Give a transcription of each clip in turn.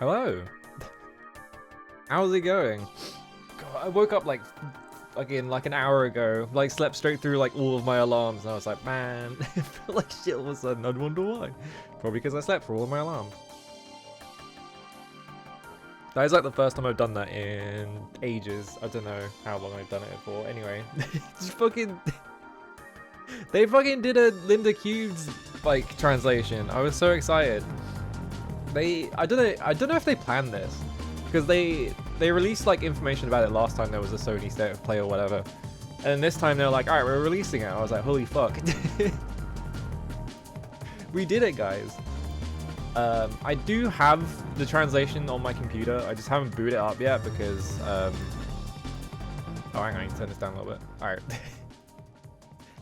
Hello. How's it going? God, I woke up like again like an hour ago, like slept straight through like all of my alarms, and I was like, man, I feel like shit all of a sudden. I wonder why. Probably because I slept for all of my alarms. That is like the first time I've done that in ages. I don't know how long I've done it for. Anyway, just fucking. They fucking did a Linda Cubes like translation. I was so excited. I don't know if they planned this, because they released like information about it last time there was a Sony State of Play or whatever, and this time they're like, all right, we're releasing it. I was like, holy fuck. We did it, guys. I do have the translation on my computer. I just haven't booted it up yet because oh, hang on, I need to turn this down a little bit. All right.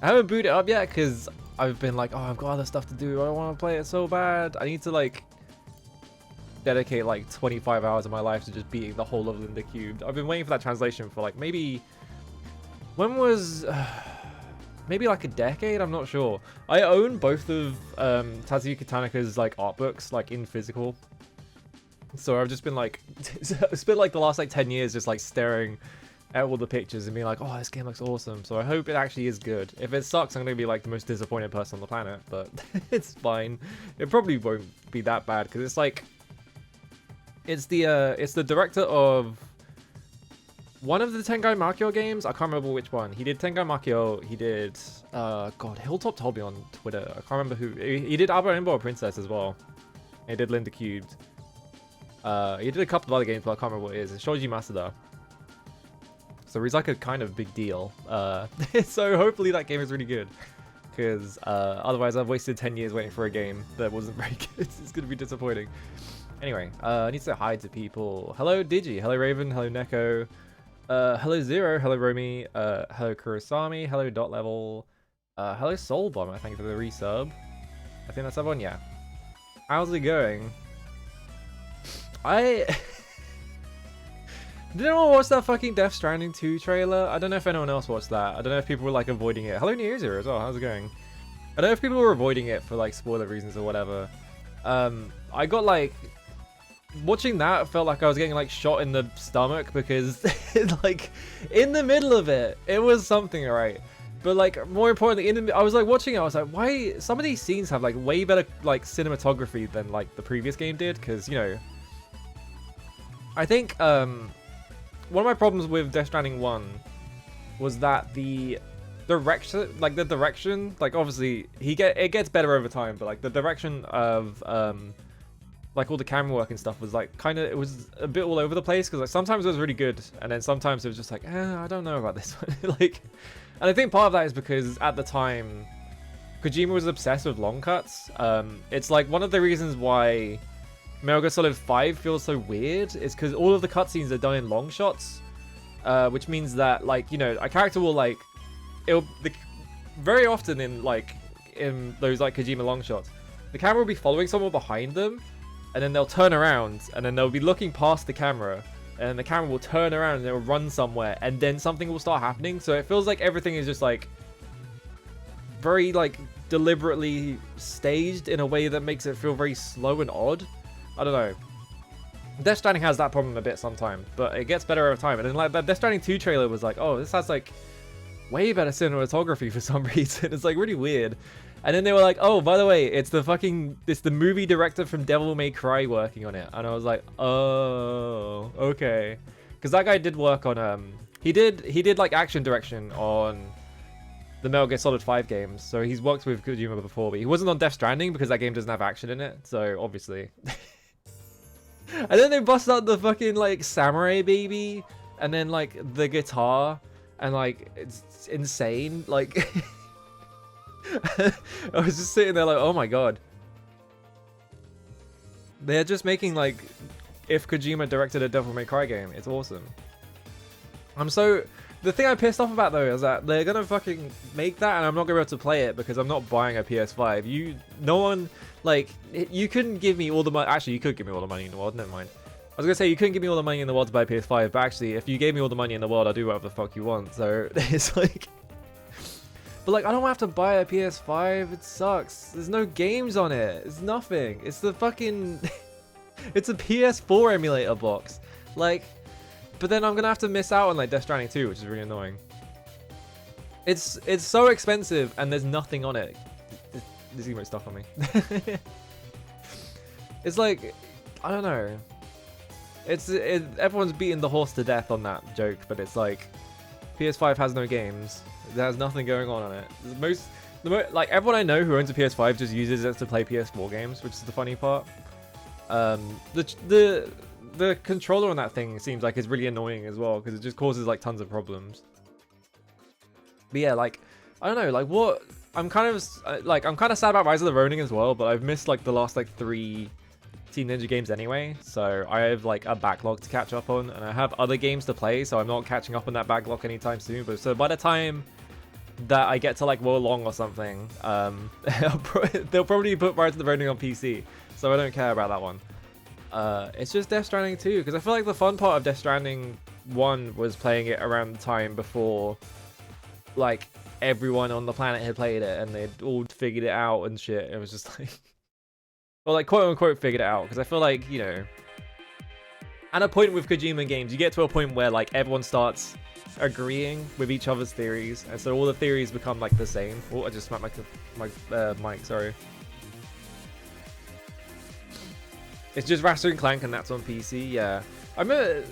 I haven't booted it up yet because I've been like, oh, I've got other stuff to do. I want to play it so bad. I need to like dedicate like 25 hours of my life to just beating the whole of Linda Cubed. I've been waiting for that translation for like maybe, when was, maybe like a decade, I'm not sure. I own both of Tatsuki Tanaka's like art books, like in physical. So I've just been like, spent like the last like 10 years just like staring at all the pictures and being like, oh, this game looks awesome. So I hope it actually is good. If it sucks, I'm gonna be like the most disappointed person on the planet, but it's fine. It probably won't be that bad because it's like, it's the director of one of the Tengai Makio games. I can't remember which one. He did Tengai Makio. He did God, Hilltop told me on Twitter. I can't remember who. He did Albert Rainbow Princess as well. He did Linda Cubed. He did a couple of other games, but I can't remember what it is. It's Shoji Masuda. So he's like a kind of big deal. So hopefully that game is really good. Because otherwise I've wasted 10 years waiting for a game that wasn't very good. It's going to be disappointing. Anyway, I need to say hi to people. Hello Digi, hello Raven, hello Neko, hello Zero, hello Romy, hello Kurosami, hello Dot Level, hello Soulbomb, I think for the resub. I think that's everyone, yeah. How's it going? Did anyone watch that fucking Death Stranding 2 trailer? I don't know if anyone else watched that. I don't know if people were like avoiding it. Hello New Year's Zero as well, how's it going? I don't know if people were avoiding it for like spoiler reasons or whatever. I got like, watching that felt like I was getting like shot in the stomach because like in the middle of it, it was something, alright. But like more importantly, I was like watching it, I was like, why some of these scenes have like way better like cinematography than like the previous game did? Because, you know, I think one of my problems with Death Stranding 1 was that the direction, like obviously it gets better over time, but like the direction of like all the camera work and stuff was like kind of, it was a bit all over the place because like sometimes it was really good and then sometimes it was just like, I don't know about this one. Like, and I think part of that is because at the time Kojima was obsessed with long cuts. It's like one of the reasons why Metal Gear Solid 5 feels so weird is because all of the cutscenes are done in long shots, which means that like, you know, a character will like, very often in those like Kojima long shots, the camera will be following someone behind them, and then they'll turn around, and then they'll be looking past the camera, and the camera will turn around and they'll run somewhere, and then something will start happening. So it feels like everything is just like very like deliberately staged in a way that makes it feel very slow and odd. I don't know. Death Stranding has that problem a bit sometimes, but it gets better over time. And then like that Death Stranding 2 trailer was like, oh, this has like way better cinematography for some reason. It's like really weird. And then they were like, oh, by the way, it's the movie director from Devil May Cry working on it. And I was like, oh, okay. Because that guy did work on, he did like action direction on the Metal Gear Solid 5 games. So he's worked with Kojima before, but he wasn't on Death Stranding because that game doesn't have action in it. So obviously. And then they bust out the fucking like samurai baby and then like the guitar and like it's insane. Like I was just sitting there like, oh my god. They're just making like if Kojima directed a Devil May Cry game. It's awesome. The thing I'm pissed off about though is that they're gonna fucking make that and I'm not gonna be able to play it because I'm not buying a PS5. No one, like, you couldn't give me all the money. Actually, you could give me all the money in the world. Never mind. I was gonna say you couldn't give me all the money in the world to buy a PS5, but actually, if you gave me all the money in the world, I'll do whatever the fuck you want. So it's like, but like, I don't have to buy a PS5. It sucks. There's no games on it. It's nothing. It's the fucking. It's a PS4 emulator box. Like, but then I'm gonna have to miss out on like Death Stranding 2, which is really annoying. It's so expensive and there's nothing on it. There's even stuff on me. It's like, I don't know. Everyone's beating the horse to death on that joke, but it's like PS5 has no games. There has nothing going on it. Like everyone I know who owns a PS5 just uses it to play PS4 games, which is the funny part. The controller on that thing seems like it's really annoying as well because it just causes like tons of problems. But yeah, like I don't know, like what I'm kind of sad about Rise of the Ronin as well, but I've missed like the last like 3 Team Ninja games anyway, so I have like a backlog to catch up on, and I have other games to play, so I'm not catching up on that backlog anytime soon. But so by the time that I get to like Wo Long or something, they'll probably put Rise of the Ronin on PC, so I don't care about that one. It's just Death Stranding 2, because I feel like the fun part of Death Stranding 1 was playing it around the time before like everyone on the planet had played it and they'd all figured it out and shit. It was just like, well, like quote unquote figured it out, because I feel like, you know, at a point with Kojima games, you get to a point where like everyone starts agreeing with each other's theories, and so all the theories become like the same. Oh, I just smacked my mic, sorry. It's just Ratchet and Clank, and that's on PC. Yeah, I remember.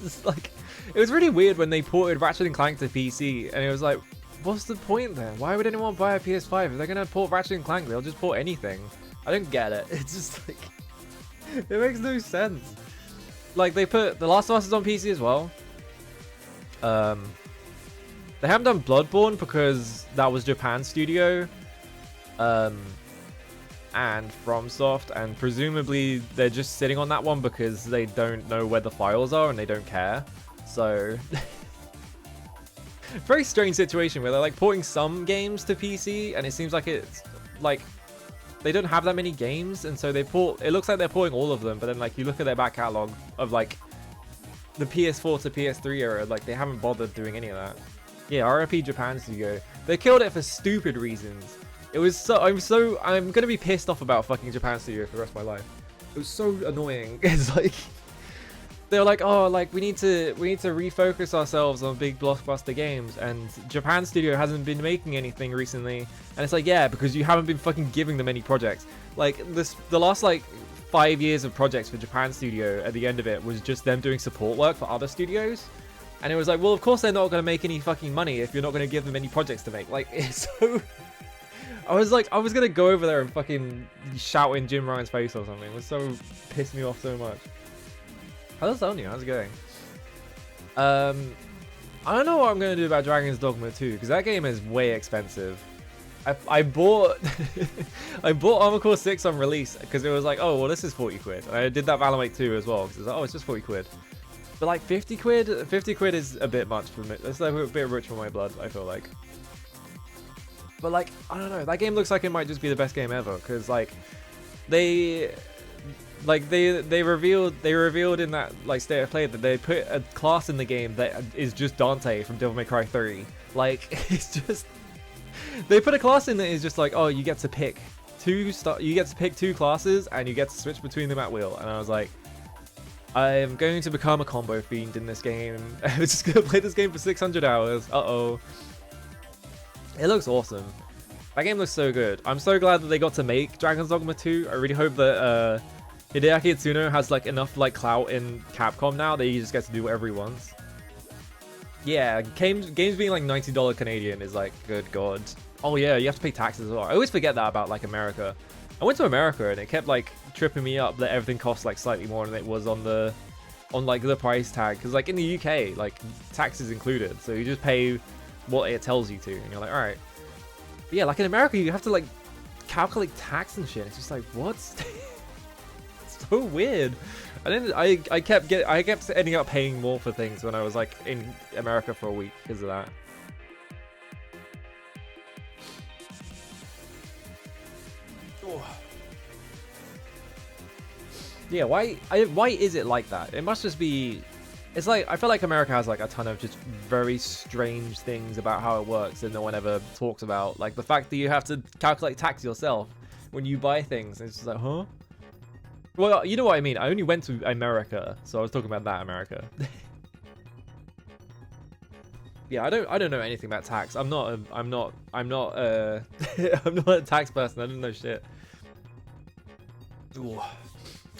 It's like, it was really weird when they ported Ratchet and Clank to PC, and it was like, what's the point then? Why would anyone buy a PS5 if they're gonna port Ratchet and Clank? They'll just port anything. I don't get it. It's just like, it makes no sense. Like they put The Last of Us is on PC as well. They haven't done Bloodborne because that was Japan studio. And FromSoft, and presumably they're just sitting on that one because they don't know where the files are and they don't care. So very strange situation where they're like porting some games to PC, and it seems like it's like they don't have that many games, and so they port, it looks like they're porting all of them, but then like you look at their back catalog of like the PS4 to PS3 era, like they haven't bothered doing any of that. Yeah, RIP Japan studio. They killed it for stupid reasons. It was so, I'm gonna be pissed off about fucking Japan Studio for the rest of my life. It was so annoying. It's like, they were like, oh, like we need to refocus ourselves on big blockbuster games, and Japan Studio hasn't been making anything recently. And it's like, yeah, because you haven't been fucking giving them any projects. Like the last like 5 years of projects for Japan Studio, at the end of it was just them doing support work for other studios. And it was like, well, of course they're not gonna make any fucking money if you're not gonna give them any projects to make. Like, it's so. I was gonna go over there and fucking shout in Jim Ryan's face or something. It was so pissed me off so much. How's Sonya? How's it going? I don't know what I'm gonna do about Dragon's Dogma 2, because that game is way expensive. I bought I bought Armored Core 6 on release because it was like, oh well, this is 40 quid. And I did that Valorant 2 as well because it's like, oh, it's just 40 quid. But like 50 quid is a bit much for me. It's like a bit rich for my blood, I feel like. But like, I don't know, that game looks like it might just be the best game ever, because like they revealed in that like state of play that they put a class in the game that is just Dante from Devil May Cry 3. Like, it's just, they put a class in that is just like, oh, you get to pick two classes and you get to switch between them at will. And I was like, I am going to become a combo fiend in this game. I'm just gonna play this game for 600 hours. Uh-oh. It looks awesome. That game looks so good. I'm so glad that they got to make Dragon's Dogma 2. I really hope that Hideaki Itsuno has like enough like clout in Capcom now that he just gets to do whatever he wants. Yeah, games being like $90 Canadian is like, good god. Oh yeah, you have to pay taxes as well. I always forget that about like America. I went to America and it kept like tripping me up that everything costs like slightly more than it was on like the price tag. Because like in the UK, like tax is included, so you just pay what it tells you to, and you're like, all right. But yeah, like in America, you have to like calculate tax and shit. It's just like, what? It's so weird. I kept ending up paying more for things when I was like in America for a week because of that. Yeah, why is it like that? It must just be. It's like, I feel like America has like a ton of just very strange things about how it works that no one ever talks about. Like the fact that you have to calculate tax yourself when you buy things. It's just like, huh? Well, you know what I mean. I only went to America, so I was talking about that America. Yeah, I don't know anything about tax. I'm not I'm not I'm not a tax person. I don't know shit. Ooh.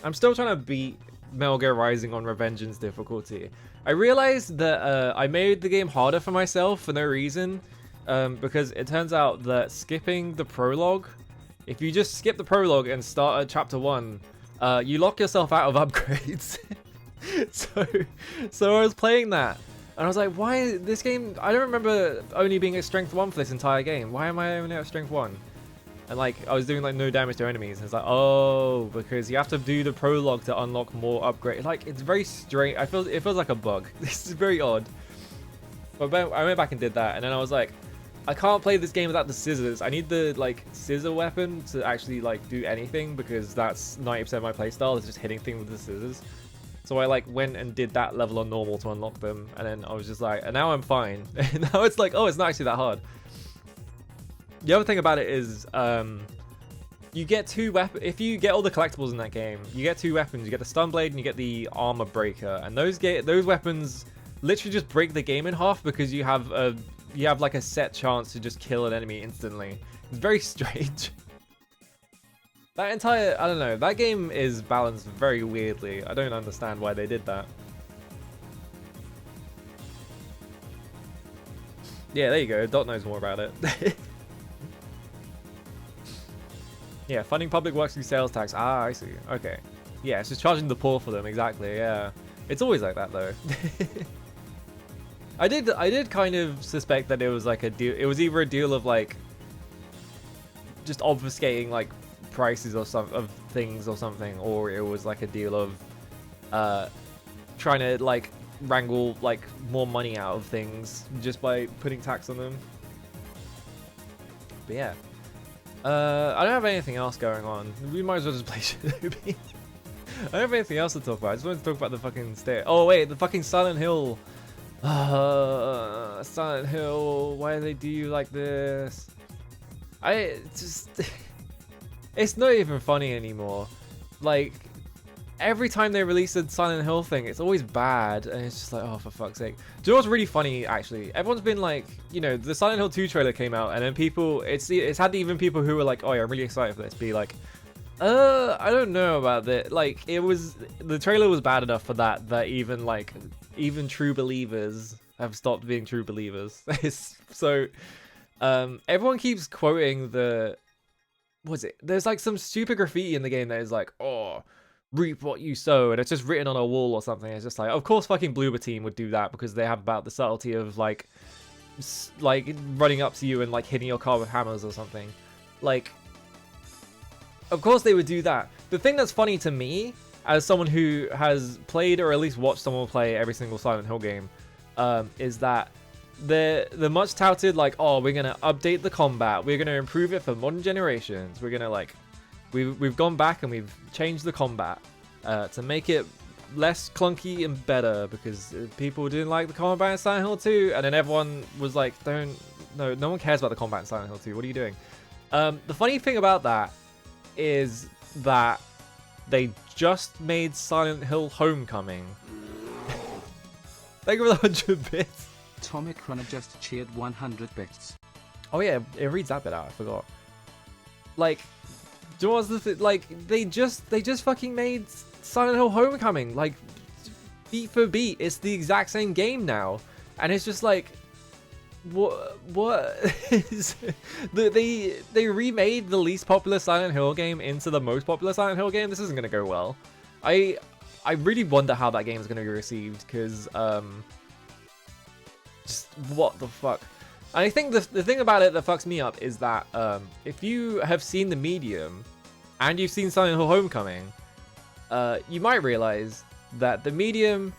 I'm still trying to beat Metal Gear Rising on Revengeance difficulty. I realized that I made the game harder for myself for no reason, because it turns out that skipping the prologue, if you just skip the prologue and start at chapter 1, you lock yourself out of upgrades. so I was playing that, and I was like, why this game? I don't remember only being at strength 1 for this entire game. Why am I only at strength 1? And like, I was doing like no damage to enemies. And it's like, oh, because you have to do the prologue to unlock more upgrades. Like, it's very strange. It feels like a bug. This is very odd. But I went back and did that, and then I was like, I can't play this game without the scissors. I need the like scissor weapon to actually like do anything, because that's 90% of my playstyle is just hitting things with the scissors. So I like went and did that level on normal to unlock them, and then I was just like, and now I'm fine. And now it's like, oh, it's not actually that hard. The other thing about it is, you get 2 weapons. If you get all the collectibles in that game, you get 2 weapons. You get the stun blade and you get the armor breaker, and those weapons literally just break the game in half, because you have like a set chance to just kill an enemy instantly. It's very strange. That entire, I don't know, that game is balanced very weirdly. I don't understand why they did that. Yeah, there you go. Dot knows more about it. Yeah, funding public works through sales tax. Ah, I see. Okay. Yeah, it's just charging the poor for them. Exactly. Yeah. It's always like that though. I did kind of suspect that it was like a deal. It was either a deal of like just obfuscating like prices or some of things or something, or it was like a deal of trying to like wrangle like more money out of things just by putting tax on them. But yeah. I don't have anything else going on. We might as well just play Shinobi. I don't have anything else to talk about. I just wanted to talk about the fucking state. Oh wait, the fucking Silent Hill. Silent Hill. Why do they do you like this? It's not even funny anymore. Like, every time they release a Silent Hill thing, it's always bad, and it's just like, oh, for fuck's sake. Do you know what's really funny, actually? Everyone's been like, you know, the Silent Hill 2 trailer came out, and then people, it's had even people who were like, oh yeah, I'm really excited for this, be like, I don't know about that. Like, the trailer was bad enough for that even, like, even true believers have stopped being true believers. So, everyone keeps quoting there's like some stupid graffiti in the game that is like, oh, reap what you sow, and it's just written on a wall or something. It's just like, of course fucking Bloober Team would do that, because they have about the subtlety of like running up to you and like hitting your car with hammers or something. Like, of course they would do that. The thing that's funny to me, as someone who has played or at least watched someone play every single Silent Hill game, is that the much touted like, oh, we're gonna update the combat, we're gonna improve it for modern generations, we're gonna like, we've gone back and we've changed the combat to make it less clunky and better, because people didn't like the combat in Silent Hill 2, and then everyone was like, no one cares about the combat in Silent Hill 2, what are you doing? The funny thing about that is that they just made Silent Hill Homecoming. Thank you for the 100 bits. Atomic Runner just cheered 100 bits. Oh yeah, it reads that bit out, I forgot. Like, do you know what's the thing? Like, they just fucking made Silent Hill Homecoming, like, beat for beat. It's the exact same game now. And it's just like, what is they remade the least popular Silent Hill game into the most popular Silent Hill game? This isn't gonna go well. I really wonder how that game is gonna be received, because just what the fuck. And I think the thing about it that fucks me up is that if you have seen The Medium and you've seen Silent Hill Homecoming, you might realize that The Medium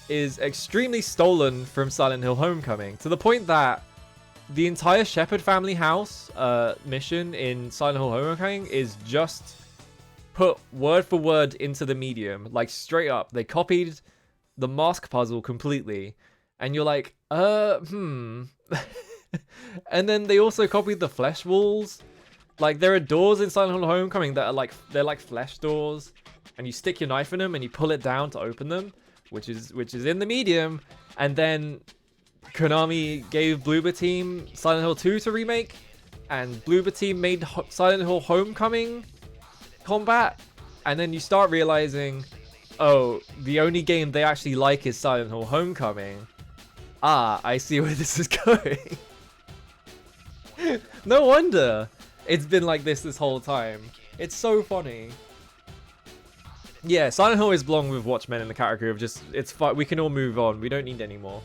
is extremely stolen from Silent Hill Homecoming, to the point that the entire Shepherd family house mission in Silent Hill Homecoming is just put word for word into The Medium, like straight up. They copied the mask puzzle completely, and you're like, And then they also copied the flesh walls. Like, there are doors in Silent Hill Homecoming that are like, they're like flesh doors. and you stick your knife in them and you pull it down to open them, which is in the medium, and then Konami gave Bloober Team Silent Hill 2 to remake, and Bloober Team made Silent Hill Homecoming combat, and then you start realizing, oh, the only game they actually like is Silent Hill Homecoming. Ah, I see where this is going. No wonder it's been like this whole time. It's so funny. Yeah, Silent Hill is belong with Watchmen in the category of just, it's fine, we can all move on, we don't need any more.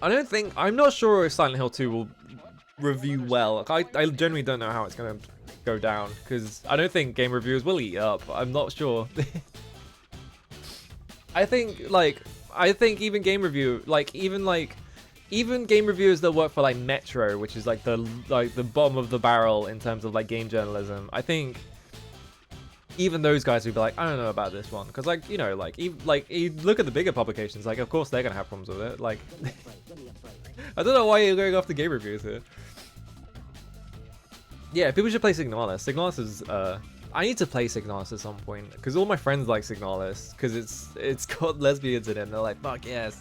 I'm not sure if Silent Hill 2 will review well. Like, I generally don't know how it's going to go down, because I don't think game reviewers will eat it up. I'm not sure. I think even game game reviewers that work for like Metro, which is like the bottom of the barrel in terms of like game journalism, I think even those guys would be like, I don't know about this one, because like, you know, like you look at the bigger publications, like of course they're gonna have problems with it. Like I don't know why you're going off the game reviews here. Yeah, people should play Signalis. Signalis is I need to play Signalis at some point, because all my friends like Signalis because it's got lesbians in it and they're like, fuck yes.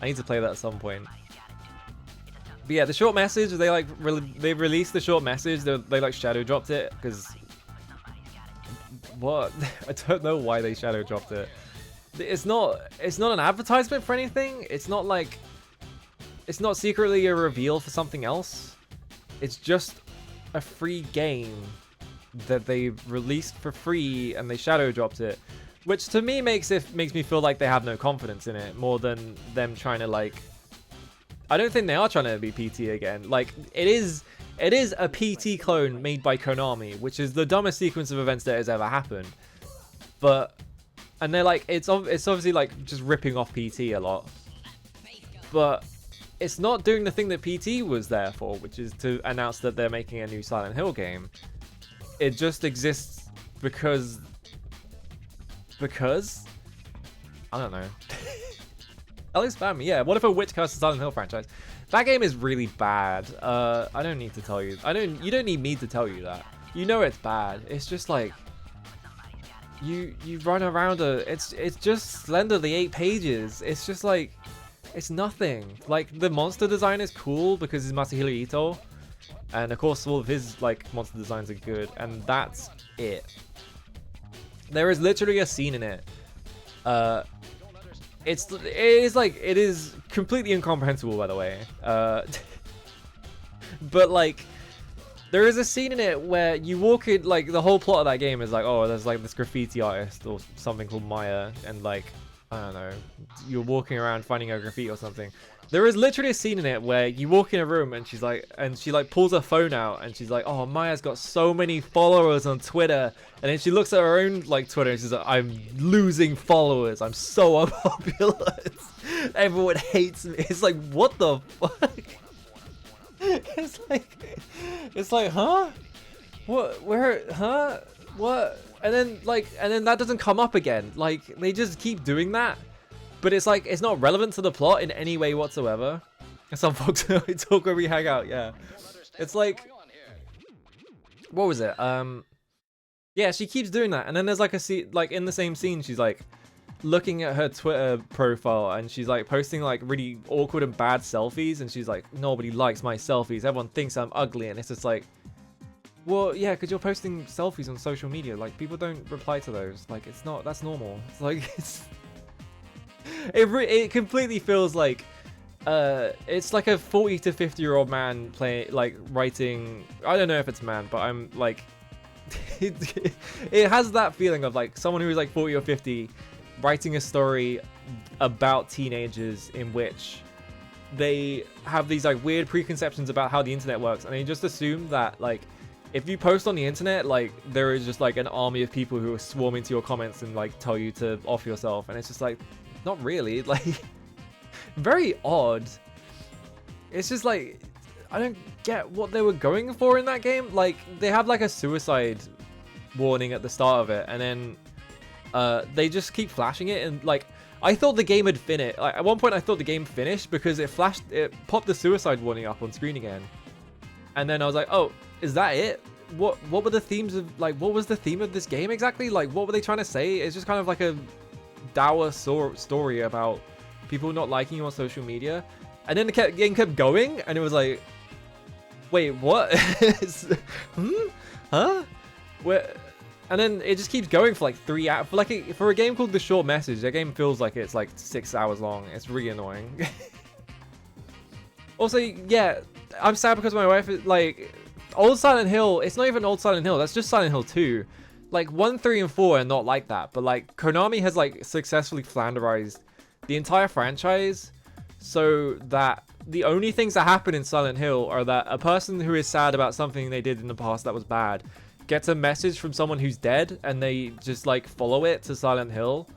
I need to play that at some point. But yeah, the short message, they like they released the short message, they like shadow dropped it, because what? I don't know why they shadow dropped it. It's not an advertisement for anything. It's not secretly a reveal for something else. It's just a free game that they released for free and they shadow dropped it, which to me makes me feel like they have no confidence in it, more than them trying to like. I don't think they are trying to be PT again. Like it is a PT clone made by Konami, which is the dumbest sequence of events that has ever happened. And they're like, it's obviously like just ripping off PT a lot, but it's not doing the thing that PT was there for, which is to announce that they're making a new Silent Hill game. It just exists because I don't know. Alex Spam, yeah. What if a witch casts a Silent Hill franchise? That game is really bad. I don't need to tell you. You don't need me to tell you that. You know it's bad. It's just like you run around it's just slenderly 8 pages. It's just like it's nothing. Like the monster design is cool because it's Masahiro Ito, and of course all of his like monster designs are good, and that's it. There is literally a scene in it. It is completely incomprehensible, by the way. But like, there is a scene in it where you walk in, like the whole plot of that game is like, oh, there's like this graffiti artist or something called Maya, and like, I don't know, you're walking around finding a graffiti or something. There is literally a scene in it where you walk in a room and she pulls her phone out and she's like, oh, Maya's got so many followers on Twitter. And then she looks at her own like Twitter and she's like, I'm losing followers. I'm so unpopular. Everyone hates me. It's like, what the fuck? It's like, huh? What? Where? Huh? What? And then that doesn't come up again. Like they just keep doing that. But it's like, it's not relevant to the plot in any way whatsoever. Some folks talk where we hang out, yeah. It's like, what was it? Yeah, she keeps doing that. And then there's like a scene, like in the same scene, she's like looking at her Twitter profile and she's like posting like really awkward and bad selfies. And she's like, nobody likes my selfies. Everyone thinks I'm ugly. And it's just like, well, yeah, because you're posting selfies on social media. Like people don't reply to those. Like it's not, that's normal. It's like, it completely feels like it's like a 40 to 50-year-old man writing. I don't know if it's man, but I'm like it has that feeling of like someone who's like 40 or 50 writing a story about teenagers in which they have these like weird preconceptions about how the internet works, and they just assume that like if you post on the internet, like there is just like an army of people who are swarming to your comments and like tell you to off yourself, and it's just like, not really. Like very odd. It's just like, I don't get what they were going for in that game. Like they have like a suicide warning at the start of it, and then they just keep flashing it, and like I thought the game had finished. Like at one point I thought the game finished because it popped the suicide warning up on screen again, and then I was like, oh, is that it? what were the themes of, like, what was the theme of this game exactly? Like, what were they trying to say? It's just kind of like a dour story about people not liking you on social media, and then the game kept going, and it was like, wait, what? Huh? Where? And then it just keeps going for like 3 hours. For a game called The Short Message, that game feels like it's like 6 hours long. It's really annoying. Also, yeah, I'm sad because my wife is like, old Silent Hill. It's not even old Silent Hill. That's just Silent Hill 2. Like 1, 3, and 4 are not like that. But like Konami has like successfully flanderized the entire franchise so that the only things that happen in Silent Hill are that a person who is sad about something they did in the past that was bad gets a message from someone who's dead, and they just like follow it to Silent Hill.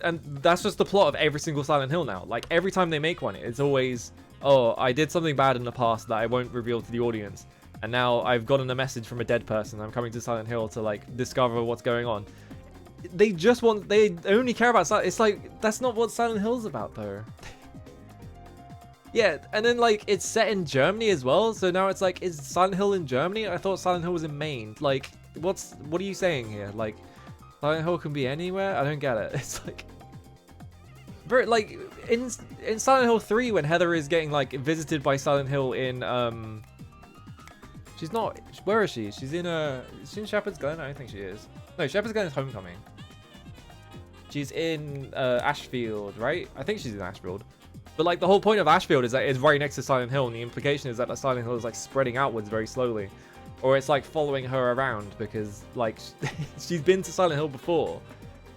And that's just the plot of every single Silent Hill now. Like every time they make one, it's always, oh, I did something bad in the past that I won't reveal to the audience, and now I've gotten a message from a dead person. I'm coming to Silent Hill to like discover what's going on. They only care about Silent. It's like, that's not what Silent Hill's about though. Yeah, and then like it's set in Germany as well, so now it's like, is Silent Hill in Germany? I thought Silent Hill was in Maine. Like, what are you saying here? Like, Silent Hill can be anywhere? I don't get it. It's like, very like in Silent Hill 3 when Heather is getting like visited by Silent Hill in she's not, where is she? She's in Shepherd's Glen? I don't think she is. No, Shepherd's Glen is Homecoming. She's in Ashfield, right? I think she's in Ashfield. But like the whole point of Ashfield is that it's right next to Silent Hill, and the implication is that the Silent Hill is like spreading outwards very slowly, or it's like following her around because like she's been to Silent Hill before,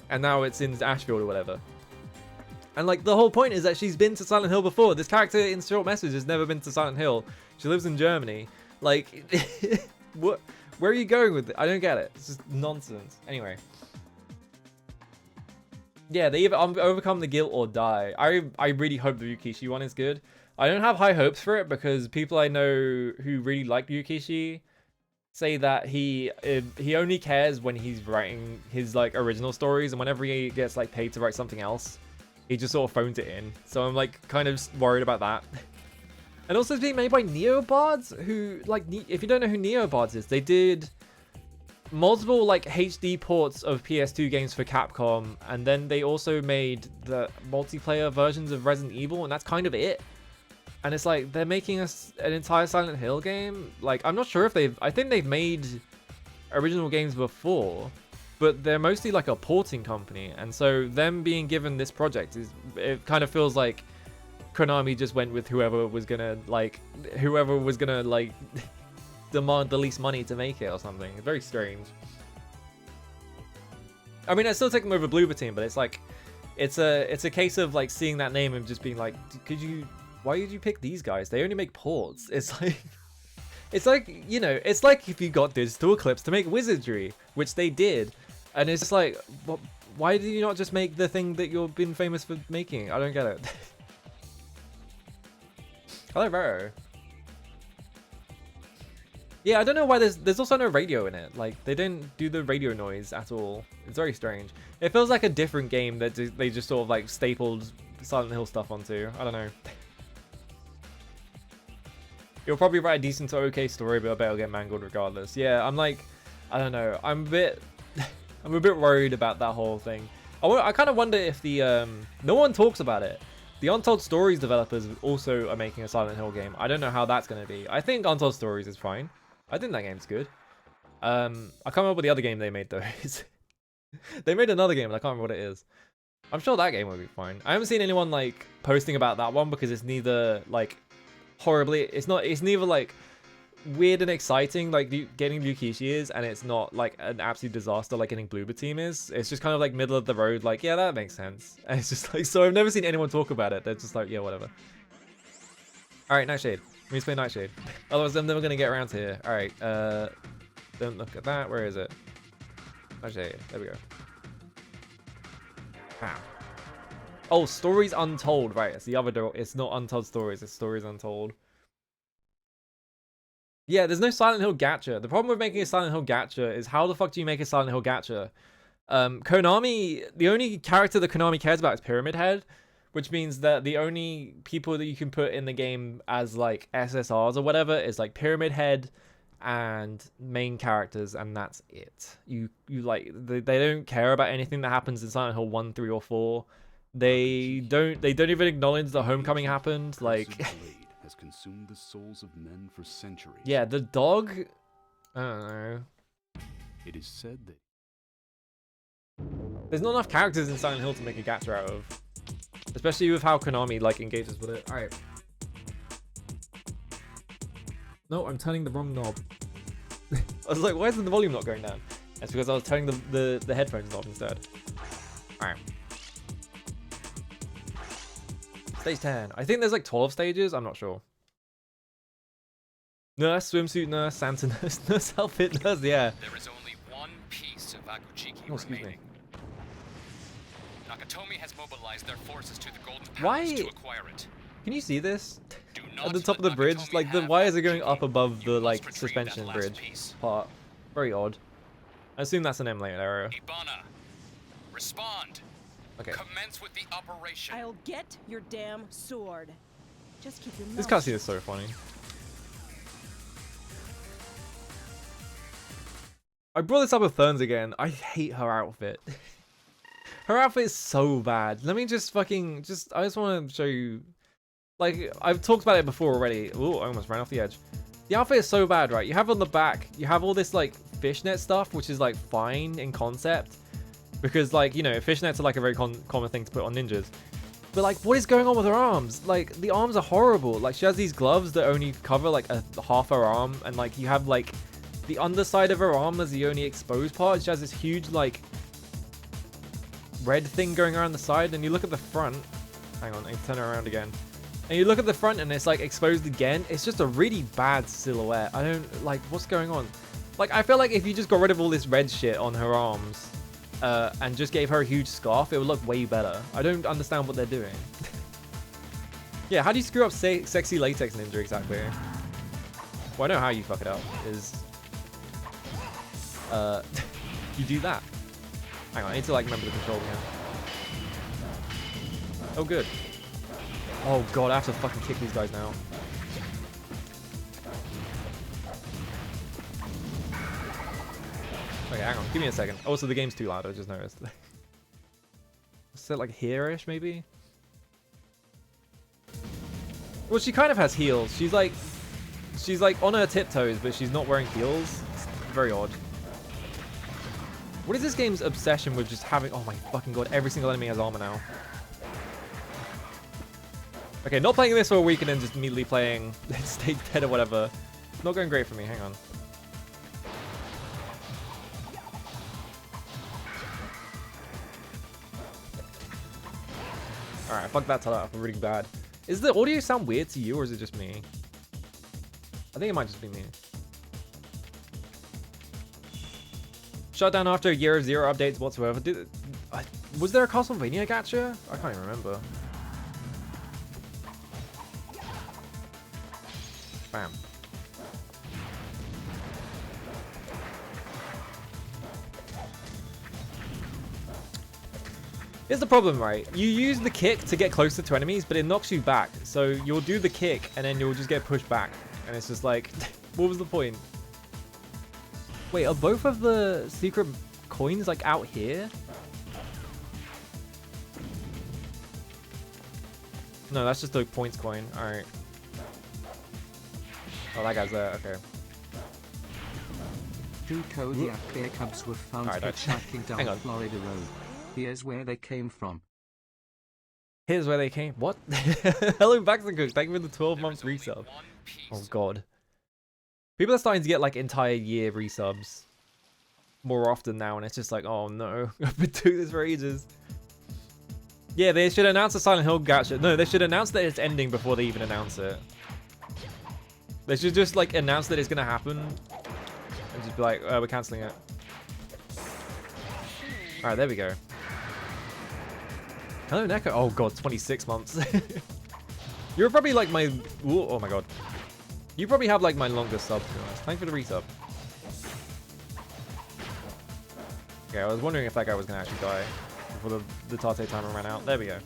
and now it's in Ashfield or whatever. And like the whole point is that she's been to Silent Hill before. This character in Short Message has never been to Silent Hill. She lives in Germany. Like, what? Where are you going with it? I don't get it. It's just nonsense. Anyway. Yeah, they either overcome the guilt or die. I really hope the Yukishi one is good. I don't have high hopes for it because people I know who really like Yukishi say that he only cares when he's writing his like original stories, and whenever he gets like paid to write something else, he just sort of phones it in. So I'm like kind of worried about that. And also it's being made by Neobards, who like, if you don't know who Neobards is, they did multiple like HD ports of PS2 games for Capcom, and then they also made the multiplayer versions of Resident Evil, and that's kind of it. And it's like they're making us an entire Silent Hill game. Like, I'm not sure if I think they've made original games before, but they're mostly like a porting company, and so them being given this project it kind of feels like Konami just went with whoever was gonna like demand the least money to make it or something. It's very strange. I mean, I still take them over Bloober Team, but it's like, it's a case of like seeing that name and just being like, why did you pick these guys? They only make ports. It's like, you know, it's like if you got Digital Eclipse to make Wizardry, which they did, and it's just like, why did you not just make the thing that you've been famous for making? I don't get it. Hello, Vero. Yeah, I don't know why there's also no radio in it. Like, they didn't do the radio noise at all. It's very strange. It feels like a different game that they just sort of like stapled Silent Hill stuff onto. I don't know. You'll probably write a decent to okay story, but I bet it'll get mangled regardless. Yeah, I'm like, I don't know. I'm a bit worried about that whole thing. I kind of wonder if the no one talks about it. The Untold Stories developers also are making a Silent Hill game. I don't know how that's going to be. I think Untold Stories is fine. I think that game's good. I can't remember what the other game they made though is. They made another game, but I can't remember what it is. I'm sure that game will be fine. I haven't seen anyone like posting about that one because it's neither like it's neither like weird and exciting like getting Ryukishi is, and it's not like an absolute disaster like getting Bloober Team is. It's just kind of like middle of the road, like, yeah, that makes sense. And it's just like, so I've never seen anyone talk about it. They're just like, yeah, whatever. Alright, Nightshade. We need to play Nightshade. Otherwise I'm never gonna get around to here. Alright, don't look at that. Where is it? Nightshade. There we go. Wow. Oh, Stories Untold. Right, it's the other door. It's not Untold Stories, it's Stories Untold. Yeah, there's no Silent Hill gacha. The problem with making a Silent Hill gacha is how the fuck do you make a Silent Hill gacha? Konami, the only character that Konami cares about is Pyramid Head, which means that the only people that you can put in the game as like SSRs or whatever is like Pyramid Head, and main characters, and that's it. You like they don't care about anything that happens in Silent Hill 1, 3, or 4. They don't even acknowledge that Homecoming happened. Like has consumed the souls of men for centuries. Yeah, the dog, I don't know. It is said that There's not enough characters in Silent Hill to make a gacha out of, especially with how Konami like engages with it. All right. No, I'm turning the wrong knob. I was like, why isn't the volume not going down? That's because I was turning the headphones knob instead. Alright. Stage 10. I think there's like 12 stages. I'm not sure. Nurse, swimsuit nurse, Santa nurse, nurse outfit nurse, yeah. There is only one piece of Aguchiki Oh, excuse me. remaining. Nakatomi has mobilized their forces to the Golden Palace Why? to acquire it. Can you see this? Do At not the top of the let bridge, Nakatomi like the have wires are going Aguchiki. up above the You like must retrieve that suspension last bridge piece. part. Very odd. I assume that's an emulator error. Ibana, respond. Okay. Commence with the operation. I'll get your damn sword. Just keep your mouth This cutscene is so funny. I brought this up with Ferns again. I hate her outfit. Her outfit is so bad. Let me just I just want to show you. Like, I've talked about it before already. Ooh, I almost ran off the edge. The outfit is so bad, right? You have on the back, you have all this, like, fishnet stuff, which is, like, fine in concept. Because, like, you know, fishnets are, like, a very common thing to put on ninjas. But, like, what is going on with her arms? Like, the arms are horrible. Like, she has these gloves that only cover, like, half her arm. And, like, you have, like, the underside of her arm as the only exposed part. She has this huge, like, red thing going around the side. And you look at the front. Hang on, I can turn her around again. And you look at the front and it's, like, exposed again. It's just a really bad silhouette. I don't, like, what's going on? Like, I feel like if you just got rid of all this red shit on her arms and just gave her a huge scarf, it would look way better. I don't understand what they're doing. Yeah, how do you screw up sexy latex ninja exactly? Well, I know how you fuck it up. Is you do that. Hang on, I need to, like, remember the control again. Oh, good. Oh god, I have to fucking kick these guys now. Okay, hang on, give me a second. Also, the game's too loud, I just noticed. Is it like here-ish, maybe? Well, she kind of has heels. She's like on her tiptoes, but she's not wearing heels. It's very odd. What is this game's obsession with just having... Oh my fucking god, every single enemy has armor now. Okay, not playing this for a week and then just immediately playing Stage 10 or whatever. Not going great for me, hang on. Alright, fuck that up really bad. Is the audio sound weird to you or is it just me? I think it might just be me. Shut down after a year of zero updates whatsoever. Was there a Castlevania gacha? I can't even remember. Bam. Here's the problem, right? You use the kick to get closer to enemies, but it knocks you back. So you'll do the kick, and then you'll just get pushed back. And it's just like, what was the point? Wait, are both of the secret coins, like, out here? No, that's just a points coin. Alright. Oh, that guy's there. Okay. Two Kodiak bear cubs were found hitchhiking down Florida Road. Here's where they came from. Here's where they came. What? Hello, Baxter Cook. Thank you for the 12 months resub. Oh, God. People are starting to get, like, entire year resubs more often now, and it's just like, oh, no. I've been doing this for ages. Yeah, they should announce a Silent Hill gacha. No, they should announce that it's ending before they even announce it. They should just, like, announce that it's going to happen and just be like, we're cancelling it. Alright, there we go. Hello, Neko. Oh, God, 26 months. You're probably, like, my... Ooh, oh, my God. You probably have, like, my longest sub, to be honest. Thanks for the resub. Okay, I was wondering if that guy was going to actually die before the Tate timer ran out. There we go.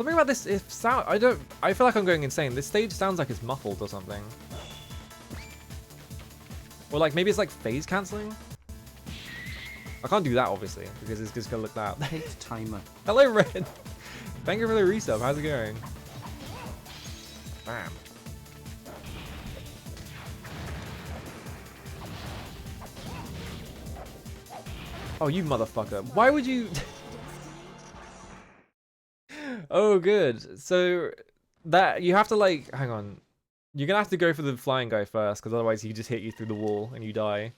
Something about this, if sound, I feel like I'm going insane. This stage sounds like it's muffled or something. Or like, maybe it's like phase cancelling? I can't do that, obviously, because it's just gonna look that. Hate timer. Hello, Red. Thank you for the resub. How's it going? Bam. Oh, you motherfucker. Why would you... Oh, good. So, that... You have to, like... Hang on. You're gonna have to go for the flying guy first, because otherwise he just hit you through the wall and you die.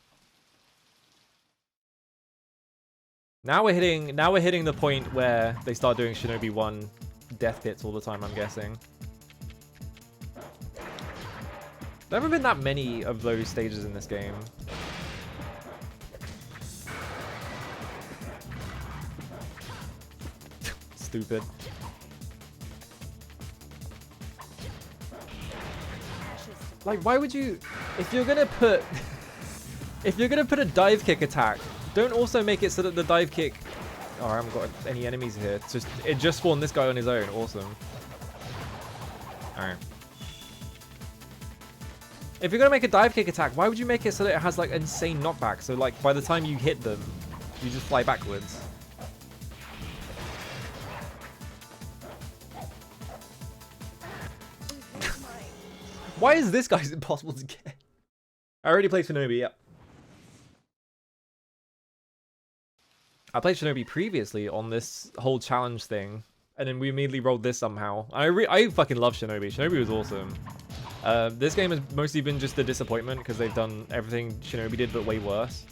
Now we're hitting the point where they start doing Shinobi 1 death hits all the time, I'm guessing. There haven't been that many of those stages in this game. Stupid. Like, why would you... If you're gonna put a dive kick attack, don't also make it so that the dive kick... Oh, I haven't got any enemies here. It just spawned this guy on his own. Awesome. Alright. If you're gonna make a dive kick attack, why would you make it so that it has like insane knockback? So like by the time you hit them, you just fly backwards. Why is this guy's impossible to get? I already played Shinobi, yep. I played Shinobi previously on this whole challenge thing, and then we immediately rolled this somehow. I fucking love Shinobi. Shinobi was awesome. This game has mostly been just a disappointment because they've done everything Shinobi did but way worse.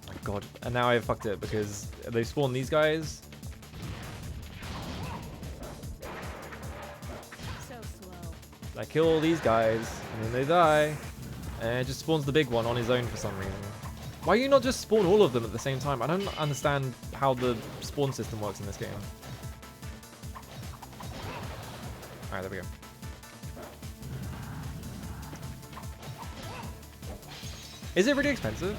My god, and now I fucked it because they spawned these guys. I kill all these guys, and then they die, and it just spawns the big one on his own for some reason. Why you not just spawn all of them at the same time? I don't understand how the spawn system works in this game. Alright, there we go. Is it really expensive?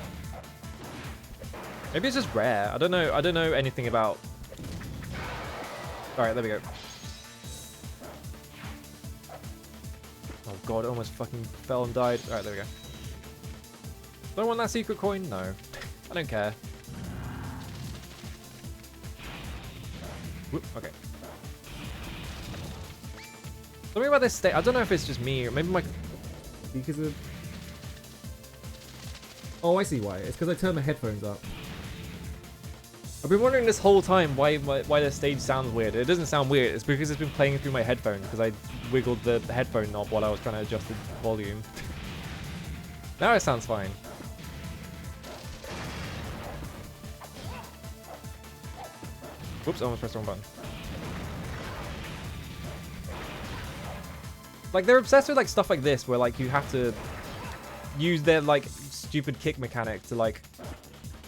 Maybe it's just rare. I don't know anything about... Alright, there we go. Oh god, I almost fucking fell and died. Alright, there we go. Do I want that secret coin? No. I don't care. Whoop, okay. Something about this state, I don't know if it's just me or maybe my... Because of... Oh, I see why. It's because I turned my headphones up. I've been wondering this whole time why the stage sounds weird. It doesn't sound weird. It's because it's been playing through my headphones because I wiggled the headphone knob while I was trying to adjust the volume. Now it sounds fine. Whoops, I almost pressed the wrong button. Like, they're obsessed with like stuff like this where like you have to use their like stupid kick mechanic to like...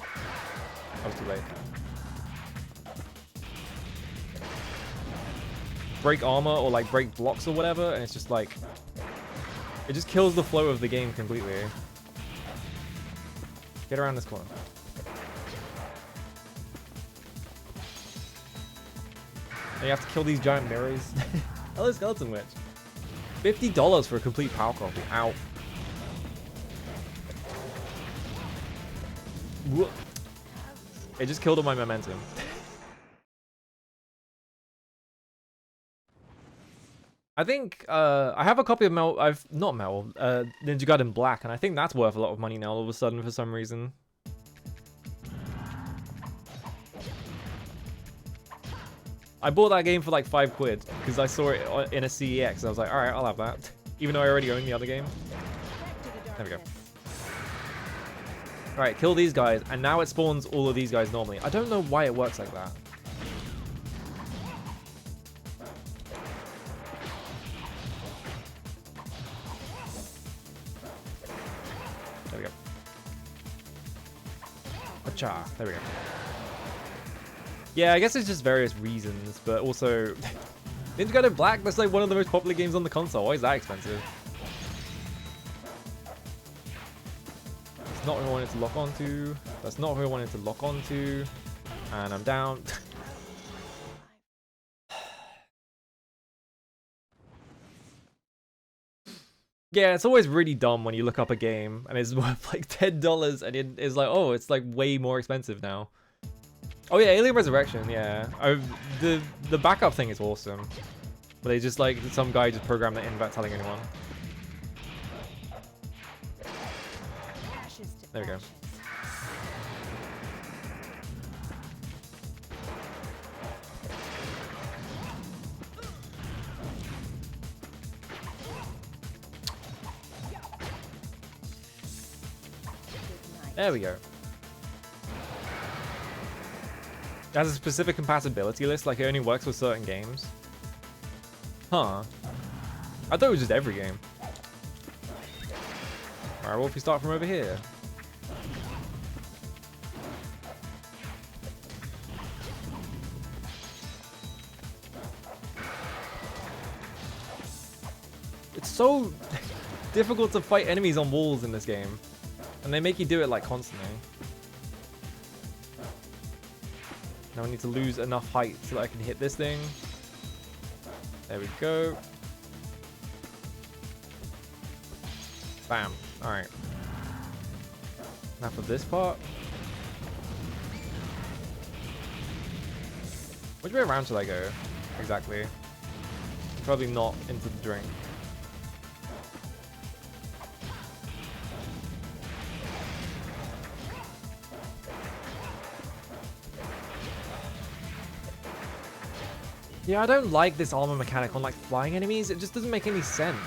I was too late. Break armor or like break blocks or whatever, and it's just like... It just kills the flow of the game completely. Get around this corner. And you have to kill these giant mirrors. Hello, Skeleton Witch. $50 for a complete power copy. Ow. Whoop. It just killed all my momentum. I think I have a copy of Ninja Gaiden Black, and I think that's worth a lot of money now all of a sudden for some reason. I bought that game for like £5 because I saw it in a CEX. I was like, alright, I'll have that. Even though I already own the other game. There we go. Alright, kill these guys, and now it spawns all of these guys normally. I don't know why it works like that. There we go. Acha, there we go. Yeah, I guess it's just various reasons, but also... Ninja Gaiden Black, that's like one of the most popular games on the console. Why is that expensive? It's not who I wanted to lock onto. That's not who I wanted to lock onto. And I'm down. Yeah, it's always really dumb when you look up a game and it's worth like $10 and it is like, oh, it's like way more expensive now. Oh yeah, Alien Resurrection, yeah. The backup thing is awesome. But they just like, some guy just programmed it in without telling anyone. There we go. There we go. It has a specific compatibility list, like it only works with certain games. Huh. I thought it was just every game. Alright, well if we start from over here. It's so difficult to fight enemies on walls in this game. And they make you do it like constantly. Now I need to lose enough height so that I can hit this thing. There we go. Bam. Alright. Now for this part. Which way around should I go? Exactly. Probably not into the drink. Yeah, I don't like this armor mechanic on like flying enemies. It just doesn't make any sense.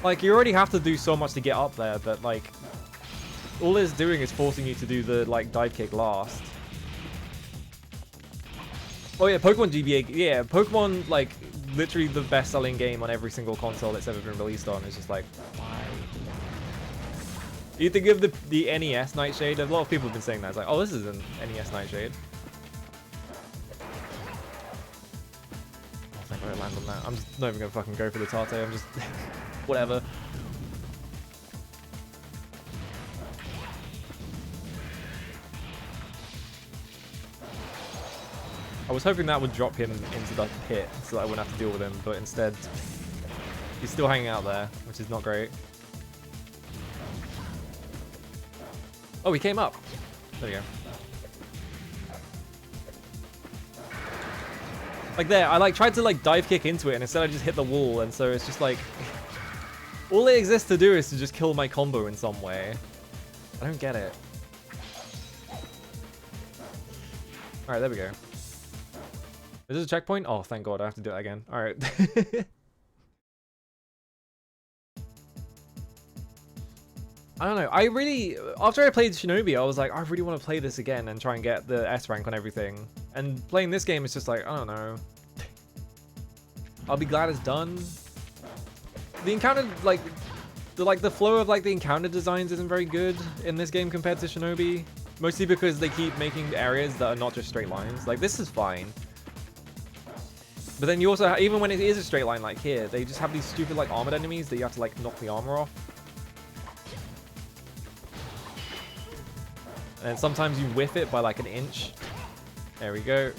Like, you already have to do so much to get up there that like all it's doing is forcing you to do the like dive kick last. Oh yeah, Pokemon GBA. Yeah, Pokemon, like literally the best-selling game on every single console that's ever been released on. It's just like, why? You think of the NES Nightshade? A lot of people have been saying that. It's like, oh, this is an NES Nightshade. I land on that. I'm just not even gonna fucking go for the Tate. I'm just whatever. I was hoping that would drop him into the pit so that I wouldn't have to deal with him, but instead he's still hanging out there, which is not great. Oh, he came up. There you go. Like there, I like tried to like dive kick into it and instead I just hit the wall, and so it's just like all it exists to do is to just kill my combo in some way. I don't get it. Alright, there we go. Is this a checkpoint? Oh, thank God, I have to do it again. Alright. I don't know. I really, after I played Shinobi, I was like, I really want to play this again and try and get the S rank on everything. And playing this game is just like, I don't know. I'll be glad it's done. The encounter, like the flow of like the encounter designs isn't very good in this game compared to Shinobi. Mostly because they keep making areas that are not just straight lines. Like this is fine. But then you also, even when it is a straight line like here, they just have these stupid like armored enemies that you have to like knock the armor off. And sometimes you whiff it by like an inch. There we go.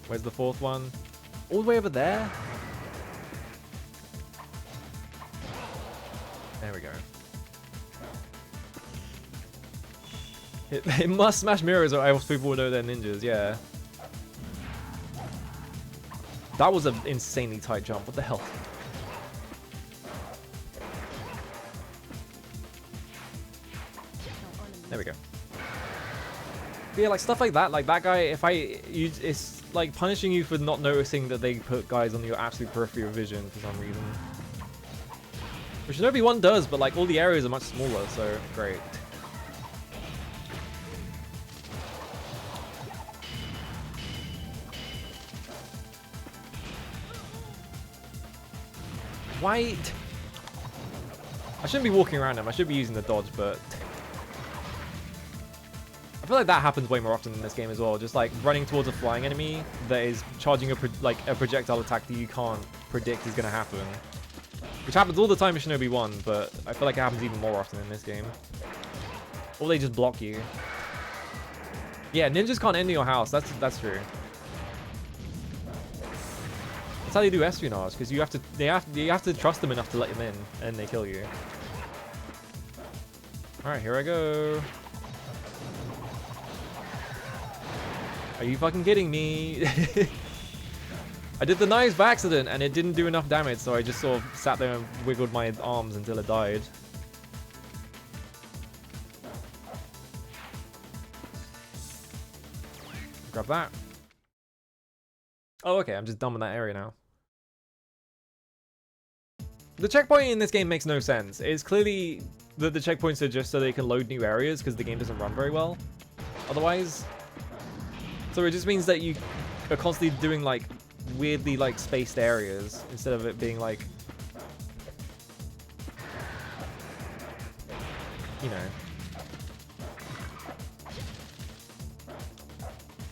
Where's the fourth one? All the way over there? There we go. It must smash mirrors or else people will know they're ninjas, yeah. That was an insanely tight jump. What the hell? There we go. But yeah, like stuff like that guy, it's like punishing you for not noticing that they put guys on your absolute periphery of vision for some reason. Which Shinobi 1 does, but like all the areas are much smaller, so great. Why? I shouldn't be walking around him, I should be using the dodge, but I feel like that happens way more often in this game as well. Just like running towards a flying enemy that is charging a projectile attack that you can't predict is going to happen. Which happens all the time in Shinobi 1, but I feel like it happens even more often in this game. Or they just block you. Yeah, ninjas can't enter your house. That's true. That's how they do espionage, because you have to trust them enough to let them in, and they kill you. All right, here I go. Are you fucking kidding me? I did the knives by accident, and it didn't do enough damage, so I just sort of sat there and wiggled my arms until it died. Grab that. Oh, okay, I'm just done with that area now. The checkpoint in this game makes no sense. It's clearly that the checkpoints are just so they can load new areas because the game doesn't run very well otherwise. So it just means that you are constantly doing like weirdly like spaced areas instead of it being like, you know.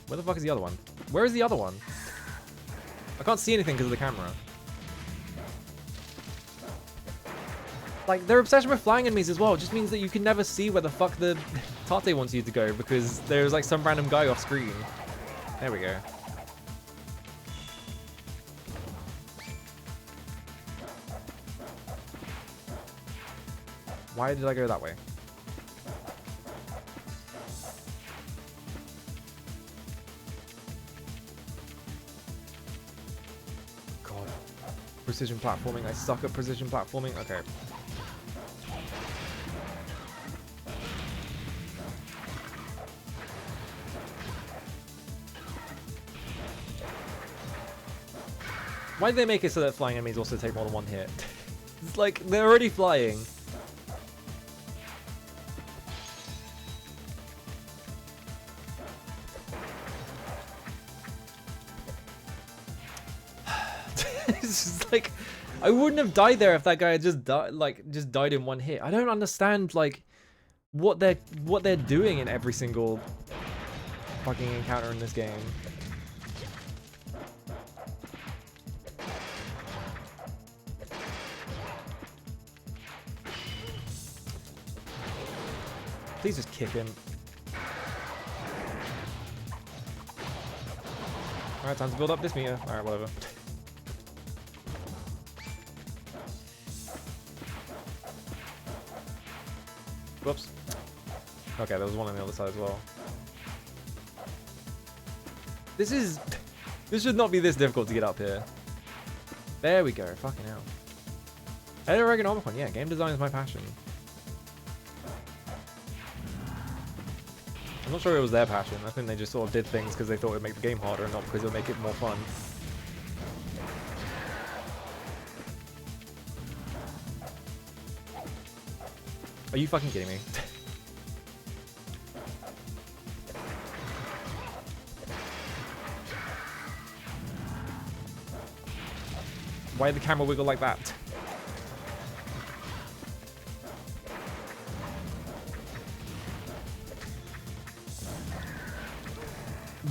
Where the fuck is the other one? Where is the other one? I can't see anything because of the camera. Like, their obsession with flying enemies as well just means that you can never see where the fuck the Tate wants you to go because there's like some random guy off screen. There we go. Why did I go that way? God. Precision platforming. I suck at precision platforming. Okay. Why did they make it so that flying enemies also take more than one hit? It's like, they're already flying. It's just like, I wouldn't have died there if that guy had just died in one hit. I don't understand like what they're doing in every single fucking encounter in this game. Please just kick him. Alright, time to build up this meter. Alright, whatever. Whoops. Okay, there was one on the other side as well. This should not be this difficult to get up here. There we go. Fucking hell. Ergonomicon. Yeah, game design is my passion. I'm not sure it was their passion. I think they just sort of did things because they thought it would make the game harder and not because it would make it more fun. Are you fucking kidding me? Why did the camera wiggle like that?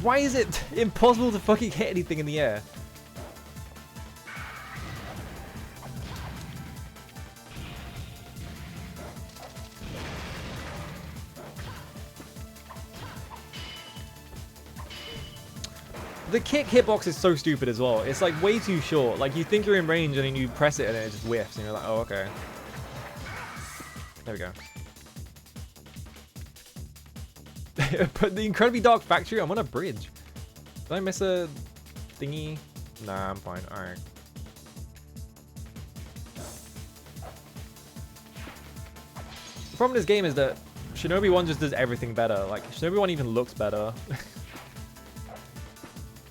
Why is it impossible to fucking hit anything in the air? The kick hitbox is so stupid as well. It's like way too short. Like you think you're in range and then you press it and it just whiffs and you're like, oh, okay. There we go. But the incredibly dark factory, I'm on a bridge. Did I miss a thingy? Nah, I'm fine. Alright. The problem with this game is that Shinobi 1 just does everything better. Like, Shinobi 1 even looks better.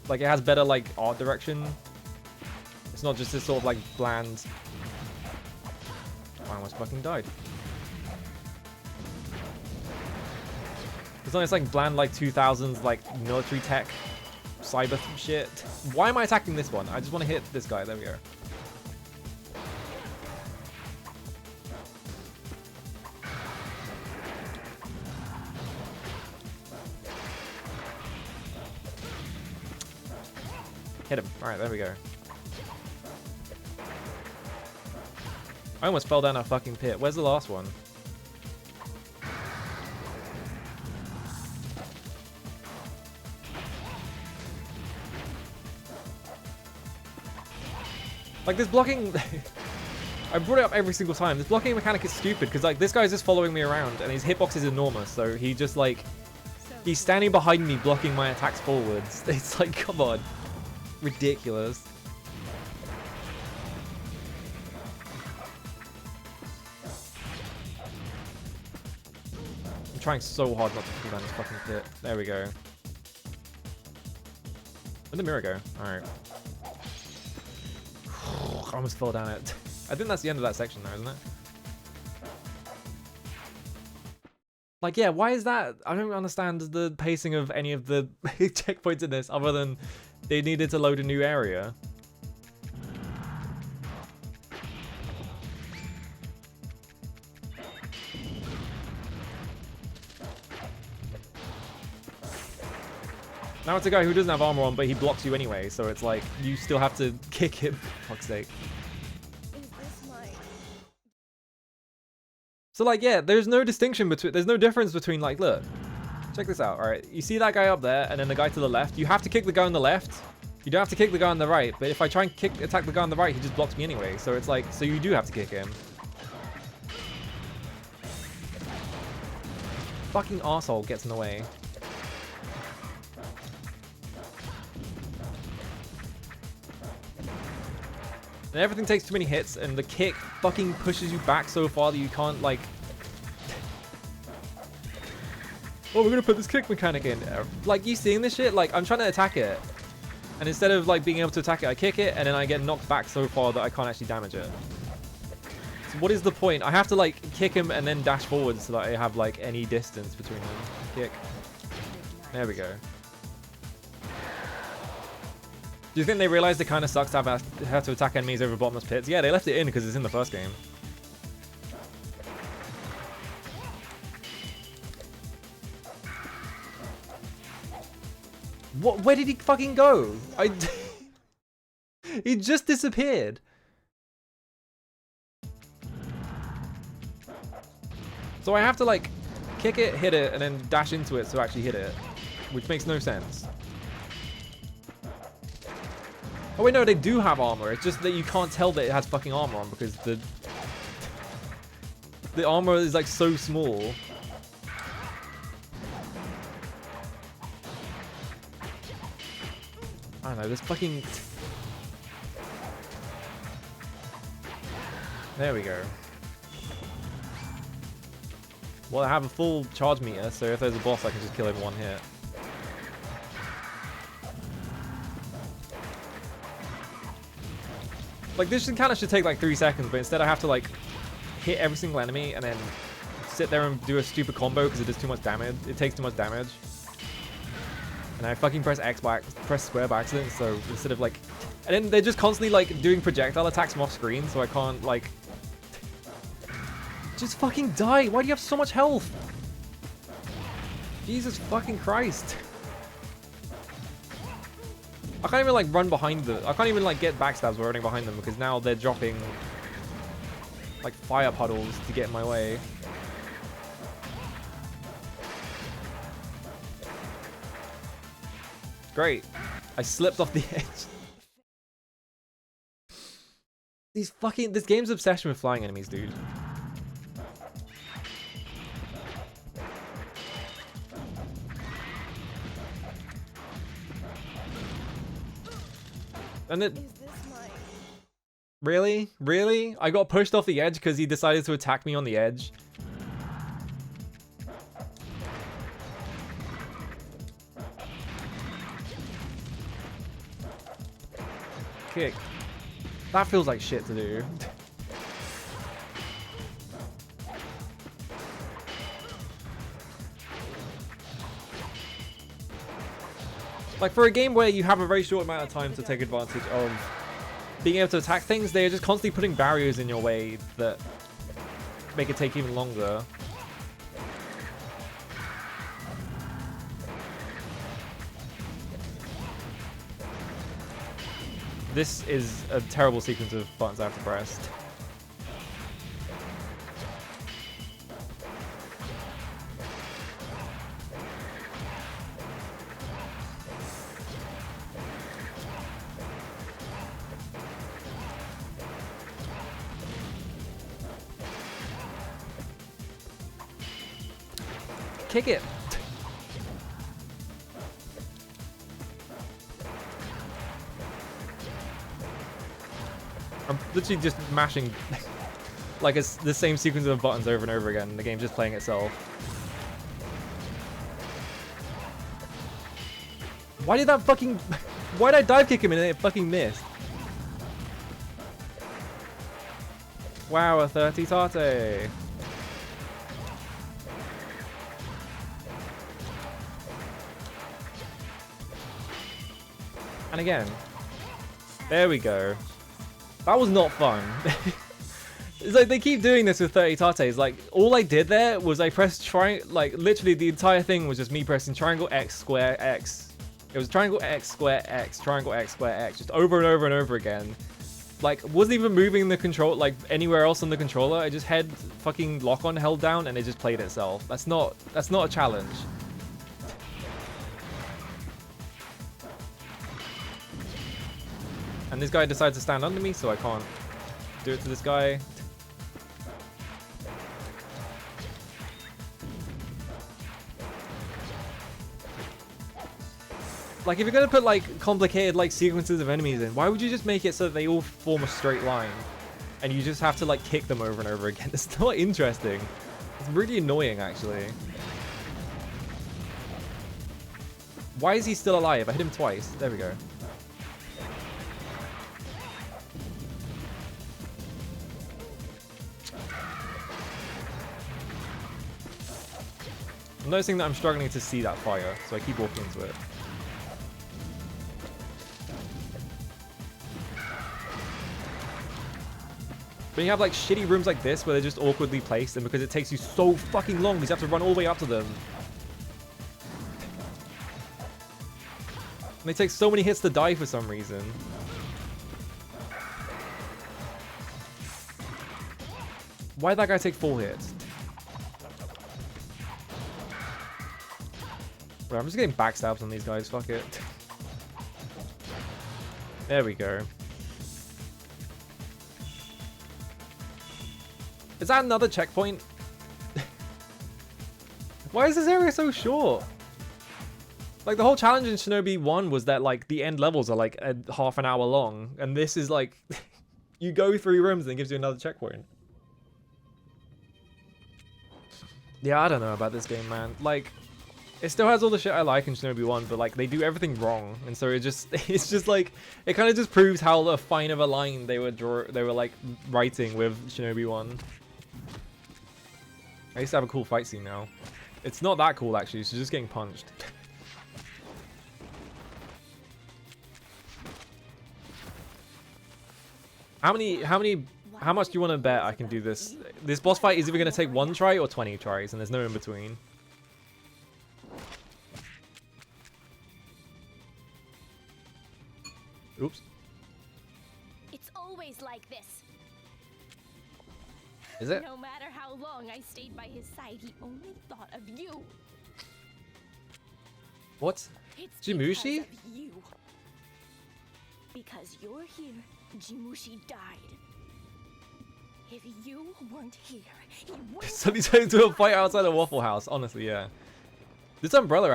Like, it has better, like, art direction. It's not just this sort of, like, bland... I almost fucking died. It's not this, like, bland, like, 2000s, like, military tech, cyber shit. Why am I attacking this one? I just want to hit this guy. There we go. Hit him. Alright, there we go. I almost fell down a fucking pit. Where's the last one? Like this blocking, I brought it up every single time. This blocking mechanic is stupid because like this guy's just following me around and his hitbox is enormous. So he just like, he's standing behind me blocking my attacks forwards. It's like, come on. Ridiculous. I'm trying so hard not to fall down this fucking pit. There we go. Where'd the mirror go? Alright. I almost fell down it. I think that's the end of that section though, isn't it? Like, yeah, why is that? I don't understand the pacing of any of the checkpoints in this other than they needed to load a new area. Now it's a guy who doesn't have armor on, but he blocks you anyway, so it's like, you still have to kick him, for fuck's sake. Is this my... So like, yeah, there's no distinction between, there's no difference between like, look, check this out, alright, you see that guy up there, and then the guy to the left, you have to kick the guy on the left, you don't have to kick the guy on the right, but if I try and attack the guy on the right, he just blocks me anyway, so it's like, so you do have to kick him. Fucking arsehole gets in the way. And everything takes too many hits, and the kick fucking pushes you back so far that you can't, like... Oh, we're gonna put this kick mechanic in. Like, you seeing this shit? Like, I'm trying to attack it. And instead of, like, being able to attack it, I kick it, and then I get knocked back so far that I can't actually damage it. So what is the point? I have to, like, kick him and then dash forward so that I have, like, any distance between them. Kick. There we go. Do you think they realized it kind of sucks to have to attack enemies over bottomless pits? Yeah, they left it in because it's in the first game. What? Where did he fucking go? He just disappeared. So I have to like kick it, hit it, and then dash into it to actually hit it, which makes no sense. Oh wait, no, they do have armor. It's just that you can't tell that it has fucking armor on because the armor is like so small. I don't know, this fucking... There we go. Well, I have a full charge meter, so if there's a boss, I can just kill him in one hit. Like, this kind of should take like 3 seconds, but instead I have to like hit every single enemy and then sit there and do a stupid combo because it does too much damage. It takes too much damage. And I fucking press press square by accident, so instead of like... And then they're just constantly like doing projectile attacks from off screen, so I can't like... Just fucking die! Why do you have so much health? Jesus fucking Christ. I can't even like run behind them. I can't even like get backstabs while running behind them because now they're dropping like fire puddles to get in my way. Great. I slipped off the edge. This game's obsession with flying enemies, dude. And it... Really? Really? I got pushed off the edge because he decided to attack me on the edge. Kick. That feels like shit to do. Like, for a game where you have a very short amount of time to take advantage of being able to attack things, they are just constantly putting barriers in your way that make it take even longer. This is a terrible sequence of buttons I have to press. kick it. I'm literally just mashing like it's the same sequence of buttons over and over again. The game's just playing itself. Why did that fucking... Why did I dive kick him and it fucking missed? Wow, a 30 Tate. And again. There we go. That was not fun. It's like they keep doing this with 30 Tates. Like, all I did there was I pressed like, literally the entire thing was just me pressing triangle X, square X. It was triangle X, square X, triangle X, square X, just over and over and over again. Like, wasn't even moving the control, like, anywhere else on the controller. I just had fucking lock-on held down and it just played itself. That's not a challenge. And this guy decides to stand under me, so I can't do it to this guy. Like, if you're gonna put, like, complicated, like, sequences of enemies in, why would you just make it so that they all form a straight line? And you just have to, like, kick them over and over again. It's not interesting. It's really annoying, actually. Why is he still alive? I hit him twice. There we go. I'm noticing that I'm struggling to see that fire, so I keep walking into it. But you have like shitty rooms like this where they're just awkwardly placed, and because it takes you so fucking long, you have to run all the way up to them. And they take so many hits to die for some reason. Why did that guy take 4 hits? Bro, I'm just getting backstabs on these guys, fuck it. There we go. Is that another checkpoint? Why is this area so short? Like, the whole challenge in Shinobi 1 was that, like, the end levels are, like, half an hour long. And this is, like, you go 3 rooms and it gives you another checkpoint. Yeah, I don't know about this game, man. Like, it still has all the shit I like in Shinobi 1, but, like, they do everything wrong. And so it's just, like, it kind of just proves how fine of a line they were, like, writing with Shinobi 1. I used to have a cool fight scene now. It's not that cool, actually. She's just getting punched. How much do you want to bet I can do this? This boss fight is either going to take 1 try or 20 tries, and there's no in between. Oops. It's always like this. Is it? No matter how long I stayed by his side, he only thought of you. What? It's Jimushi? because of you. Because you're here, Jimushi died. If you weren't here, he wouldn't. Suddenly turned into a fight outside a Waffle House. Honestly, yeah. This umbrella,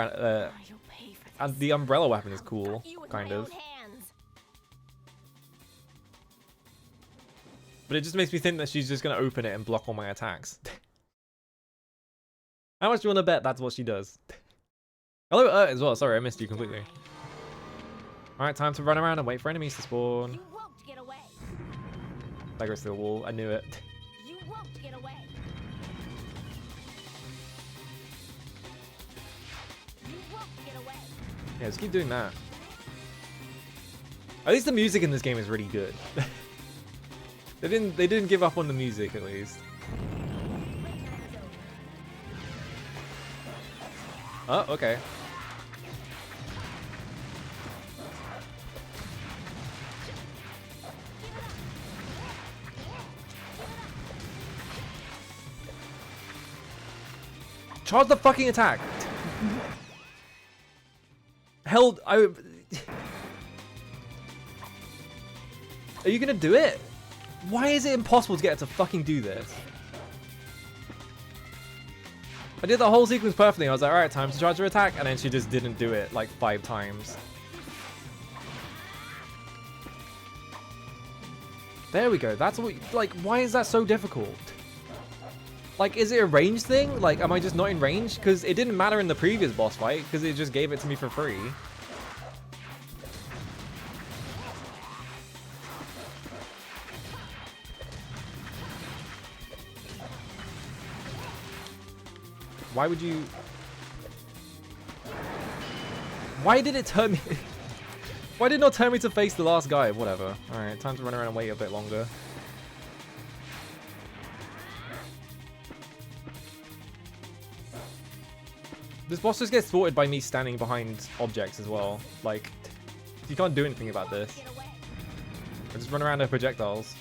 You'll pay for this. and the umbrella weapon is cool, You with kind my of. own hands. But it just makes me think that she's just going to open it and block all my attacks. How much do you want to bet that's what she does? Hello, as well. Sorry, I missed you completely. Alright, time to run around and wait for enemies to spawn. You won't get away. There goes to the wall. I knew it. You won't get away. You won't get away. Yeah, just keep doing that. At least the music in this game is really good. They didn't give up on the music, at least. Oh, okay. Charge the fucking attack. Held. Are you gonna do it? Why is it impossible to get it to fucking do this? I did the whole sequence perfectly. I was like, alright, time to charge her attack. And then she just didn't do it like 5 times. There we go. That's what, like, why is that so difficult? Like, is it a range thing? Like, am I just not in range? Because it didn't matter in the previous boss fight, because it just gave it to me for free. Why would you... Why did it turn me... Why did it not turn me to face the last guy? Whatever. Alright, time to run around and wait a bit longer. This boss just gets thwarted by me standing behind objects as well. Like, you can't do anything about this. I just run around with projectiles.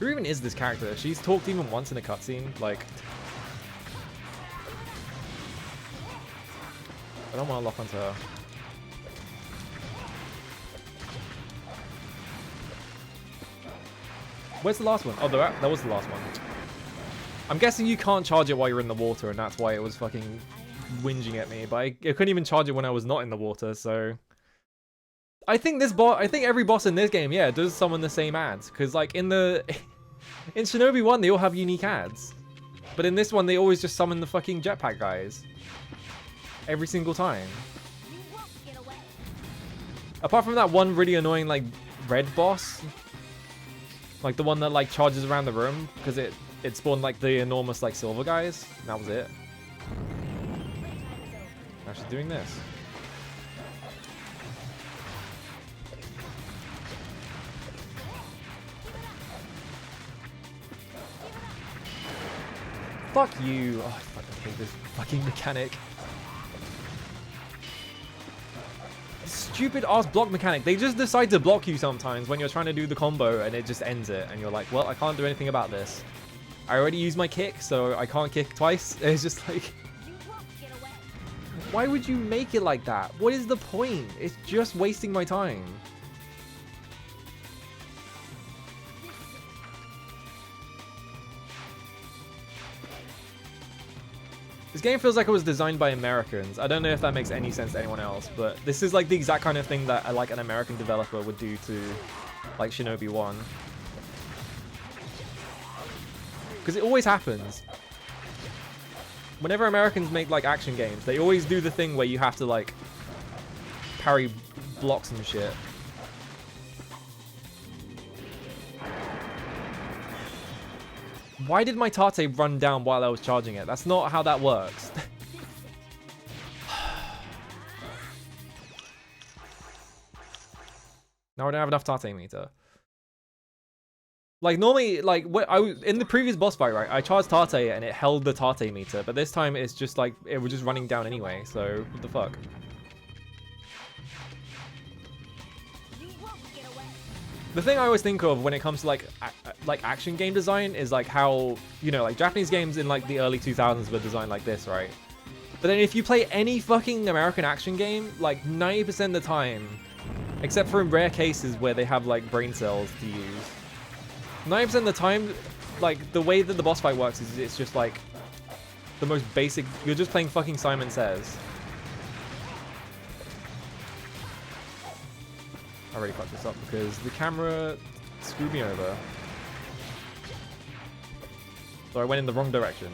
Who even is this character? She's talked even once in a cutscene. Like, I don't want to lock onto her. Where's the last one? Oh, that was the last one. I'm guessing you can't charge it while you're in the water, and that's why it was fucking whinging at me. But I couldn't even charge it when I was not in the water, so... I think every boss in this game, yeah, does summon the same ads. Because, like, in Shinobi 1, they all have unique ads. But in this one, they always just summon the fucking jetpack guys. Every single time. Apart from that one really annoying, like, red boss. Like, the one that, like, charges around the room. Because it spawned, like, the enormous, like, silver guys. And that was it. Now she's doing this. Fuck you. Oh, I fucking hate this fucking mechanic. Stupid ass block mechanic. They just decide to block you sometimes when you're trying to do the combo and it just ends it. And you're like, well, I can't do anything about this. I already used my kick, so I can't kick twice. It's just like... Why would you make it like that? What is the point? It's just wasting my time. This game feels like it was designed by Americans. I don't know if that makes any sense to anyone else, but this is like the exact kind of thing that like an American developer would do to like Shinobi 1. Because it always happens. Whenever Americans make like action games, they always do the thing where you have to like parry blocks and shit. Why did my Tate run down while I was charging it? That's not how that works. Now I don't have enough Tate meter. Like normally, like in the previous boss fight, right? I charged Tate and it held the Tate meter, but this time it's just like it was just running down anyway. So what the fuck? The thing I always think of when it comes to like action game design is like how, you know, like Japanese games in like the early 2000s were designed like this, right? But then if you play any fucking American action game, like 90% of the time, except for in rare cases where they have like brain cells to use, 90% of the time, like the way that the boss fight works is it's just like the most basic. You're just playing fucking Simon Says. I already fucked this up because the camera screwed me over. So I went in the wrong direction.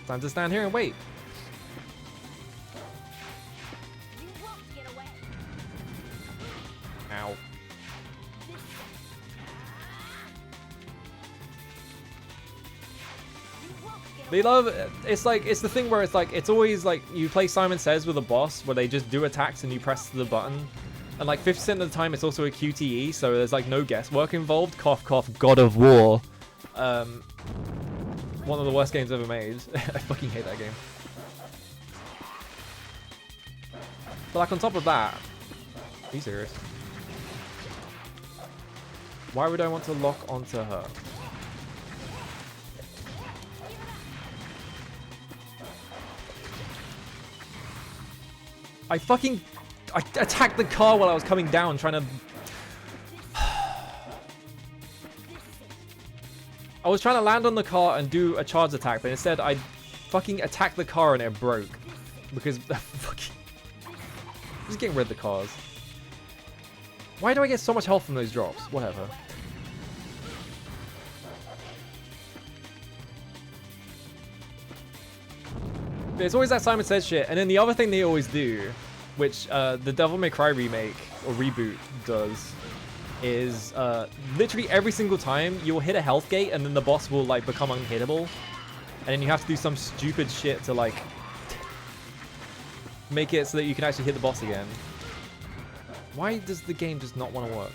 Time to stand here and wait. Ow. They love, it's like, it's the thing where it's like, it's always like, you play Simon Says with a boss where they just do attacks and you press the button. And like 50% of the time it's also a QTE, so there's like no guesswork involved. Cough, cough, God of War. One of the worst games ever made. I fucking hate that game. But like on top of that, are you serious? Why would I want to lock onto her? I attacked the car while I was coming down, trying to... I was trying to land on the car and do a charge attack, but instead I fucking attacked the car and it broke. Because... fucking... Just getting rid of the cars. Why do I get so much health from those drops? Whatever. There's always that Simon Says shit, and then the other thing they always do, which the Devil May Cry remake or reboot does, is literally every single time you'll hit a health gate and then the boss will like become unhittable, and then you have to do some stupid shit to like make it so that you can actually hit the boss again. Why does the game just not want to work?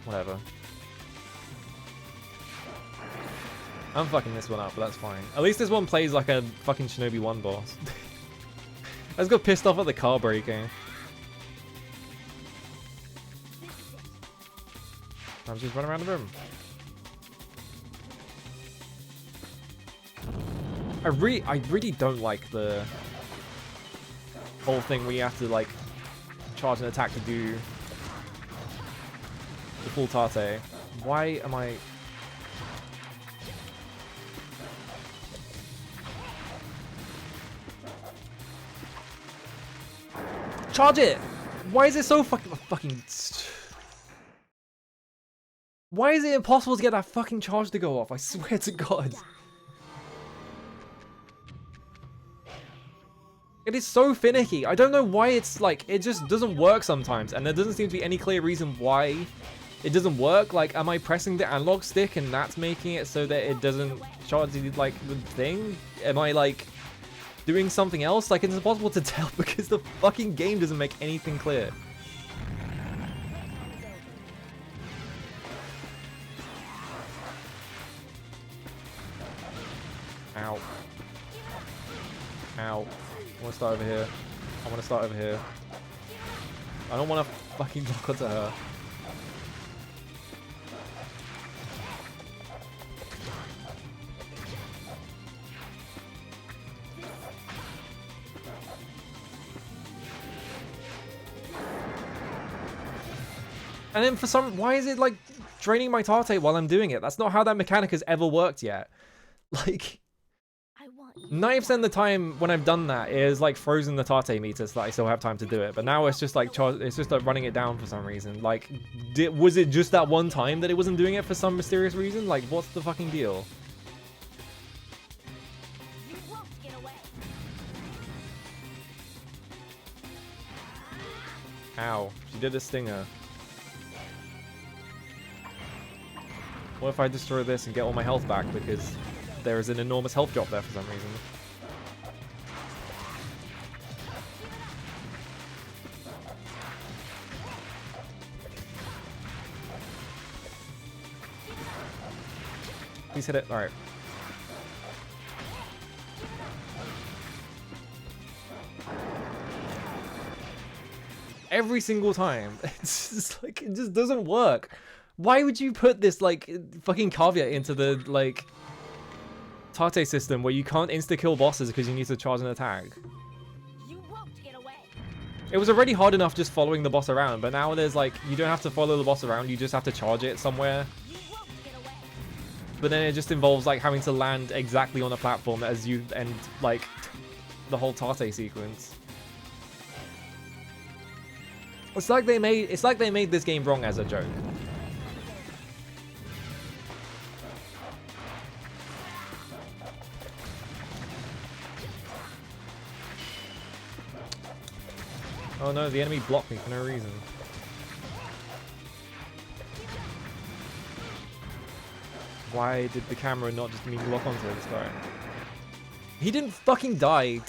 Whatever. I'm fucking this one up, but that's fine. At least this one plays like a fucking Shinobi 1 boss. I just got pissed off at the car breaking. I'm just running around the room. I really don't like the whole thing where you have to like charge an attack to do the full Tate. Why am I... Charge it! Why is it so fucking... Why is it impossible to get that fucking charge to go off? I swear to God. It is so finicky. I don't know why it's like, it just doesn't work sometimes. And there doesn't seem to be any clear reason why it doesn't work. Like, am I pressing the analog stick and that's making it so that it doesn't charge like the thing? Am I like doing something else? Like, it's impossible to tell because the fucking game doesn't make anything clear. Ow. Ow. I want to start over here. I want to start over here. I don't want to fucking lock onto her. And then for some, why is it like draining my Tate while I'm doing it? That's not how that mechanic has ever worked yet. Like, 90% of the time when I've done that is like frozen the Tate meter so that I still have time to do it. But now it's just like it's just like running it down for some reason. Like, was it just that one time that it wasn't doing it for some mysterious reason? Like, what's the fucking deal? You won't get away. Ow, she did a stinger. What if I destroy this and get all my health back because there is an enormous health drop there for some reason? Please hit it. Alright. Every single time. It's just like, it just doesn't work. Why would you put this like fucking caveat into the like Tate system where you can't insta-kill bosses because you need to charge an attack? You won't get away. It was already hard enough just following the boss around, but now there's like, you don't have to follow the boss around, you just have to charge it somewhere. You won't get away. But then it just involves like having to land exactly on a platform as you end like the whole Tate sequence. It's like they made this game wrong as a joke. Oh no, the enemy blocked me for no reason. Why did the camera not just mean lock onto this guy? He didn't fucking die.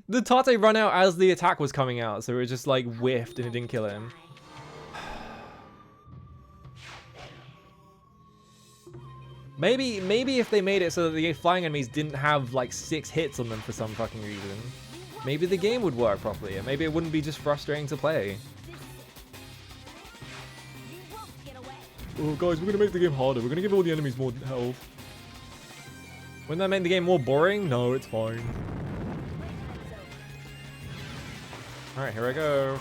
The Tate ran out as the attack was coming out, so it just like whiffed and it didn't kill him. Maybe if they made it so that the flying enemies didn't have like 6 hits on them for some fucking reason, maybe the game would work properly, and maybe it wouldn't be just frustrating to play. Oh guys, we're gonna make the game harder. We're gonna give all the enemies more health. Wouldn't that make the game more boring? No, it's fine. Alright, here I go.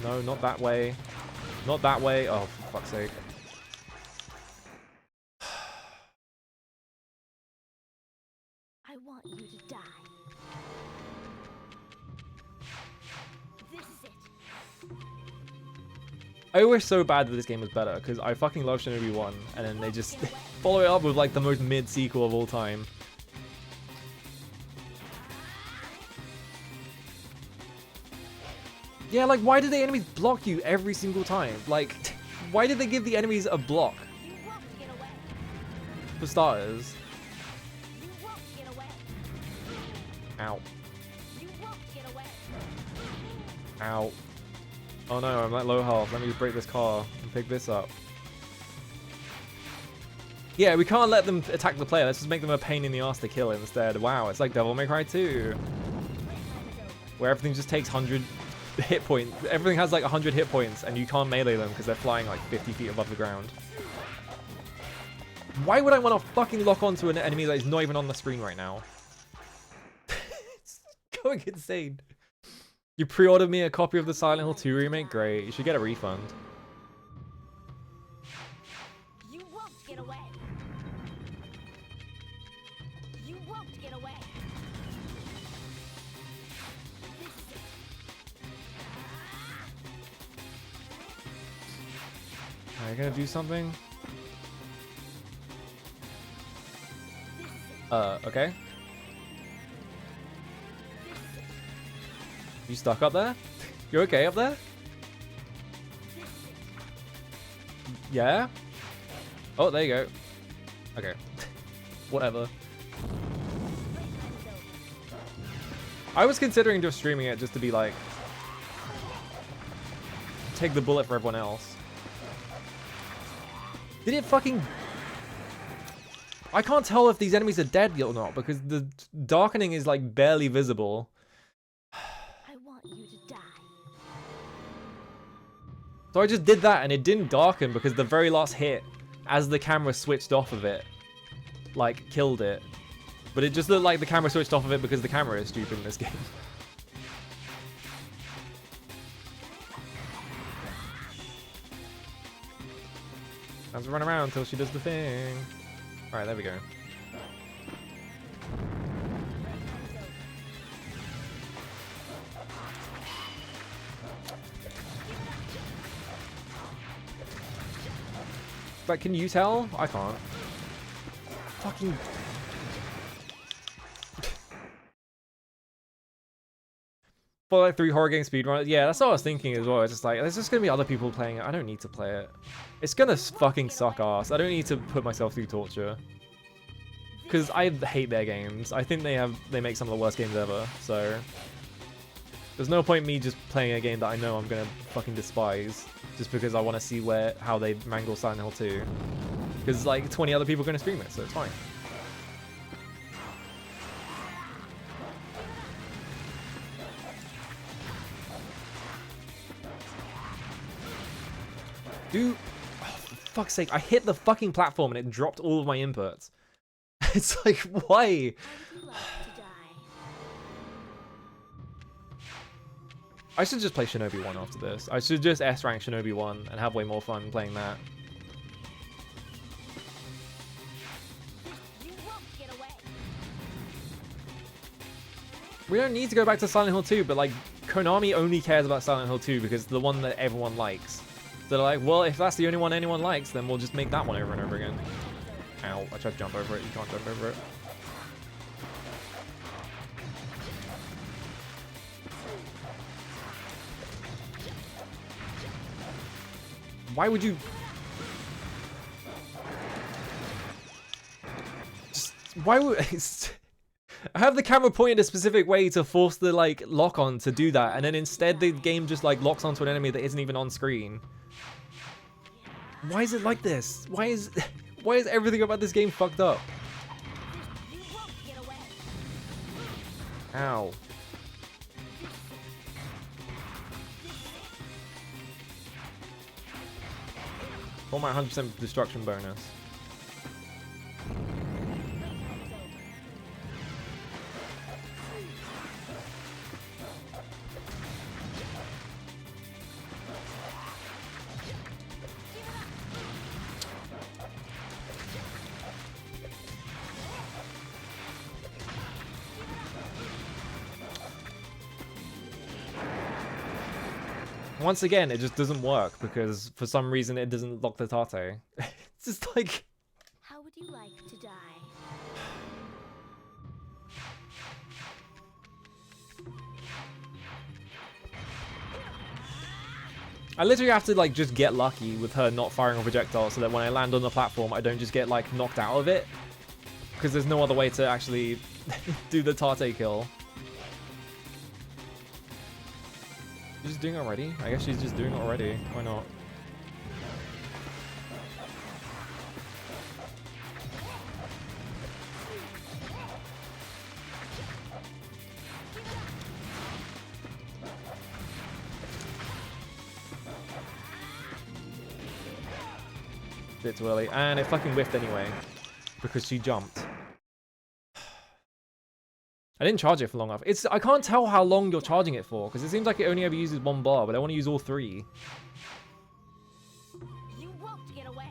No, not that way. Not that way. Oh, for fuck's sake. I want you to die. This is it. I wish so bad that this game was better, because I fucking love Shinobi 1, and then they just follow it up with like the most mid sequel of all time. Yeah, like, why did the enemies block you every single time? Like, why did they give the enemies a block? You won't get away. For starters. You won't get away. Ow. You won't get away. Ow. Oh no, I'm at low health. Let me just break this car and pick this up. Yeah, we can't let them attack the player. Let's just make them a pain in the ass to kill instead. Wow, it's like Devil May Cry 2. Where everything just takes 100 hit points. Everything has like 100 hit points and you can't melee them because they're flying like 50 feet above the ground. Why would I want to fucking lock onto an enemy that is not even on the screen right now? It's going insane. You pre-ordered me a copy of the Silent Hill 2 remake? Great. You should get a refund. You won't get away. You won't get away. This is it. Are you gonna do something? Okay. You stuck up there? You okay up there? Yeah? Oh, there you go. Okay. Whatever. I was considering just streaming it just to be like... take the bullet for everyone else. Did it fucking... I can't tell if these enemies are dead or not because the darkening is like barely visible. I want you to die. So I just did that and it didn't darken because the very last hit, as the camera switched off of it, like killed it. But it just looked like the camera switched off of it because the camera is stupid in this game. Let's run around until she does the thing. Alright, there we go. But can you tell? I can't. Fucking... For like 3 horror game speedrunners, yeah, that's what I was thinking as well. It's just like, there's just gonna be other people playing it. I don't need to play it. It's gonna fucking suck ass. I don't need to put myself through torture. Because I hate their games. I think they make some of the worst games ever, so... There's no point in me just playing a game that I know I'm gonna fucking despise. Just because I want to see how they mangle Silent Hill 2. Because like 20 other people are gonna stream it, so it's fine. Dude, oh, for fuck's sake, I hit the fucking platform and it dropped all of my inputs. It's like, why? I'd like to die. I should just play Shinobi 1 after this. I should just S-rank Shinobi 1 and have way more fun playing that. You won't get away. We don't need to go back to Silent Hill 2, but like, Konami only cares about Silent Hill 2 because it's the one that everyone likes. So they're like, well, if that's the only one anyone likes, then we'll just make that one over and over again. Ow, I tried to jump over it, you can't jump over it. Why would you... Just, why would... I have the camera pointed a specific way to force the, like, lock-on to do that, and then instead the game just, like, locks onto an enemy that isn't even on screen. Why is it like this? Why is everything about this game fucked up? You won't get away. Ow. For my 100% destruction bonus. Once again, it just doesn't work because for some reason it doesn't lock the Tate. It's just like... How would you like to die? I literally have to like just get lucky with her not firing a projectile so that when I land on the platform I don't just get like knocked out of it. Because there's no other way to actually do the Tate kill. She's just doing it already? I guess she's just doing it already. Why not? Bit too early. And it fucking whiffed anyway. Because she jumped. I didn't charge it for long enough. I can't tell how long you're charging it for, because it seems like it only ever uses one bar, but I want to use all three. You won't get away.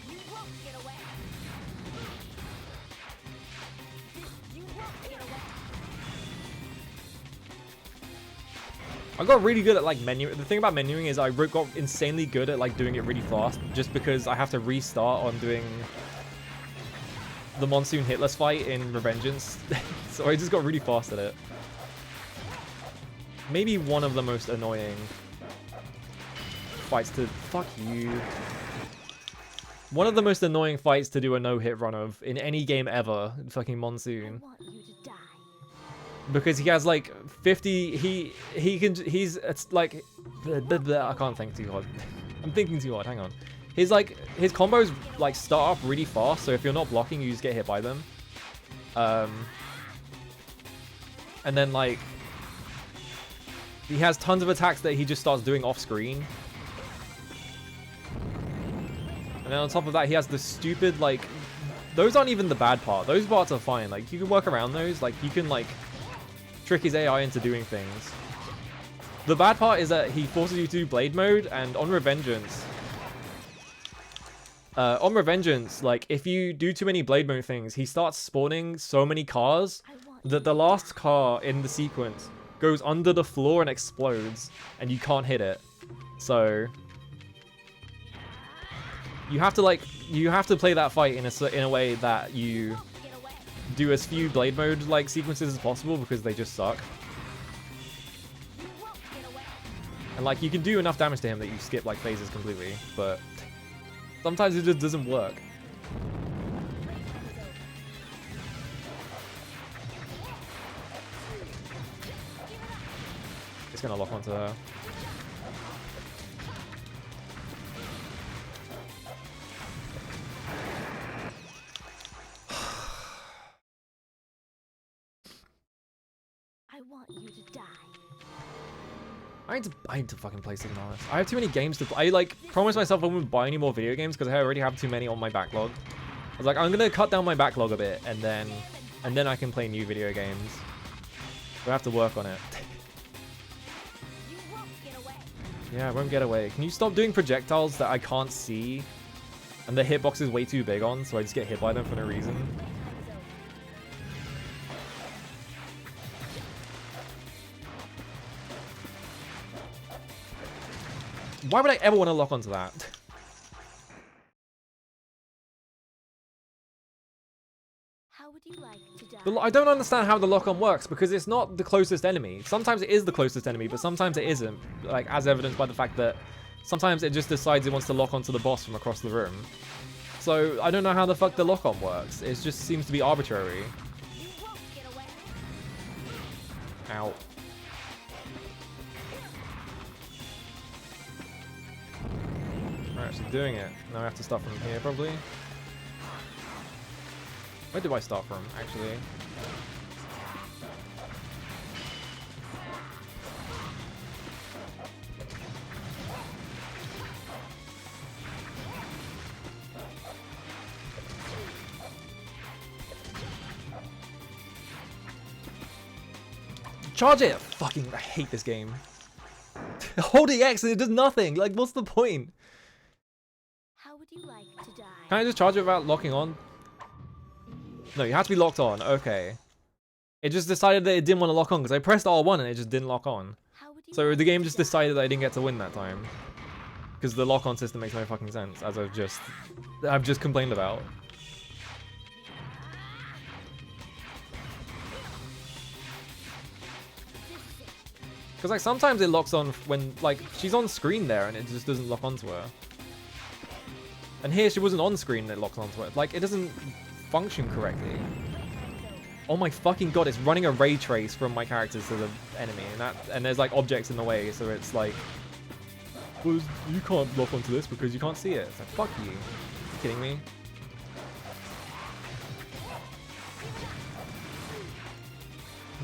You won't get away. You won't get away. I got really good at like menu. The thing about menuing is I got insanely good at like doing it really fast, just because I have to restart on doing the Monsoon hitless fight in Revengeance. So I just got really fast at it. Maybe one of the most annoying fights to... Fuck you. One of the most annoying fights to do a no-hit run of in any game ever. Fucking Monsoon. I want you to die. Because he has like 50... He's... It's like... I can't think too hard. I'm thinking too hard. Hang on. His combos like start off really fast, so if you're not blocking, you just get hit by them. And then like he has tons of attacks that he just starts doing off screen. And then on top of that, he has the stupid like those aren't even the bad part. Those parts are fine. Like you can work around those. Like you can like trick his AI into doing things. The bad part is that he forces you to do blade mode, and on Revengeance. Like, if you do too many blade mode things, he starts spawning so many cars that the last car in the sequence goes under the floor and explodes, and you can't hit it. So you have to play that fight in a way that you do as few blade mode like sequences as possible, because they just suck. And like you can do enough damage to him that you skip like phases completely, but sometimes it just doesn't work. It's gonna lock onto her. I want you to die. I need to fucking play Signalis. I have too many games to play. I like promised myself I wouldn't buy any more video games because I already have too many on my backlog. I was like, I'm gonna cut down my backlog a bit, and then I can play new video games. We have to work on it. You won't get away. Yeah, I won't get away. Can you stop doing projectiles that I can't see, and the hitbox is way too big on, so I just get hit by them for no reason? Why would I ever want to lock onto that? How would you like to die? I don't understand how the lock-on works, because it's not the closest enemy. Sometimes it is the closest enemy, but sometimes it isn't. Like, as evidenced by the fact that sometimes it just decides it wants to lock onto the boss from across the room. So, I don't know how the fuck the lock-on works. It just seems to be arbitrary. You won't get away. Ow. We're actually doing it. Now I have to start from here, probably. Where do I start from, actually? Charge it! Fucking, I hate this game. Holding X and it does nothing! Like, what's the point? How would you like to die? Can I just charge it without locking on? No, you have to be locked on. Okay. It just decided that it didn't want to lock on because I pressed R1 and it just didn't lock on. So the game just decided that I didn't get to win that time. Because the lock-on system makes no fucking sense, as I've just complained about. Because like sometimes it locks on when like she's on screen there and it just doesn't lock onto her. And here she wasn't on screen and it locks onto her. Like it doesn't function correctly. Oh my fucking god, it's running a ray trace from my characters to the enemy, and there's like objects in the way, so it's like, well, you can't lock onto this because you can't see it. It's like, fuck you. Are you kidding me?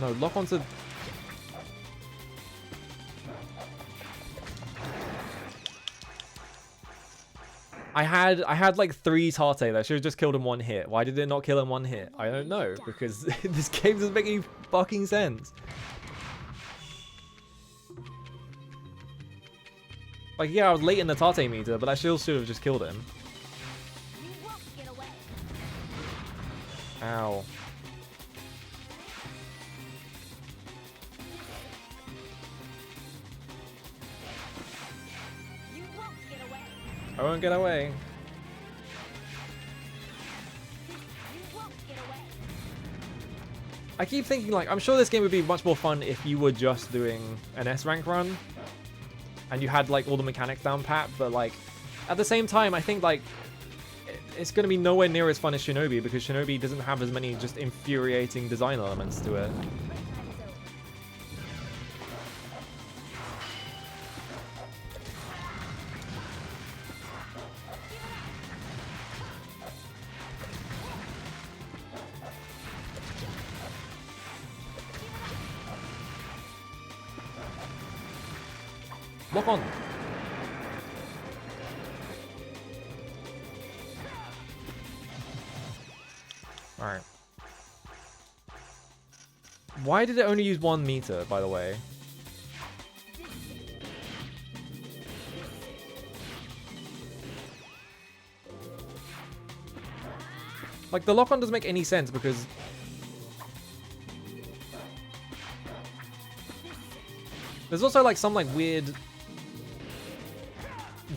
No, lock onto... I had like 3 Tate there. I should have just killed him 1 hit. Why did it not kill him 1 hit? I don't know, because this game doesn't make any fucking sense. Like, yeah, I was late in the Tate meter, but I still should have just killed him. Ow. I won't get away. I keep thinking, like, I'm sure this game would be much more fun if you were just doing an S rank run and you had like all the mechanics down pat, but like at the same time I think like it's going to be nowhere near as fun as Shinobi, because Shinobi doesn't have as many just infuriating design elements to it. Lock on. Alright. Why did it only use 1 meter, by the way? Like, the lock-on doesn't make any sense because... There's also, like, some, like, weird...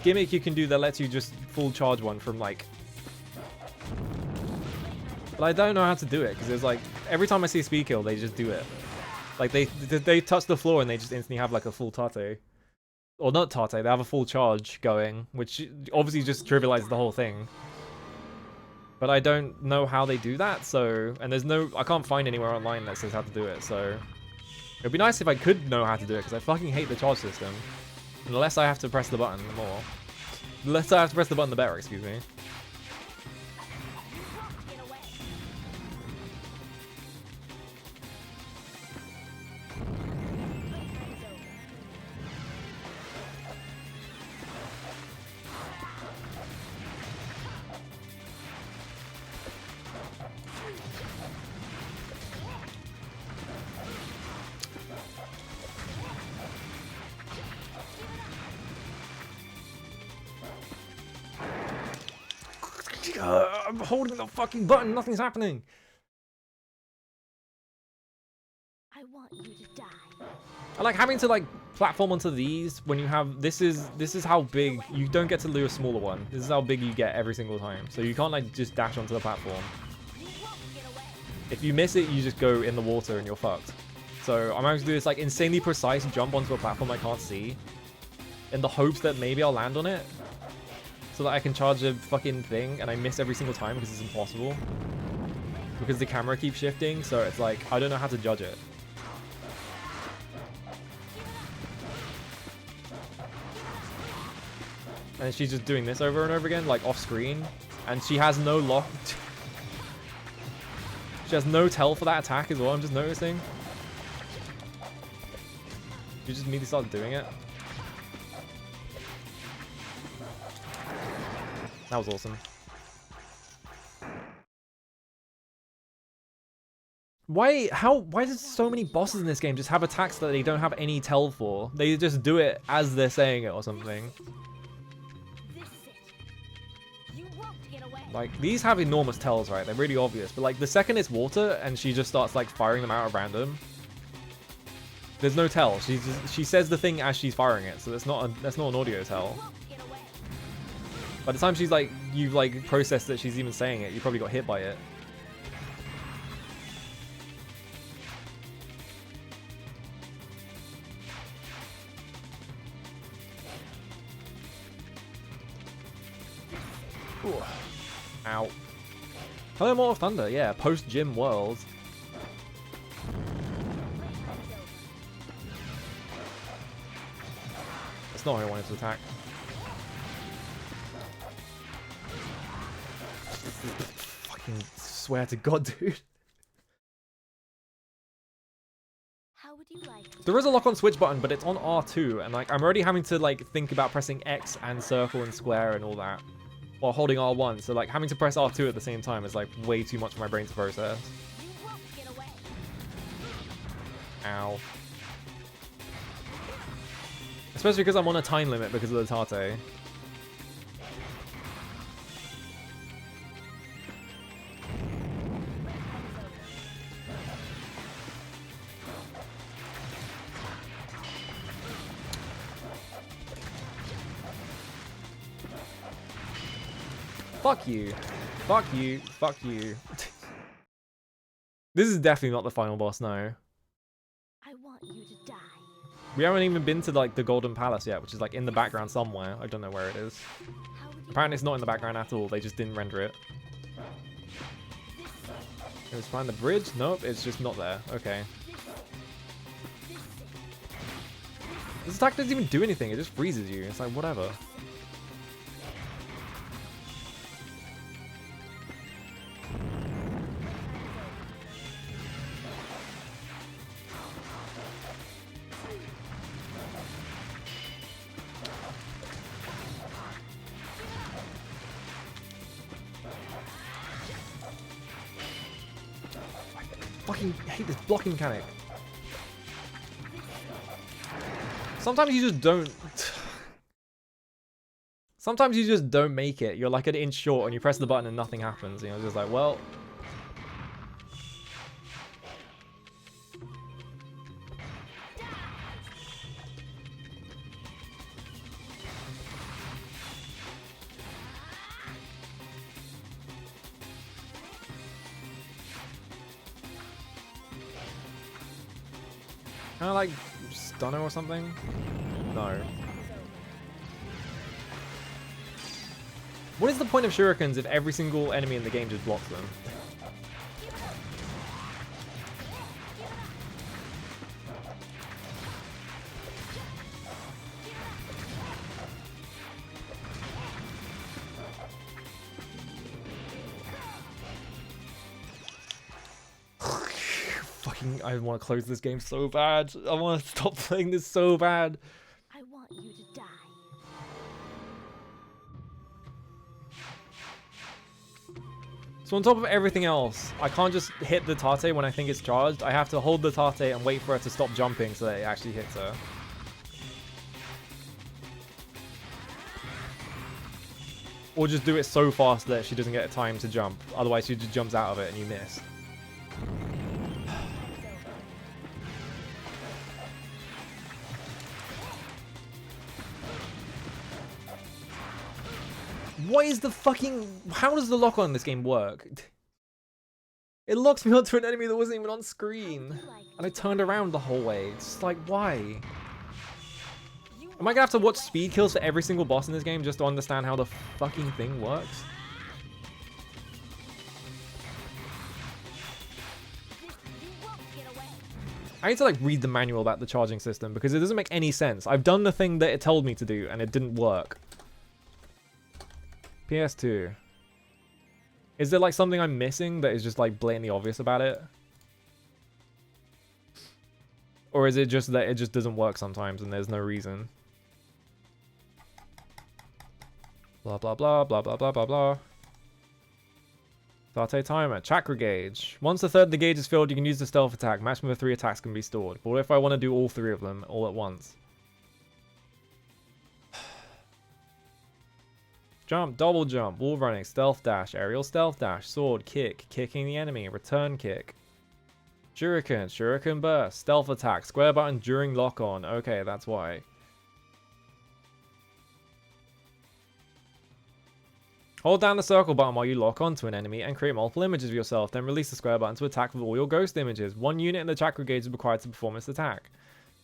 gimmick you can do that lets you just full charge one from like, but I don't know how to do it because there's like every time I see a speed kill they just do it, like they touch the floor and they just instantly have like a full Tate, or not Tate, they have a full charge going, which obviously just trivializes the whole thing, but I don't know how they do that. So, and I can't find anywhere online that says how to do it, so it'd be nice if I could know how to do it because I fucking hate the charge system. And the less I have to press the button, the more. The less I have to press the button, the better, excuse me. I'm holding the fucking button, nothing's happening. I want you to die. I like having to like platform onto these when you have this is how big you don't get to do a smaller one. This is how big you get every single time. So you can't like just dash onto the platform. If you miss it, you just go in the water and you're fucked. So I'm having to do this like insanely precise jump onto a platform I can't see, in the hopes that maybe I'll land on it, so that I can charge a fucking thing, and I miss every single time because it's impossible. Because the camera keeps shifting, so it's like, I don't know how to judge it. And she's just doing this over and over again, like off screen. And she has no lock. She has no tell for that attack as well, I'm just noticing. You just immediately start doing it. That was awesome. Why does so many bosses in this game just have attacks that they don't have any tell for? They just do it as they're saying it or something. Like, these have enormous tells, right? They're really obvious. But, like, the second it's water and she just starts, like, firing them out at random, there's no tell. She says the thing as she's firing it, so that's not an audio tell. By the time she's, like, you've, like, processed that she's even saying it, you probably got hit by it. Ooh. Ow. Hello, Mortal Thunder. Yeah, post-gym world. That's not who I wanted to attack. Fucking swear to God, dude. How would you like There is a lock on switch button, but it's on R2, and like I'm already having to like think about pressing X and circle and square and all that while holding R1. So like having to press R2 at the same time is like way too much for my brain to process. You won't get away. Ow. Especially because I'm on a time limit because of the Tate. Fuck you. Fuck you. Fuck you. This is definitely not the final boss, no. I want you to die. We haven't even been to like the Golden Palace yet, which is like in the background somewhere. I don't know where it is. How would you Apparently it's not in the background at all. They just didn't render it. Let's find the bridge. Nope, it's just not there. Okay. This attack doesn't even do anything. It just freezes you. It's like, whatever. Fucking hate this blocking mechanic. Sometimes you just don't. Sometimes you just don't make it. You're like an inch short and you press the button and nothing happens. You know, just like, well. Can I like stun her or something? No. What is the point of shurikens if every single enemy in the game just blocks them? I want to close this game so bad. I want to stop playing this so bad. I want you to die. So on top of everything else, I can't just hit the Tate when I think it's charged. I have to hold the Tate and wait for her to stop jumping so that it actually hits her. Or just do it so fast that she doesn't get time to jump. Otherwise she just jumps out of it and you miss. What is the fucking... How does the lock on in this game work? It locks me onto an enemy that wasn't even on screen. And I turned around the whole way. It's just like, why? Am I gonna have to watch speed kills for every single boss in this game just to understand how the fucking thing works? I need to like read the manual about the charging system because it doesn't make any sense. I've done the thing that it told me to do and it didn't work. PS2. Is there like something I'm missing that is just like blatantly obvious about it? Or is it just that it just doesn't work sometimes and there's no reason? Blah blah blah blah blah blah blah blah. Tate timer. Chakra gauge. Once a third of the gauge is filled, you can use the stealth attack. Maximum of 3 attacks can be stored. But what if I want to do all 3 of them all at once? Jump, double jump, wall running, stealth dash, aerial stealth dash, sword, kick, kicking the enemy, return kick. Shuriken, shuriken burst, stealth attack, square button during lock on. Okay, that's why. Hold down the circle button while you lock onto an enemy and create multiple images of yourself, then release the square button to attack with all your ghost images. One unit in the chakra gauge is required to perform this attack.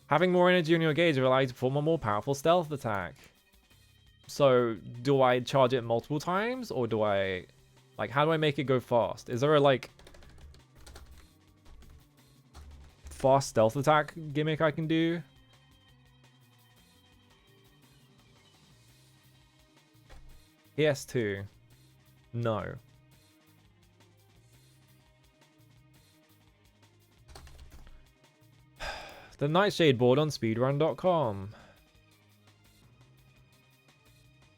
Having more energy on your gauge will allow you to perform a more powerful stealth attack. So, do I charge it multiple times, or do I... Like, how do I make it go fast? Is there a, like... fast stealth attack gimmick I can do? PS2. No. The Nightshade board on speedrun.com.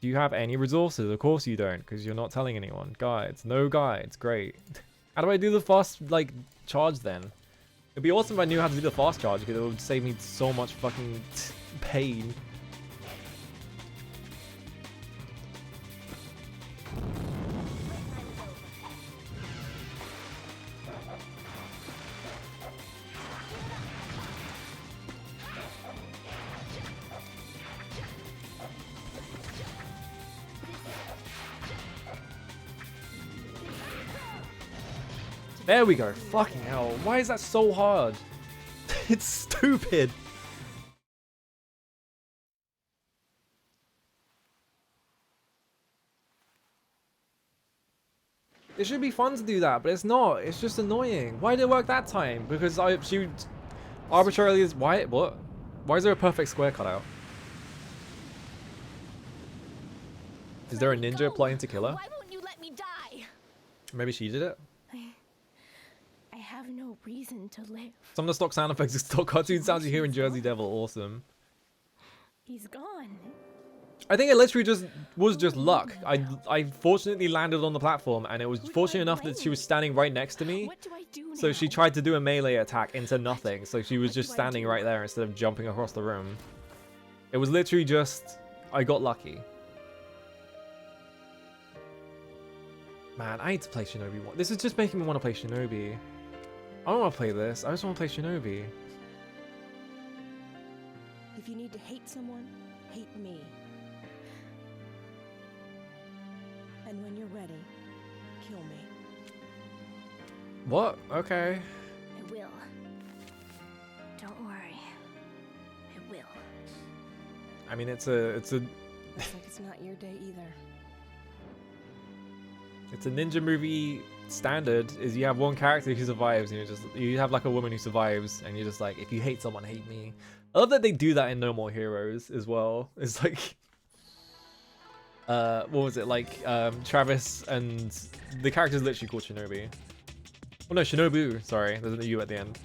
Do you have any resources? Of course you don't, because you're not telling anyone. Guides. No guides. Great. How do I do the fast, like, charge then? It'd be awesome if I knew how to do the fast charge, because it would save me so much fucking pain. There we go. Fucking hell. Why is that so hard? It's stupid. It should be fun to do that, but it's not. It's just annoying. Why did it work that time? Because she arbitrarily is... Why? What? Why is there a perfect square cutout? Is there a ninja plotting to kill her? Why won't you let me die? Maybe she did it? I have no reason to live. Some of the stock sound effects are stock cartoon sounds you hear in Jersey Devil. Awesome. He's gone. I think it literally was just luck. I fortunately landed on the platform, and it was fortunate enough that she was standing right next to me. What do I do now? So she tried to do a melee attack into nothing. So she was just standing right there instead of jumping across the room. It was literally just... I got lucky. Man, I need to play Shinobi 1. This is just making me want to play Shinobi. I don't want to play this. I just want to play Shinobi. If you need to hate someone, hate me. And when you're ready, kill me. What? Okay. I will. Don't worry. I will. I mean, it's a... Looks like it's not your day either. It's a ninja movie standard, is you have one character who survives, and you have like a woman who survives, and you're just like, if you hate someone, hate me. I love that they do that in No More Heroes as well. It's like... what was it? Like, Travis and... The character's literally called Shinobi. Oh no, Shinobu. Sorry, there's a U at the end.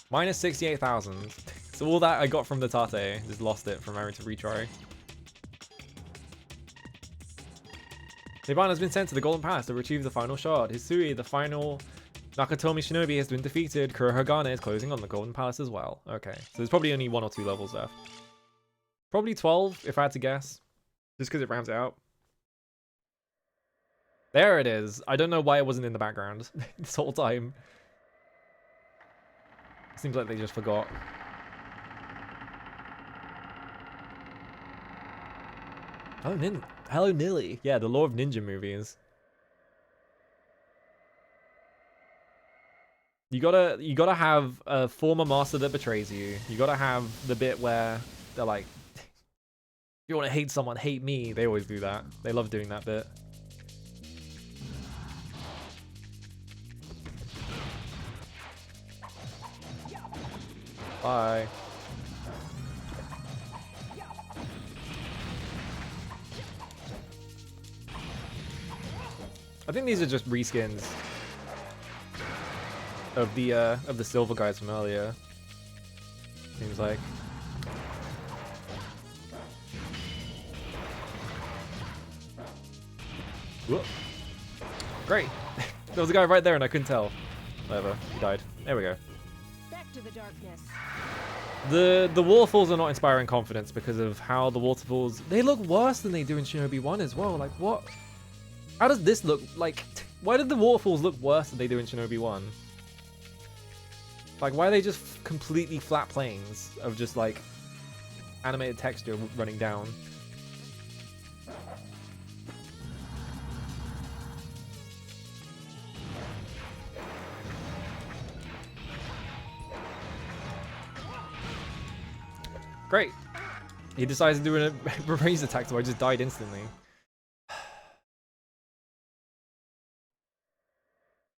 Minus 68,000. So all that I got from the Tate, just lost it from having to retry. Nibbana has been sent to the Golden Palace to retrieve the final shard. Hisui, the final Nakatomi Shinobi, has been defeated. Kurohagane is closing on the Golden Palace as well. Okay, so there's probably only 1 or 2 levels left. Probably 12, if I had to guess. Just because it rounds it out. There it is. I don't know why it wasn't in the background this whole time. Seems like they just forgot. Oh, Hello Nilly. Yeah, the lore of ninja movies. You gotta have a former master that betrays you. You gotta have the bit where they're like, if you want to hate someone, hate me. They always do that. They love doing that bit. Bye. I think these are just reskins of the silver guys from earlier. Seems like. Whoop. Great. There was a guy right there and I couldn't tell. Whatever. He died. There we go. Back to the darkness. The waterfalls are not inspiring confidence because of how the waterfalls, they look worse than they do in Shinobi 1 as well. Like, what? How does this look? Like, why did the waterfalls look worse than they do in Shinobi 1? Like, why are they just completely flat plains of just, like, animated texture running down? Great. He decides to do a raise attack, so I just died instantly.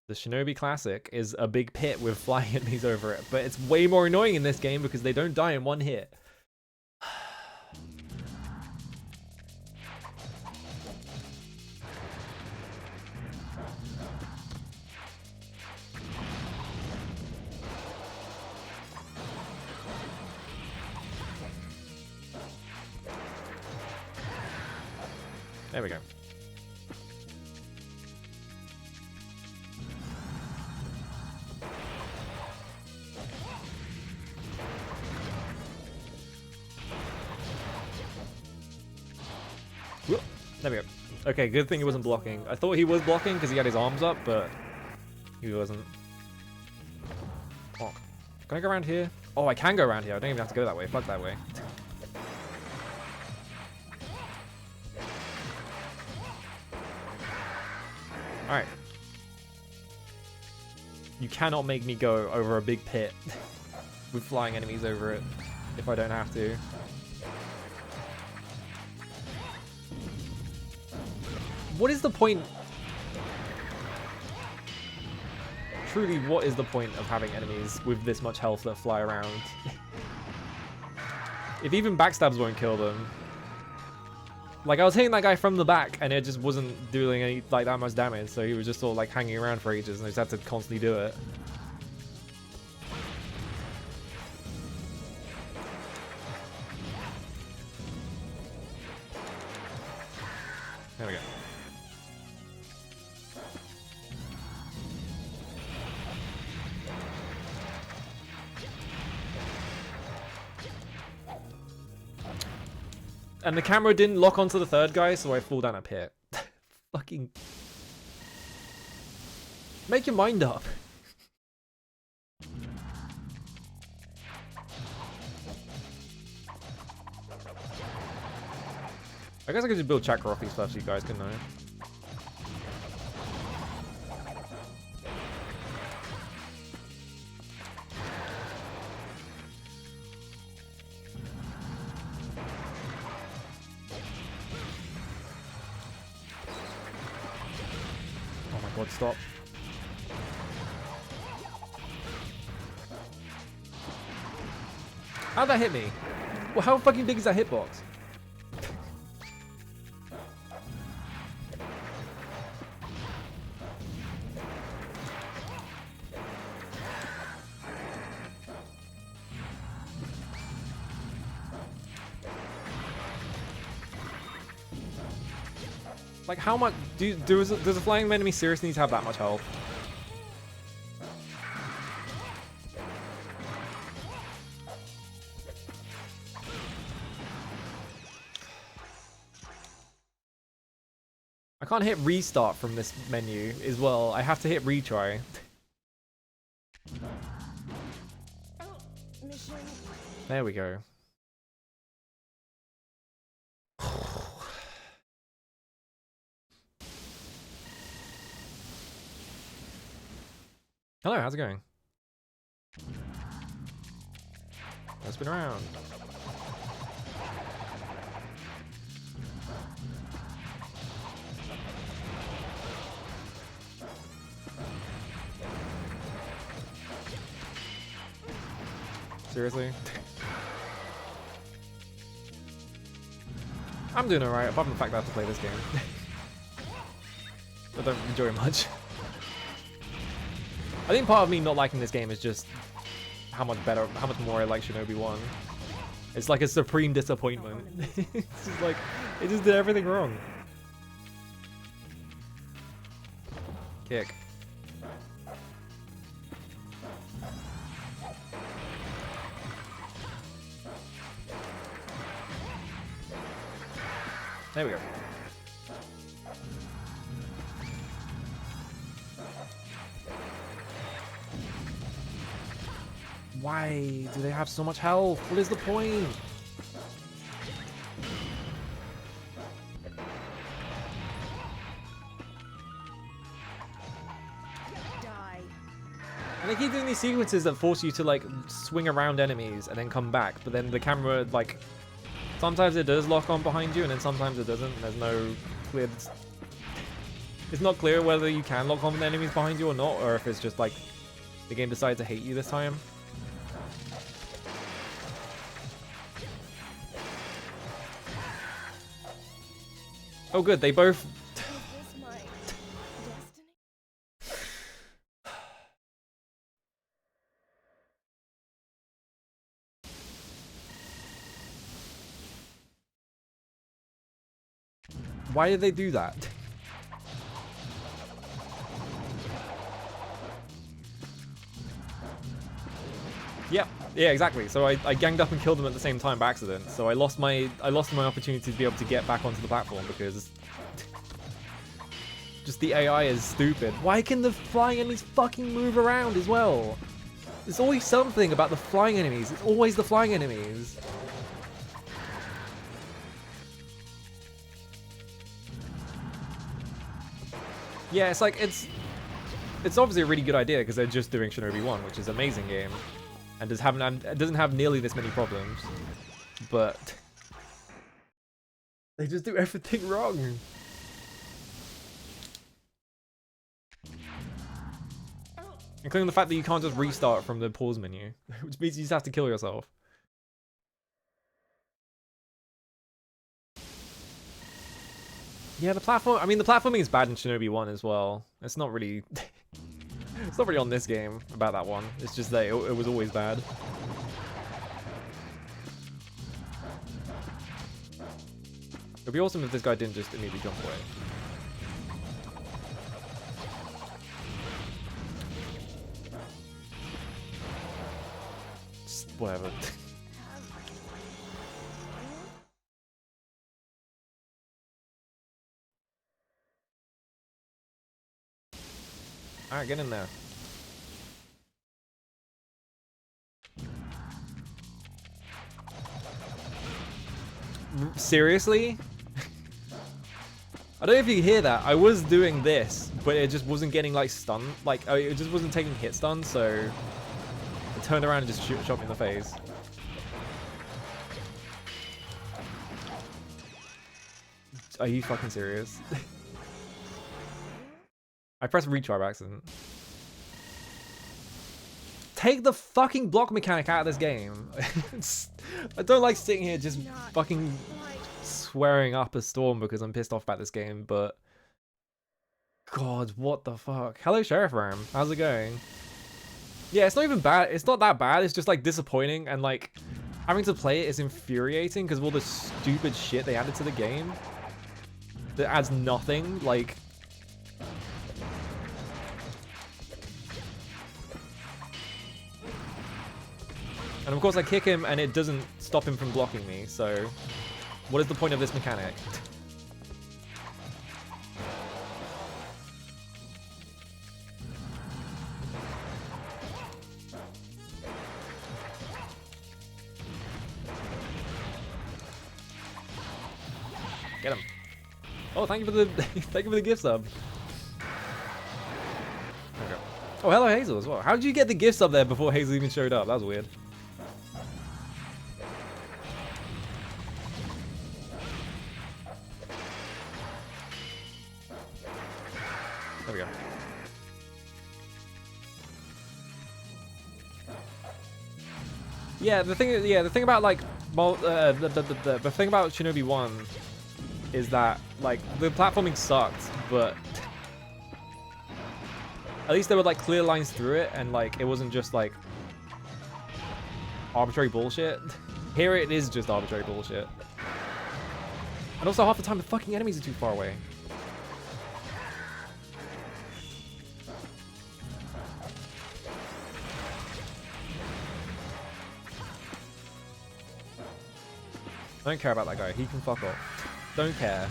The Shinobi Classic is a big pit with flying enemies over it, but it's way more annoying in this game because they don't die in one hit. There we go. Whoop. There we go. Okay, good thing he wasn't blocking. I thought he was blocking because he had his arms up, but he wasn't. Oh. Can I go around here? Oh, I can go around here. I don't even have to go that way. Fuck that way. Alright. You cannot make me go over a big pit with flying enemies over it if I don't have to. What is the point? Truly, what is the point of having enemies with this much health that fly around? If even backstabs won't kill them. Like, I was hitting that guy from the back, and it just wasn't doing any, like, that much damage, so he was just sort of, like, hanging around for ages, and I just had to constantly do it. There we go. And the camera didn't lock onto the third guy, so I fall down a pit. Fucking... Make your mind up. I guess I could just build chakra off these stuff, you guys, couldn't I? God, stop. How'd that hit me? Well, how fucking big is that hitbox? Like, how much does a flying enemy seriously need to have that much health? I can't hit restart from this menu as well. I have to hit retry. There we go. Hello, how's it going? Let's spin around. Seriously? I'm doing alright, apart from the fact that I have to play this game. I don't enjoy it much. I think part of me not liking this game is just how much more I like Shinobi 1. It's like a supreme disappointment. It's just like, it just did everything wrong. Kick. There we go. Why do they have so much health? What is the point? Die. And they keep doing these sequences that force you to like swing around enemies and then come back, but then the camera like sometimes it does lock on behind you and then sometimes it doesn't. There's no clear. It's not clear whether you can lock on with enemies behind you or not, or if it's just like the game decided to hate you this time. Oh good, they both... Is this my destiny? Why did they do that? Yep. Yeah, exactly. So I ganged up and killed them at the same time by accident. So I lost my opportunity to be able to get back onto the platform because just the AI is stupid. Why can the flying enemies fucking move around as well? There's always something about the flying enemies. It's always the flying enemies. Yeah, it's like it's obviously a really good idea because they're just doing Shinobi 1, which is an amazing game. And doesn't have nearly this many problems, but they just do everything wrong. Including the fact that you can't just restart from the pause menu, which means you just have to kill yourself. Yeah, the platforming is bad in Shinobi 1 as well. It's not really... It's not really on this game about that one. It's just that it was always bad. It'd be awesome if this guy didn't just immediately jump away. Just whatever. Alright, get in there. Seriously? I don't know if you can hear that. I was doing this, but it just wasn't getting like stunned. Like, it just wasn't taking hit stun, so I turned around and just shot me in the face. Are you fucking serious? I pressed retry by accident. Take the fucking block mechanic out of this game. I don't like sitting here just fucking swearing up a storm because I'm pissed off about this game, but... God, what the fuck? Hello, Sheriff Ram. How's it going? Yeah, it's not even bad. It's not that bad. It's just, like, disappointing, and, like, having to play it is infuriating because of all the stupid shit they added to the game that adds nothing, like... And of course I kick him and it doesn't stop him from blocking me, so what is the point of this mechanic? Get him. Oh, thank you for the thank you for the gift sub. Okay. Oh, hello Hazel as well. How did you get the gift sub there before Hazel even showed up? That was weird. There we go. Yeah, the thing about like, well, the thing about Shinobi 1 is that like the platforming sucked, but at least there were like clear lines through it, and like it wasn't just like arbitrary bullshit. Here it is just arbitrary bullshit, and also half the time the fucking enemies are too far away. I don't care about that guy. He can fuck off. Don't care.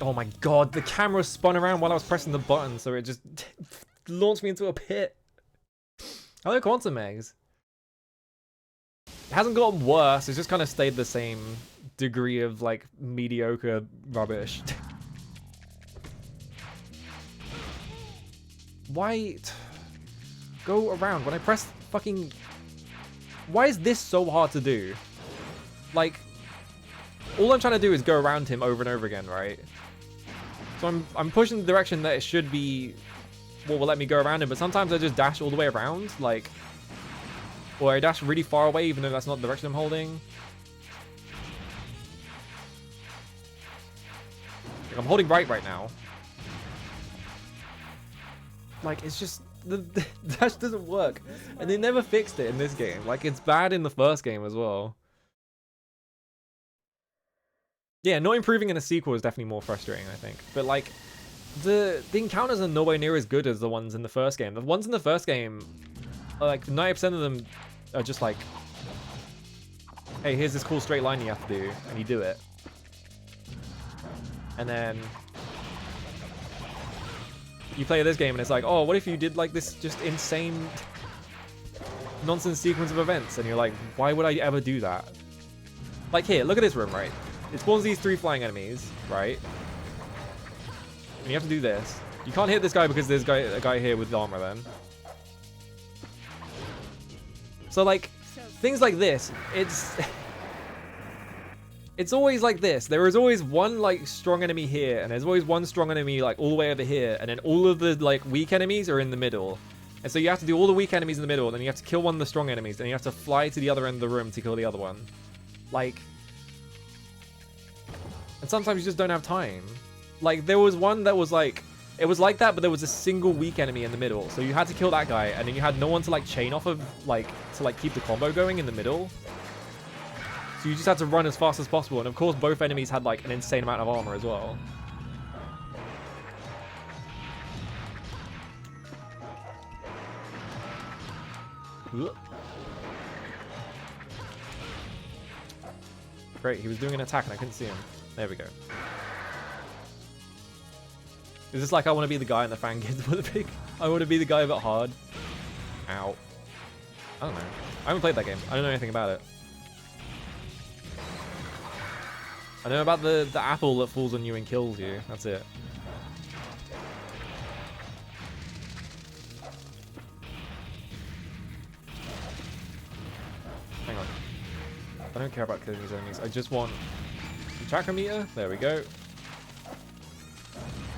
Oh my god, the camera spun around while I was pressing the button, so it just launched me into a pit. Hello, Quantum Eggs. It hasn't gotten worse, it's just kind of stayed the same degree of, like, mediocre rubbish. Why? Go around. When I press fucking... Why is this so hard to do? Like, all I'm trying to do is go around him over and over again, right? So I'm pushing the direction that it should be what will let me go around him, but sometimes I just dash all the way around, like, or I dash really far away even though that's not the direction I'm holding. Like, I'm holding right now. Like, it's just, the dash doesn't work. And they never fixed it in this game. Like, it's bad in the first game as well. Yeah, not improving in a sequel is definitely more frustrating, I think. But, like, the encounters are nowhere near as good as the ones in the first game. The ones in the first game, like, 90% of them are just like, hey, here's this cool straight line you have to do, and you do it. And then you play this game and it's like, oh, what if you did like this just insane nonsense sequence of events? And you're like, why would I ever do that? Like, here, look at this room, right? It spawns these 3 flying enemies, right? And you have to do this. You can't hit this guy because there's a guy here with armor then. So, like, things like this, it's always like this. There is always one, like, strong enemy here, and there's always one strong enemy, like, all the way over here, and then all of the, like, weak enemies are in the middle. And so you have to do all the weak enemies in the middle, and then you have to kill one of the strong enemies, and you have to fly to the other end of the room to kill the other one. Like... And sometimes you just don't have time. Like, there was one that was, like... It was like that, but there was a single weak enemy in the middle. So you had to kill that guy, and then you had no one to, like, chain off of, like, to, like, keep the combo going in the middle. So you just had to run as fast as possible. And, of course, both enemies had, like, an insane amount of armor as well. Great, he was doing an attack and I couldn't see him. There we go. Is this like I want to be the guy in the fan kids with a big... I want to be the guy but hard. Ow. I don't know. I haven't played that game. I don't know anything about it. I know about the apple that falls on you and kills you. That's it. Hang on. I don't care about killing these enemies. I just want the chakra meter. There we go.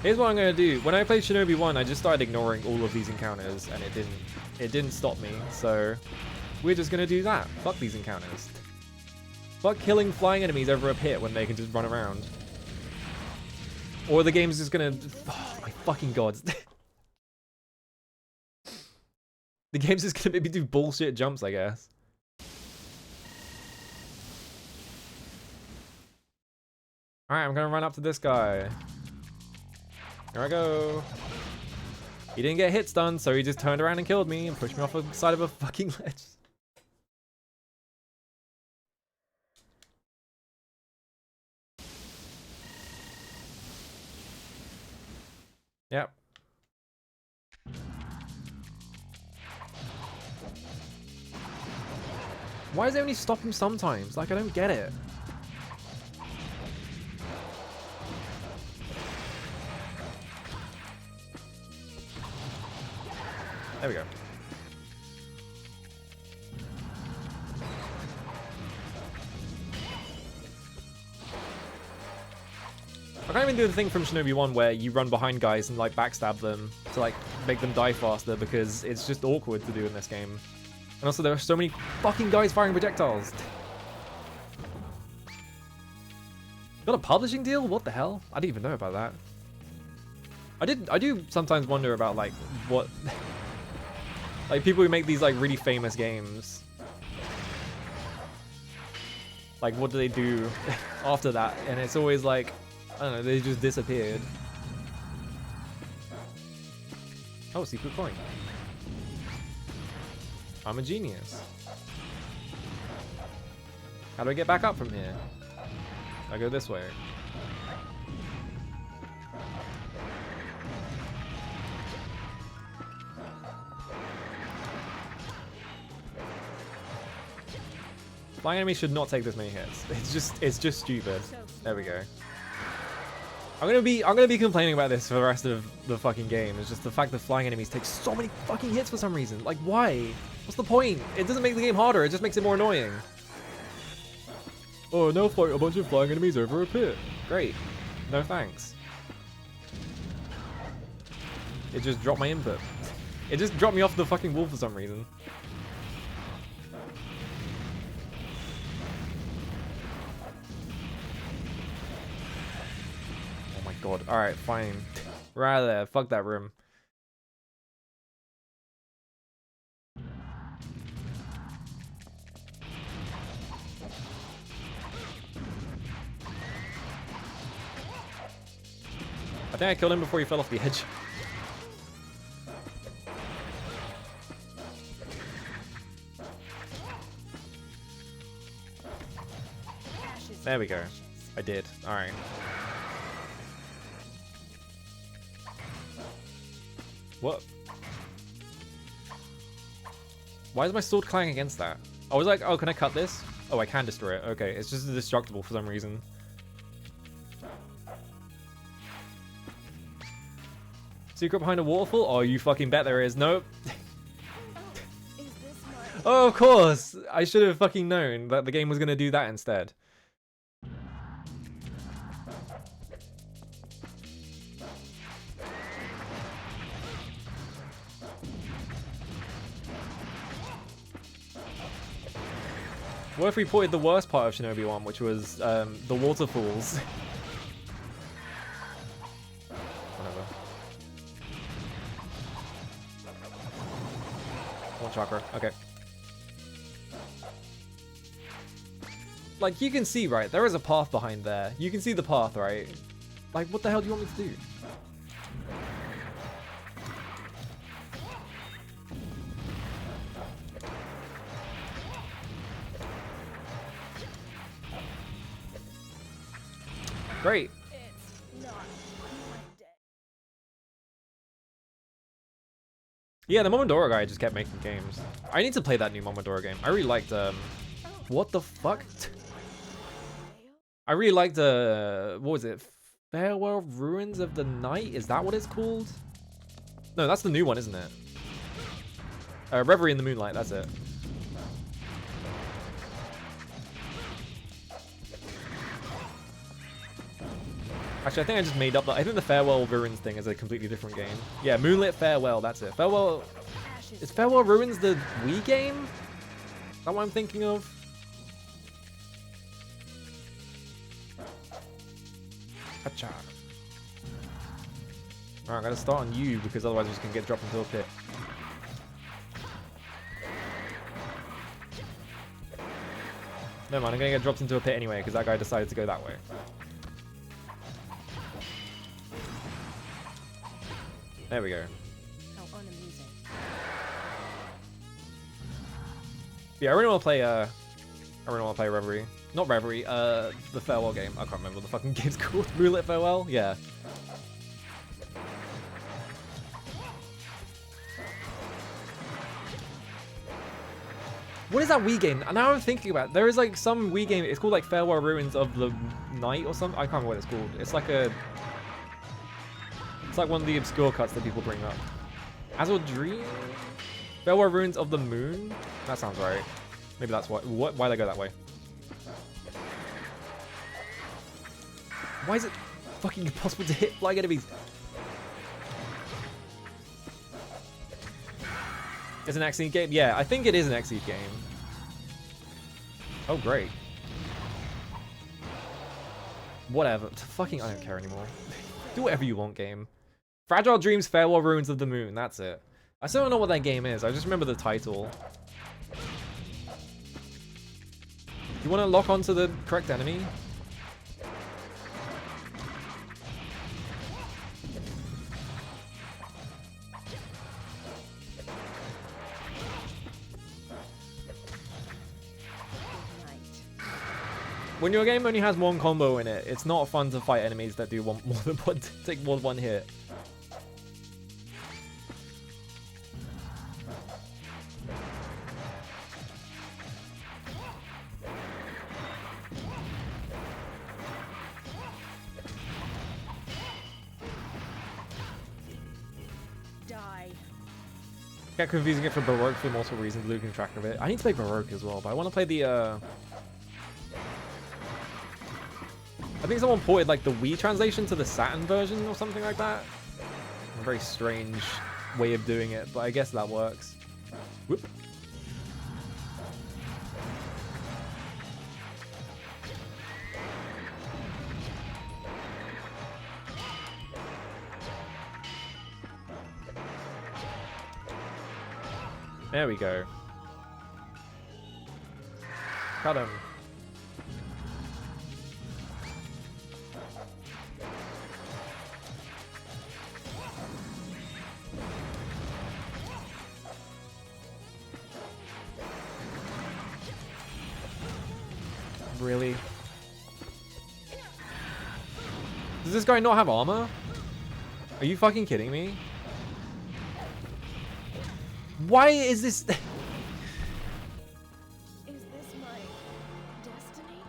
Here's what I'm gonna do. When I played Shinobi 1, I just started ignoring all of these encounters, and it didn't stop me. So we're just gonna do that. Fuck these encounters. Fuck killing flying enemies over a pit when they can just run around. Or the game's just gonna... Oh my fucking god. The game's just gonna make me do bullshit jumps, I guess. Alright, I'm gonna run up to this guy. Here I go. He didn't get hit stun, so he just turned around and killed me and pushed me off the side of a fucking ledge. Yep. Why does it only stop him sometimes? Like, I don't get it. There we go. I can't even do the thing from Shinobi 1 where you run behind guys and like backstab them to like make them die faster because it's just awkward to do in this game. And also there are so many fucking guys firing projectiles. Got a publishing deal? What the hell? I didn't even know about that. I do sometimes wonder about like what like people who make these like really famous games. Like what do they do after that? And it's always like, I don't know, they just disappeared. Oh, secret coin. I'm a genius. How do I get back up from here? I go this way. Flying enemies should not take this many hits. It's just stupid. There we go. I'm gonna be complaining about this for the rest of the fucking game. It's just the fact that flying enemies take so many fucking hits for some reason. Like, why? What's the point? It doesn't make the game harder, it just makes it more annoying. Oh, now fight a bunch of flying enemies over a pit. Great. No thanks. It just dropped my input. It just dropped me off the fucking wall for some reason. God. Alright, fine. Right there. Fuck that room. I think I killed him before he fell off the edge. There we go. I did. Alright. What? Why is my sword clanging against that? I was like, oh, can I cut this? Oh, I can destroy it. Okay, it's just indestructible for some reason. Secret behind a waterfall? Oh, you fucking bet there is. Nope. Oh, of course! I should have fucking known that the game was gonna do that instead. What if we ported the worst part of Shinobi 1, which was the waterfalls? Whatever. One chakra. Okay. Like, you can see, right? There is a path behind there. You can see the path, right? Like, what the hell do you want me to do? Great. Yeah, the Momodora guy just kept making games. I need to play that new Momodora game. I really liked, what the fuck? I really liked, what was it? Farewell Ruins of the Night? Is that what it's called? No, that's the new one, isn't it? Reverie in the Moonlight, that's it. Actually, I think I just made up that. I think the Farewell Ruins thing is a completely different game. Yeah, Moonlit Farewell, that's it. Farewell... Is Farewell Ruins the Wii game? Is that what I'm thinking of? Hacha. Alright, I gotta start on you because otherwise I'm just gonna get dropped into a pit. Never mind, I'm gonna get dropped into a pit anyway because that guy decided to go that way. There we go. How unamusing. Yeah, I really want to play, Reverie. Not Reverie, the Farewell game. I can't remember what the fucking game's called. Moonlit Farewell? Yeah. What is that Wii game? Now I'm thinking about it. There is like some Wii game, it's called like Farewell Ruins of the Night or something. I can't remember what it's called. It's like a... It's like one of the obscure cuts that people bring up. Azure Dream? Farewell Ruins of the Moon? That sounds right. Maybe that's why they go that way. Why is it fucking impossible to hit flying enemies? It's an Xseed game? Yeah, I think it is an Xseed game. Oh, great. Whatever. Fucking, I don't care anymore. Do whatever you want, game. Fragile Dreams, Farewell Ruins of the Moon. That's it. I still don't know what that game is. I just remember the title. You want to lock onto the correct enemy? When your game only has one combo in it, it's not fun to fight enemies that do take more than one hit. Die. Get confusing it for Baroque for multiple reasons, losing track of it. I need to play Baroque as well, but I want to play the I think someone ported like the Wii translation to the Saturn version or something like that. A very strange way of doing it, but I guess that works. Whoop. There we go. Cut him. Really? Does this guy not have armor? Are you fucking kidding me? Why is this? Is this my destiny?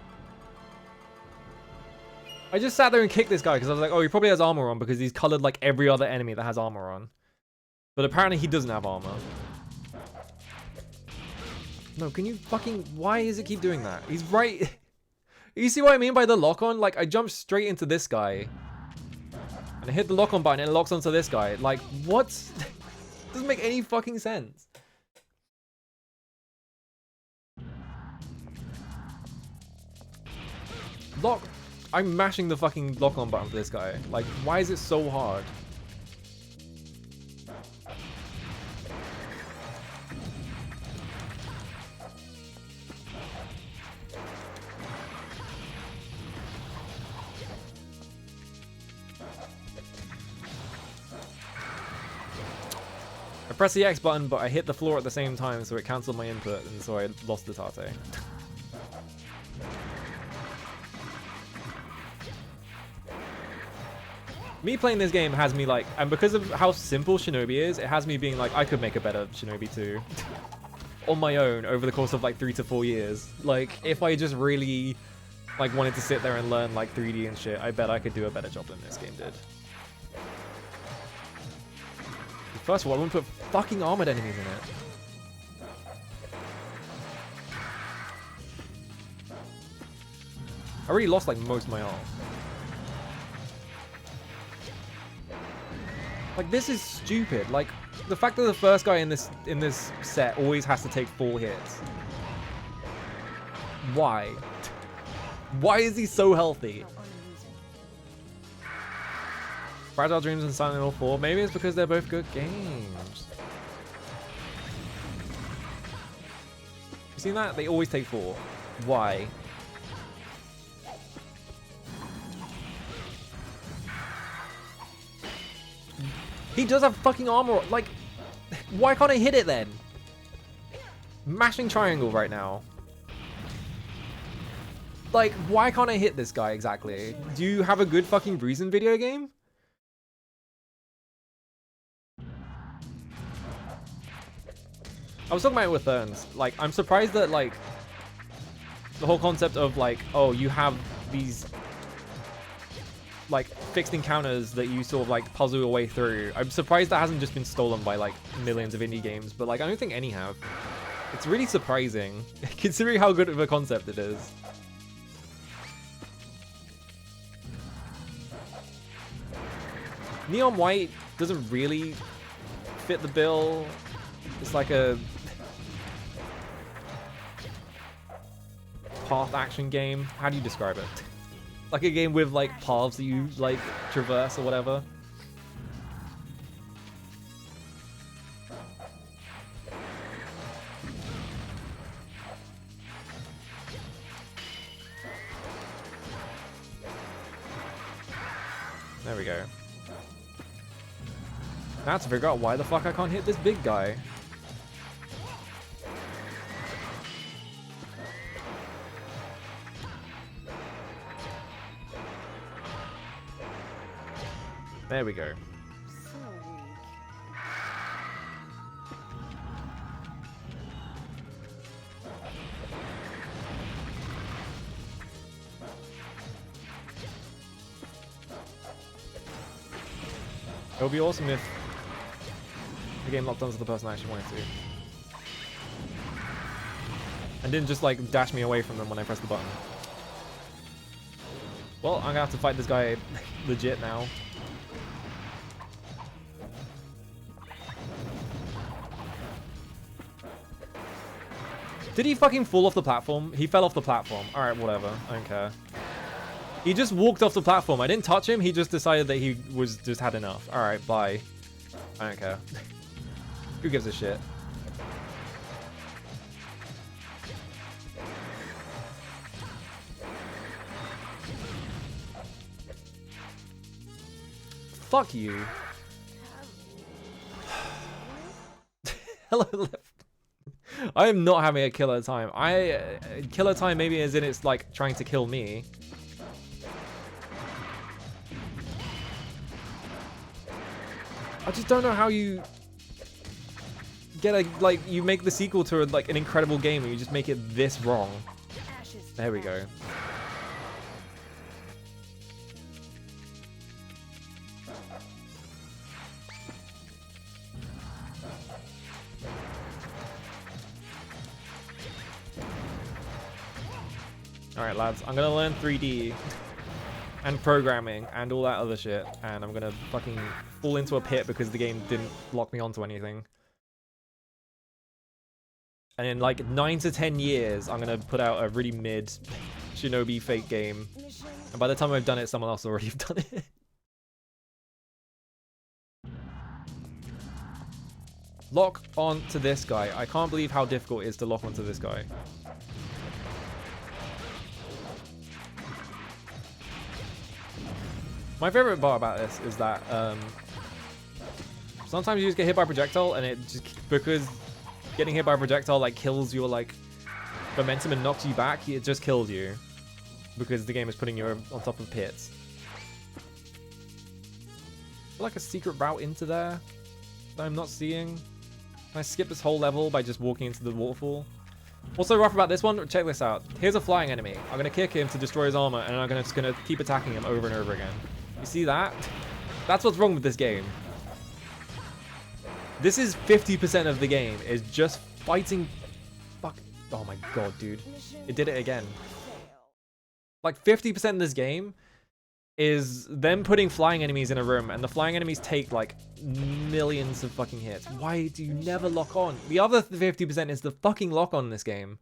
I just sat there and kicked this guy because I was like, oh, he probably has armor on because he's colored like every other enemy that has armor on. But apparently he doesn't have armor. No, can you fucking... Why does it keep doing that? He's right... You see what I mean by the lock-on? Like, I jumped straight into this guy. And I hit the lock-on button and it locks onto this guy. Like, what? Doesn't make any fucking sense. Lock... I'm mashing the fucking lock-on button for this guy. Like, why is it so hard? I pressed the X button, but I hit the floor at the same time, so it cancelled my input, and so I lost the Tate. Me playing this game has me like, and because of how simple Shinobi is, it has me being like, I could make a better Shinobi too. On my own, over the course of like 3 to 4 years. Like, if I just really like wanted to sit there and learn like 3D and shit, I bet I could do a better job than this game did. First of all, I wouldn't put fucking armored enemies in it. I already lost like most of my arm. Like, this is stupid. Like, the fact that the first guy in this set always has to take 4 hits. Why? Why is he so healthy? Fragile Dreams and Silent Hill 4. Maybe it's because they're both good games. You seen that? They always take 4. Why? He does have fucking armor. Like, why can't I hit it then? Mashing triangle right now. Like, why can't I hit this guy exactly? Do you have a good fucking reason, video game? I was talking about it with Ferns. Like, I'm surprised that, like, the whole concept of, like, oh, you have these, like, fixed encounters that you sort of, like, puzzle your way through. I'm surprised that hasn't just been stolen by, like, millions of indie games. But, like, I don't think any have. It's really surprising, considering how good of a concept it is. Neon White doesn't really fit the bill. It's like a path action game. How do you describe it? Like a game with like paths that you like traverse or whatever. There we go. Now to figure out why the fuck I can't hit this big guy. There we go. So weak. It would be awesome if the game locked onto the person I actually wanted to. And didn't just like dash me away from them when I press the button. Well, I'm gonna have to fight this guy legit now. Did he fucking fall off the platform? He fell off the platform. Alright, whatever. I don't care. He just walked off the platform. I didn't touch him. He just decided that he was just had enough. Alright, bye. I don't care. Who gives a shit? Fuck you. Hello, left. I am not having a killer time. Killer time maybe as in it's like trying to kill me. I just don't know how you get a, like, you make the sequel to like an incredible game and you just make it this wrong. There we go. Alright lads, I'm gonna learn 3D and programming and all that other shit, and I'm gonna fucking fall into a pit because the game didn't lock me onto anything. And in like 9 to 10 years, I'm gonna put out a really mid Shinobi fake game. And by the time I've done it, someone else already have done it. Lock on to this guy. I can't believe how difficult it is to lock onto this guy. My favorite part about this is that sometimes you just get hit by a projectile and it just, because getting hit by a projectile like kills your like momentum and knocks you back, it just kills you because the game is putting you on top of pits. Like a secret route into there that I'm not seeing. Can I skip this whole level by just walking into the waterfall? What's so rough about this one? Check this out. Here's a flying enemy. I'm gonna kick him to destroy his armor, and I'm just gonna keep attacking him over and over again. You see that? That's what's wrong with this game. This is 50% of the game, is just fighting. Fuck. Oh my god, dude. It did it again. Like 50% of this game is them putting flying enemies in a room, and the flying enemies take like millions of fucking hits. Why do you never lock on? The other 50% is the fucking lock on in this game.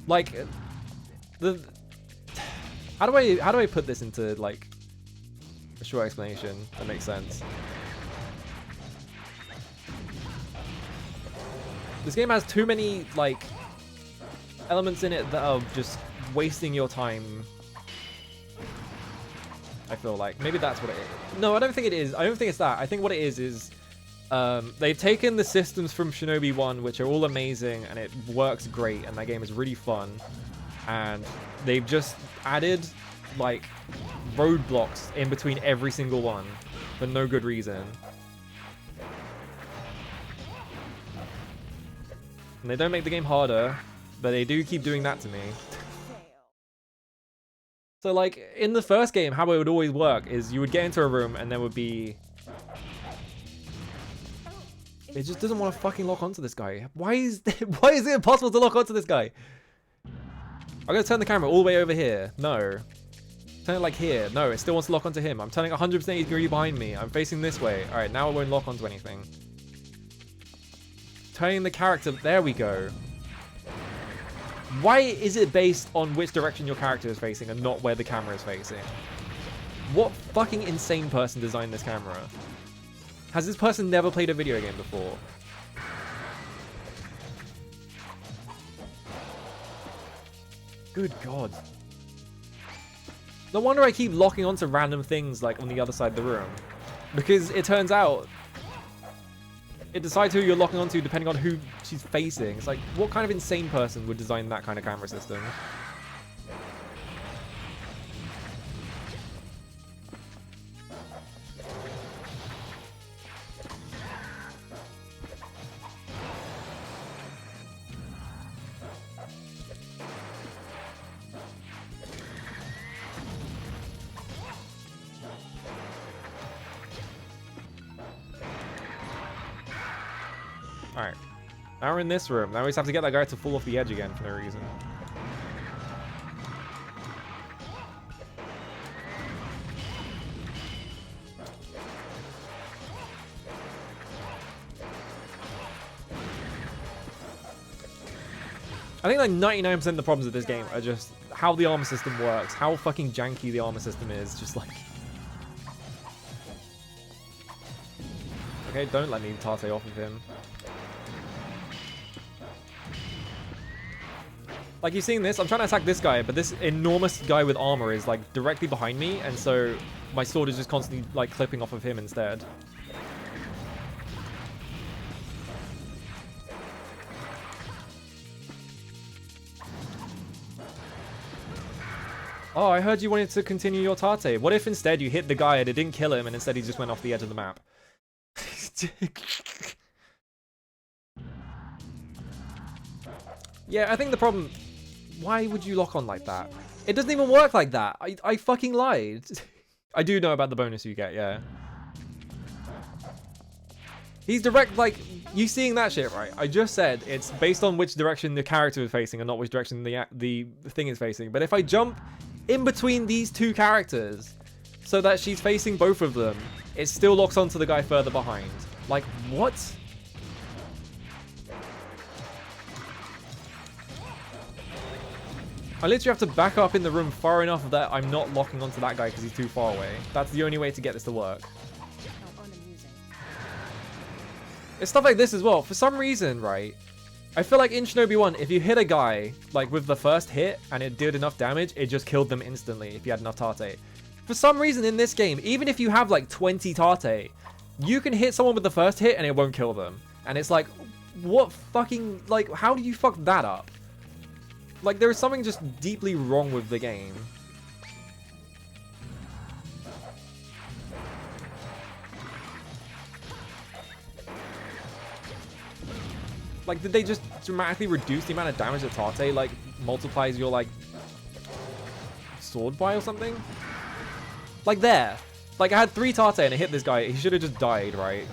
Like the how do I put this into like a short explanation that makes sense? This game has too many like elements in it that are just wasting your time. I feel like maybe that's what it is. No, I don't think it is. I don't think it's that. I think what it is they've taken the systems from Shinobi 1, which are all amazing and it works great and that game is really fun, and they've just added like roadblocks in between every single one for no good reason. And they don't make the game harder, but they do keep doing that to me. So like in the first game, how it would always work is you would get into a room and there would be... It just doesn't want to fucking lock onto this guy. Why is it impossible to lock onto this guy? I'm gonna turn the camera all the way over here. No. Turn it like here. No, it still wants to lock onto him. I'm turning 100% degree behind me. I'm facing this way. All right, now it won't lock onto anything. Turning the character, there we go. Why is it based on which direction your character is facing and not where the camera is facing? What fucking insane person designed this camera? Has this person never played a video game before? Good God. No wonder I keep locking onto random things like on the other side of the room. Because it turns out it decides who you're locking onto depending on who she's facing. It's like, what kind of insane person would design that kind of camera system? Now we're in this room. Now we just have to get that guy to fall off the edge again for no reason. I think like 99% of the problems with this game are just how the armor system works, how fucking janky the armor system is, just like... Okay, don't let me Tate off of him. Like, you've seen this? I'm trying to attack this guy, but this enormous guy with armor is like directly behind me, and so my sword is just constantly like clipping off of him instead. Oh, I heard you wanted to continue your Tate. What if instead you hit the guy and it didn't kill him and instead he just went off the edge of the map? Yeah, I think the problem... Why would you lock on like that? It doesn't even work like that. I fucking lied. I do know about the bonus you get, yeah. He's direct, like, you seeing that shit, right? I just said it's based on which direction the character is facing and not which direction the thing is facing. But if I jump in between these two characters so that she's facing both of them, it still locks onto the guy further behind. Like, what? I literally have to back up in the room far enough that I'm not locking onto that guy because he's too far away. That's the only way to get this to work. It's stuff like this as well. For some reason, right, I feel like in Shinobi 1, if you hit a guy, like, with the first hit and it did enough damage, it just killed them instantly if you had enough Tate. For some reason in this game, even if you have, like, 20 Tate, you can hit someone with the first hit and it won't kill them. And it's like, what fucking, like, how do you fuck that up? Like, there is something just deeply wrong with the game. Like, did they just dramatically reduce the amount of damage that Tate, like, multiplies your, like, sword by or something? Like, there. Like, I had 3 Tate and I hit this guy. He should have just died, right?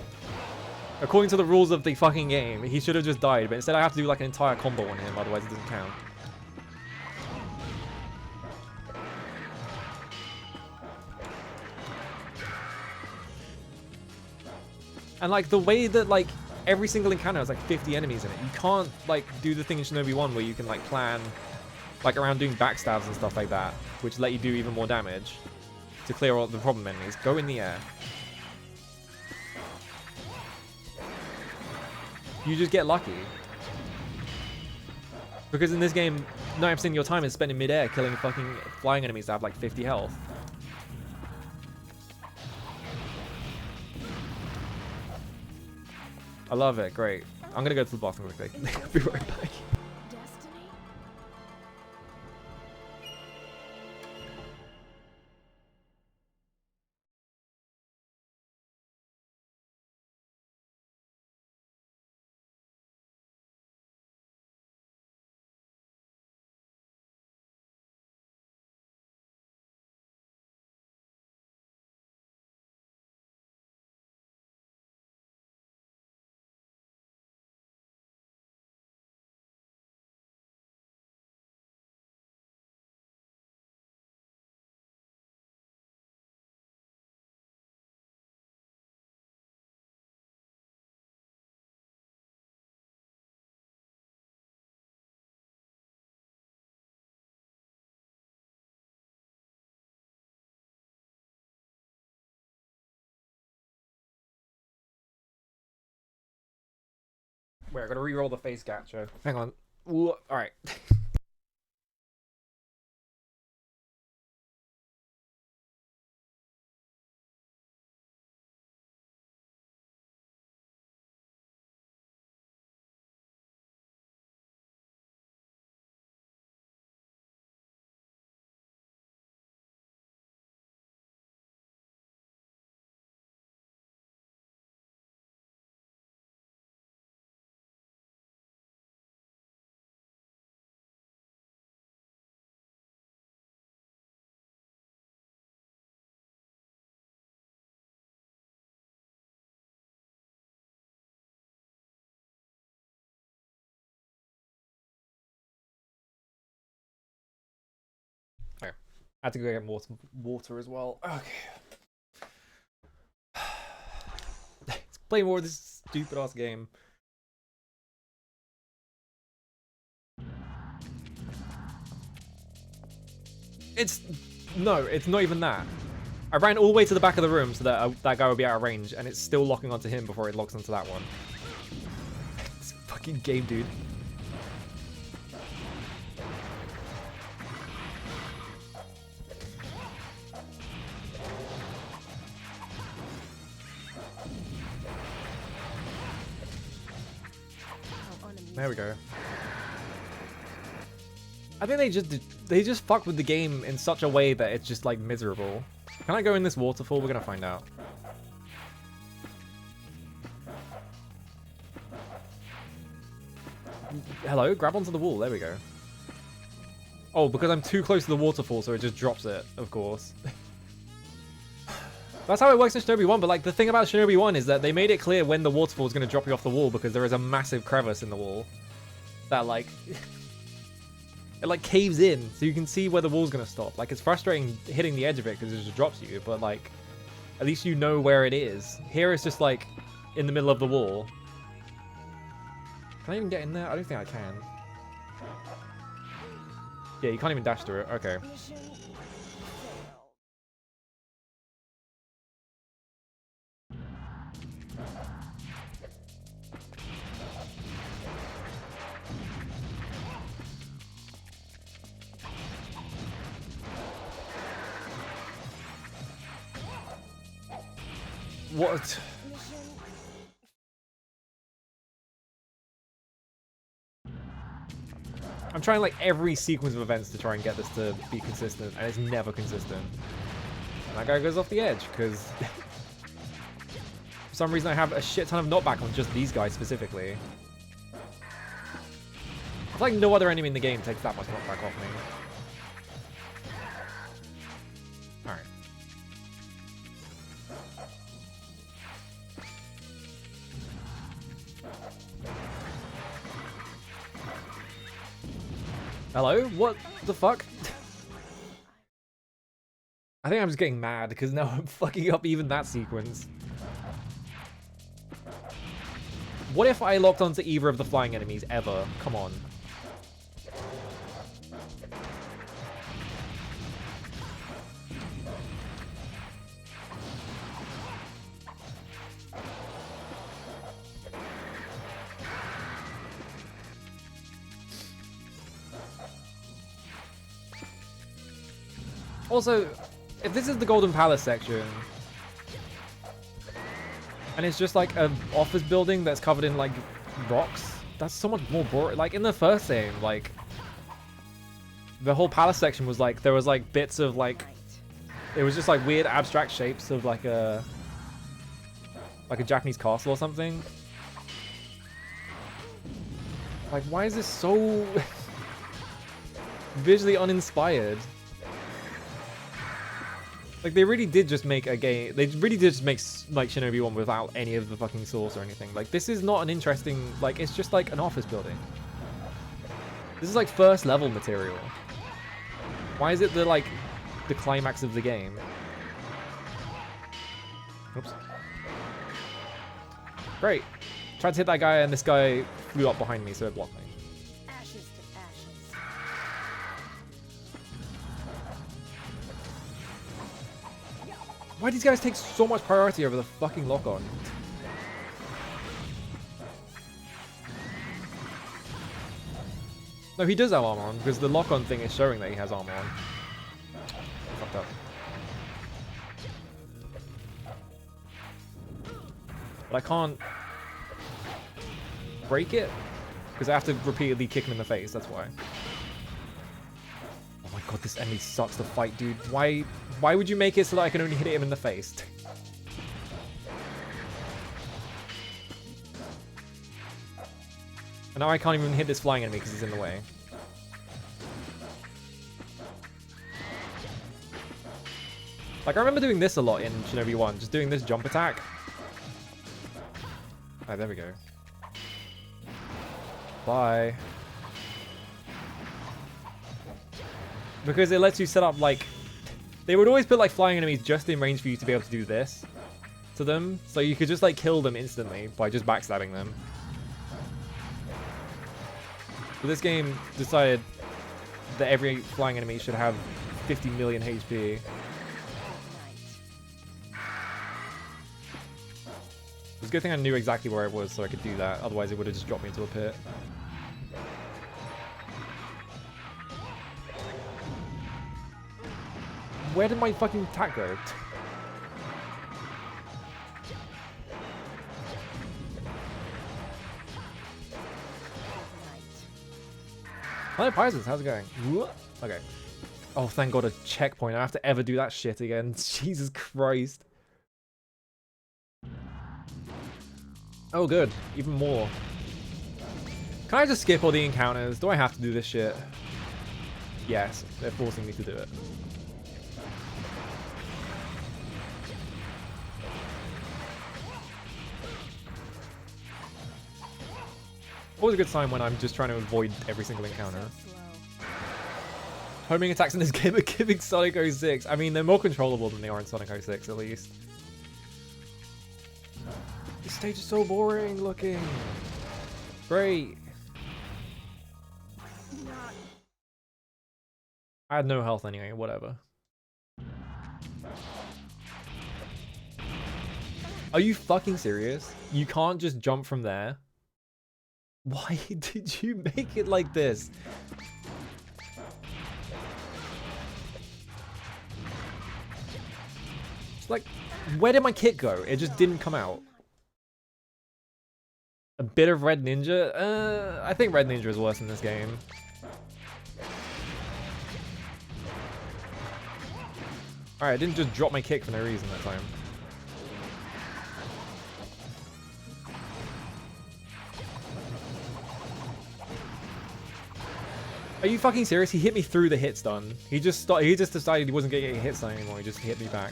According to the rules of the fucking game, he should have just died. But instead I have to do, like, an entire combo on him. Otherwise it doesn't count. And, like, the way that, like, every single encounter has, like, 50 enemies in it. You can't, like, do the thing in Shinobi 1 where you can, like, plan, like, around doing backstabs and stuff like that, which let you do even more damage to clear all the problem enemies. Go in the air. You just get lucky. Because in this game, 90% of your time is spent in mid-air killing fucking flying enemies that have, like, 50 health. I love it. Great. I'm gonna go to the bathroom quickly. I'll be right back. Wait, I gotta re-roll the face gacha. Hang on. Alright. I had to go get more water as well. Okay. Let's play more of this stupid ass game. It's not even that. I ran all the way to the back of the room so that that guy would be out of range, and it's still locking onto him before it locks onto that one. This fucking game, dude. There we go. I think they just fuck with the game in such a way that it's just like miserable. Can I go in this waterfall? We're gonna find out. Hello? Grab onto the wall. There we go. Oh, because I'm too close to the waterfall, so it just drops it, of course. That's how it works in Shinobi 1, but like the thing about Shinobi 1 is that they made it clear when the waterfall is going to drop you off the wall because there is a massive crevice in the wall that like it like caves in, so you can see where the wall's going to stop. Like it's frustrating hitting the edge of it because it just drops you, but like at least you know where it is. Here it's just like in the middle of the wall. Can I even get in there? I don't think I can. Yeah, you can't even dash through it. Okay. What? I'm trying like every sequence of events to try and get this to be consistent, and it's never consistent. And that guy goes off the edge because for some reason I have a shit ton of knockback on just these guys specifically. I feel like no other enemy in the game takes that much knockback off me. Alright. Hello? What the fuck? I think I'm just getting mad because now I'm fucking up even that sequence. What if I locked onto either of the flying enemies ever? Come on. Also, if this is the Golden Palace section, and it's just like an office building that's covered in like rocks, that's so much more boring. Like in the first game, like the whole palace section was like, there was like bits of like, it was just like weird abstract shapes of like a Japanese castle or something. Like, why is this so visually uninspired? Like, they really did just make a game. They really did just make, like, Shinobi 1 without any of the fucking source or anything. Like, this is not an interesting... Like, it's just, like, an office building. This is, like, first level material. Why is it the, like, the climax of the game? Oops. Great. Tried to hit that guy, and this guy flew up behind me, so it blocked me. Ashes to ashes. Why do these guys take so much priority over the fucking lock-on? No, he does have armor on, because the lock-on thing is showing that he has armor on. Fucked up. But I can't break it, because I have to repeatedly kick him in the face, that's why. Oh my god, this enemy sucks to fight, dude. Why would you make it so that I can only hit him in the face? And now I can't even hit this flying enemy because he's in the way. Like, I remember doing this a lot in Shinobi 1, just doing this jump attack. Oh, there we go. Bye. Because it lets you set up, like, They would always put like flying enemies just in range for you to be able to do this to them, so you could just like kill them instantly by just backstabbing them. But this game decided that every flying enemy should have 50 million HP. It's a good thing I knew exactly where it was so I could do that, otherwise it would have just dropped me into a pit. Where did my fucking attack go? Hello, Prizes. How's it going? Okay. Oh, thank God, a checkpoint. I don't have to ever do that shit again. Jesus Christ. Oh, good. Even more. Can I just skip all the encounters? Do I have to do this shit? Yes, they're forcing me to do it. Always a good sign when I'm just trying to avoid every single encounter. Homing attacks in this game are giving Sonic 06. I mean, they're more controllable than they are in Sonic 06, at least. This stage is so boring looking. Great. I had no health anyway, whatever. Are you fucking serious? You can't just jump from there? Why did you make it like this? It's like, where did my kit go? It just didn't come out. A bit of Red Ninja? I think Red Ninja is worse in this game. Alright, I didn't just drop my kick for no reason that time. Are you fucking serious? He hit me through the hit stun. He just decided he wasn't getting a hit stun anymore. He just hit me back.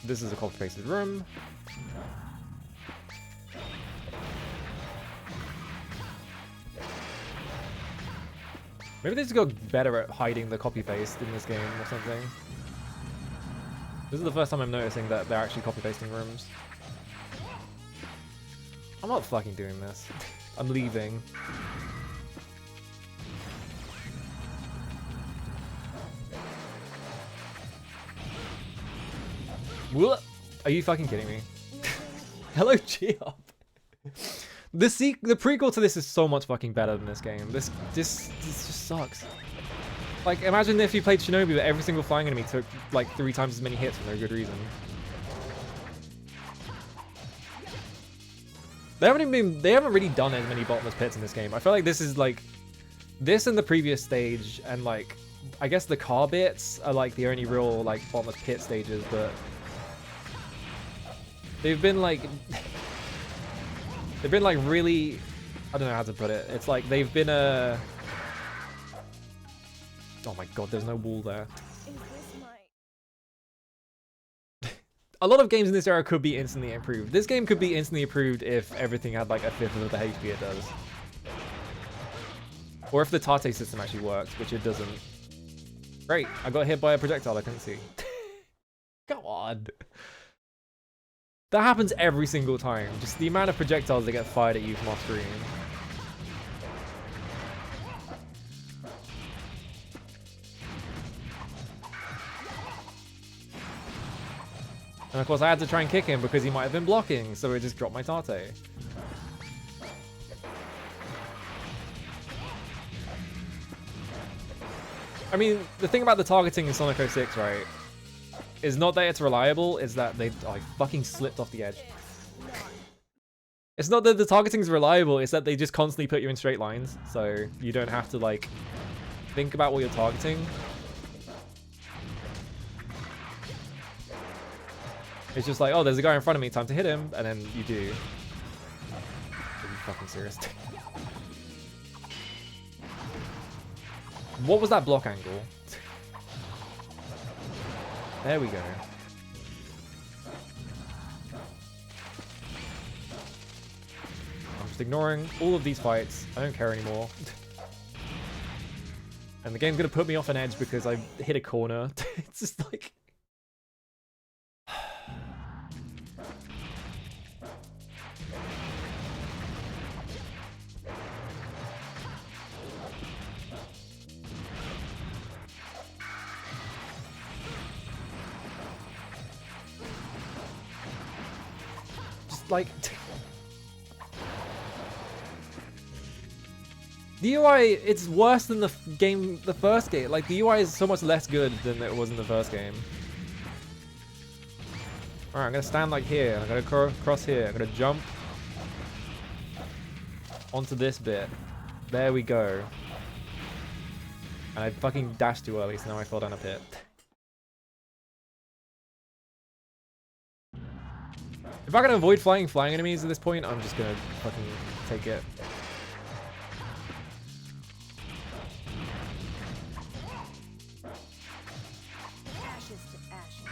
This is a copy-pasted room. Maybe they just got better at hiding the copy-paste in this game or something. This is the first time I'm noticing that they're actually copy-pasting rooms. I'm not fucking doing this. I'm leaving. What? Are you fucking kidding me? Hello, Geop. The prequel to this is so much fucking better than this game. This just sucks. Like, imagine if you played Shinobi, but every single flying enemy took like 3 times as many hits for no good reason. They haven't really done as many bottomless pits in this game. I feel like this is like this and the previous stage, and like I guess the car bits are like the only real like bottomless pit stages, but they've been like really, I don't know how to put it. It's like they've been oh my god, there's no wall there. A lot of games in this era could be instantly improved. This game could be instantly improved if everything had like 1/5 of the HP it does. Or if the Tate system actually worked, which it doesn't. Great, I got hit by a projectile I couldn't see. Come on. That happens every single time. Just the amount of projectiles that get fired at you from off screen. And of course I had to try and kick him because he might have been blocking, so it just dropped my Tate. I mean, the thing about the targeting in Sonic 06, right, is not that it's reliable, it's that they fucking slipped off the edge. It's not that the targeting is reliable, it's that they just constantly put you in straight lines, so you don't have to like think about what you're targeting. It's just like, oh, there's a guy in front of me, time to hit him, and then you do. Are you fucking serious? What was that block angle? There we go. just ignoring all of these fights. I don't care anymore. And the game's gonna put me off an edge because I hit a corner. It's just like... like the UI, it's worse than the first game. Like the UI is so much less good than it was in the first game. All right, I'm gonna stand like here. I'm gonna cross here. I'm gonna jump onto this bit. There we go. And I fucking dashed too early, so now I fell down a pit. If I can avoid flying enemies at this point, I'm just gonna fucking take it. Ashes to ashes.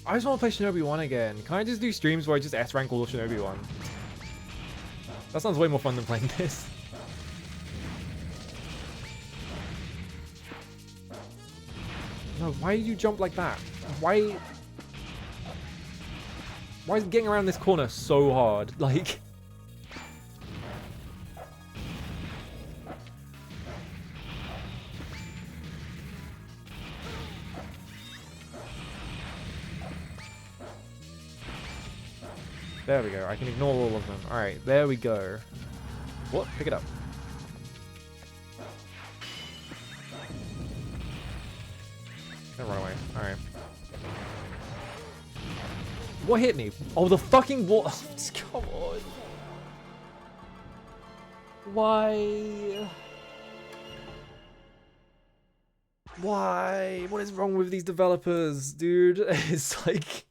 I just want to play Shinobi 1 again. Can I just do streams where I just S-rank all of Shinobi 1? That sounds way more fun than playing this. No, why did you jump like that? Why is getting around this corner so hard? Like... There we go. I can ignore all of them. Alright, there we go. What? Pick it up. Don't run away. Alright. What hit me? Oh, the fucking wall. Come on. Why? Why? What is wrong with these developers, dude? It's like...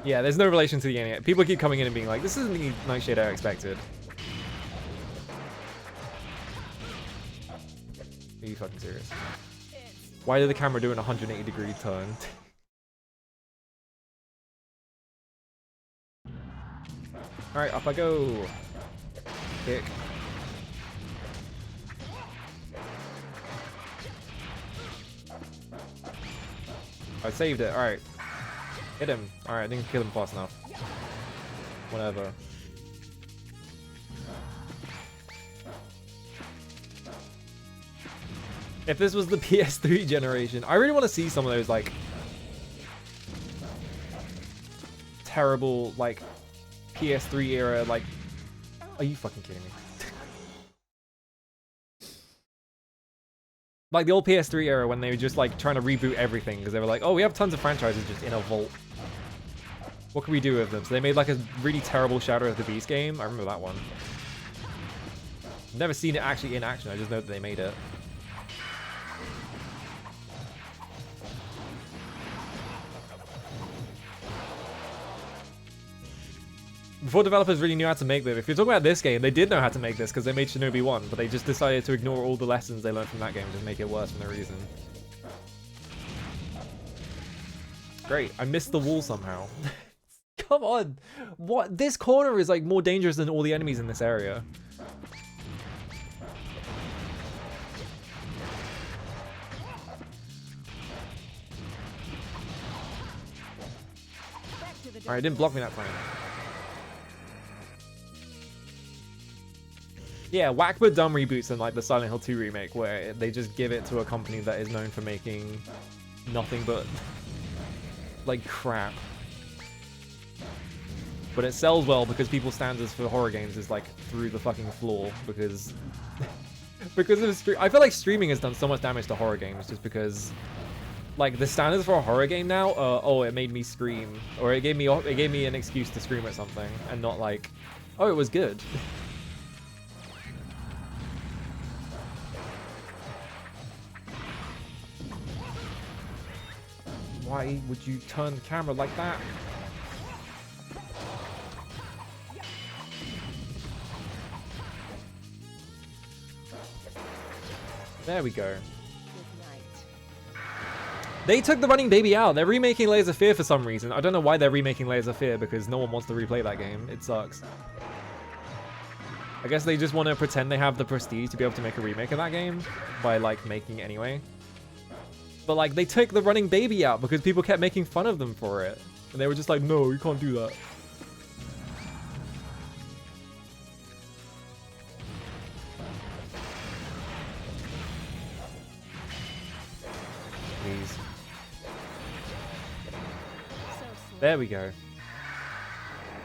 Yeah, there's no relation to the game yet. People keep coming in and being like, this isn't the Nightshade I expected. Are you fucking serious? Why did the camera do an 180-degree turn? Alright, up I go. Kick. I saved it, alright. Hit him. Alright, I didn't kill him fast enough. Whatever. If this was the PS3 generation, I really want to see some of those, like, terrible, like, PS3 era, like, are you fucking kidding me? Like the old PS3 era when they were just, like, trying to reboot everything because they were like, oh, we have tons of franchises just in a vault. What can we do with them? So they made, like, a really terrible Shadow of the Beast game. I remember that one. Never seen it actually in action. I just know that they made it. Before developers really knew how to make them. If you're talking about this game, they did know how to make this because they made Shinobi 1, but they just decided to ignore all the lessons they learned from that game and just make it worse for no reason. Great, I missed the wall somehow. Come on! What? This corner is like more dangerous than all the enemies in this area. Alright, it didn't block me that time. Yeah, whack but dumb reboots in like the Silent Hill 2 remake where they just give it to a company that is known for making nothing but like crap. But it sells well because people's standards for horror games is like through the fucking floor because of I feel like streaming has done so much damage to horror games just because like the standards for a horror game now oh, it made me scream, or it gave me an excuse to scream at something and not like, oh, it was good. Why would you turn the camera like that? There we go. They took the running baby out. They're remaking Layers of Fear for some reason. I don't know why they're remaking Layers of Fear, because no one wants to replay that game. It sucks. I guess they just want to pretend they have the prestige to be able to make a remake of that game by, like, making it anyway. But, like, they took the running baby out because people kept making fun of them for it. And they were just like, no, you can't do that. Please. There we go.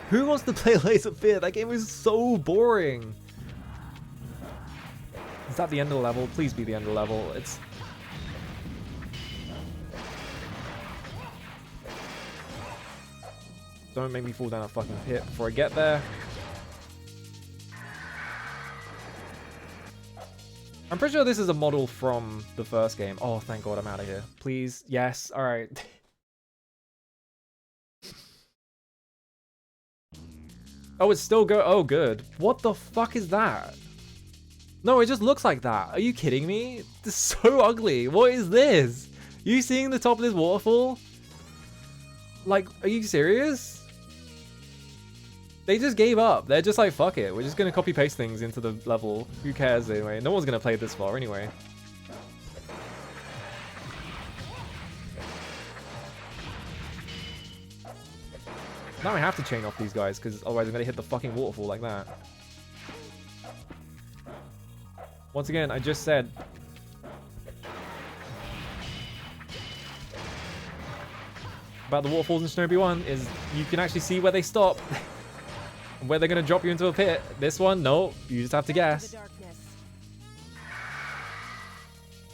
Who wants to play Layers of Fear? That game is so boring. Is that the end of the level? Please be the end of the level. It's... Don't make me fall down a fucking pit before I get there. I'm pretty sure this is a model from the first game. Oh, thank God I'm out of here. Please. Yes. All right. Oh, it's still go. Oh, good. What the fuck is that? No, it just looks like that. Are you kidding me? This is so ugly. What is this? You seeing the top of this waterfall? Like, are you serious? They just gave up. They're just like, fuck it. We're just gonna copy paste things into the level. Who cares anyway? No one's gonna play this far anyway. Now I have to chain off these guys, because otherwise I'm going to hit the fucking waterfall like that. Once again, I just said... about the waterfalls in Shinobi 1 is you can actually see where they stop. Where they're going to drop you into a pit. This one, no, you just have to guess.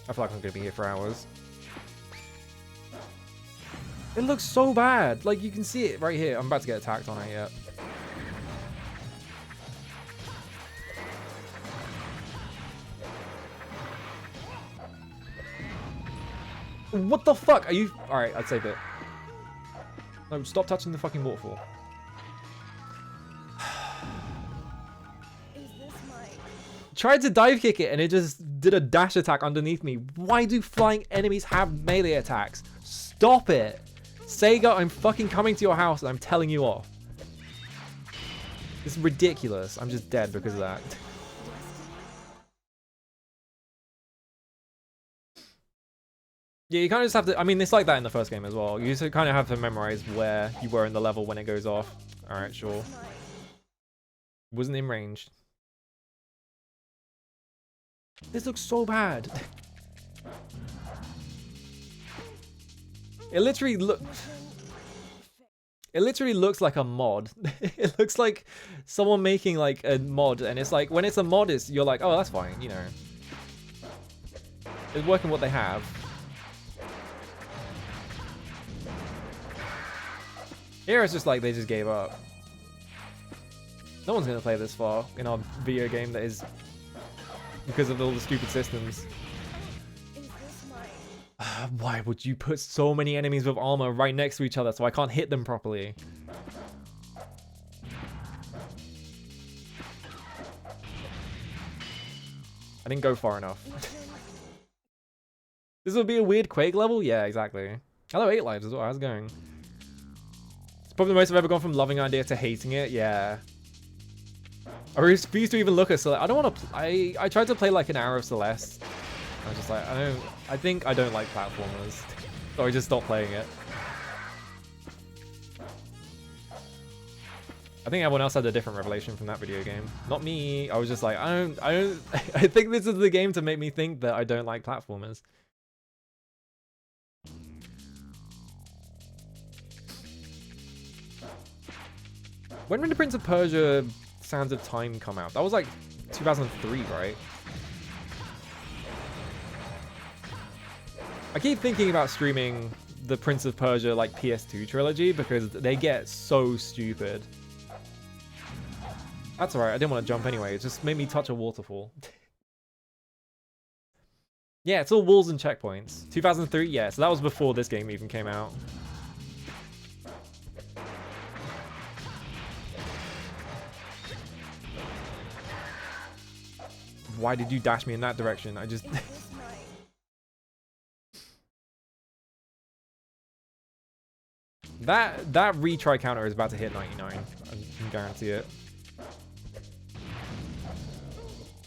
I feel like I'm going to be here for hours. It looks so bad. Like, you can see it right here. I'm about to get attacked on it yet. What the fuck? Are you... Alright, I'd save it. No, stop touching the fucking waterfall. Tried to dive kick it and it just did a dash attack underneath me. Why do flying enemies have melee attacks? Stop it. Sega, I'm fucking coming to your house and I'm telling you off. This is ridiculous. I'm just dead because of that. Yeah, you kind of just have to... I mean, it's like that in the first game as well. You just kind of have to memorize where you were in the level when it goes off. Alright, sure. Wasn't in range. This looks so bad. It literally looks like a mod. It looks like someone making like a mod, and it's like when it's a mod, you're like, oh, that's fine, you know. It's working what they have. Here it's just like they just gave up. No one's gonna play this far in our video game that is because of all the stupid systems. Why would you put so many enemies with armor right next to each other so I can't hit them properly? I didn't go far enough. This would be a weird Quake level? Yeah, exactly. Hello, 8 Lives as well. How's it going? It's probably the most I've ever gone from loving idea to hating it. Yeah. I refuse to even look at Celeste. I don't want to... I tried to play like an hour of Celeste. I was just like, I think I don't like platformers. So I just stopped playing it. I think everyone else had a different revelation from that video game. Not me. I was just like, I think this is the game to make me think that I don't like platformers. When did the Prince of Persia Sands of Time come out? That was like 2003, right? I keep thinking about streaming the Prince of Persia like PS2 trilogy because they get so stupid. That's alright, I didn't want to jump anyway. It just made me touch a waterfall. Yeah, it's all walls and checkpoints. 2003, yeah, so that was before this game even came out. Why did you dash me in that direction? I just... That retry counter is about to hit 99. I can guarantee it.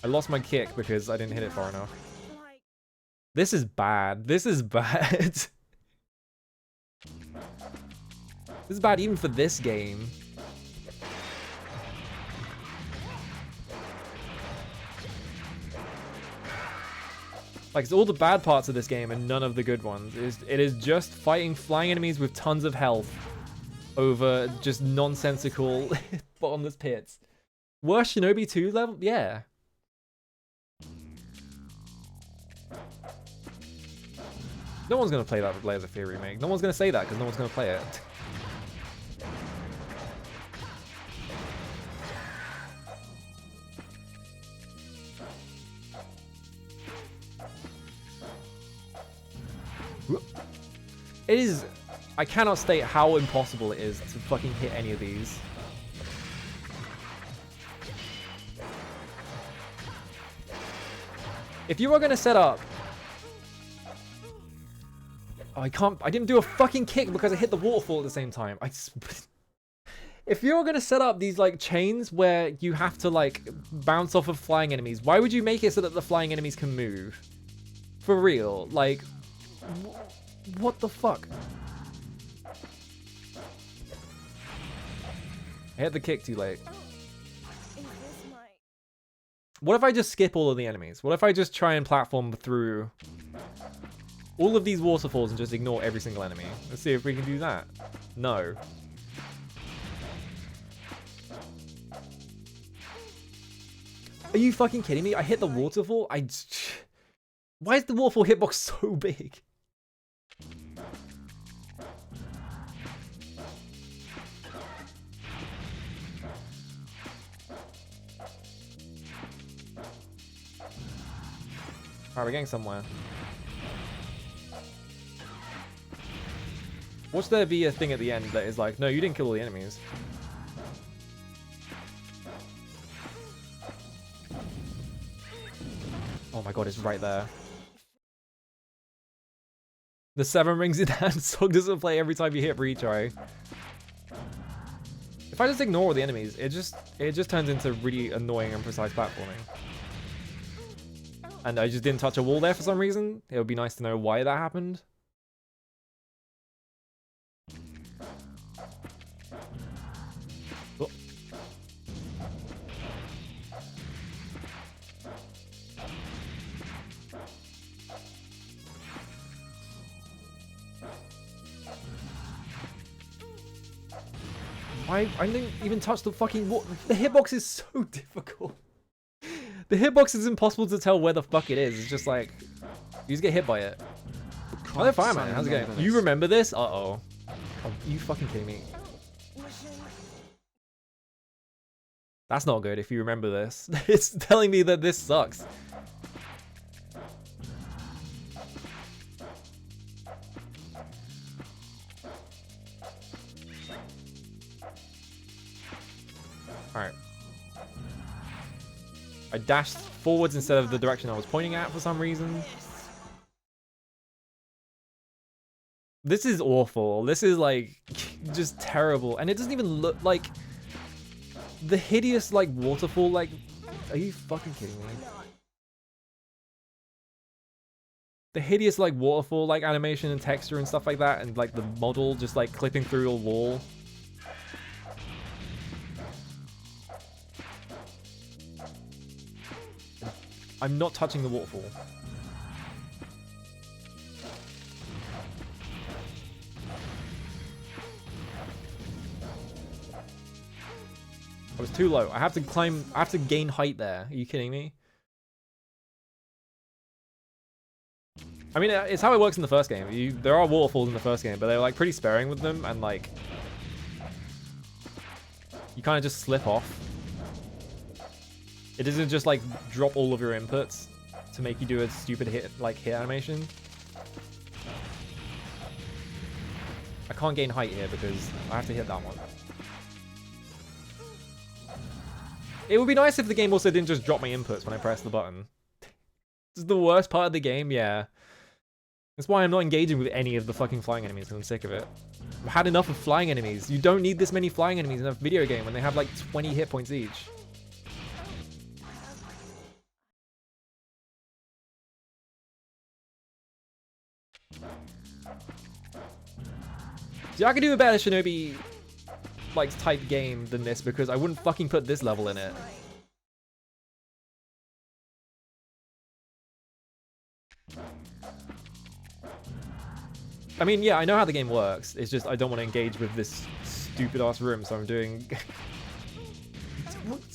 I lost my kick because I didn't hit it far enough. This is bad. This is bad. This is bad even for this game. Like, it's all the bad parts of this game and none of the good ones. It is just fighting flying enemies with tons of health over just nonsensical bottomless pits. Worst Shinobi 2 level? Yeah. No one's going to play that Layers of Fear remake. No one's going to say that because no one's going to play it. It is... I cannot state how impossible it is to fucking hit any of these. If you are going to set up... Oh, I didn't do a fucking kick because I hit the waterfall at the same time. If you're going to set up these, like, chains where you have to, like, bounce off of flying enemies, why would you make it so that the flying enemies can move? For real. Like... What the fuck? I hit the kick too late. What if I just skip all of the enemies? What if I just try and platform through all of these waterfalls and just ignore every single enemy? Let's see if we can do that. No. Are you fucking kidding me? I hit the waterfall? Why is the waterfall hitbox so big? Alright, we're getting somewhere. Watch there be a thing at the end that is like, no, you didn't kill all the enemies. Oh my god, it's right there. The 7 rings in hand song doesn't play every time you hit retry. If I just ignore all the enemies, it just turns into really annoying and precise platforming. And I just didn't touch a wall there for some reason. It would be nice to know why that happened. Oh. I didn't even touch the fucking wall. The hitbox is so difficult. The hitbox is impossible to tell where the fuck it is. It's just like, you just get hit by it. Oh, they're fine, man. How's it going? You remember this? Uh-oh. Are you fucking kidding me? That's not good if you remember this. It's telling me that this sucks. Alright. I dashed forwards instead of the direction I was pointing at for some reason. This is awful. This is like just terrible. And it doesn't even look like the hideous like waterfall. Like, are you fucking kidding me? The hideous like waterfall like animation and texture and stuff like that. And like the model just like clipping through a wall. I'm not touching the waterfall. I was too low. I have to climb. I have to gain height there. Are you kidding me? I mean, it's how it works in the first game. There are waterfalls in the first game, but they're like pretty sparing with them, and like you kind of just slip off. It doesn't just like drop all of your inputs to make you do a stupid hit animation. I can't gain height here because I have to hit that one. It would be nice if the game also didn't just drop my inputs when I press the button. This is the worst part of the game, yeah. That's why I'm not engaging with any of the fucking flying enemies, because I'm sick of it. I've had enough of flying enemies. You don't need this many flying enemies in a video game when they have like 20 hit points each. See, I could do a better Shinobi like type game than this because I wouldn't fucking put this level in it. I mean, yeah, I know how the game works. It's just I don't want to engage with this stupid ass room, so I'm doing...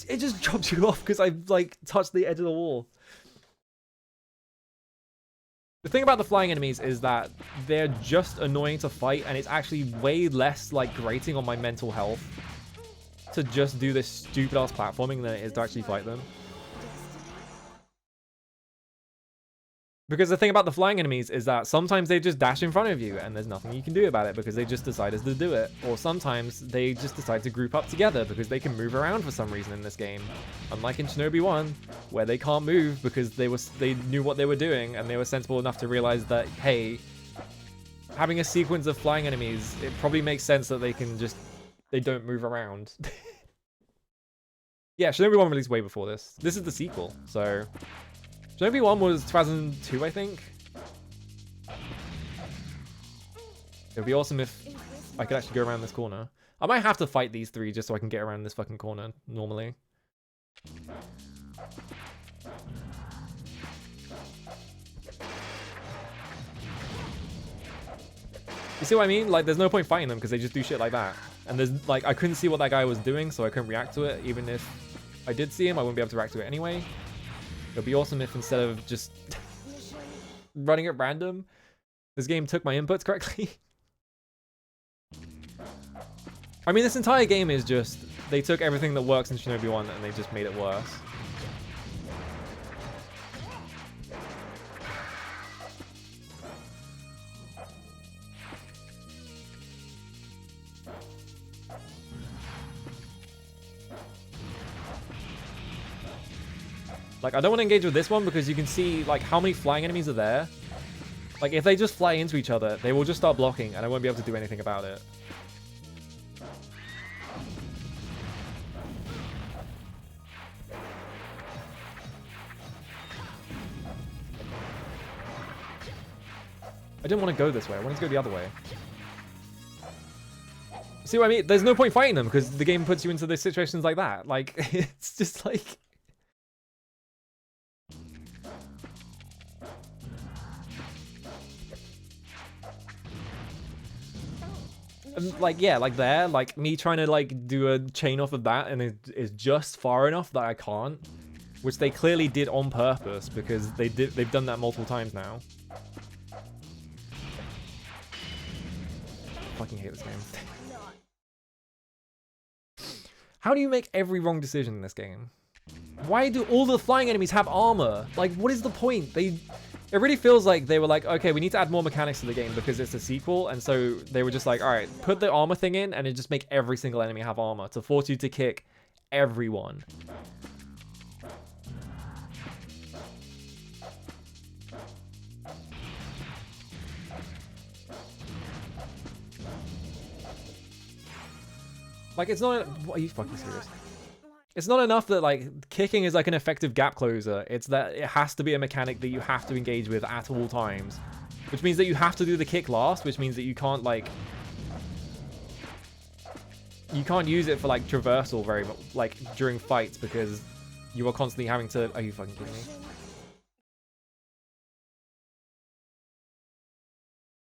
It just drops you off because I've like touched the edge of the wall. The thing about the flying enemies is that they're just annoying to fight, and it's actually way less like grating on my mental health to just do this stupid ass platforming than it is to actually fight them. Because the thing about the flying enemies is that sometimes they just dash in front of you and there's nothing you can do about it because they just decided to do it. Or sometimes they just decide to group up together because they can move around for some reason in this game. Unlike in Shinobi 1, where they can't move because they knew what they were doing and they were sensible enough to realize that, hey, having a sequence of flying enemies, it probably makes sense that they don't move around. Yeah, Shinobi 1 released way before this. This is the sequel, so... Shinobi 1 was 2002, I think. It would be awesome if I could actually go around this corner. I might have to fight these three just so I can get around this fucking corner normally. You see what I mean? Like, there's no point fighting them because they just do shit like that. And there's, like, I couldn't see what that guy was doing, so I couldn't react to it. Even if I did see him, I wouldn't be able to react to it anyway. It would be awesome if instead of just running at random, this game took my inputs correctly. I mean, this entire game is just, they took everything that works in Shinobi 1 and they just made it worse. Like, I don't want to engage with this one because you can see, like, how many flying enemies are there. Like, if they just fly into each other, they will just start blocking, and I won't be able to do anything about it. I didn't want to go this way. I wanted to go the other way. See what I mean? There's no point fighting them because the game puts you into those situations like that. Like, it's just like... Like, yeah, like there, like me trying to like do a chain off of that and it is just far enough that I can't, which they clearly did on purpose because they've done that multiple times now. Fucking hate this game. How do you make every wrong decision in this game? Why do all the flying enemies have armor? Like, what is the point? It really feels like they were like, okay, we need to add more mechanics to the game because it's a sequel. And so they were just like, all right, put the armor thing in and it just make every single enemy have armor to force you to kick everyone. Like, it's not... What, are you fucking serious? It's not enough that, like, kicking is, like, an effective gap closer. It's that it has to be a mechanic that you have to engage with at all times. Which means that you have to do the kick last, which means that you can't, like... You can't use it for, like, traversal very much, like, during fights, because you are constantly having to... Are you fucking kidding me?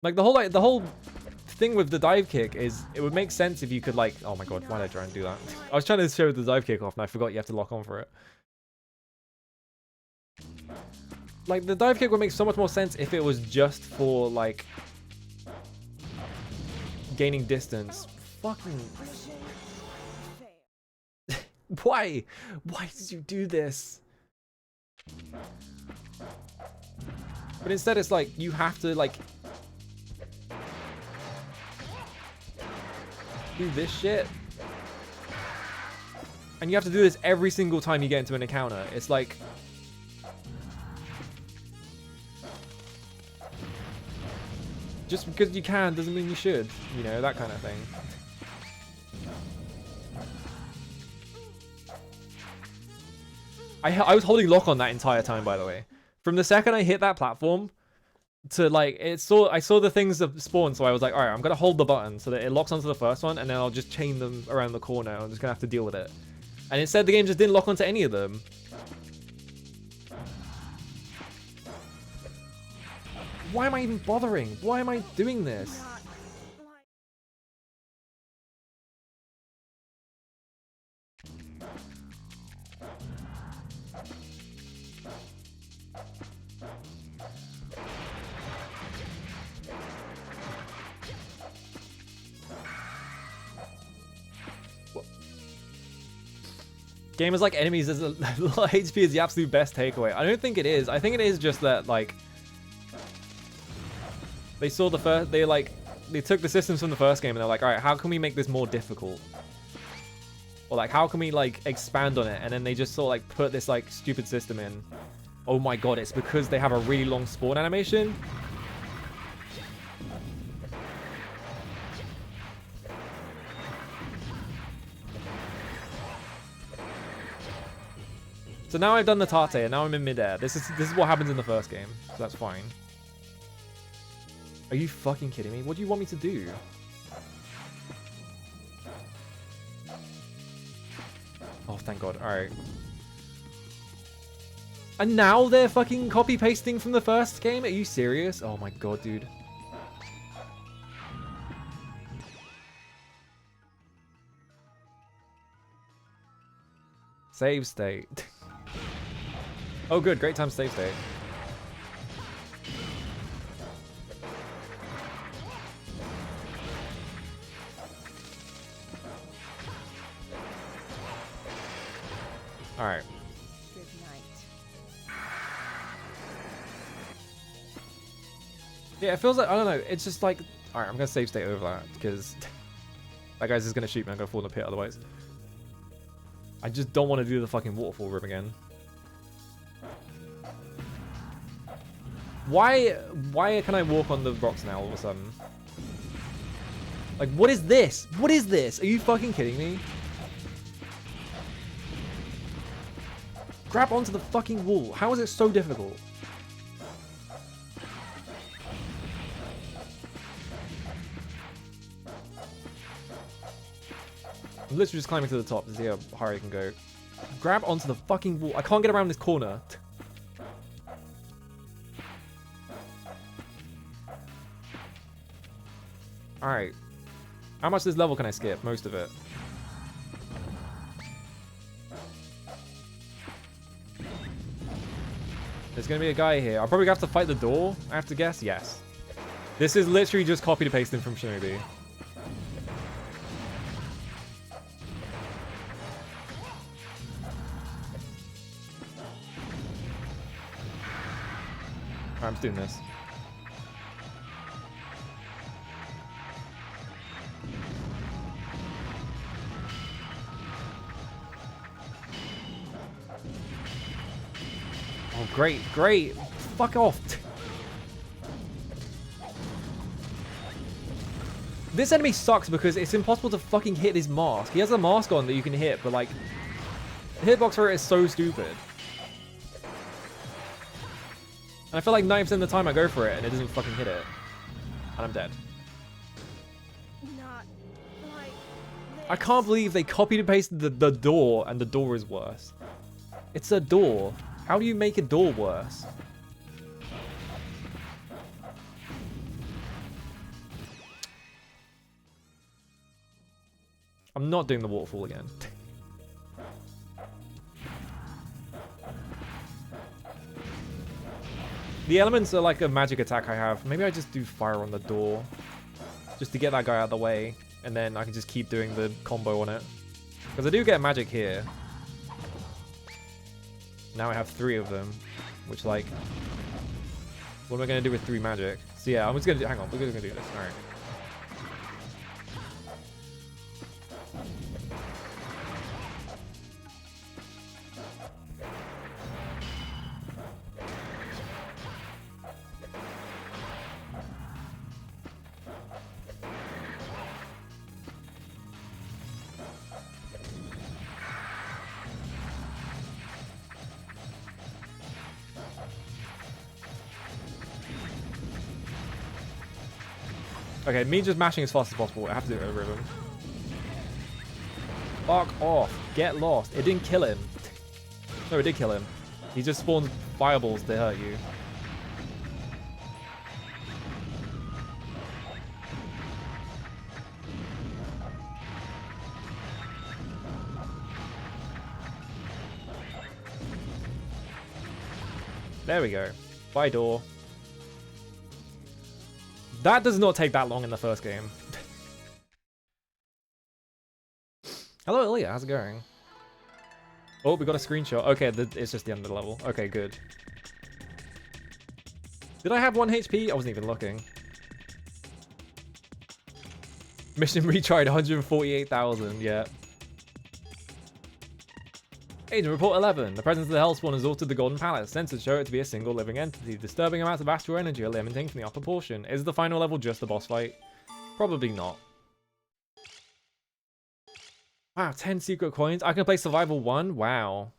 Like, the whole thing with the dive kick is it would make sense if you could, like, oh my god, why did I try and do that? I was trying to show the dive kick off and I forgot you have to lock on for it. Like, the dive kick would make so much more sense if it was just for, like, gaining distance. Fucking... Why? Why did you do this? But instead it's like, you have to, like... do this shit. And you have to do this every single time you get into an encounter. It's like... just because you can doesn't mean you should. You know, that kind of thing. I was holding lock on that entire time, by the way. From the second I hit that platform to like, I saw the things that spawn, so I was like, all right, I'm gonna hold the button so that it locks onto the first one, and then I'll just chain them around the corner. I'm just gonna have to deal with it. And instead, the game just didn't lock onto any of them. Why am I even bothering? Why am I doing this? Gamers like enemies as a lot of HP is the absolute best takeaway. I don't think it is. I think it is just that, like, they saw the first, they took the systems from the first game and they're like, all right, how can we make this more difficult? Or like, how can we like expand on it? And then they just sort of like put this like stupid system in. Oh my god, it's because they have a really long spawn animation. So now I've done the Tate, and now I'm in midair. This is what happens in the first game, so that's fine. Are you fucking kidding me? What do you want me to do? Oh, thank god. Alright. And now they're fucking copy-pasting from the first game? Are you serious? Oh my god, dude. Save state. Oh good, great time save state. Alright. Good night. Yeah, it feels like, I don't know, it's just like, alright, I'm gonna save state over that, because that guy's just gonna shoot me, I'm gonna fall in the pit otherwise. I just don't want to do the fucking waterfall room again. Why can I walk on the rocks now all of a sudden? Like, what is this? What is this? Are you fucking kidding me? Grab onto the fucking wall. How is it so difficult? I'm literally just climbing to the top to see how high I can go. Grab onto the fucking wall. I can't get around this corner. Alright. How much of this level can I skip? Most of it. There's gonna be a guy here. I'll probably have to fight the door, I have to guess. Yes. This is literally just copied and pasted from Shinobi. Alright, I'm just doing this. Oh, great, great. Fuck off. This enemy sucks because it's impossible to fucking hit his mask. He has a mask on that you can hit, but like, the hitbox for it is so stupid. And I feel like 90% of the time I go for it and it doesn't fucking hit it. And I'm dead. Not like this. I can't believe they copied and pasted the door and the door is worse. It's a door. How do you make a door worse? I'm not doing the waterfall again. The elements are like a magic attack I have. Maybe I just do fire on the door. Just to get that guy out of the way. And then I can just keep doing the combo on it. Because I do get magic here. Now I have 3 of them, which like, what am I gonna do with 3 magic? So yeah, I'm just gonna do, hang on, we're gonna do this, alright. Okay, me just mashing as fast as possible. I have to do it over him. Fuck off. Get lost. It didn't kill him. No, it did kill him. He just spawned fireballs to hurt you. There we go. By door. That does not take that long in the first game. Hello, Ilya. How's it going? Oh, we got a screenshot. Okay, it's just the end of the level. Okay, good. Did I have 1 HP? I wasn't even looking. Mission retried 148,000. Yeah. Agent Report 11. The presence of the Hellspawn has altered the Golden Palace. Sensors show it to be a single living entity. Disturbing amounts of astral energy are emanating from the upper portion. Is the final level just the boss fight? Probably not. Wow, 10 secret coins. I can play Survival 1? Wow.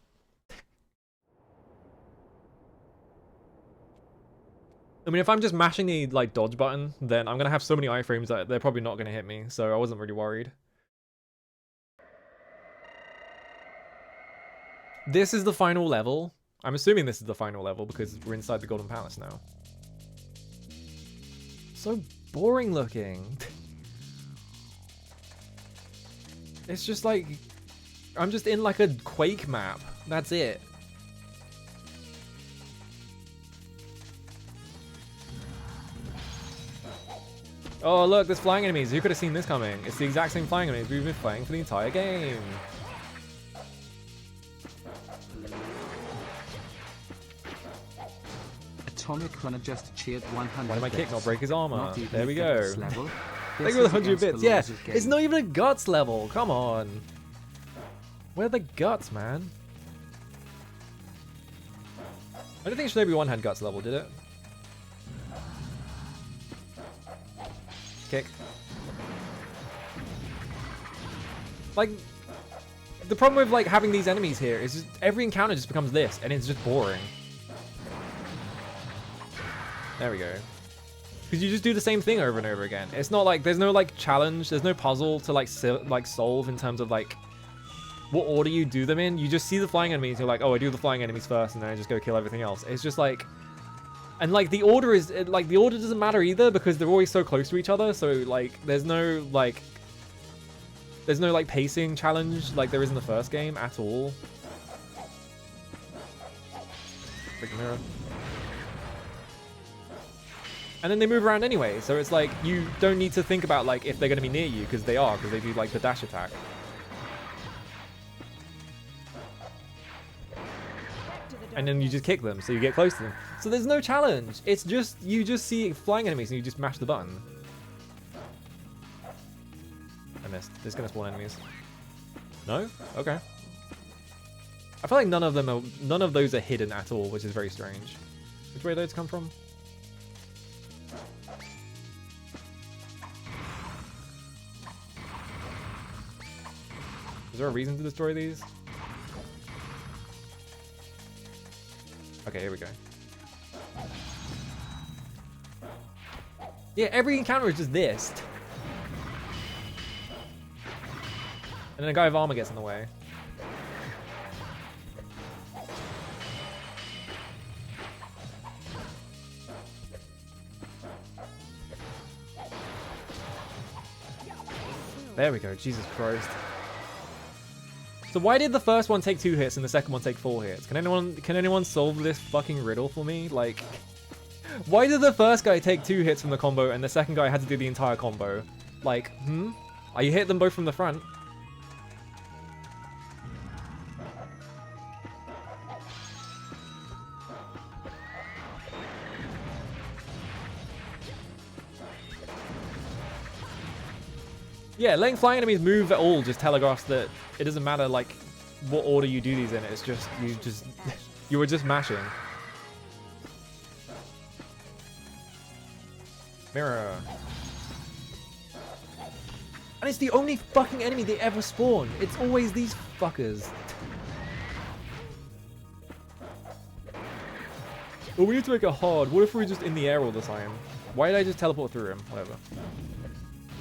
I mean, if I'm just mashing the, like, dodge button, then I'm going to have so many iframes that they're probably not going to hit me. So I wasn't really worried. This is the final level. I'm assuming this is the final level because we're inside the Golden Palace now. So boring looking. It's just like, I'm just in like a Quake map. That's it. Oh look, there's flying enemies. Who could have seen this coming? It's the exact same flying enemies we've been playing for the entire game. Atomic Runner just cheered 100. Why did my kick not break his armor? There we the go. guts level. Thank This you for is the 100 against the bits. Yeah, laws of it's game. not even a guts level. Come on. Where are the guts, man? I don't think Shinobi 1 had guts level, did it? Kick. Like, the problem with like having these enemies here is just every encounter just becomes this, and it's just boring. There we go. Because you just do the same thing over and over again. It's not like, there's no like challenge, there's no puzzle to like solve in terms of like what order you do them in. You just see the flying enemies, you're like, oh, I do the flying enemies first and then I just go kill everything else. It's just like, and like the order is, like the order doesn't matter either because they're always so close to each other. So like, there's no like pacing challenge like there is in the first game at all. Freaking mirror. And then they move around anyway, so it's like you don't need to think about like if they're going to be near you because they do like the dash attack. And then you just kick them, so you get close to them. So there's no challenge. It's just, you just see flying enemies and you just mash the button. I missed. This is going to spawn enemies. No? Okay. I feel like none of those are hidden at all, which is very strange. Which way do those come from? Is there a reason to destroy these? Okay, here we go. Yeah, every encounter is just this. And then a guy with armor gets in the way. There we go, Jesus Christ. So why did the first one take 2 hits and the second one take 4 hits? Can anyone solve this fucking riddle for me? Like, why did the first guy take 2 hits from the combo and the second guy had to do the entire combo? Like, You hit them both from the front. Yeah, letting flying enemies move at all just telegraphs that it doesn't matter like what order you do these in. It's just you were just mashing. Mirror. And it's the only fucking enemy they ever spawn. It's always these fuckers. Well, we need to make it hard. What if we're just in the air all the time? Why did I just teleport through him? Whatever.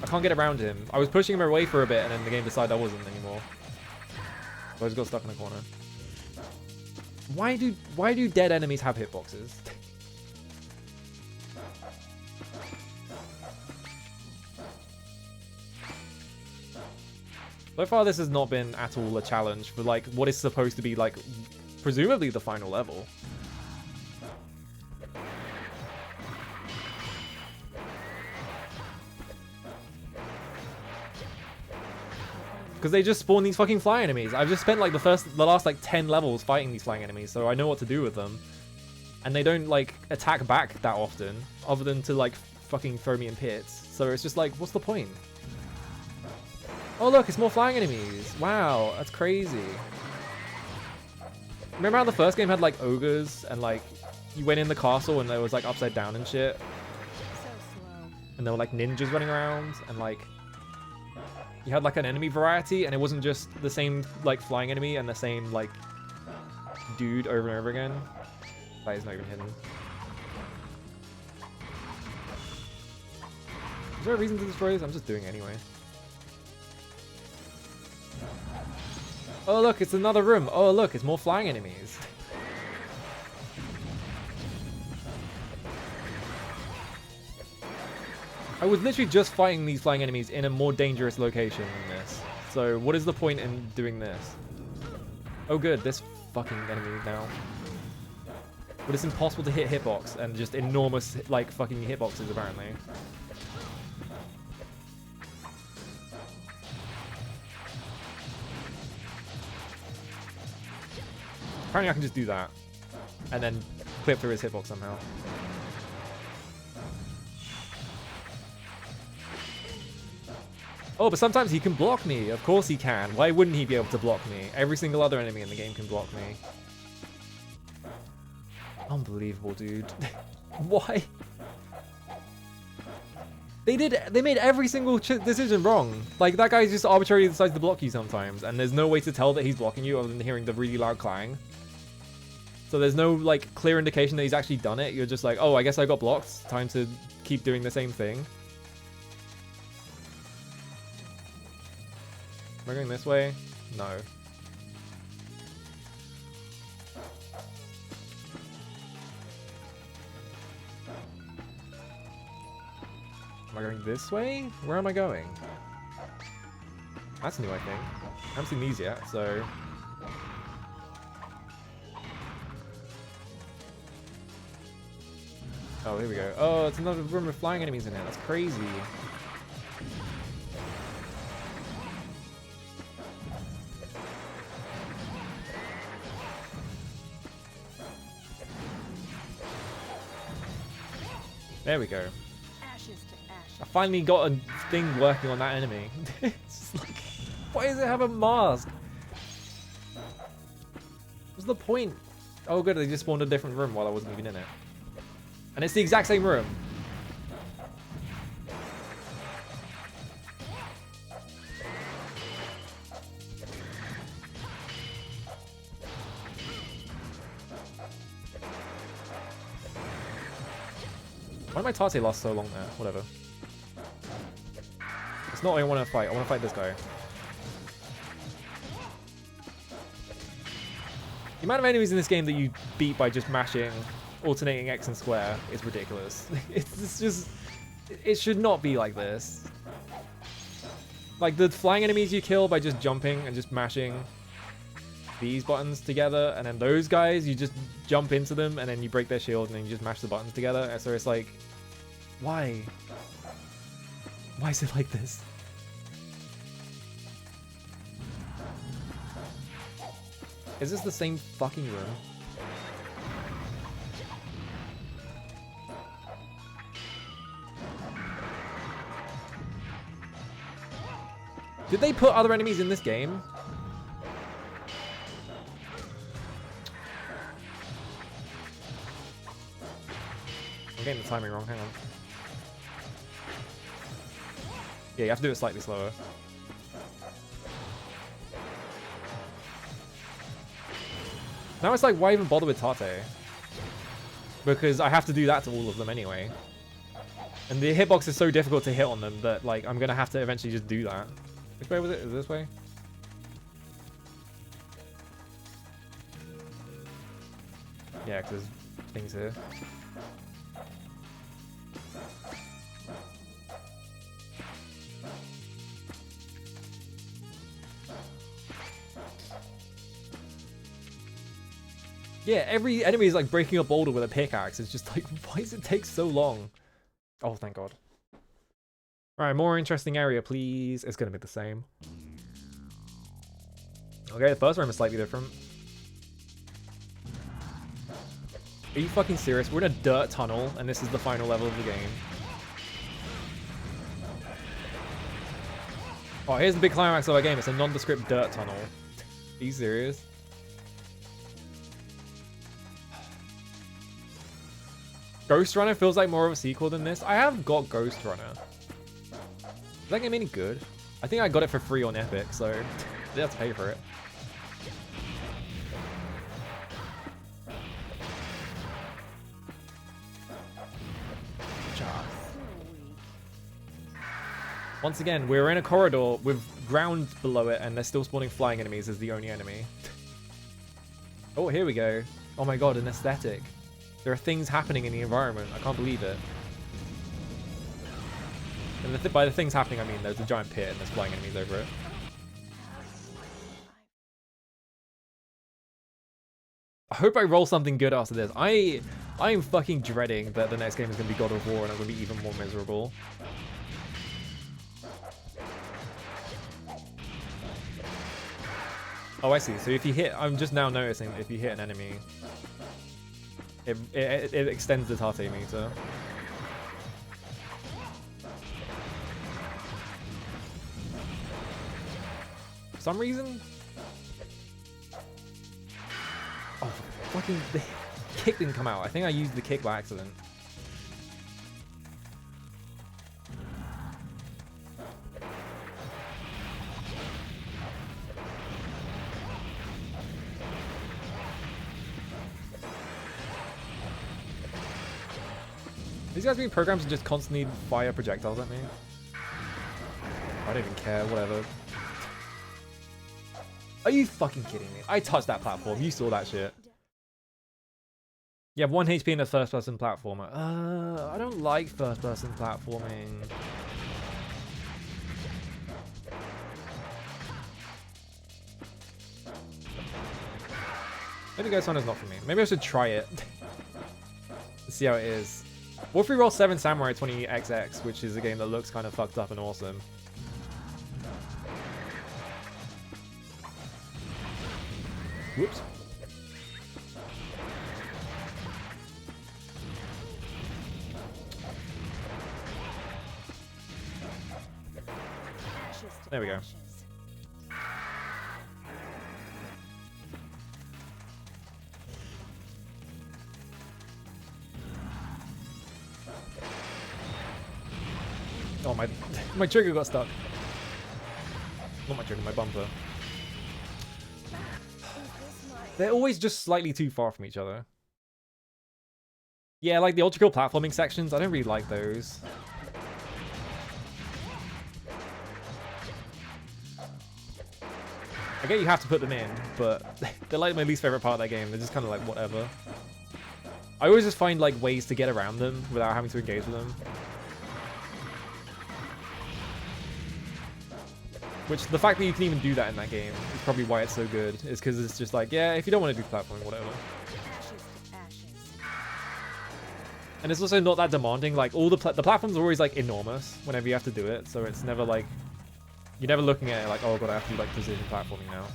I can't get around him. I was pushing him away for a bit, and then the game decided I wasn't anymore. So I just got stuck in a corner. Why do dead enemies have hitboxes? So far, this has not been at all a challenge for, like, what is supposed to be, like, presumably the final level. Because they just spawn these fucking flying enemies. I've just spent, like, the last, like, 10 levels fighting these flying enemies, so I know what to do with them. And they don't, like, attack back that often, other than to, like, fucking throw me in pits. So it's just like, what's the point? Oh look, it's more flying enemies. Wow, that's crazy. Remember how the first game had like ogres and like you went in the castle and there was like upside down and shit? So slow. And there were like ninjas running around and like you had like an enemy variety and it wasn't just the same like flying enemy and the same like dude over and over again. That is not even hidden. Is there a reason to destroy this? I'm just doing it anyway. Oh look, it's another room. Oh look, it's more flying enemies. I was literally just fighting these flying enemies in a more dangerous location than this. So what is the point in doing this? Oh good, this fucking enemy now. But it's impossible to hit hitbox and just enormous like fucking hitboxes apparently. Apparently I can just do that. And then clip through his hitbox somehow. Oh, but sometimes he can block me. Of course he can. Why wouldn't he be able to block me? Every single other enemy in the game can block me. Unbelievable, dude. Why? They made every single decision wrong. Like, that guy just arbitrarily decides to block you sometimes. And there's no way to tell that he's blocking you other than hearing the really loud clang. So there's no, like, clear indication that he's actually done it. You're just like, oh, I guess I got blocked. Time to keep doing the same thing. Am I going this way? No. Am I going this way? Where am I going? That's new, I think. I haven't seen these yet, so... Oh, here we go. Oh, it's another room with flying enemies in it. That's crazy. There we go. Ashes to ashes. I finally got a thing working on that enemy. It's just like, why does it have a mask? What's the point? Oh good, they just spawned a different room while I wasn't even in it. And it's the exact same room. Why did my Tate last so long there? Whatever. It's not what I want to fight. I want to fight this guy. The amount of enemies in this game that you beat by just mashing, alternating X and square is ridiculous. It's just... It should not be like this. Like, the flying enemies you kill by just jumping and just mashing these buttons together, and then those guys, you just jump into them, and then you break their shield, and then you just mash the buttons together. And so it's like... Why? Why is it like this? Is this the same fucking room? Did they put other enemies in this game? I'm getting the timing wrong, hang on. Yeah, you have to do it slightly slower. Now it's like, why even bother with Tate? Because I have to do that to all of them anyway. And the hitbox is so difficult to hit on them that, like, I'm gonna have to eventually just do that. Which way was it? Is it this way? Yeah, because there's things here. Yeah, every enemy is like breaking a boulder with a pickaxe. It's just like, why does it take so long? Oh, thank God. Alright, more interesting area, please. It's gonna be the same. Okay, the first room is slightly different. Are you fucking serious? We're in a dirt tunnel, and this is the final level of the game. Oh, here's the big climax of our game. It's a nondescript dirt tunnel. Are you serious? Ghost Runner feels like more of a sequel than this. I have got Ghost Runner. Is that game any good? I think I got it for free on Epic, so they have to pay for it. Once again, we're in a corridor with ground below it, and they're still spawning flying enemies as the only enemy. Oh, here we go. Oh my God, an aesthetic. There are things happening in the environment. I can't believe it. And by the things happening, I mean there's a giant pit and there's flying enemies over it. I hope I roll something good after this. I am fucking dreading that the next game is going to be God of War and I'm going to be even more miserable. Oh, I see. So if you hit... I'm just now noticing if you hit an enemy... It extends the Tate meter. For some reason? Oh, fucking... The kick didn't come out. I think I used the kick by accident. These guys being programmed to just constantly fire projectiles at me. I don't even care, whatever. Are you fucking kidding me? I touched that platform, you saw that shit. You have 1 HP in a first-person platformer. I don't like first-person platforming. Maybe Ghost Runner's not for me. Maybe I should try it. See how it is. What if we roll 7 Samurai 20XX, which is a game that looks kind of fucked up and awesome? Whoops. There we go. Oh, my trigger got stuck. Not my trigger, my bumper. They're always just slightly too far from each other. Yeah, like the ultra-kill platforming sections, I don't really like those. I get you have to put them in, but they're like my least favorite part of that game. They're just kind of like whatever. I always just find like ways to get around them without having to engage with them. Which, the fact that you can even do that in that game is probably why it's so good. Is because it's just like, yeah, if you don't want to do platforming, whatever. And it's also not that demanding. Like, all the platforms are always, like, enormous whenever you have to do it. So it's never, like... You're never looking at it like, oh god, I have to do, like, precision platforming now.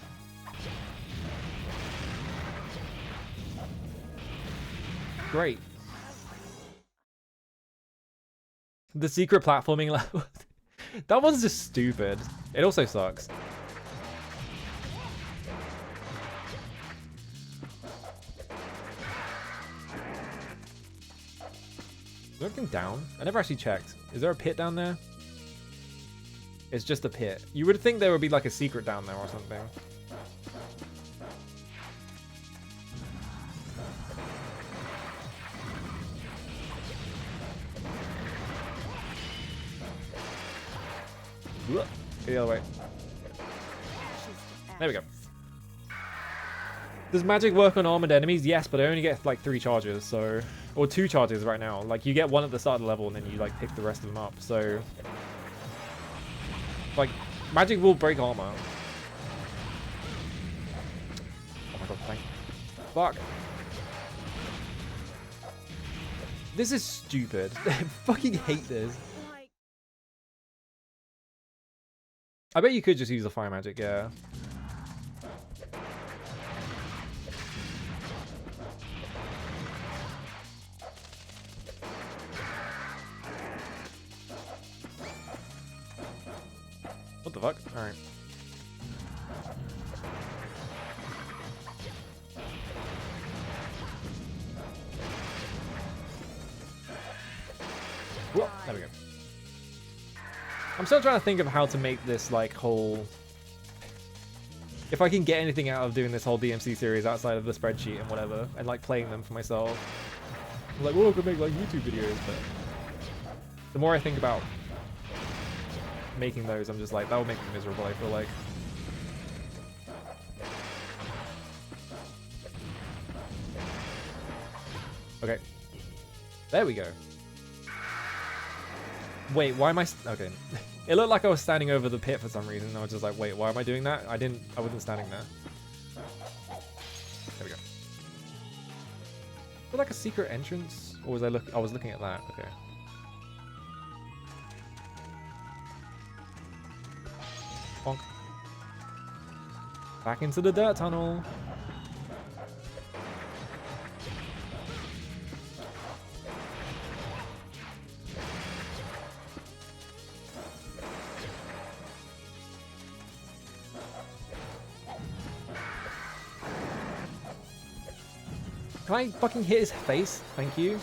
Great. The secret platforming level... That one's just stupid. It also sucks. Is there anything down? I never actually checked. Is there a pit down there? It's just a pit. You would think there would be like a secret down there or something. Get the other way. There we go. Does magic work on armored enemies? Yes, but I only get like 3 charges, so... Or 2 charges right now. Like, you get 1 at the start of the level, and then you, like, pick the rest of them up, so... Like, magic will break armor. Oh my god, thank... Fuck. This is stupid. I fucking hate this. I bet you could just use the fire magic, yeah. What the fuck? Alright. Whoa, there we go. I'm still trying to think of how to make this, like, whole... If I can get anything out of doing this whole DMC series outside of the spreadsheet and whatever, and, like, playing them for myself. I'm like, well, I could make, like, YouTube videos, but... The more I think about making those, I'm just like, that would make me miserable, I feel like. Okay. There we go. Wait, why am I... Okay. It looked like I was standing over the pit for some reason. I was just like, wait, why am I doing that? I wasn't standing there. There we go. Was there like a secret entrance? Or was I was looking at that. Okay. Bonk. Back into the dirt tunnel. Can I fucking hit his face? Thank you.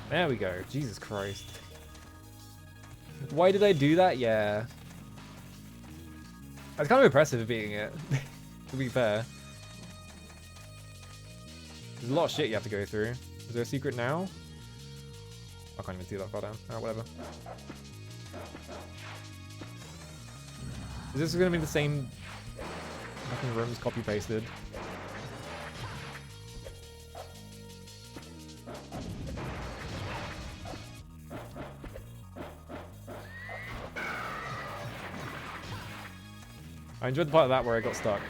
There we go. Jesus Christ. Why did I do that? Yeah. It's kind of impressive beating it, to be fair. There's a lot of shit you have to go through. Is there a secret now? I can't even see that far down. Alright, whatever. Is this going to be the same fucking rooms copy-pasted? I enjoyed the part of that where I got stuck.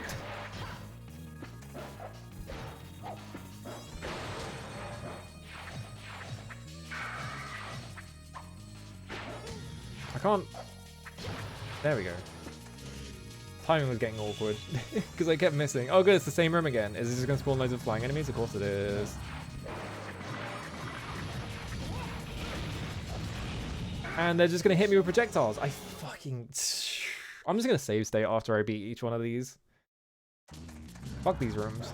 I can't... There we go. Timing was getting awkward because I kept missing. Oh good, it's the same room again. Is this just going to spawn loads of flying enemies? Of course it is. And they're just going to hit me with projectiles. I'm just going to save state after I beat each one of these. Fuck these rooms.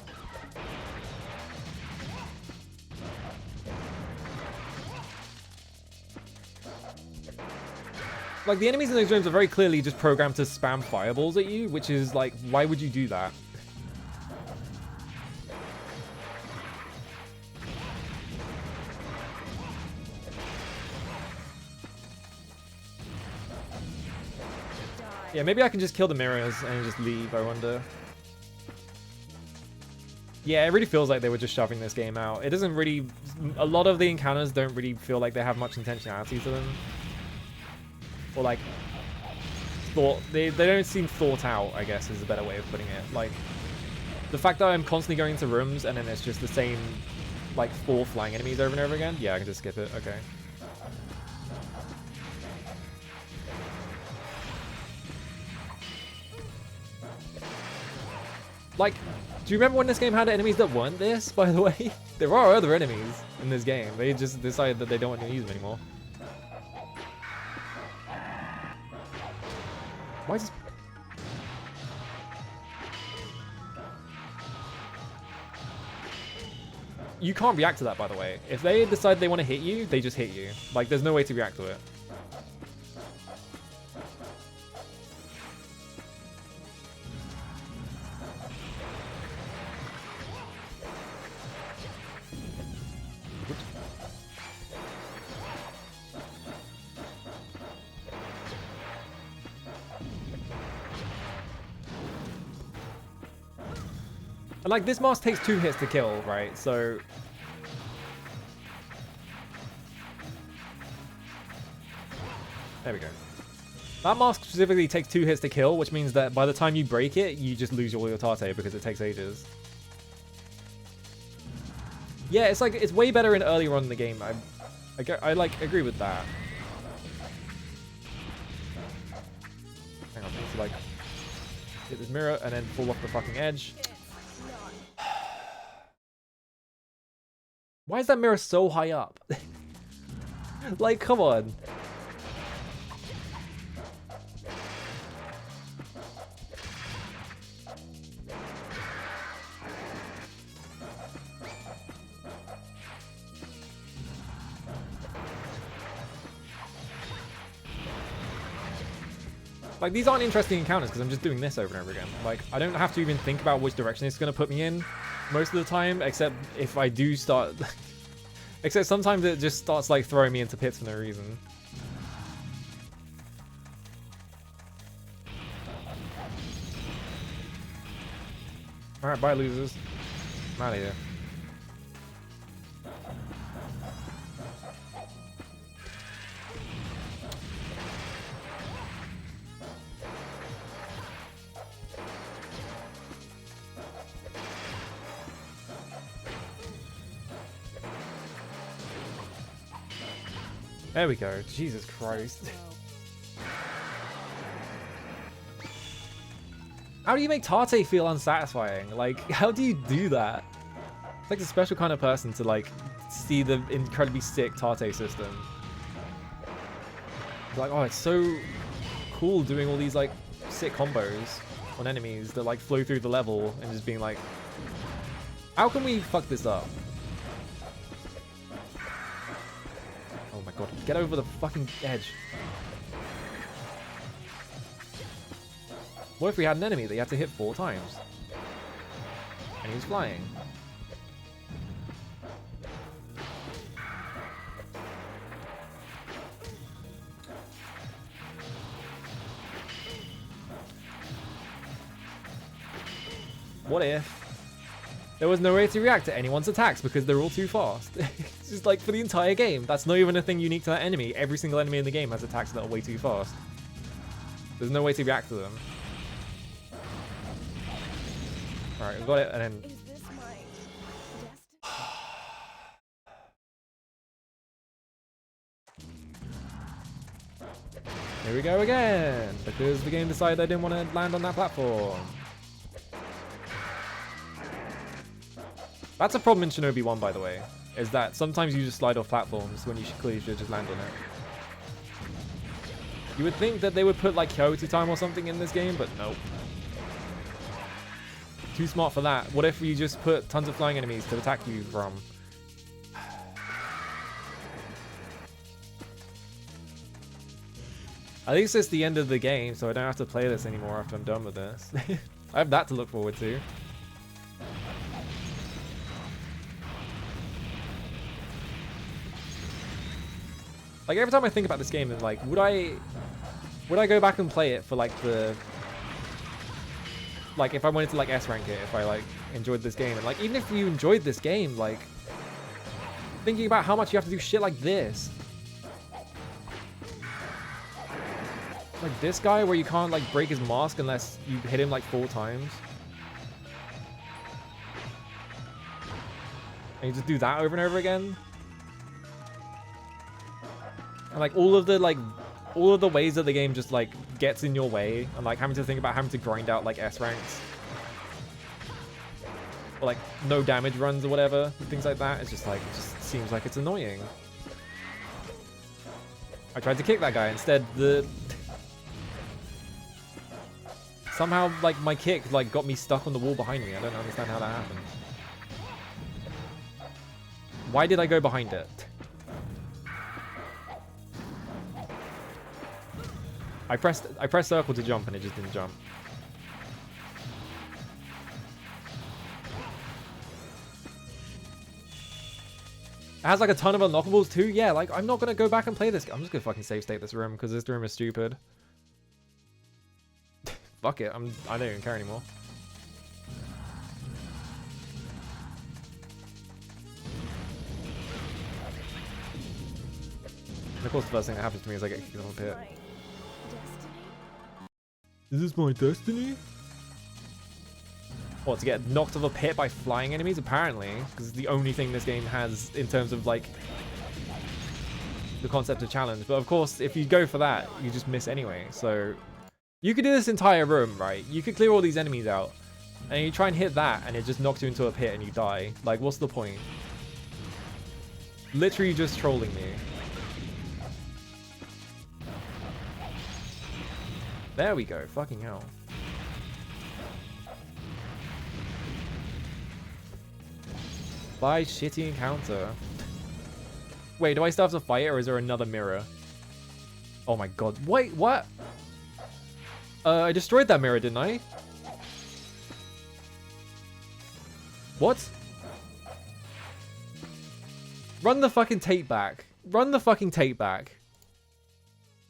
Like, the enemies in those rooms are very clearly just programmed to spam fireballs at you, which is like, why would you do that? Yeah, maybe I can just kill the mirrors and just leave, I wonder. Yeah, it really feels like they were just shoving this game out. It doesn't really... A lot of the encounters don't really feel like they have much intentionality to them. Or like... They don't seem thought out, I guess, is a better way of putting it. Like, the fact that I'm constantly going into rooms and then it's just the same, like, 4 flying enemies over and over again. Yeah, I can just skip it. Okay. Like, do you remember when this game had enemies that weren't this, by the way? There are other enemies in this game. They just decided that they don't want to use them anymore. Why is this... You can't react to that, by the way. If they decide they want to hit you, they just hit you. Like, there's no way to react to it. like, this mask takes 2 hits to kill, right? So... There we go. That mask specifically takes 2 hits to kill, which means that by the time you break it, you just lose all your Tate because it takes ages. Yeah, it's like, it's way better in earlier on in the game. I like, agree with that. Hang on, I need to, like, hit this mirror and then fall off the fucking edge. Why is that mirror so high up? Like, come on. Like, these aren't interesting encounters because I'm just doing this over and over again. Like, I don't have to even think about which direction it's going to put me in most of the time, except if I do start... except sometimes it just starts, like, throwing me into pits for no reason. Alright, bye, losers. I'm out of here. There we go. Jesus Christ. How do you make Tate feel unsatisfying? Like, how do you do that? It's like a special kind of person to, like, see the incredibly sick Tate system. It's like, oh, it's so cool doing all these, like, sick combos on enemies that, like, flow through the level and just being like, how can we fuck this up? Oh my god, get over the fucking edge. What if we had an enemy that you had to hit 4 times? And he was flying. What if there was no way to react to anyone's attacks because they're all too fast? It's just like for the entire game. That's not even a thing unique to that enemy. Every single enemy in the game has attacks that are way too fast. There's no way to react to them. Alright, we've got it, and then... Is this my destiny? Here we go again! Because the game decided I didn't want to land on that platform. That's a problem in Shinobi 1, by the way. Is that sometimes you just slide off platforms when you clearly should just land on it. You would think that they would put like Kyoto time or something in this game, but nope. Too smart for that. What if we just put tons of flying enemies to attack you from? At least it's the end of the game, so I don't have to play this anymore after I'm done with this. I have that to look forward to. Like, every time I think about this game, and like, would I go back and play it for like the... Like, if I wanted to like S-rank it, if I like enjoyed this game, and like, even if you enjoyed this game, like, thinking about how much you have to do shit like this. Like this guy where you can't like break his mask unless you hit him like 4 times. And you just do that over and over again. And like all of the ways that the game just like gets in your way, and like having to think about having to grind out like S ranks. Or like no damage runs or whatever, things like that. It's just like, it just seems like it's annoying. I tried to kick that guy, instead somehow like my kick like got me stuck on the wall behind me. I don't understand how that happened. Why did I go behind it? I pressed circle to jump and it just didn't jump. It has like a ton of unlockables too. Yeah, like I'm not gonna go back and play this. I'm just gonna fucking save state this room because this room is stupid. Fuck it, I don't even care anymore. And of course, the first thing that happens to me is I get kicked off a pit. My destiny? Is this my destiny? What, to get knocked off a pit by flying enemies? Apparently, because it's the only thing this game has in terms of like the concept of challenge. But of course, if you go for that, you just miss anyway. So you could do this entire room, right? You could clear all these enemies out, and you try and hit that, and it just knocks you into a pit and you die. Like, what's the point? Literally just trolling me. There we go. Fucking hell. By shitty encounter. Wait, do I still have to fight it, or is there another mirror? Oh my god. Wait, what? I destroyed that mirror, didn't I? What? Run the fucking tape back. Run the fucking tape back.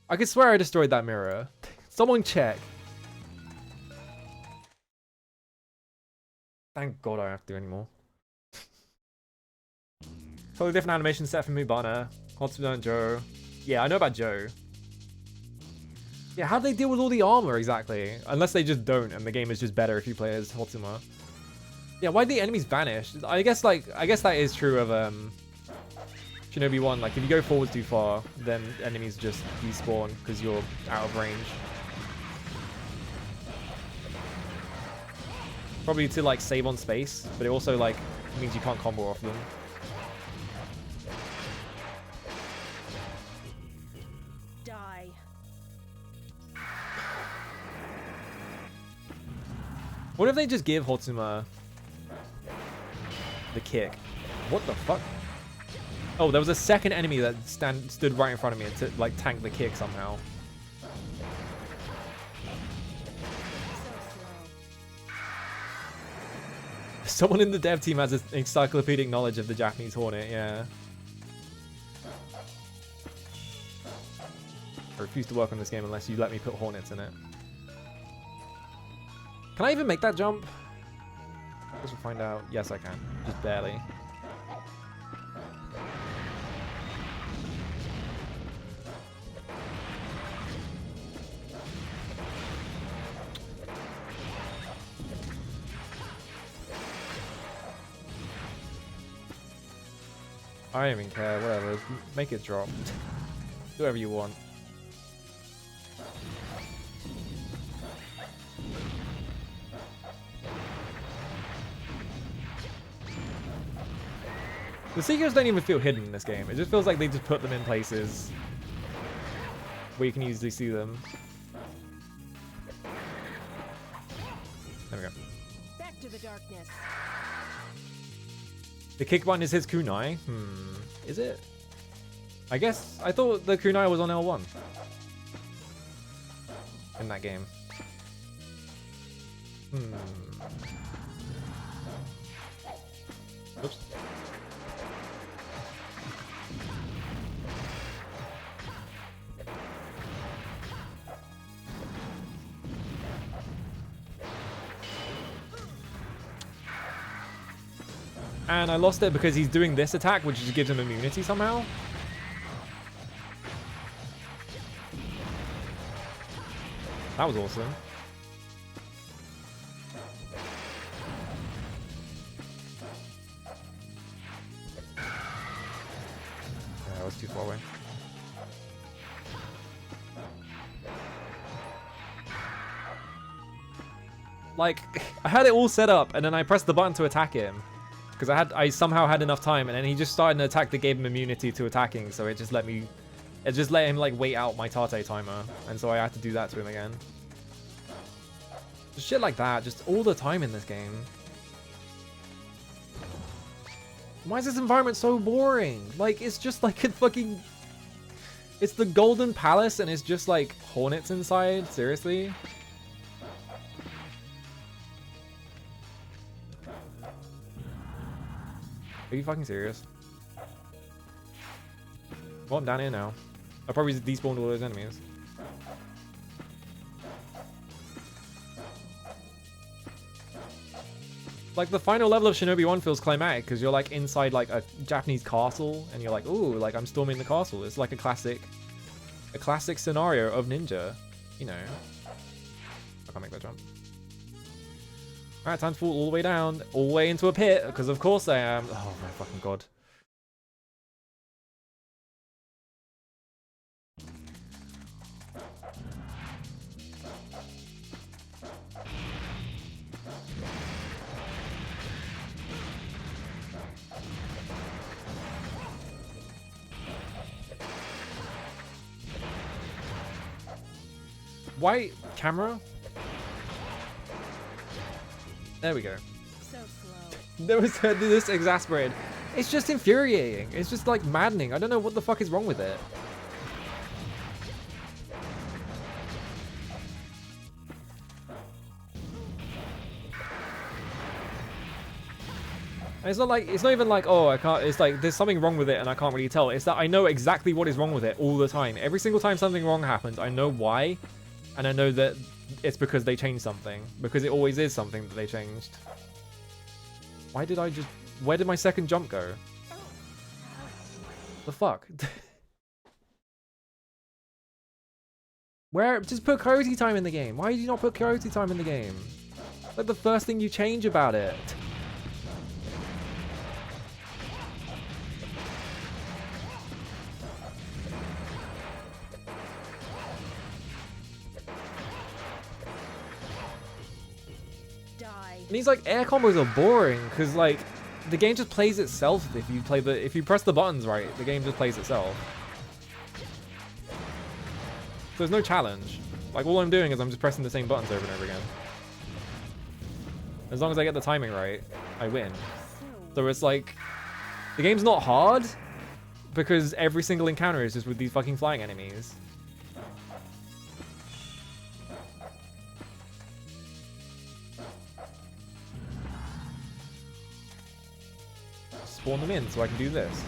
I could swear I destroyed that mirror. Someone check. Thank god I don't have to do anymore. Totally different animation set for Mubana. Hotsuna and Joe. Yeah, I know about Joe. Yeah, how do they deal with all the armor exactly? Unless they just don't, and the game is just better if you play as Hotsuma. Yeah, why'd the enemies vanish? I guess that is true of Shinobi 1. Like, if you go forward too far, then enemies just despawn because you're out of range. Probably to like save on space, but it also like means you can't combo off them. Die. What if they just give Hotsuma the kick? What the fuck? Oh, there was a second enemy that stood right in front of me to like tank the kick somehow. Someone in the dev team has an encyclopedic knowledge of the Japanese Hornet, yeah. I refuse to work on this game unless you let me put Hornets in it. Can I even make that jump? I guess we'll find out. Yes, I can. Just barely. I don't even care, whatever. Make it drop. Do whatever you want. The secrets don't even feel hidden in this game. It just feels like they just put them in places where you can easily see them. There we go. Back to the darkness. The kick button is his kunai. Is it? I guess I thought the kunai was on L1 in that game. Oops. And I lost it because he's doing this attack, which just gives him immunity somehow. That was awesome. Yeah, that was too far away. Like, I had it all set up, and then I pressed the button to attack him. Because I somehow had enough time, and then he just started an attack that gave him immunity to attacking, so it just let him like wait out my Tate timer, and so I had to do that to him again. Just shit like that, just all the time in this game. Why is this environment so boring? Like, it's just like a fucking... It's the Golden Palace, and it's just like Hornets inside? Seriously? Are you fucking serious? Well, I'm down here now. I probably despawned all those enemies. Like the final level of Shinobi 1 feels climatic because you're like inside like a Japanese castle and you're like, ooh, like I'm storming the castle. It's like a classic scenario of ninja, you know. I can't make that jump. Alright, time to fall all the way down, all the way into a pit, because of course I am. Oh my fucking god. Why camera? There we go. So slow. There was this exasperated. It's just infuriating. It's just like maddening. I don't know what the fuck is wrong with it. And it's not even like, oh, I can't, it's like there's something wrong with it and I can't really tell. It's that I know exactly what is wrong with it all the time. Every single time something wrong happens, I know why. And I know that it's because they changed something. Because it always is something that they changed. Why did I just... Where did my second jump go? The fuck? Where? Just put Coyote time in the game. Why did you not put Coyote time in the game? Like the first thing you change about it. And these like air combos are boring because like the game just plays itself if you press the buttons right, the game just plays itself. So there's no challenge. Like all I'm doing is I'm just pressing the same buttons over and over again. As long as I get the timing right, I win. So it's like the game's not hard because every single encounter is just with these fucking flying enemies. Spawn them in so I can do this.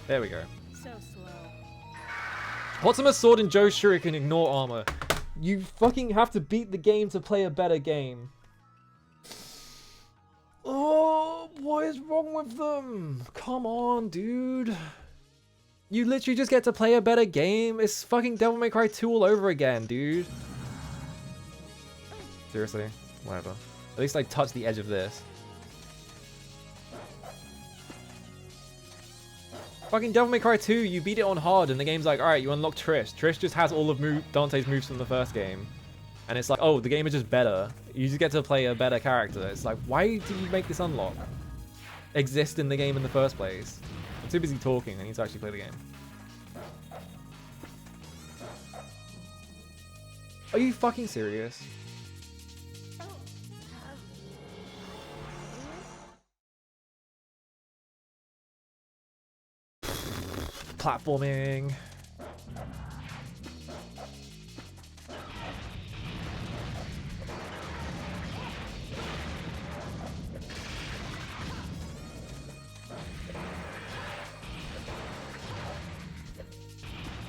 There we go. So slow. What's a sword and Joe Shuriken ignore armor? You fucking have to beat the game to play a better game. Oh, what is wrong with them? Come on, dude. You literally just get to play a better game. It's fucking Devil May Cry 2 all over again, dude. Seriously, whatever. At least I touched the edge of this. Fucking Devil May Cry 2, you beat it on hard and the game's like, alright, you unlock Trish. Trish just has all of Dante's moves from the first game. And it's like, oh, the game is just better. You just get to play a better character. It's like, why did you make this unlock exist in the game in the first place? I'm too busy talking. I need to actually play the game. Are you fucking serious? Platforming.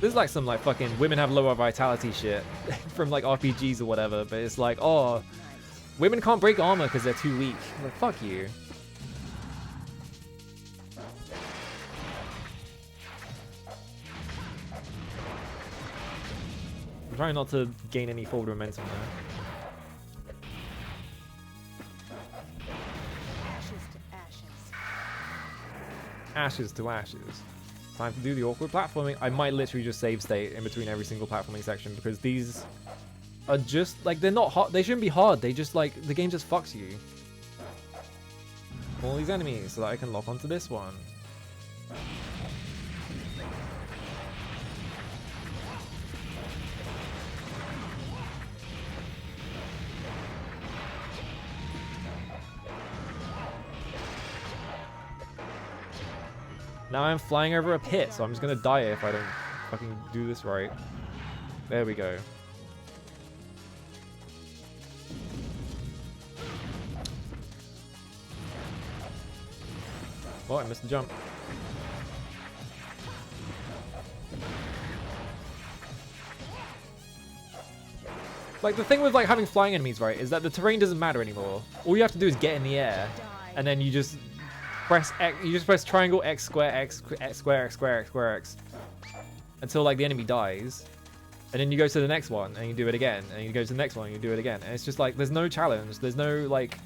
This is like some like fucking women have lower vitality shit from like RPGs or whatever, but it's like, oh, women can't break armor because they're too weak. Like, fuck you. I'm trying not to gain any forward momentum there. Ashes to ashes. Ashes to ashes. Time to do the awkward platforming. I might literally just save state in between every single platforming section because these are just like, they're not hard. They shouldn't be hard. They just like, the game just fucks you. All these enemies so that I can lock onto this one. Now I'm flying over a pit, so I'm just gonna die if I don't fucking do this right. There we go. Oh, I missed the jump. Like, the thing with, like, having flying enemies, right, is that the terrain doesn't matter anymore. All you have to do is get in the air, and then you just press X, you just press triangle, X, square, X, X, square, X, square, X, square, X, until, like, the enemy dies. And then you go to the next one, and you do it again. And you go to the next one, and you do it again. And it's just, like, there's no challenge. There's no, like...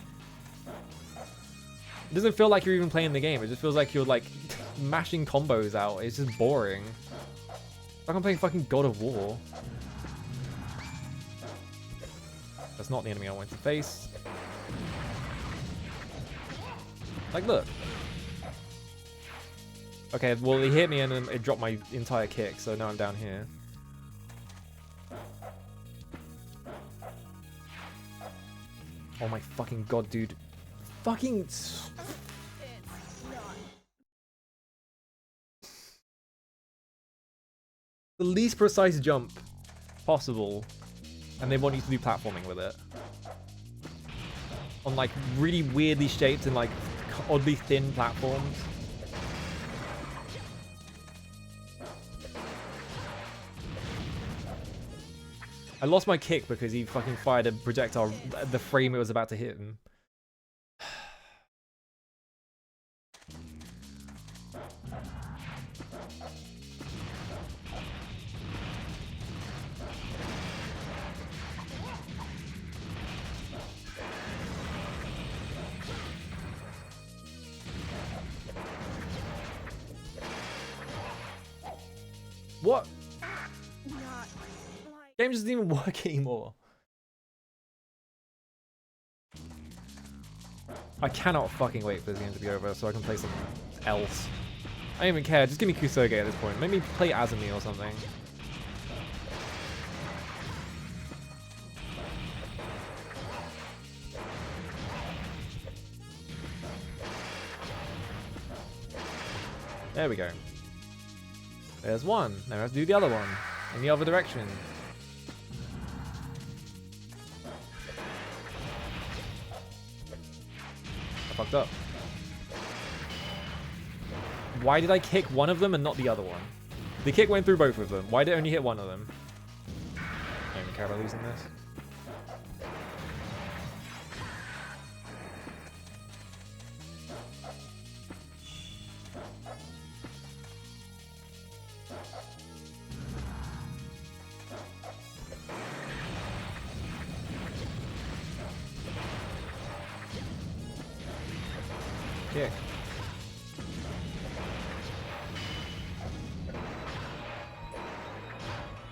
It doesn't feel like you're even playing the game. It just feels like you're, like, mashing combos out. It's just boring. Like I'm playing fucking God of War. That's not the enemy I want to face. Like, look. Okay, well, he hit me and then it dropped my entire kick, so now I'm down here. Oh my fucking god, dude. Fucking... The least precise jump possible, and they want you to do platforming with it. On like really weirdly shaped and like oddly thin platforms. I lost my kick because he fucking fired a projectile at the frame it was about to hit him. What? Not like... Game doesn't even work anymore. I cannot fucking wait for this game to be over so I can play something else. I don't even care, just give me Kusoge at this point. Make me play Azumi or something. There we go. There's one. Now I have to do the other one. In the other direction. I fucked up. Why did I kick one of them and not the other one? The kick went through both of them. Why did it only hit one of them? I don't even care about losing this. Kick.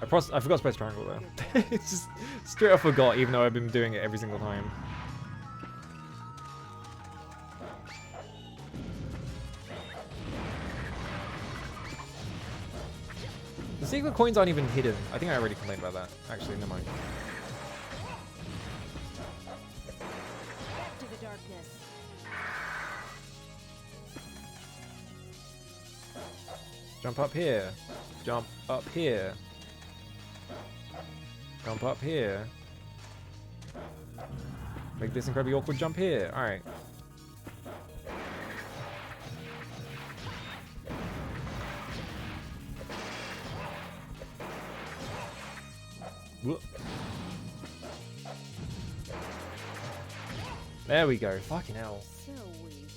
I forgot to press triangle there. It's just straight up forgot, even though I've been doing it every single time. The secret coins aren't even hidden. I think I already complained about that. Actually, never mind. Back to the darkness. Jump up here. Jump up here. Jump up here. Make this incredibly awkward jump here. Alright. There we go. Fucking hell. So weak.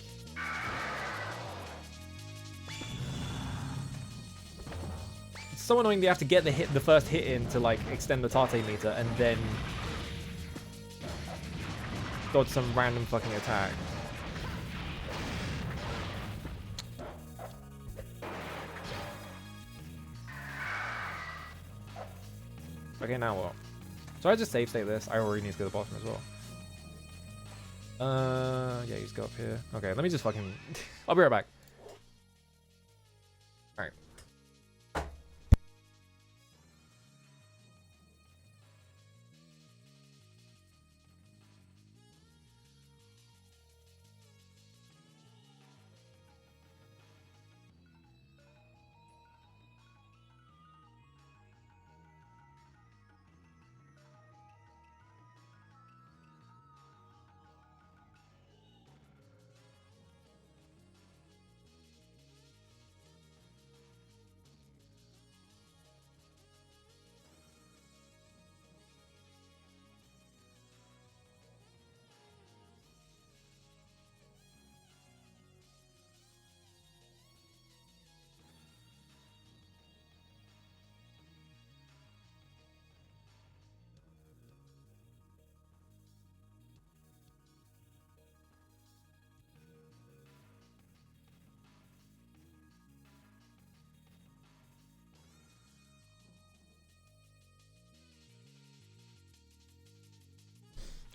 It's so annoying they have to get the first hit in to like extend the Tate meter and then dodge some random fucking attack. Okay, now what? So I just save state this. I already need to go to the bottom as well. Yeah, you just go up here. Okay, let me just fucking... I'll be right back. Alright.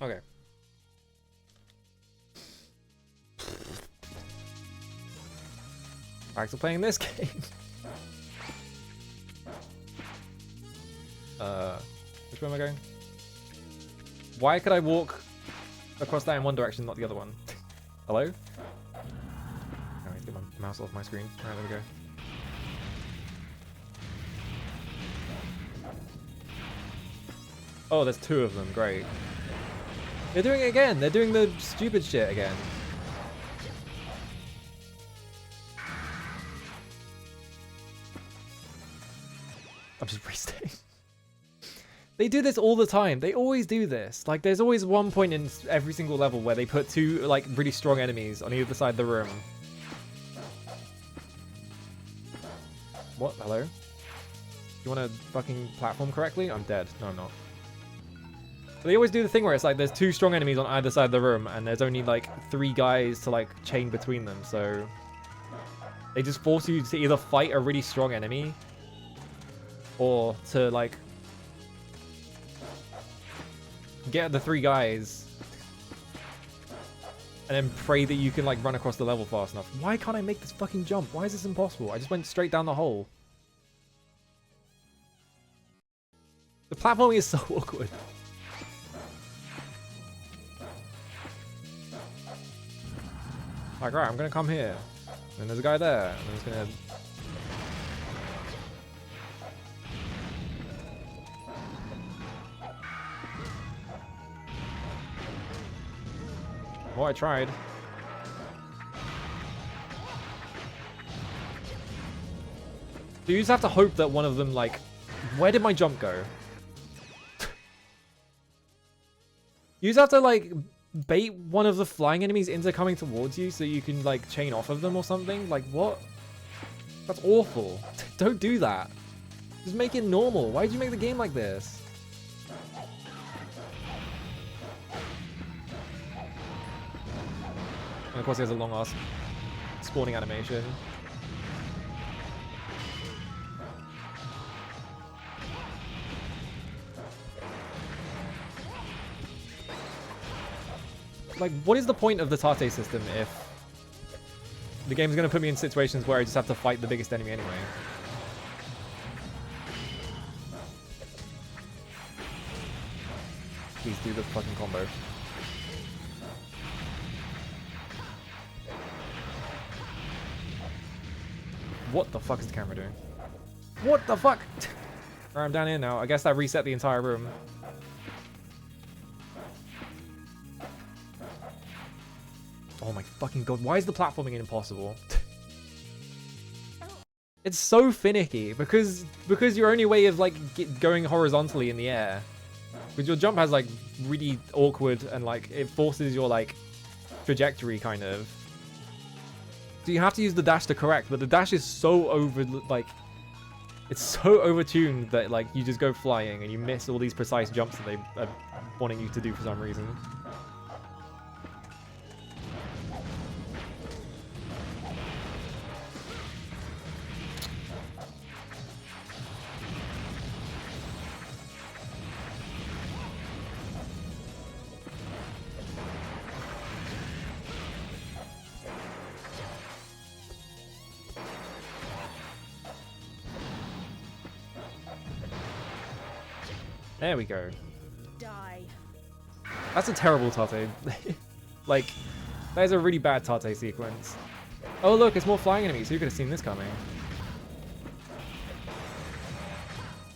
Okay. Back to playing this game. Which way am I going? Why could I walk across that in one direction, not the other one? Hello? I need to get my mouse off my screen. Alright, there we go. Oh, there's two of them. Great. They're doing it again. They're doing the stupid shit again. I'm just restarting. They do this all the time. They always do this. Like, there's always one point in every single level where they put two, like, really strong enemies on either side of the room. What? Hello? You want to fucking platform correctly? I'm dead. No, I'm not. But they always do the thing where it's like there's two strong enemies on either side of the room and there's only like 3 guys to like chain between them, so they just force you to either fight a really strong enemy or to like get the 3 guys and then pray that you can like run across the level fast enough. Why can't I make this fucking jump? Why is this impossible? I just went straight down the hole. The platforming is so awkward. Like, right, I'm gonna come here. And there's a guy there. And I'm just gonna... Oh, I tried. So you just have to hope that one of them, like... Where did my jump go? You just have to, like... bait one of the flying enemies into coming towards you so you can like chain off of them or something. Like, what? That's awful. Don't do that. Just make it normal. Why did you make the game like this? And of course there's a long ass spawning animation. Like, what is the point of the Tate system if the game's going to put me in situations where I just have to fight the biggest enemy anyway? Please do the fucking combo. What the fuck is the camera doing? What the fuck? Alright, I'm down here now. I guess that reset the entire room. Oh my fucking god, why is the platforming impossible? It's so finicky because your only way of like going horizontally in the air, because your jump has like really awkward and like it forces your like trajectory kind of. So you have to use the dash to correct, but the dash is so it's so overtuned that like you just go flying and you miss all these precise jumps that they are wanting you to do for some reason. There we go. Die. That's a terrible Tate. Like, that is a really bad Tate sequence. Oh look, it's more flying enemies. Who could have seen this coming?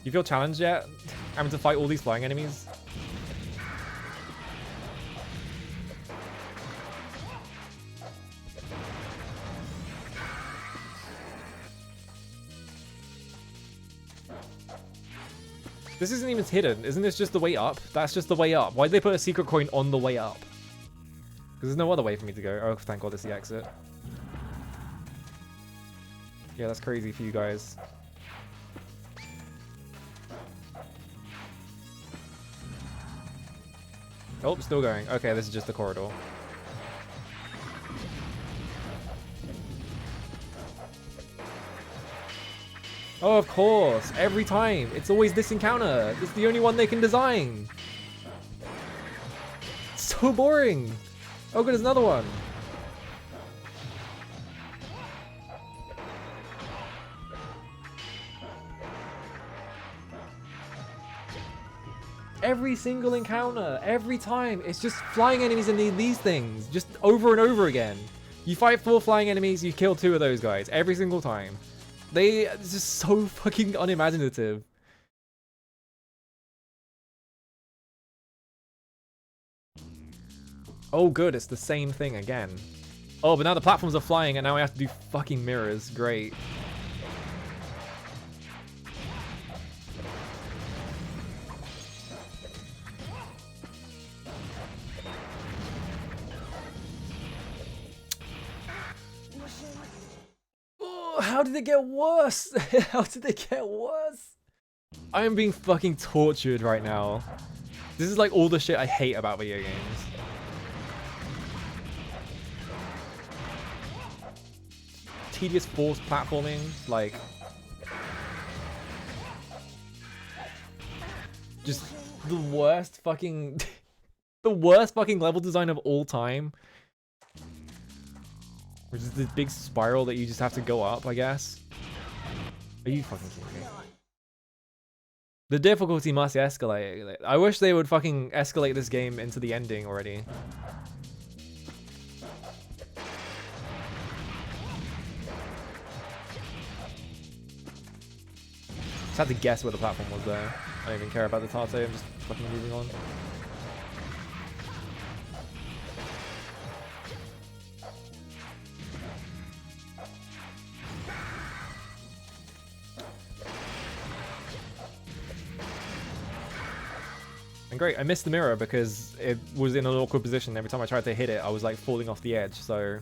You feel challenged yet? Having to fight all these flying enemies? This isn't even hidden. Isn't this just the way up? That's just the way up. Why did they put a secret coin on the way up? Because there's no other way for me to go. Oh, thank god, it's the exit. Yeah, that's crazy for you guys. Oh, still going. Okay, this is just the corridor. Oh, of course. Every time. It's always this encounter. It's the only one they can design. so boring. Oh, good, there's another one. Every single encounter, every time, it's just flying enemies and these things, just over and over again. You fight 4 flying enemies, you kill 2 of those guys, every single time. It's just so fucking unimaginative. Oh good, it's the same thing again. Oh, but now the platforms are flying and now we have to do fucking mirrors, great. How did it get worse? How did it get worse? I am being fucking tortured right now. This is like all the shit I hate about video games. Tedious forced platforming, like... Just the worst fucking... the worst fucking level design of all time. Which is this big spiral that you just have to go up, I guess. Are you fucking kidding me? The difficulty must escalate. I wish they would fucking escalate this game into the ending already. Just had to guess where the platform was there. I don't even care about the Tate, I'm just fucking moving on. And great, I missed the mirror because it was in an awkward position. Every time I tried to hit it, I was like falling off the edge. So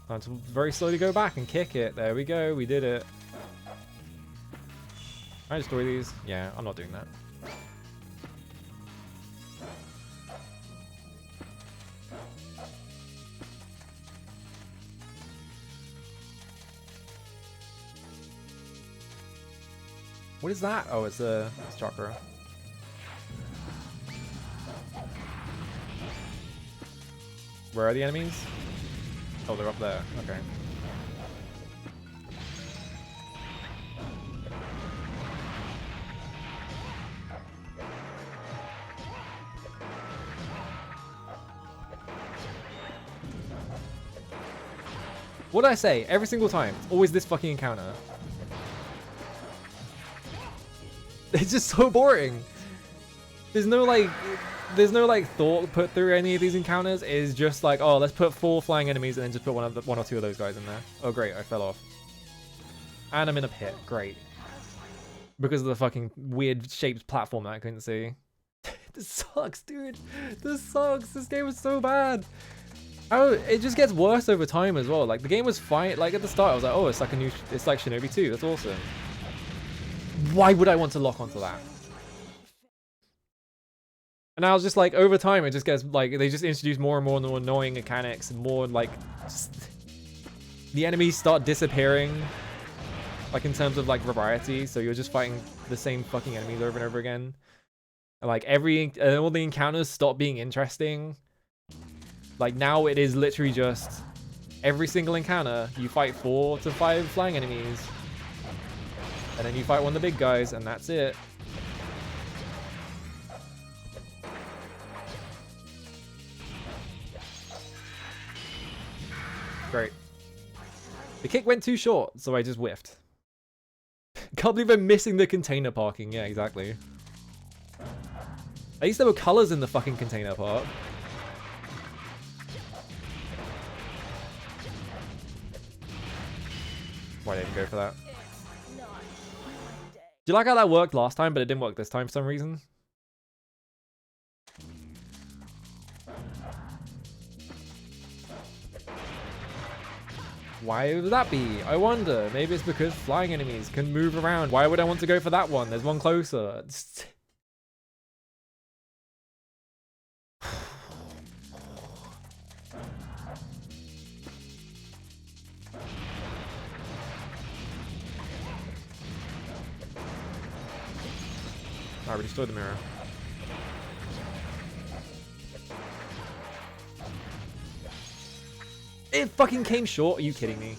I had to very slowly go back and kick it. There we go, we did it. Can I destroy these? Yeah, I'm not doing that. What is that? Oh, it's a chakra. Where are the enemies? Oh, they're up there. Okay. What did I say? Every single time. It's always this fucking encounter. It's just so boring. There's no like thought put through any of these encounters. It's just like, oh, let's put 4 flying enemies and then just put one or 2 of those guys in there. Oh great, I fell off. And I'm in a pit. Great. Because of the fucking weird shaped platform that I couldn't see. This sucks, dude. This sucks. This game is so bad. Oh, it just gets worse over time as well. Like the game was fine. Like at the start, I was like, oh, it's like it's like Shinobi 2. That's awesome. Why would I want to lock onto that? And I was just like, over time, it just gets like, they just introduce more and more annoying mechanics and more like, just, the enemies start disappearing. Like in terms of like variety. So you're just fighting the same fucking enemies over and over again. And like all the encounters stop being interesting. Like now it is literally just every single encounter, you fight 4 to 5 flying enemies. And then you fight one of the big guys and that's it. Great. The kick went too short, so I just whiffed. Can't believe I'm missing the container parking. Yeah, exactly. At least there were colors in the fucking container park. Why didn't I even go for that? Do you like how that worked last time, but it didn't work this time for some reason? Why would that be? I wonder. Maybe it's because flying enemies can move around. Why would I want to go for that one? There's one closer. I already destroyed the mirror. It fucking came short. Are you kidding me?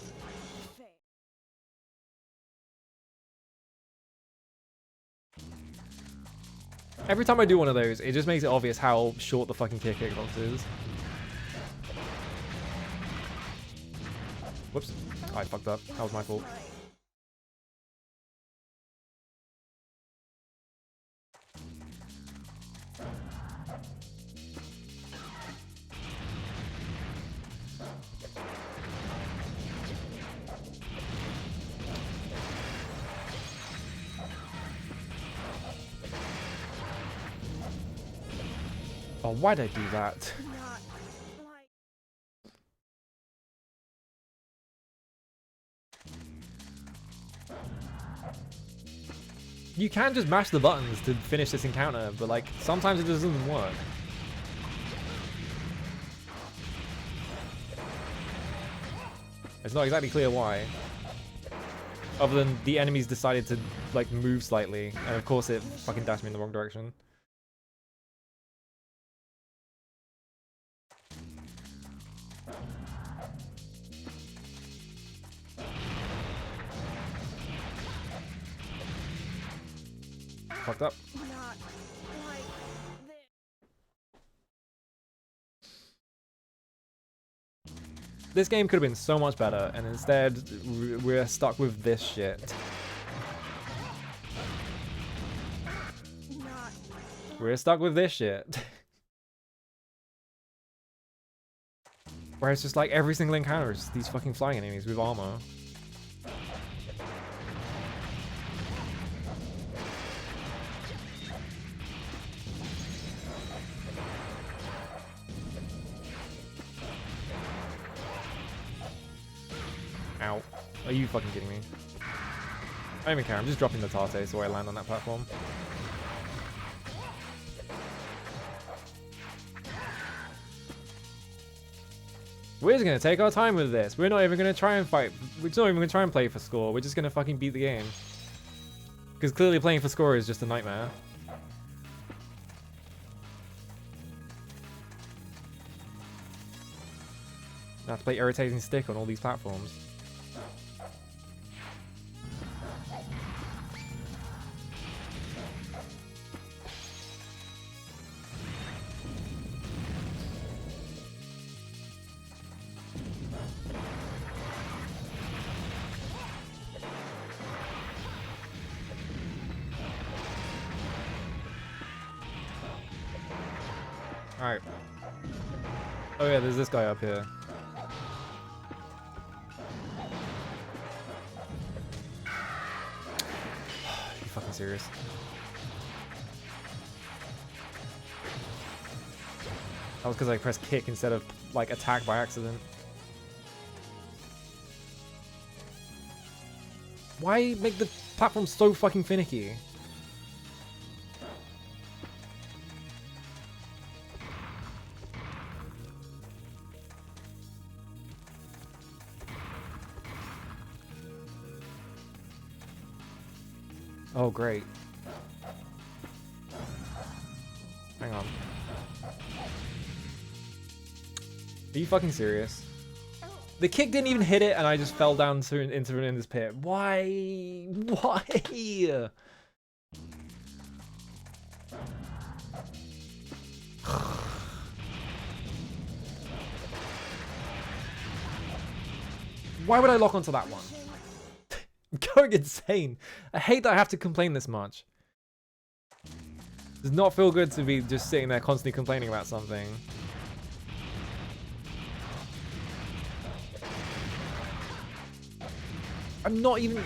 Every time I do one of those, it just makes it obvious how short the fucking kickbox is. Whoops. I fucked up. That was my fault. Oh, why'd I do that? You can just mash the buttons to finish this encounter, but like sometimes it just doesn't work. It's not exactly clear why. Other than the enemies decided to like move slightly, and of course it fucking dashed me in the wrong direction. Fucked up. This game could have been so much better, and instead we're stuck with this shit. We're stuck with this shit. Where it's just like every single encounter is these fucking flying enemies with armor. Ow. Are you fucking kidding me? I don't even care, I'm just dropping the Tate so I land on that platform. We're just gonna take our time with this. We're not even gonna try and fight. We're not even gonna try and play for score. We're just gonna fucking beat the game. Because clearly playing for score is just a nightmare. I have to play irritating stick on all these platforms. Alright. Oh yeah, there's this guy up here. You fucking serious? That was because I pressed kick instead of like attack by accident. Why make the platform so fucking finicky? Oh, great. Hang on. Are you fucking serious? The kick didn't even hit it and I just fell down into this pit. Why? Why? Why would I lock onto that one? I'm going insane. I hate that I have to complain this much. It does not feel good to be just sitting there constantly complaining about something. I'm not even...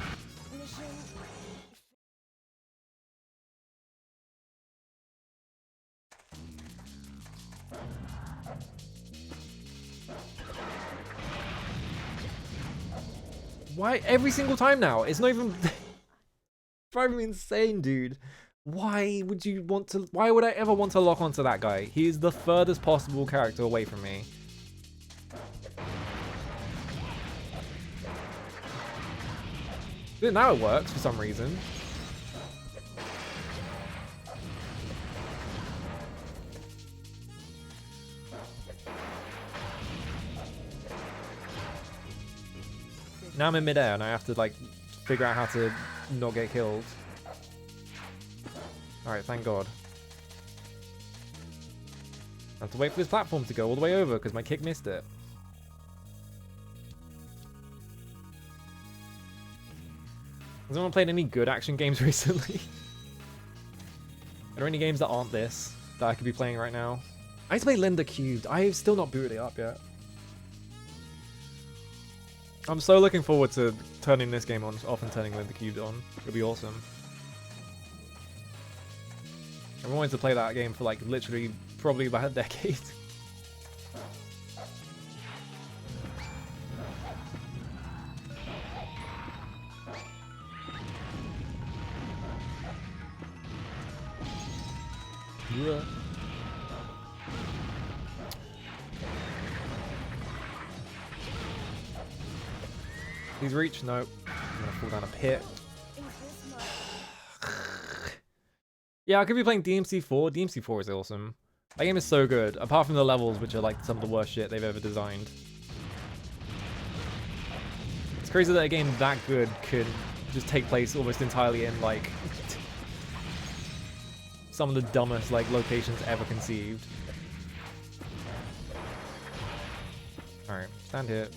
Why every single time now? It's not even driving me insane, dude. Why would you want to? Why would I ever want to lock onto that guy? He is the furthest possible character away from me. Now it works for some reason. Now I'm in midair and I have to like figure out how to not get killed. Alright, thank God. I have to wait for this platform to go all the way over because my kick missed it. Has anyone played any good action games recently? Are there any games that aren't this that I could be playing right now? I used to play Linda Cubed. I have still not booted it up yet. I'm so looking forward to turning this game on, off and turning Linda Cubed on. It'll be awesome. I've wanted to play that game for like literally probably about a decade. Yeah. Please reach. Nope. I'm gonna fall down a pit. Yeah, I could be playing DMC-4. DMC-4 is awesome. That game is so good, apart from the levels, which are like some of the worst shit they've ever designed. It's crazy that a game that good could just take place almost entirely in like some of the dumbest like locations ever conceived. Alright, stand here.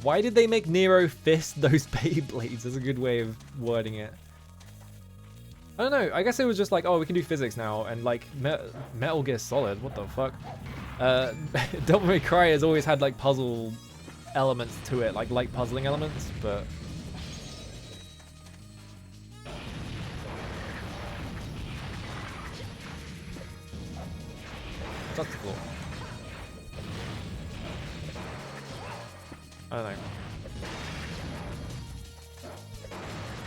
Why did they make Nero fist those Beyblades? That's a good way of wording it. I don't know. I guess it was just like, oh, we can do physics now, and like Metal Gear Solid. What the fuck? Devil May Cry has always had like puzzle elements to it, like puzzling elements, but touch the floor. I don't know.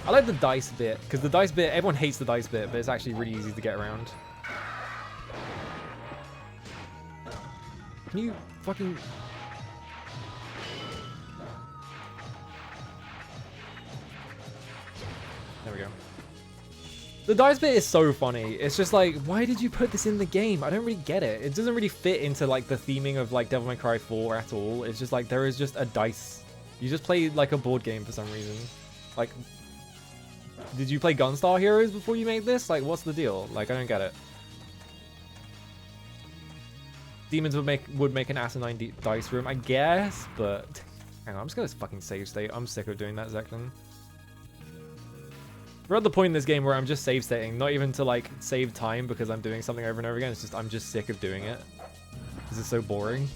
I like the dice bit, because the dice bit, everyone hates the dice bit, but it's actually really easy to get around. Can you fucking... There we go. The dice bit is so funny. It's just like, why did you put this in the game? I don't really get it. It doesn't really fit into like the theming of like Devil May Cry 4 at all. It's just like there is just a dice. You just play like a board game for some reason. Like, did you play Gunstar Heroes before you made this? Like, what's the deal? Like, I don't get it. Demons would make an asinine dice room, I guess, but hang on, I'm just gonna fucking save state. I'm sick of doing that section. We're at the point in this game where I'm just save stating, not even to like save time because I'm doing something over and over again. It's just I'm just sick of doing it because it's so boring.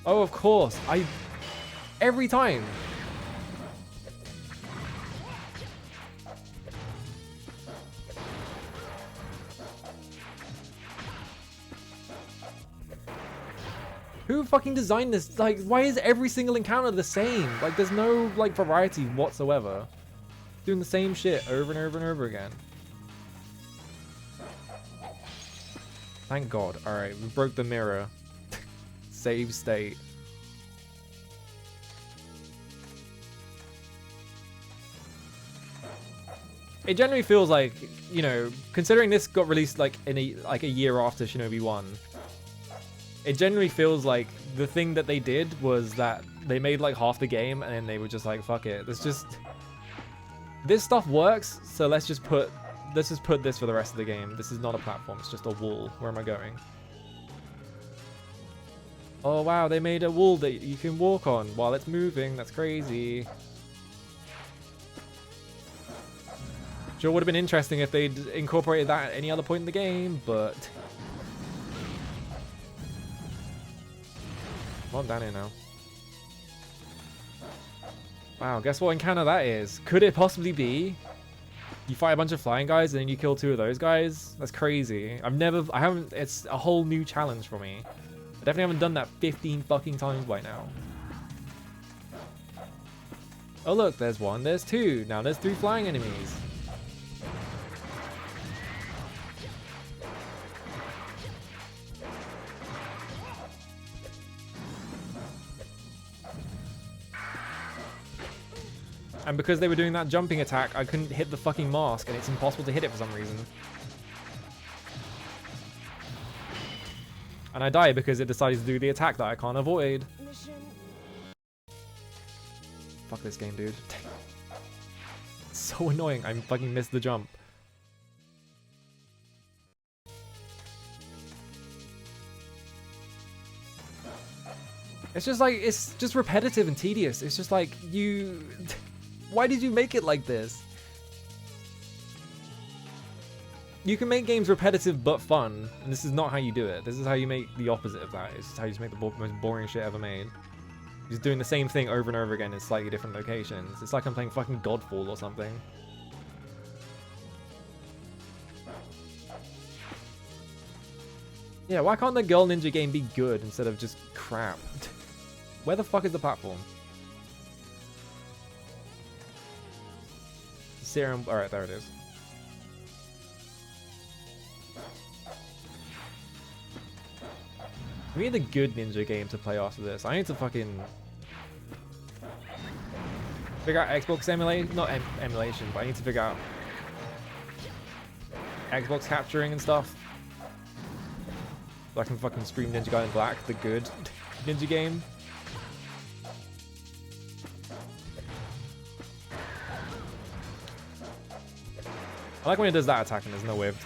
Oh, of course. Every time. Who fucking designed this? Like, why is every single encounter the same? Like, there's no, like, variety whatsoever. Doing the same shit over and over and over again. Thank God. Alright, we broke the mirror. Save state. It generally feels like, you know, considering this got released like in a year after Shinobi 1, it generally feels like the thing that they did was that they made like half the game and then they were just like, fuck it. This stuff works, so let's just put this for the rest of the game. This is not a platform, it's just a wall. Where am I going? Oh wow, they made a wall that you can walk on while it's moving. That's crazy. Sure would have been interesting if they'd incorporated that at any other point in the game, but... Come on down here now. Wow, guess what encounter that is? Could it possibly be you fight a bunch of flying guys and then you kill 2 of those guys? That's crazy. It's a whole new challenge for me. I definitely haven't done that 15 fucking times by now. Oh look, there's 1, there's 2. Now there's 3 flying enemies. And because they were doing that jumping attack, I couldn't hit the fucking mask, and it's impossible to hit it for some reason. And I die because it decided to do the attack that I can't avoid. Mission. Fuck this game, dude. It's so annoying. I fucking missed the jump. It's just like, it's just repetitive and tedious. It's just like, you... Why did you make it like this? You can make games repetitive but fun, and this is not how you do it. This is how you make the opposite of that. It's just how you just make the most boring shit ever made. You're just doing the same thing over and over again in slightly different locations. It's like I'm playing fucking Godfall or something. Yeah, why can't the Girl Ninja game be good instead of just crap? Where the fuck is the platform? Serum. Alright, there it is. We need a good ninja game to play after this. I need to fucking figure out Xbox emulation, not emulation, but I need to figure out Xbox capturing and stuff. So I can fucking stream Ninja Gaiden Black, the good ninja game. I like when it does that attack and there's no way of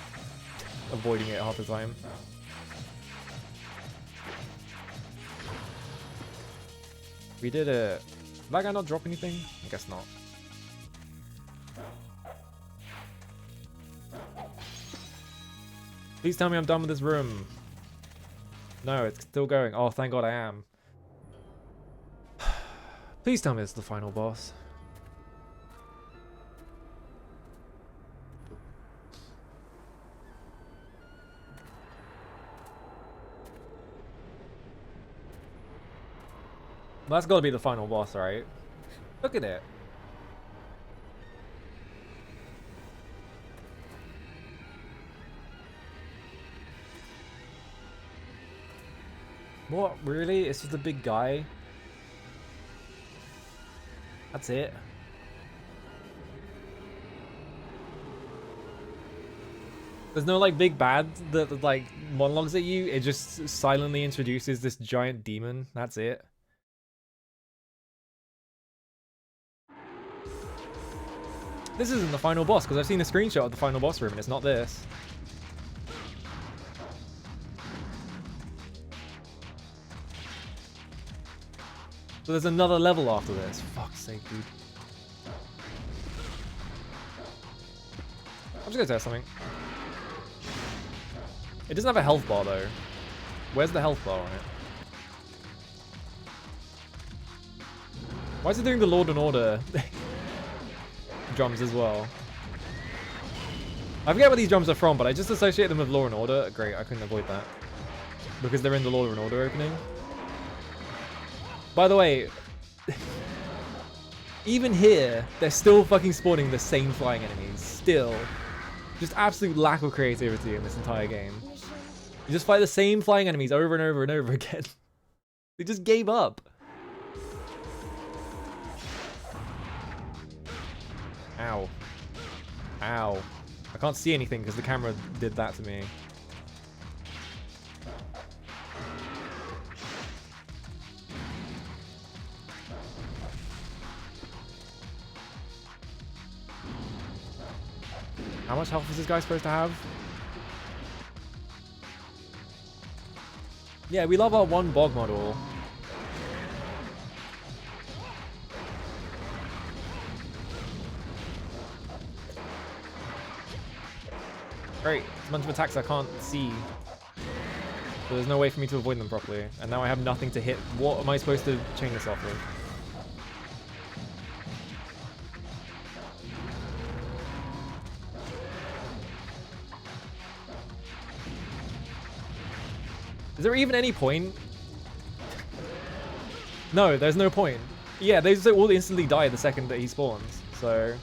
avoiding it half the time. We did a... Did that guy not drop anything? I guess not. Please tell me I'm done with this room. No, it's still going. Oh, thank God I am. Please tell me it's the final boss. That's gotta be the final boss, right? Look at it. What? Really? It's just a big guy? That's it? There's no like big bad that like monologues at you. It just silently introduces this giant demon. That's it. This isn't the final boss, because I've seen a screenshot of the final boss room and it's not this. So there's another level after this. Fuck's sake, dude. I'm just gonna test something. It doesn't have a health bar though. Where's the health bar on it? Why is it doing the Lord and Order drums as well? I forget where these drums are from, but I just associate them with Law and Order. Great, I couldn't avoid that. Because they're in the Law and Order opening. By the way, even here, they're still fucking spawning the same flying enemies. Still. Just absolute lack of creativity in this entire game. You just fight the same flying enemies over and over and over again. They just gave up. Ow. Ow. I can't see anything because the camera did that to me. How much health is this guy supposed to have? Yeah, we love our one bog model. Great, it's a bunch of attacks I can't see. So there's no way for me to avoid them properly. And now I have nothing to hit. What am I supposed to chain this off with? Is there even any point? No, there's no point. Yeah, they just all instantly die the second that he spawns, so...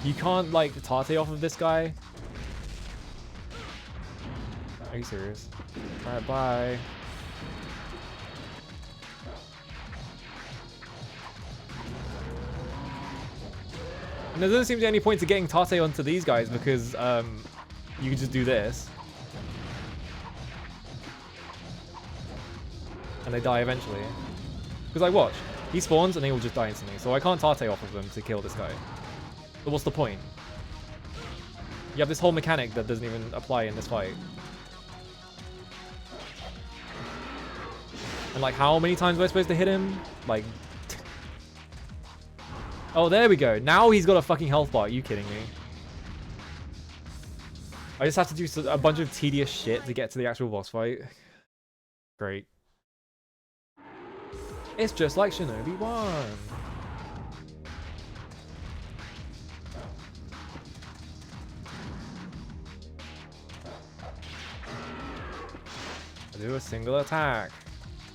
You can't, like, Tate off of this guy. Are you serious? Alright, bye. And there doesn't seem to be any point to getting Tate onto these guys because you can just do this. And they die eventually. Because like watch, he spawns and he will just die instantly. So I can't Tate off of them to kill this guy. But what's the point? You have this whole mechanic that doesn't even apply in this fight. And like how many times am I supposed to hit him? Like... Oh, there we go. Now he's got a fucking health bar. Are you kidding me? I just have to do a bunch of tedious shit to get to the actual boss fight. Great. It's just like Shinobi 1. I do a single attack.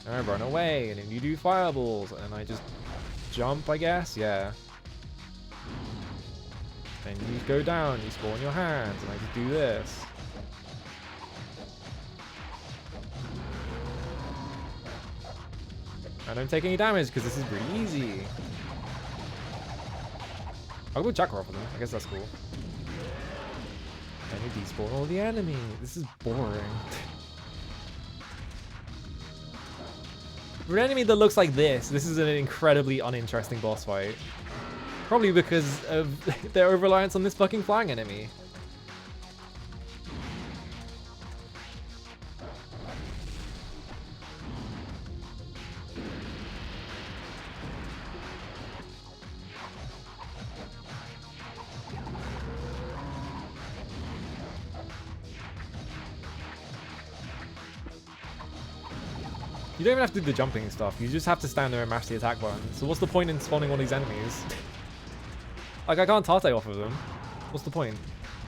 And I run away. And then you do fireballs. And I just jump, I guess? Yeah. Then you go down, you spawn your hands, and I just do this. I don't take any damage because this is pretty easy. I'll go Jack off of them. I guess that's cool. And you despawn all the enemy. This is boring. For an enemy that looks like this is an incredibly uninteresting boss fight. Probably because of their over-reliance on this fucking flying enemy. You don't even have to do the jumping stuff, you just have to stand there and mash the attack button. So what's the point in spawning all these enemies? Like, I can't Tate off of them. What's the point?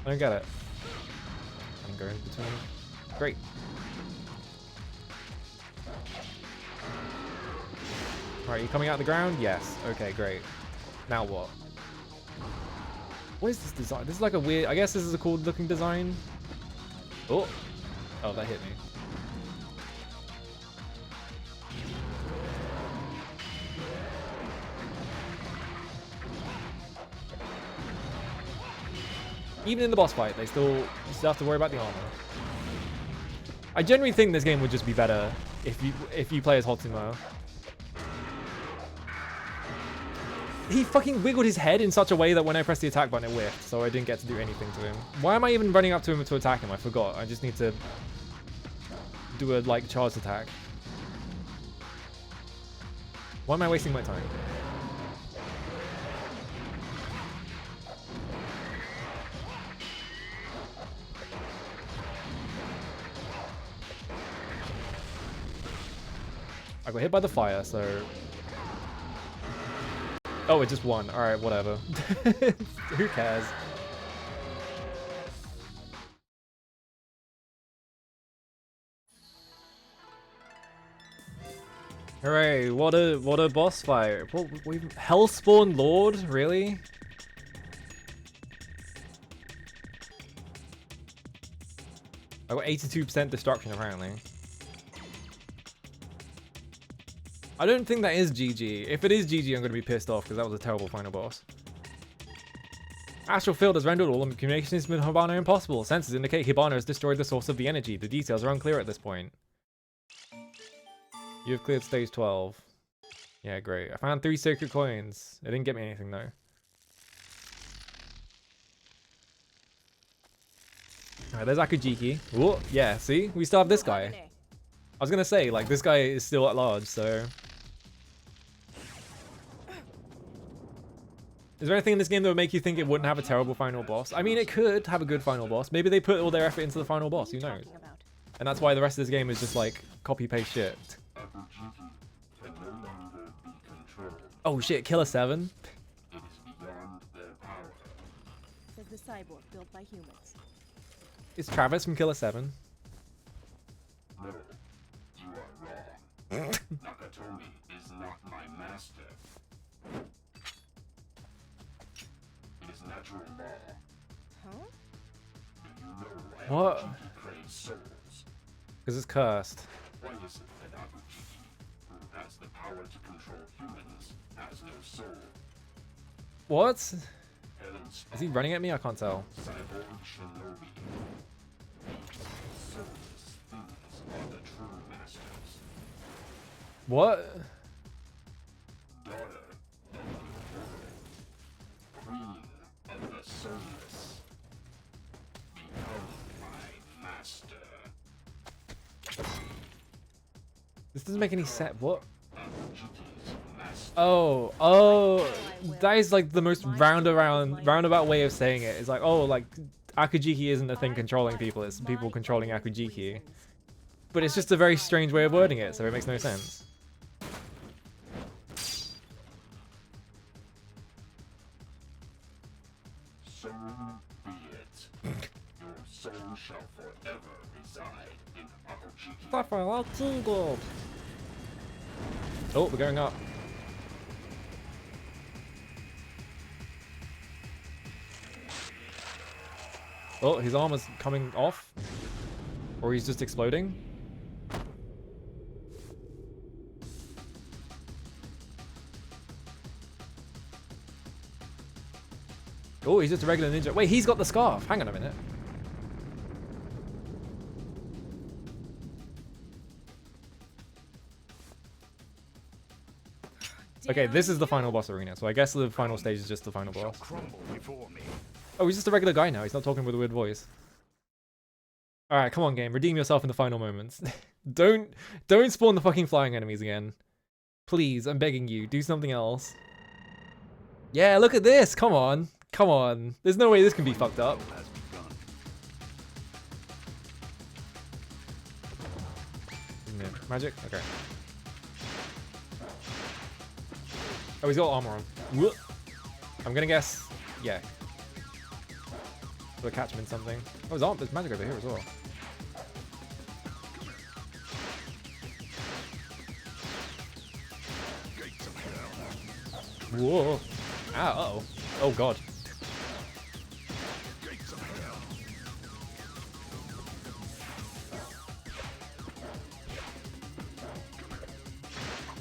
I don't get it. I'm going between. Great. Alright, you coming out of the ground? Yes. Okay, great. Now what? What is this design? This is like a weird... I guess this is a cool looking design. Oh. Oh, that hit me. Even in the boss fight, you still have to worry about the armor. I generally think this game would just be better if you play as Hotsumo. He fucking wiggled his head in such a way that when I pressed the attack button it whiffed, so I didn't get to do anything to him. Why am I even running up to him to attack him? I forgot. I just need to do a like charged attack. Why am I wasting my time? I got hit by the fire, so... Oh, it just won. Alright, whatever. Who cares? Hooray, what a boss fight. Hellspawn Lord? Really? I got 82% destruction apparently. I don't think that is GG. If it is GG, I'm going to be pissed off because that was a terrible final boss. Astral Field has rendered all communications with Hibana impossible. Sensors indicate Hibana has destroyed the source of the energy. The details are unclear at this point. You have cleared stage 12. Yeah, great. I found 3 sacred coins. It didn't get me anything though. Alright, there's Akujiki. Ooh, yeah, see? We still have this guy. I was gonna say, like, this guy is still at large, so... Is there anything in this game that would make you think it wouldn't have a terrible final boss? I mean, it could have a good final boss. Maybe they put all their effort into the final boss, who knows? And that's why the rest of this game is just, like, copy-paste shit. Oh shit, Killer 7? Says the cyborg built by humans. It's Travis from Killer 7. No, you are wrong. Nakatomi is not my master. It is natural law. Huh? Do you know why What? Akujiki craves souls? Because it's cursed. Why is it that Akujiki, who has the power to control humans, has no soul? What? Helen's Is he running at me? I can't tell. cyborg shinobi. Soulless things are the true masters. What? Daughter of the world. Queen of the soulless. Become my master. This doesn't make any sense. What? Akujiki's master. Oh, that is like the most roundabout way of saying it. It's like, oh, like Akujiki isn't a thing controlling people; it's people controlling Akujiki. But it's just a very strange way of wording it, so it makes no sense. So be it. Your soul shall forever reside in Akujiki. Oh, we're going up. Oh, his armor's coming off. Or he's just exploding. Oh, he's just a regular ninja. Wait, he's got the scarf. Hang on a minute. Okay, this is the final boss arena, so I guess the final stage is just the final boss. Oh, he's just a regular guy now. He's not talking with a weird voice. Alright, come on, game. Redeem yourself in the final moments. Don't spawn the fucking flying enemies again. Please, I'm begging you. Do something else. Yeah, look at this. Come on. Come on. There's no way this can be fucked up. Magic? Okay. Oh, he's got armor on. Whoop. I'm gonna guess, yeah. Do I catch him in something? Oh, there's magic over here as well. Whoa. Ah, uh-oh. Oh, God.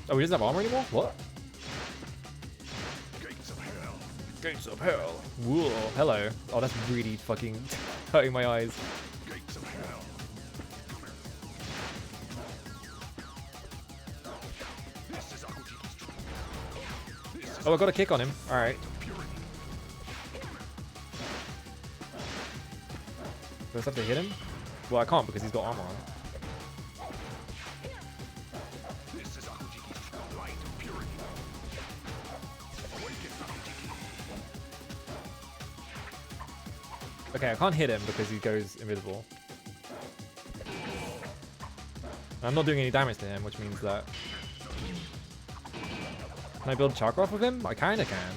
Oh, he doesn't have armor anymore? What? Gates of hell. Whoa, hello. Oh, that's really fucking hurting my eyes. Oh, I got a kick on him. Alright. Do I just have to hit him? Well, I can't because he's got armor on. Okay, I can't hit him because he goes invisible. I'm not doing any damage to him, which means that... Can I build chakra off of him? I kinda can.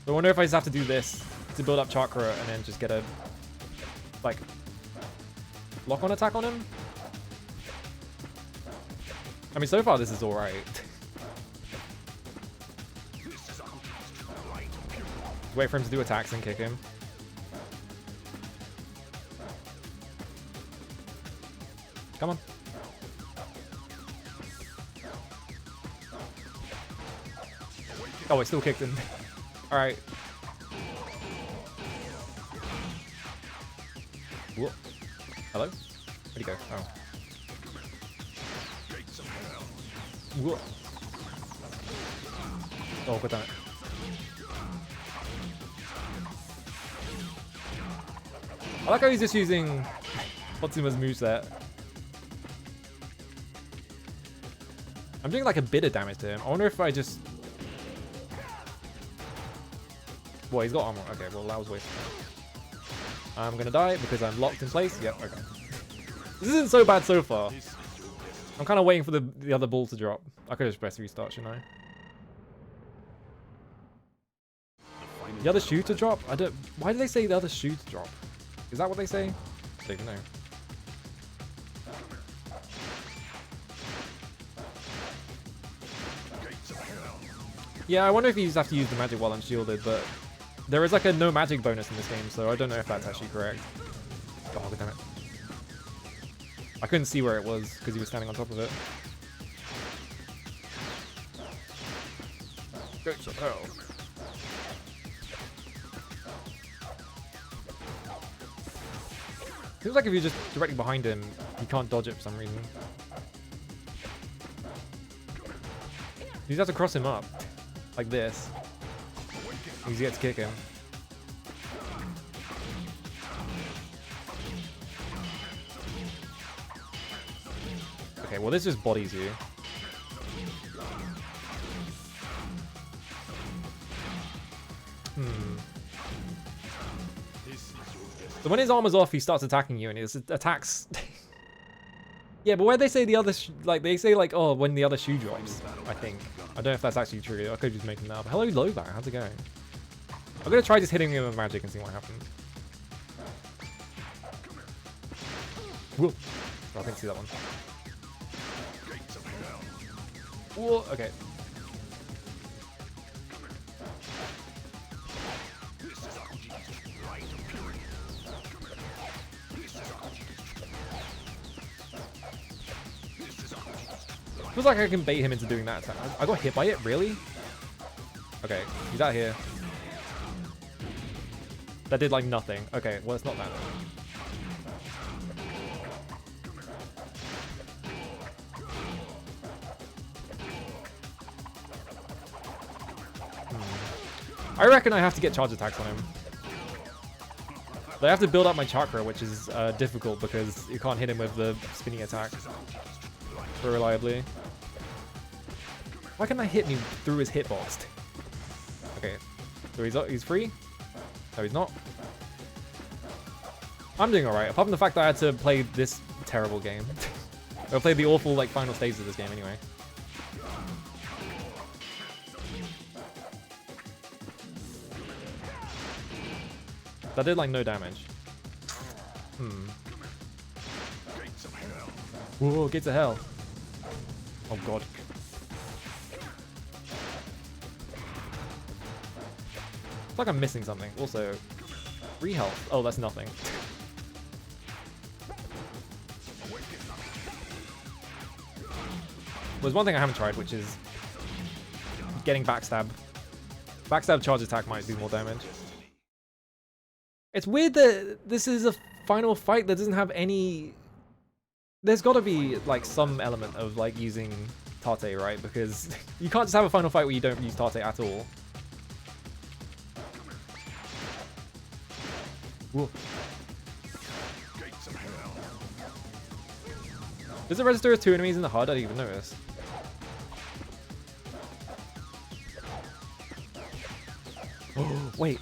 I wonder if I just have to do this to build up chakra and then just get a... like... lock-on attack on him? I mean, so far this is alright. Wait for him to do attacks and kick him. Come on. Oh, I still kicked him. Alright. Whoa. Hello? Where'd he go? Oh. Whoa. Oh, god damn it. I like how he's just using Otsuma's moveset. I'm doing like a bit of damage to him. I wonder if I just... Well, he's got armor. Okay, well, that was wasted. I'm gonna die because I'm locked in place. Yep, okay. This isn't so bad so far. I'm kind of waiting for the other ball to drop. I could just press restart, shouldn't I? The other shoe to drop? I don't... Why do they say the other shoe to drop? Is that what they say? I don't even know. Yeah, I wonder if you just have to use the magic while I'm shielded, but there is like a no magic bonus in this game, so I don't know if that's actually correct. Oh, god damn it. I couldn't see where it was because he was standing on top of it. Gates of hell. Feels like if you're just directly behind him, you can't dodge it for some reason. You just have to cross him up. Like this. You get to kick him. Okay, well this just bodies you. So when his armor's off, he starts attacking you, and his attacks. Yeah, but where they say the other, like they say like, oh, when the other shoe drops. I think. I don't know if that's actually true. I could just make that up. Hello, Lowback. How's it going? I'm gonna try just hitting him with magic and see what happens. Whoa! Oh, I didn't see that one. Whoa! Okay. Feels like I can bait him into doing that attack. I got hit by it? Really? Okay, he's out here. That did like nothing. Okay, well it's not that. I reckon I have to get charge attacks on him. But I have to build up my chakra, which is difficult because you can't hit him with the spinning attack reliably. Why can't I hit me through his hitbox? Okay, so he's free? No, he's not. I'm doing alright, apart from the fact that I had to play this terrible game. I played the awful like final stages of this game anyway. That did like no damage. Whoa, gates of hell. Oh god. It's like I'm missing something. Also, free health. Oh, that's nothing. There's one thing I haven't tried, which is getting backstab. Backstab charge attack might do more damage. It's weird that this is a final fight that doesn't have any... There's got to be like some element of like using Tate, right? Because you can't just have a final fight where you don't use Tate at all. Whoa. Does it register as 2 enemies in the HUD? I didn't even notice. Oh, wait.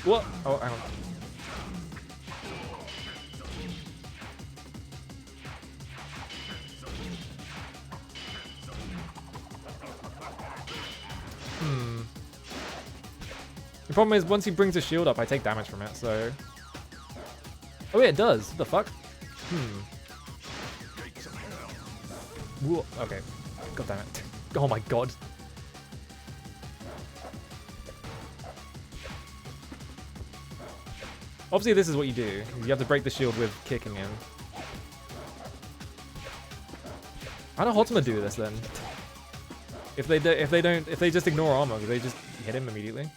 What? Oh, hang on. The problem is, once he brings his shield up, I take damage from it, so... Oh yeah, it does. What the fuck? Whoa. Okay. God damn it. Oh my god. Obviously, this is what you do. You have to break the shield with kicking him. How do Hotma do this then? If they just ignore armor, they just hit him immediately.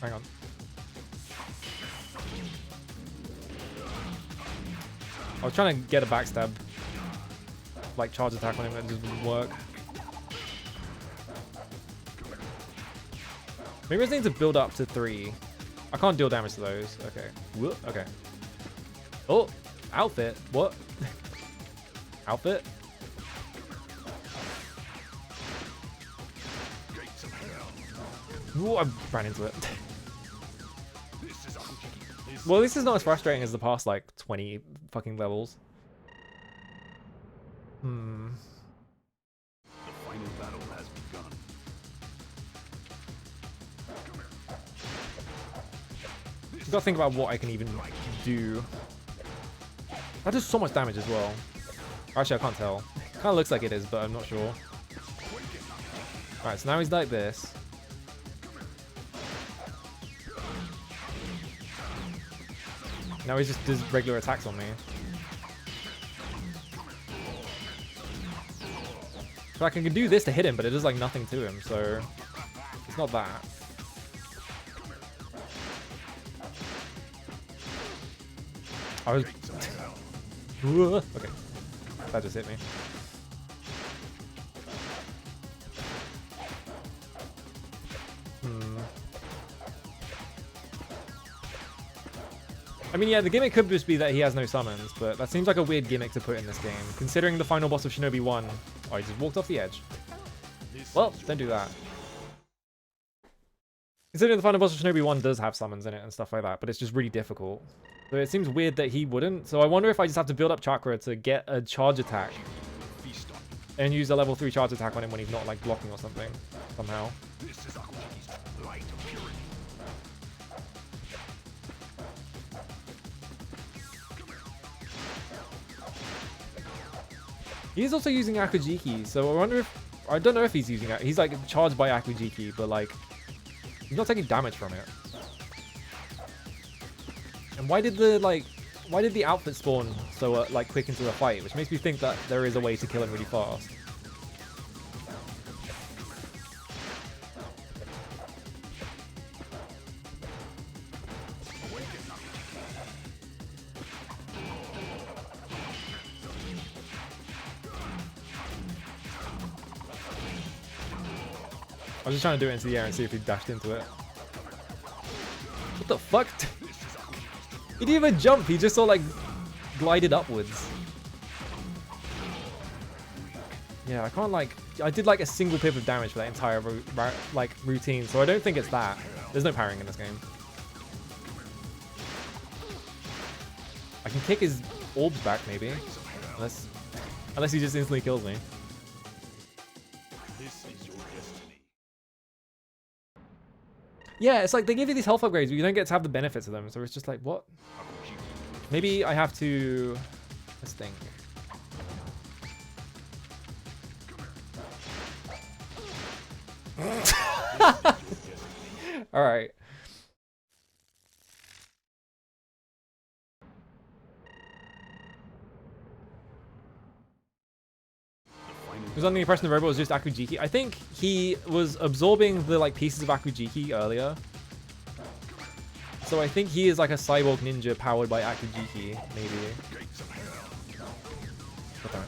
Hang on. I was trying to get a backstab, like charge attack on him, and it just wouldn't work. Maybe I just need to build up to 3. I can't deal damage to those. Okay. Whoop. Okay. Oh, outfit. What? Outfit? Ooh, I ran into it. Well, this is not as frustrating as the past, like, 20 fucking levels. The final battle has begun. I've got to think about what I can even do. That does so much damage as well. Actually, I can't tell. Kind of looks like it is, but I'm not sure. Alright, so now he's like this. Now he just does regular attacks on me. So I can do this to hit him, but it does like nothing to him, so it's not that. I was... okay. That just hit me. I mean, yeah, the gimmick could just be that he has no summons, but that seems like a weird gimmick to put in this game, considering the final boss of Shinobi 1. Oh, he just walked off the edge. Well, don't do that. Considering the final boss of Shinobi 1 does have summons in it and stuff like that, but it's just really difficult. So it seems weird that he wouldn't. So I wonder if I just have to build up chakra to get a charge attack and use a level 3 charge attack on him when he's not like blocking or something, somehow. He's also using Akujiki, so I wonder if... I don't know if he's using it. He's like charged by Akujiki, but like... he's not taking damage from it. And why did the, like... why did the outfit spawn so, like, quick into the fight? Which makes me think that there is a way to kill him really fast. I was just trying to do it into the air and see if he dashed into it. What the fuck? He didn't even jump, he just sort of like glided upwards. Yeah, I can't like... I did like a single pip of damage for that entire like routine, so I don't think it's that. There's no parrying in this game. I can kick his orbs back maybe. Unless he just instantly kills me. Yeah, it's like they give you these health upgrades, but you don't get to have the benefits of them. So it's just like, what? Maybe I have to... let's think. Alright. Was under the impression the robot was just Akujiki. I think he was absorbing the like pieces of Akujiki earlier. So I think he is like a cyborg ninja powered by Akujiki, maybe. Okay.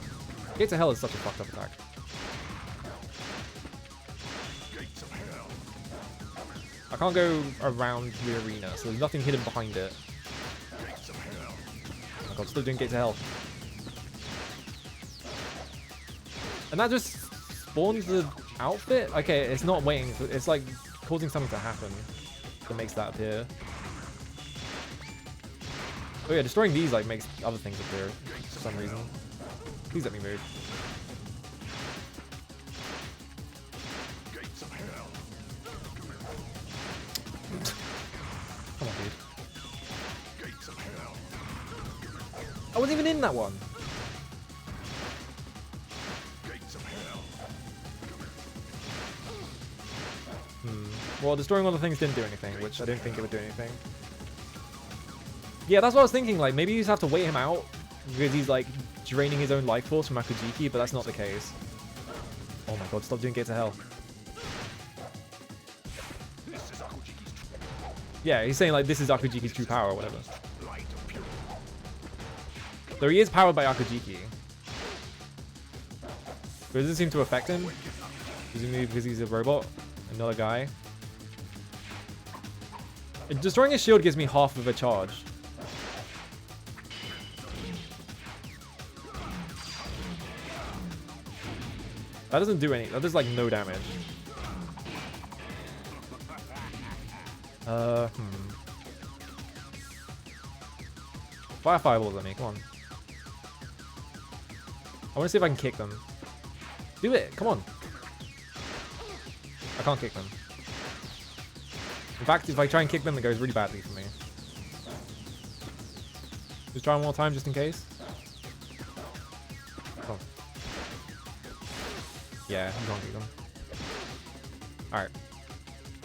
Gates of Hell is such a fucked up attack. I can't go around the arena, so there's nothing hidden behind it. Oh my god, still doing Gates of Hell. And that just spawns the outfit? Okay, it's not waiting for... it's like causing something to happen that makes that appear. Oh yeah, destroying these like makes other things appear for some reason. Please let me move. Come on, dude. I wasn't even in that one. Well, destroying all the things didn't do anything, which I didn't think it would do anything. Yeah, that's what I was thinking, like, maybe you just have to wait him out, because he's, like, draining his own life force from Akujiki, but that's not the case. Oh my god, stop doing Gates of Hell. Yeah, he's saying, like, this is Akujiki's true power or whatever. Though he is powered by Akujiki. But it doesn't seem to affect him, presumably because he's a robot, another guy. Destroying his shield gives me half of a charge. That doesn't do any... that does like no damage. Fire fireballs at me, come on. I want to see if I can kick them. Do it, come on. I can't kick them. In fact, if I try and kick them, it goes really badly for me. Just try one more time, just in case. Oh. Yeah, you can't kick them. Alright.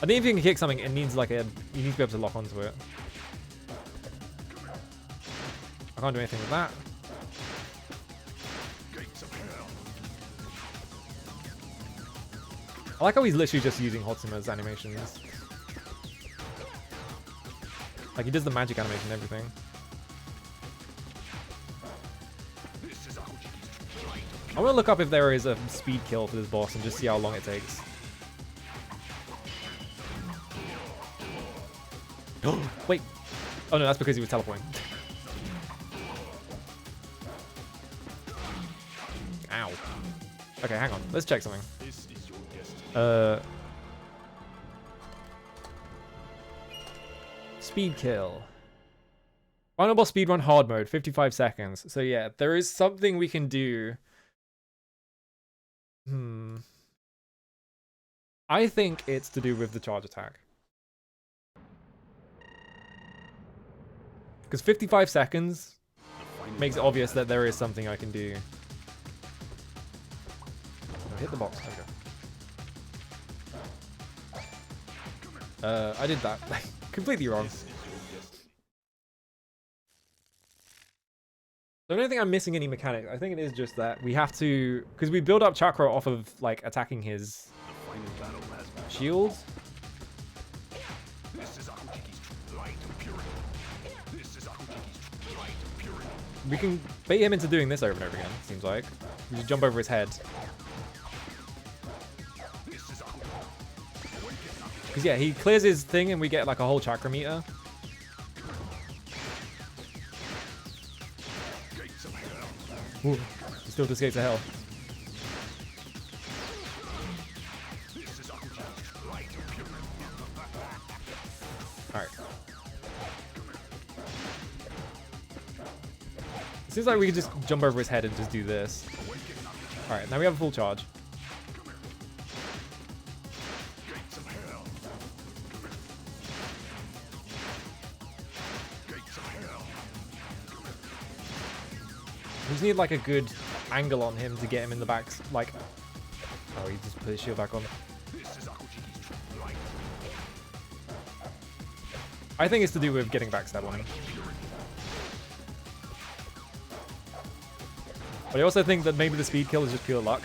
I think if you can kick something, it needs like a... You need to be able to lock onto it. I can't do anything with that. I like how he's literally just using Hotsuma's animations. Like, he does the magic animation and everything. I want to look up if there is a speed kill for this boss and just see how long it takes. Wait. Oh no, that's because he was teleporting. Ow. Okay, hang on. Let's check something. Speed kill. Final boss speedrun hard mode, 55 seconds. So yeah, there is something we can do. I think it's to do with the charge attack. Because 55 seconds makes it obvious that there is something I can do. Oh, hit the box. There we go. I did that. Completely wrong. I don't think I'm missing any mechanics. I think it is just that we have to... Because we build up chakra off of, like, attacking his shield. We can bait him into doing this over and over again, seems like. We just jump over his head. Because, yeah, he clears his thing and we get, like, a whole chakra meter. Ooh, he still escapes to hell. Alright. It seems like we could just jump over his head and just do this. Alright, now we have a full charge. We just need like a good angle on him to get him in the back. Like, oh, he just put his shield back on. I think it's to do with getting backstab on him. But I also think that maybe the speed kill is just pure luck.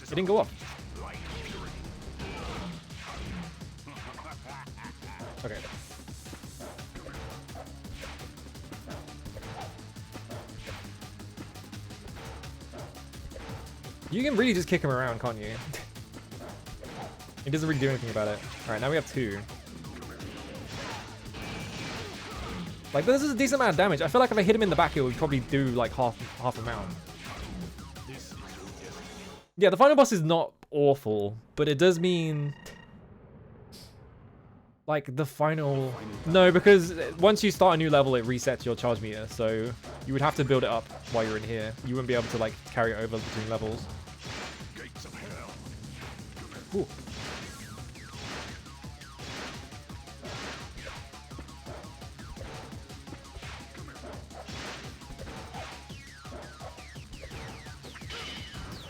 It didn't go up. Okay. You can really just kick him around, can't you? He doesn't really do anything about it. Alright, now we have 2. Like, this is a decent amount of damage. I feel like if I hit him in the back, it would probably do like half amount. Yeah, the final boss is not awful, but it does mean... Like, the final... No, because once you start a new level, it resets your charge meter, so you would have to build it up while you're in here. You wouldn't be able to, like, carry it over between levels. Ooh.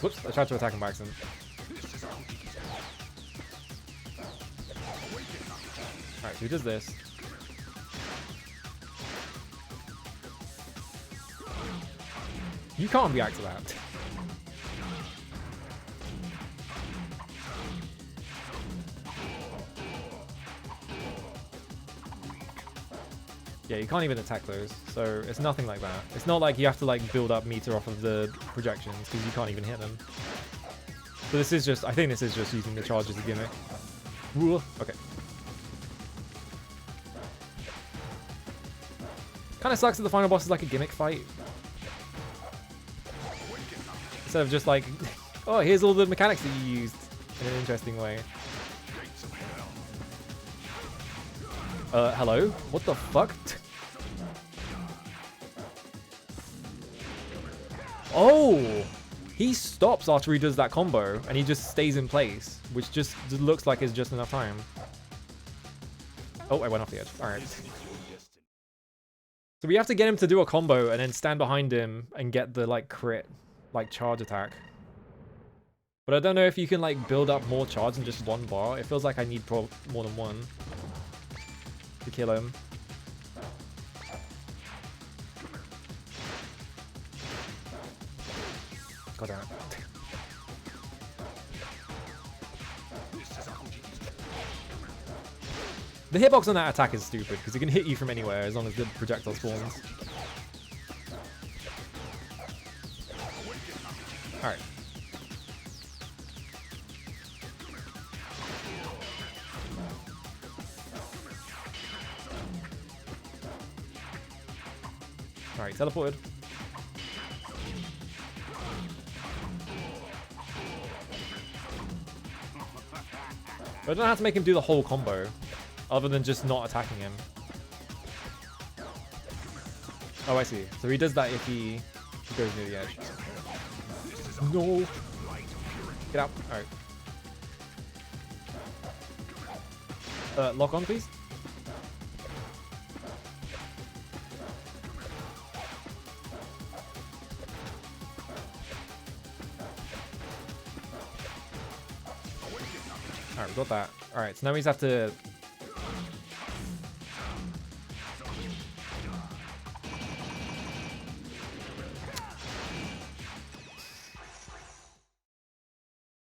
Whoops, I tried to attack him by accident. Alright, so he does this. You can't react to that. Yeah, you can't even attack those, so it's nothing like that. It's not like you have to like build up meter off of the projections, because you can't even hit them. So this is just, I think this is just using the charge as a gimmick. Ooh, okay. Kind of sucks that the final boss is like a gimmick fight. Instead of just like, oh, here's all the mechanics that you used in an interesting way. Hello? What the fuck? Oh! he stops after he does that combo, and he just stays in place, which just looks like it's just enough time. Oh, I went off the edge. All right. So we have to get him to do a combo and then stand behind him and get the like crit, like charge attack. But I don't know if you can like build up more charge in just one bar. It feels like I need more than one to kill him. God damn it. The hitbox on that attack is stupid because it can hit you from anywhere as long as the projectile spawns. Alright. Alright, teleported. But I don't have to make him do the whole combo, other than just not attacking him. Oh, I see. So he does that if he goes near the edge. No! Get out. Alright. Lock on, please. Alright, we got that. Alright, so now we just have to...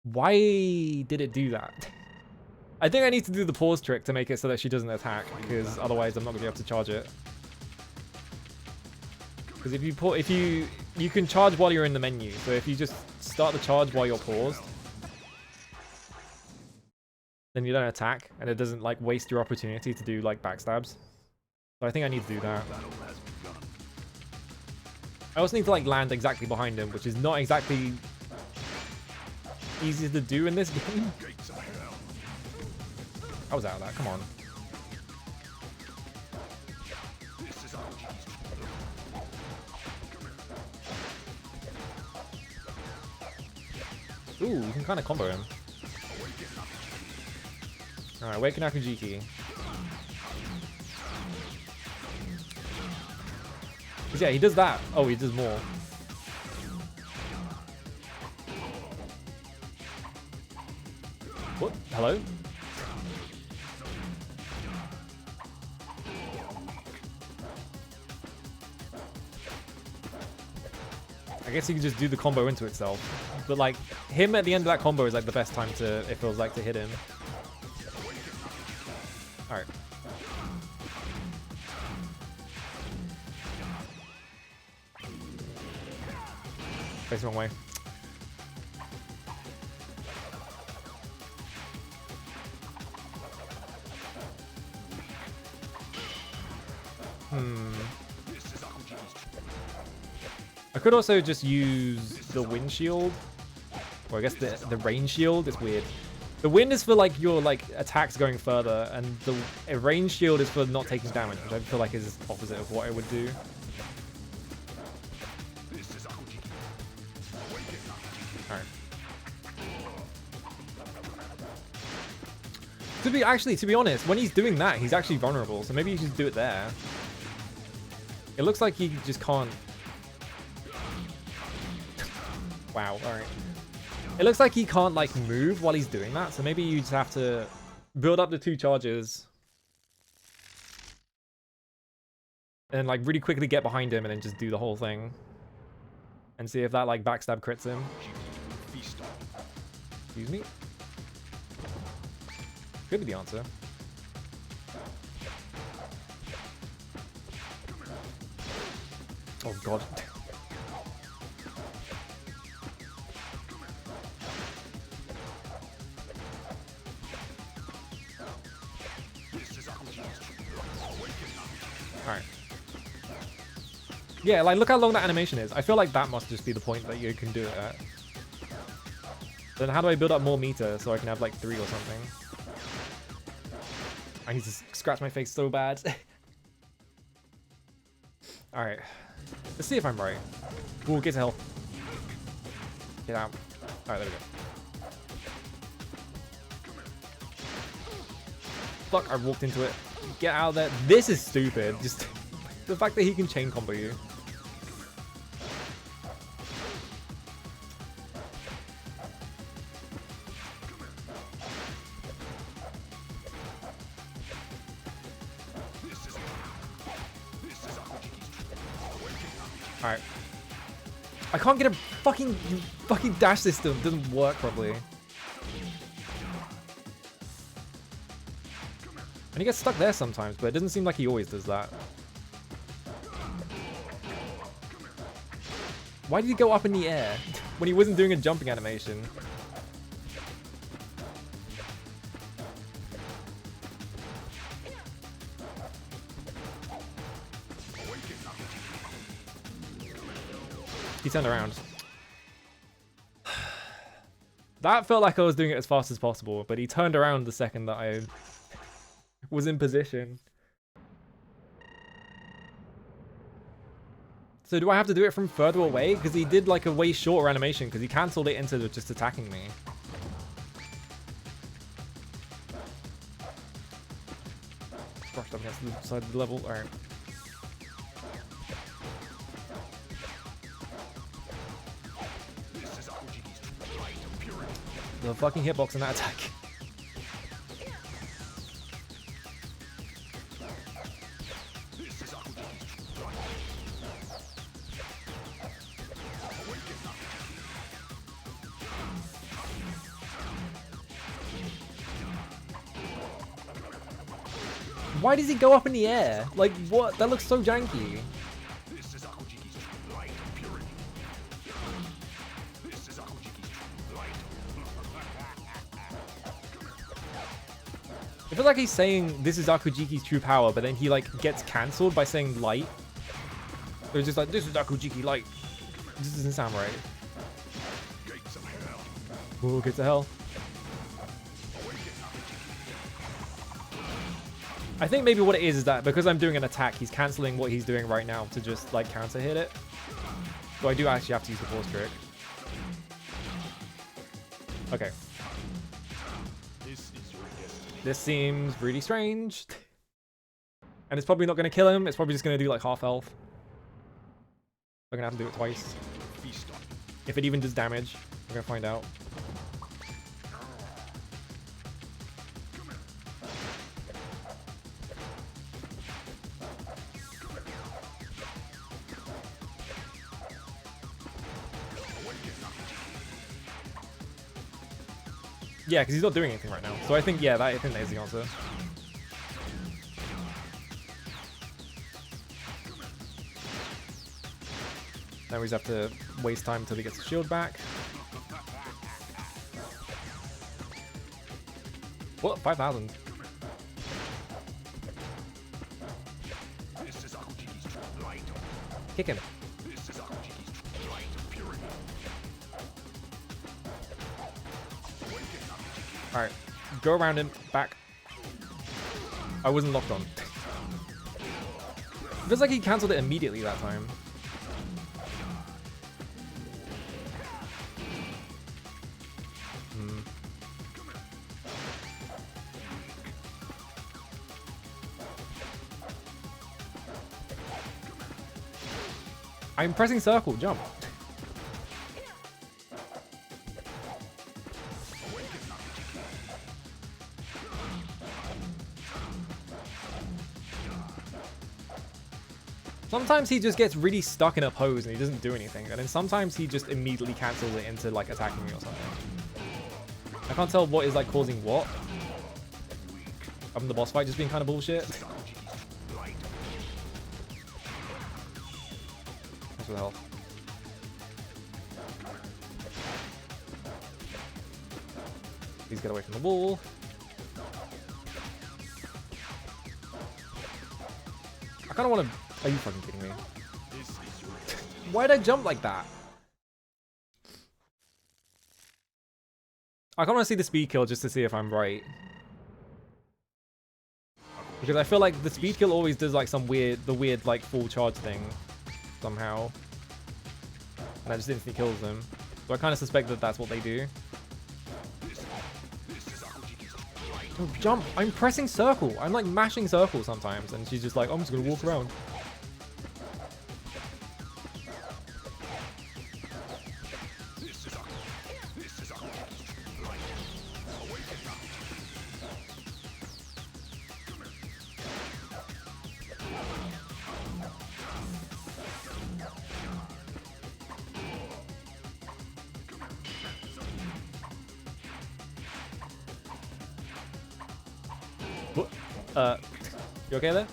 Why did it do that? I think I need to do the pause trick to make it so that she doesn't attack, because otherwise I'm not going to be able to charge it. Because if you can charge while you're in the menu, so if you just start the charge while you're paused, then you don't attack, and it doesn't like waste your opportunity to do like backstabs. So I think I need to do that. I also need to like land exactly behind him, which is not exactly easy to do in this game. I was out of that, come on. Ooh, you can kind of combo him. Alright, Awaken Akujiki. Yeah, he does that. Oh, he does more. What? Hello? I guess you can just do the combo into itself. But like, him at the end of that combo is like the best time to, it feels like, to hit him. Alright. Face the wrong way. I could also just use the wind shield. Or I guess the rain shield. It's weird. The wind is for like your like attacks going further, and the range shield is for not taking damage, which I feel like is opposite of what I would do. Alright. To be honest, when he's doing that, he's actually vulnerable, so maybe you should do it there. It looks like he just can't. Wow, alright. It looks like he can't like move while he's doing that, so maybe you just have to build up the 2 charges and like really quickly get behind him and then just do the whole thing and see if that like backstab crits him. Excuse me? Could be the answer. Oh god. Alright. Yeah, like look how long that animation is. I feel like that must just be the point that you can do it at. Then how do I build up more meter so I can have like 3 or something? I need to scratch my face so bad. Alright. Let's see if I'm right. We'll get to health. Get out. Alright, there we go. Fuck, I walked into it. Get out of there. This is stupid. Just the fact that he can chain combo you. Alright. I can't get a fucking dash system. It doesn't work properly. And he gets stuck there sometimes, but it doesn't seem like he always does that. Why did he go up in the air when he wasn't doing a jumping animation? He turned around. That felt like I was doing it as fast as possible, but he turned around the second that I was in position. So do I have to do it from further away? Because he did like a way shorter animation because he cancelled it into just attacking me. Brushed up against the side of the level. Alright. The fucking hitbox in that attack. Why does he go up in the air? Like, what? That looks so janky. I feel like he's saying this is Akujiki's true power, but then he like gets cancelled by saying light. It was just like, this is Akujiki light. This doesn't sound right. Oh, gates of hell. I think maybe what it is that because I'm doing an attack, he's cancelling what he's doing right now to just like counter hit it. So I do actually have to use the force trick. Okay. This seems really strange. And it's probably not going to kill him. It's probably just going to do like half health. I'm going to have to do it twice. If it even does damage. We're going to find out. Yeah, because he's not doing anything right now. So I think, yeah, I think that is the answer. Now we just have to waste time until he gets the shield back. What? 5,000. Kick him. Alright, go around him, back. I wasn't locked on. It feels like he cancelled it immediately that time. I'm pressing circle, jump. Sometimes he just gets really stuck in a pose and he doesn't do anything, and then sometimes he just immediately cancels it into like attacking me or something. I can't tell what is like causing what. The boss fight just being kind of bullshit. Thanks for the health. Please get away from the wall. I kind of want to... Are you fucking kidding me? Why'd I jump like that? I kind of want to see the speed kill just to see if I'm right. Because I feel like the speed kill always does like some weird like full charge thing somehow. And I just instantly kills them. So I kind of suspect that that's what they do. Oh, jump! I'm pressing circle. I'm like mashing circle sometimes, and she's just like, I'm just gonna walk around. You okay there?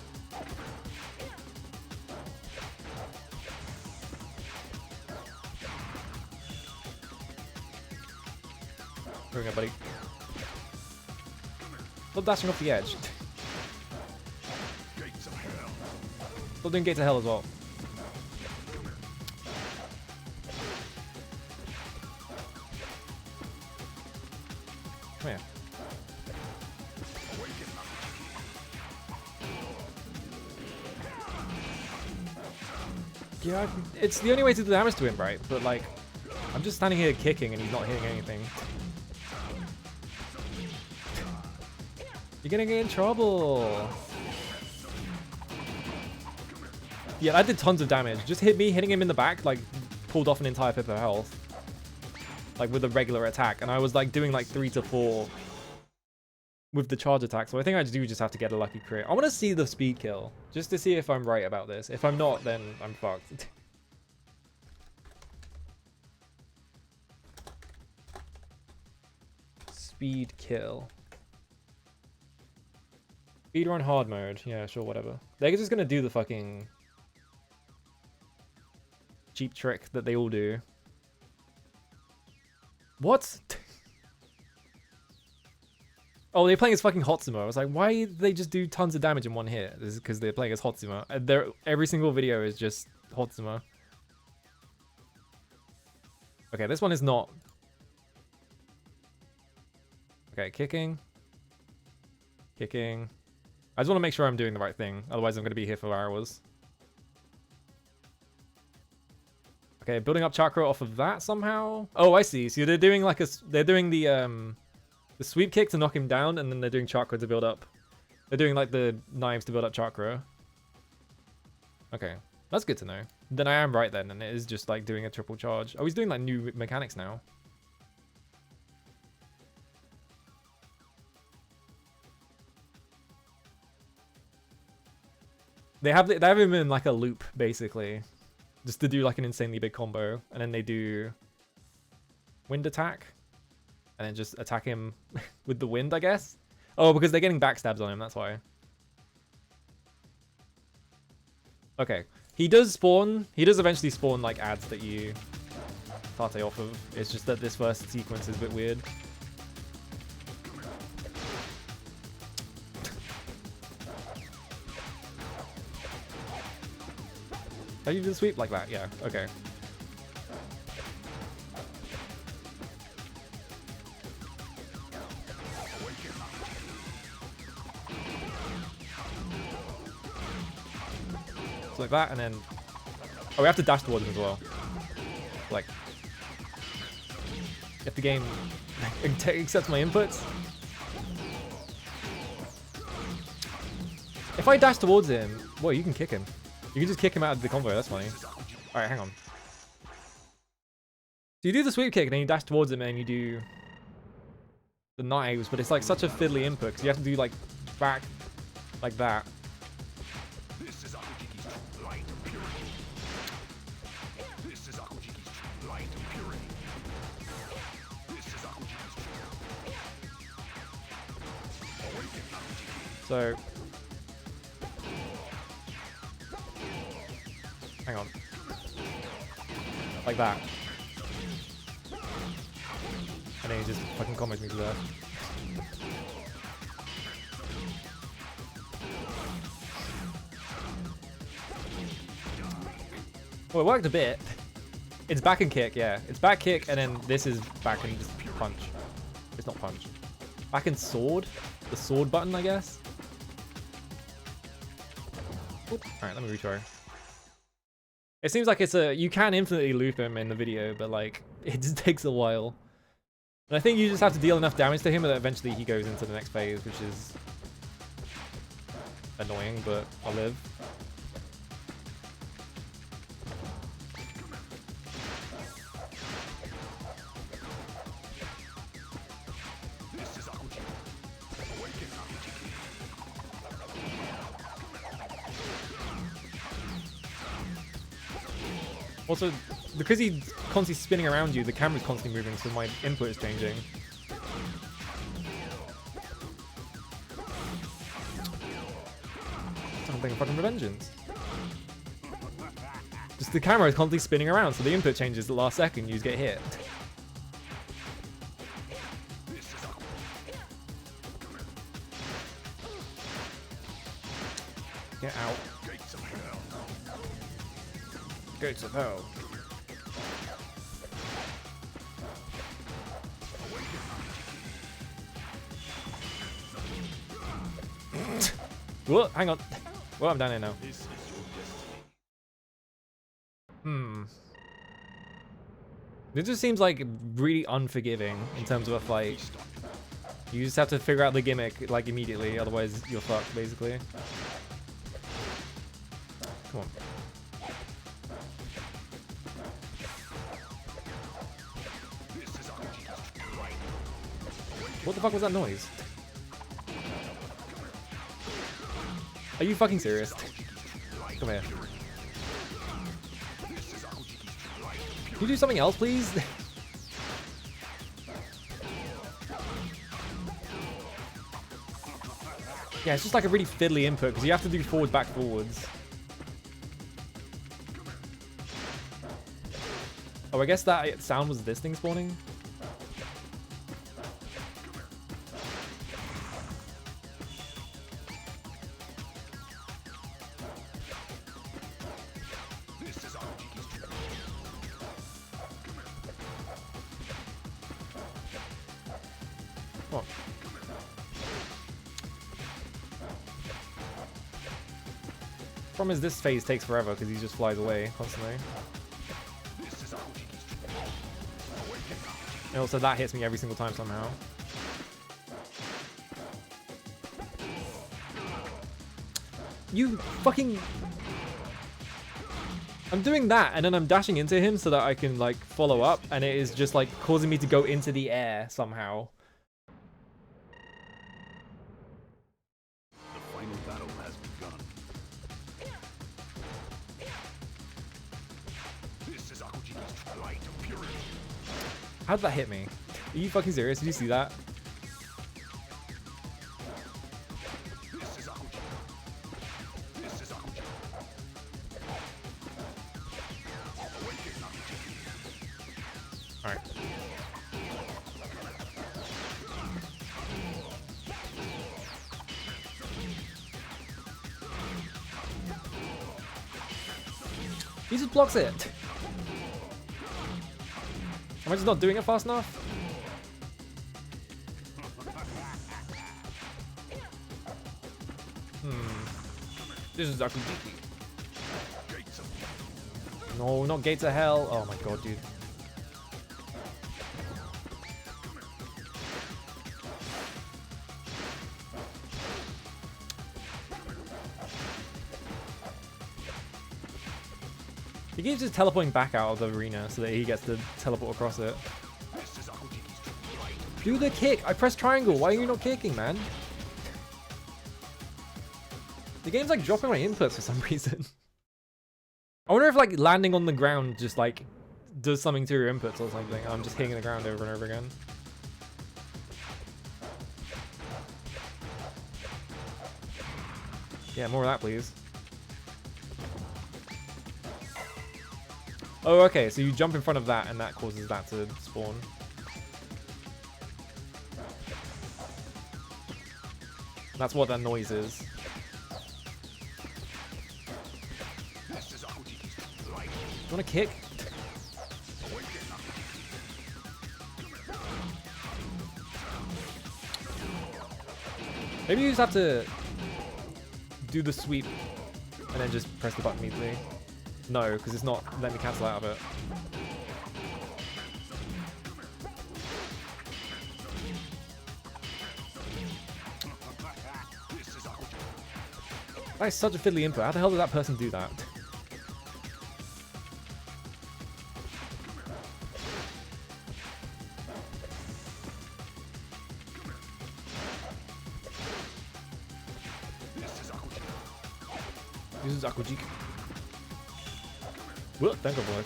Bring it, buddy. Stop dashing off the edge. Stop doing gates of hell as well. Come here. Yeah, it's the only way to do damage to him, right? But like, I'm just standing here kicking and he's not hitting anything. You're gonna get in trouble. Yeah, I did tons of damage. Just hitting him in the back, like, pulled off an entire pip of health. Like, with a regular attack. And I was like doing like 3 to 4 with the charge attack. So I think I do just have to get a lucky crit. I want to see the speed kill, just to see if I'm right about this. If I'm not, then I'm fucked. Speed kill. Speedrun hard mode. Yeah, sure, whatever. They're just gonna do the fucking cheap trick that they all do. What? Oh, they're playing as fucking Hotsuma. I was like, why did they just do tons of damage in one hit? This is because they're playing as Hotsuma. Every single video is just Hotsuma. Okay, this one is not. Okay, kicking. Kicking. I just want to make sure I'm doing the right thing. Otherwise, I'm going to be here for hours. Okay, building up chakra off of that somehow. Oh, I see. So they're doing like they're doing the sweep kick to knock him down, and then they're doing chakra to build up. They're doing like the knives to build up chakra. Okay, that's good to know. Then I am right then, and it is just like doing a triple charge. Oh, he's doing like new mechanics now. They have him in like a loop basically, just to do like an insanely big combo, and then they do wind attack, and then just attack him with the wind, I guess. Oh, because they're getting backstabs on him, that's why. Okay, he does spawn. He does eventually spawn like ads that you Tate off of. It's just that this first sequence is a bit weird. How do you do the sweep like that? Yeah, okay. So like that, and then... Oh, we have to dash towards him as well. Like... If the game accepts my inputs. If I dash towards him... Well, you can kick him. You can just kick him out of the combo, that's funny. Alright, hang on. So you do the sweep kick, and then you dash towards him, and then you do the knives, but it's like such a fiddly input, because you have to do like back like that. So... Hang on. Like that. And then he just fucking combos me to death. Well, it worked a bit. It's back and kick, yeah. It's back kick, and then this is back and just punch. It's not punch. Back and sword? The sword button, I guess? Alright, let me retry. It seems like it's a... You can infinitely loop him in the video, but like... it just takes a while. And I think you just have to deal enough damage to him that eventually he goes into the next phase, which is annoying, but I'll live. Also, because he's constantly spinning around you, the camera's constantly moving, so my input is changing. Something fucking revengeance. Just the camera is constantly spinning around, so the input changes the last second, you just get hit. Get out. Gates of hell. Whoa, hang on. Well, I'm down here now. This just seems like really unforgiving in terms of a fight. You just have to figure out the gimmick like immediately, otherwise you're fucked basically. Come on. What the fuck was that noise? Are you fucking serious? Come here. Can you do something else, please? Yeah, it's just like a really fiddly input because you have to do forward, back, forwards. Oh, I guess that sound was this thing spawning? What? Problem is this phase takes forever because he just flies away constantly. And also that hits me every single time somehow. You fucking... I'm doing that and then I'm dashing into him so that I can like follow up, and it is just like causing me to go into the air somehow. The final battle has begun. This is Akujiki's light of purity. How did that hit me? Are you fucking serious? Did you see that? This is Akuji. This is Akuji. Awaken Akuji. Alright. He just blocks it. Am I just not doing it fast enough? This is Akujiki. No, not Gates of Hell. Oh my god, dude. He keeps just teleporting back out of the arena so that he gets to teleport across it. Do the kick! I pressed triangle, why are you not kicking, man? The game's like dropping my inputs for some reason. I wonder if like landing on the ground just like does something to your inputs or something. I'm just hitting the ground over and over again. Yeah, more of that, please. Oh, okay, so you jump in front of that and that causes that to spawn. That's what that noise is. You wanna kick? Maybe you just have to do the sweep and then just press the button immediately. No, because it's not letting me cancel out of it. That is such a fiddly input. How the hell did that person do that? This is Akujik. Well, thank you, boy.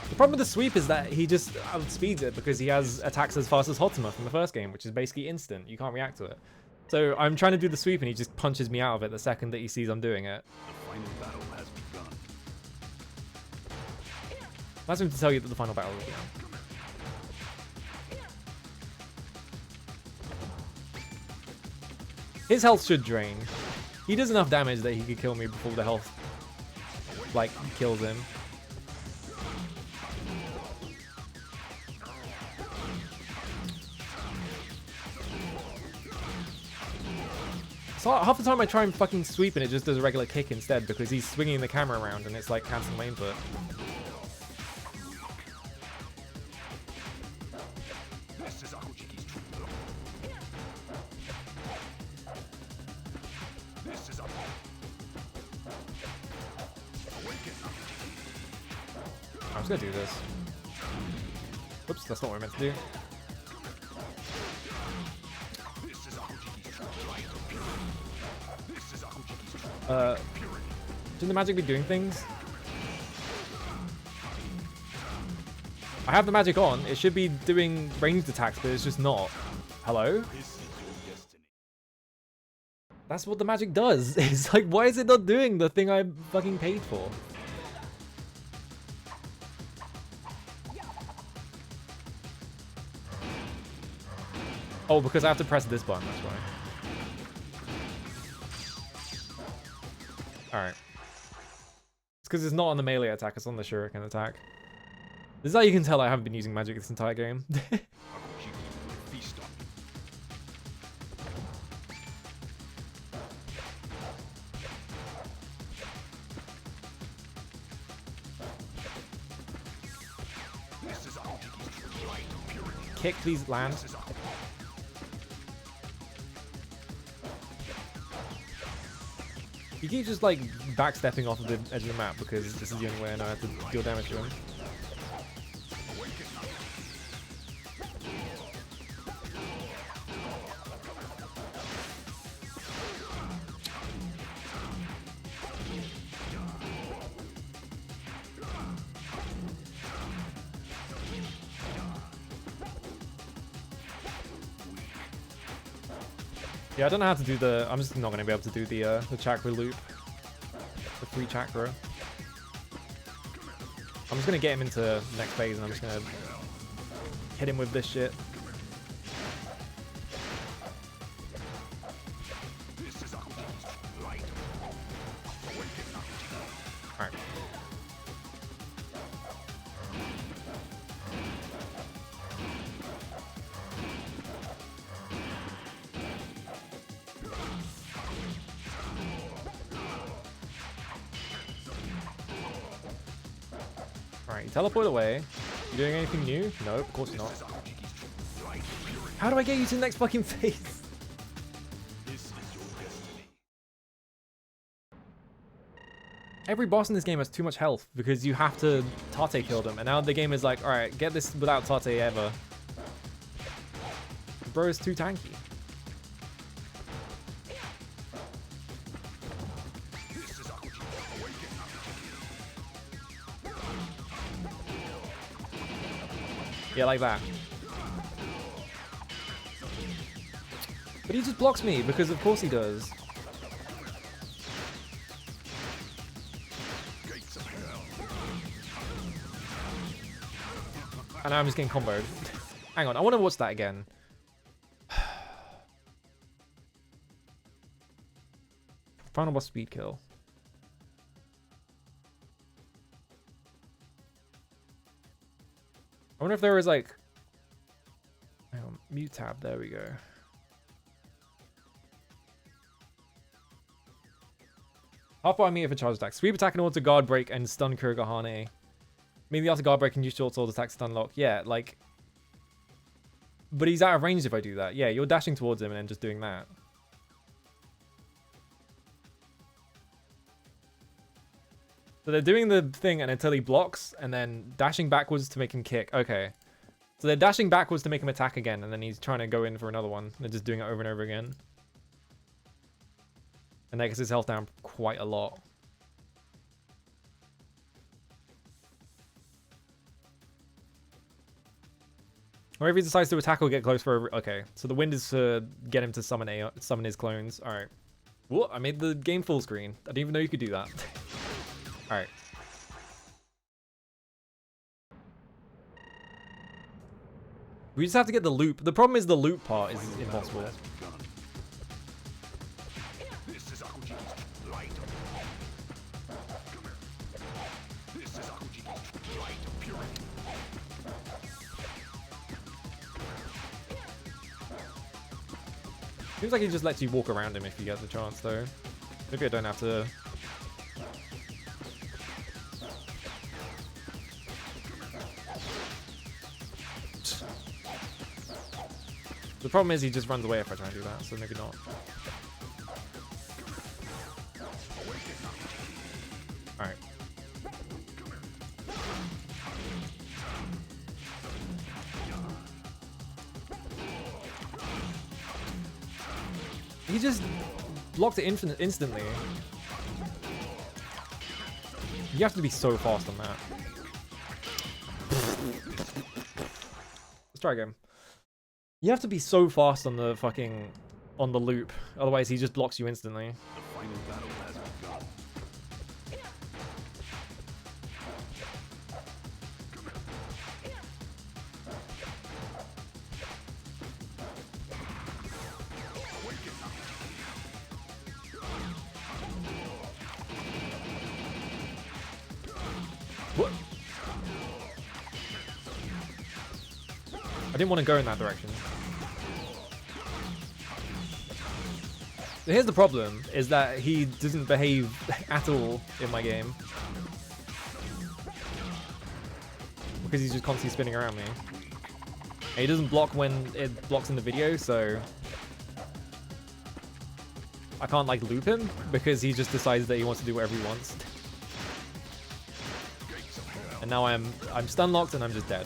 The problem with the sweep is that he just outspeeds it because he has attacks as fast as Hotsuma from the first game, which is basically instant. You can't react to it. So I'm trying to do the sweep and he just punches me out of it the second that he sees I'm doing it. The final battle has begun. That's him to tell you that the final battle will be on. His health should drain. He does enough damage that he could kill me before the health, like, kills him. So half the time I try and fucking sweep and it just does a regular kick instead because he's swinging the camera around and it's like cancelling my input. I'm just gonna do this. Oops, that's not what I meant to do. Shouldn't the magic be doing things? I have the magic on. It should be doing ranged attacks, but it's just not. Hello? That's what the magic does. It's like, why is it not doing the thing I fucking paid for? Oh, because I have to press this button, that's why. Alright. It's because it's not on the melee attack, it's on the shuriken attack. This is how you can tell I haven't been using magic this entire game. Kick, please land. You keep just like backstepping off of the edge of the map because this is the only way I know how to deal damage to him. Yeah, I don't know how to do the... I'm just not going to be able to do the chakra loop. The free chakra. I'm just going to get him into the next phase and I'm just going to hit him with this shit. Alright. Alright, you teleport away. You doing anything new? No, of course not. How do I get you to the next fucking phase? Every boss in this game has too much health because you have to Tate kill them, and now the game is like, alright, get this without Tate ever. Bro is too tanky. Yeah, like that. But he just blocks me, because of course he does. And now I'm just getting comboed. Hang on, I want to watch that again. Final boss speed kill. I wonder if there was like... Hang on. Mute tab, there we go. Half bar immediate for charge attack. Sweep attack in order to guard break and stun Kurugahane. Meaning the after guard break and use short sword attack stun lock. Yeah, like... But he's out of range if I do that. Yeah, you're dashing towards him and then just doing that. So they're doing the thing and until he blocks and then dashing backwards to make him kick. Okay. So they're dashing backwards to make him attack again and then he's trying to go in for another one. They're just doing it over and over again. And that gets his health down quite a lot. Or if he decides to attack or get close for a... Okay, so the wind is to get him to summon his clones. Alright. Whoa, I made the game full screen. I didn't even know you could do that. Alright. We just have to get the loop. The problem is the loop part is impossible. Seems like he just lets you walk around him if you get the chance, though. Maybe I don't have to... The problem is he just runs away if I try and do that, so maybe not. Alright. He just blocked it instantly. You have to be so fast on that. Let's try again. You have to be so fast on the fucking... on the loop. Otherwise he just blocks you instantly. The final battle has begun. What? I didn't want to go in that direction. Here's the problem, is that he doesn't behave at all in my game. Because he's just constantly spinning around me. And he doesn't block when it blocks in the video, so... I can't, like, loop him, because he just decides that he wants to do whatever he wants. And now I'm stun locked and I'm just dead.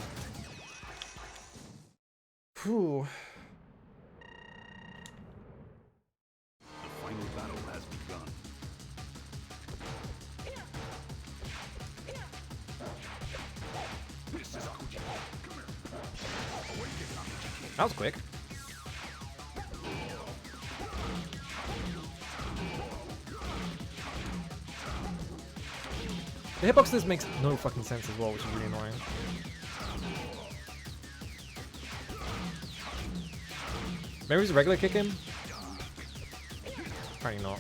Whew. The final battle has begun. This is Akuji. Come here. Awaken Akuji. That was quick. The hitbox this makes no fucking sense as well, which is really annoying. Maybe just regular kick him? Apparently not.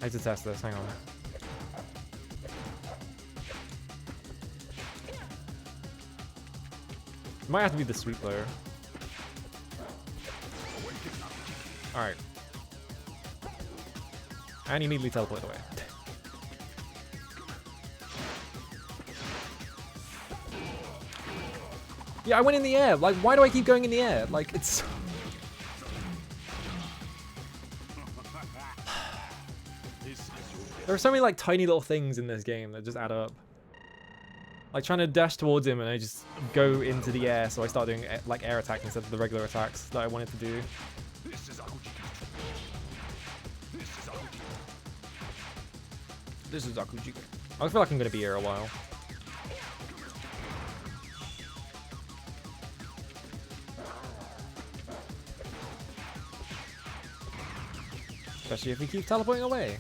I have to test this, hang on. It might have to be the sweep though. Alright. And immediately teleport away. Yeah, I went in the air. Like, why do I keep going in the air? Like, it's... There are so many, like, tiny little things in this game that just add up. Like, trying to dash towards him and I just go into the air, so I start doing, like, air attack instead of the regular attacks that I wanted to do. This is Akuji. I feel like I'm going to be here a while. Especially if we keep teleporting away.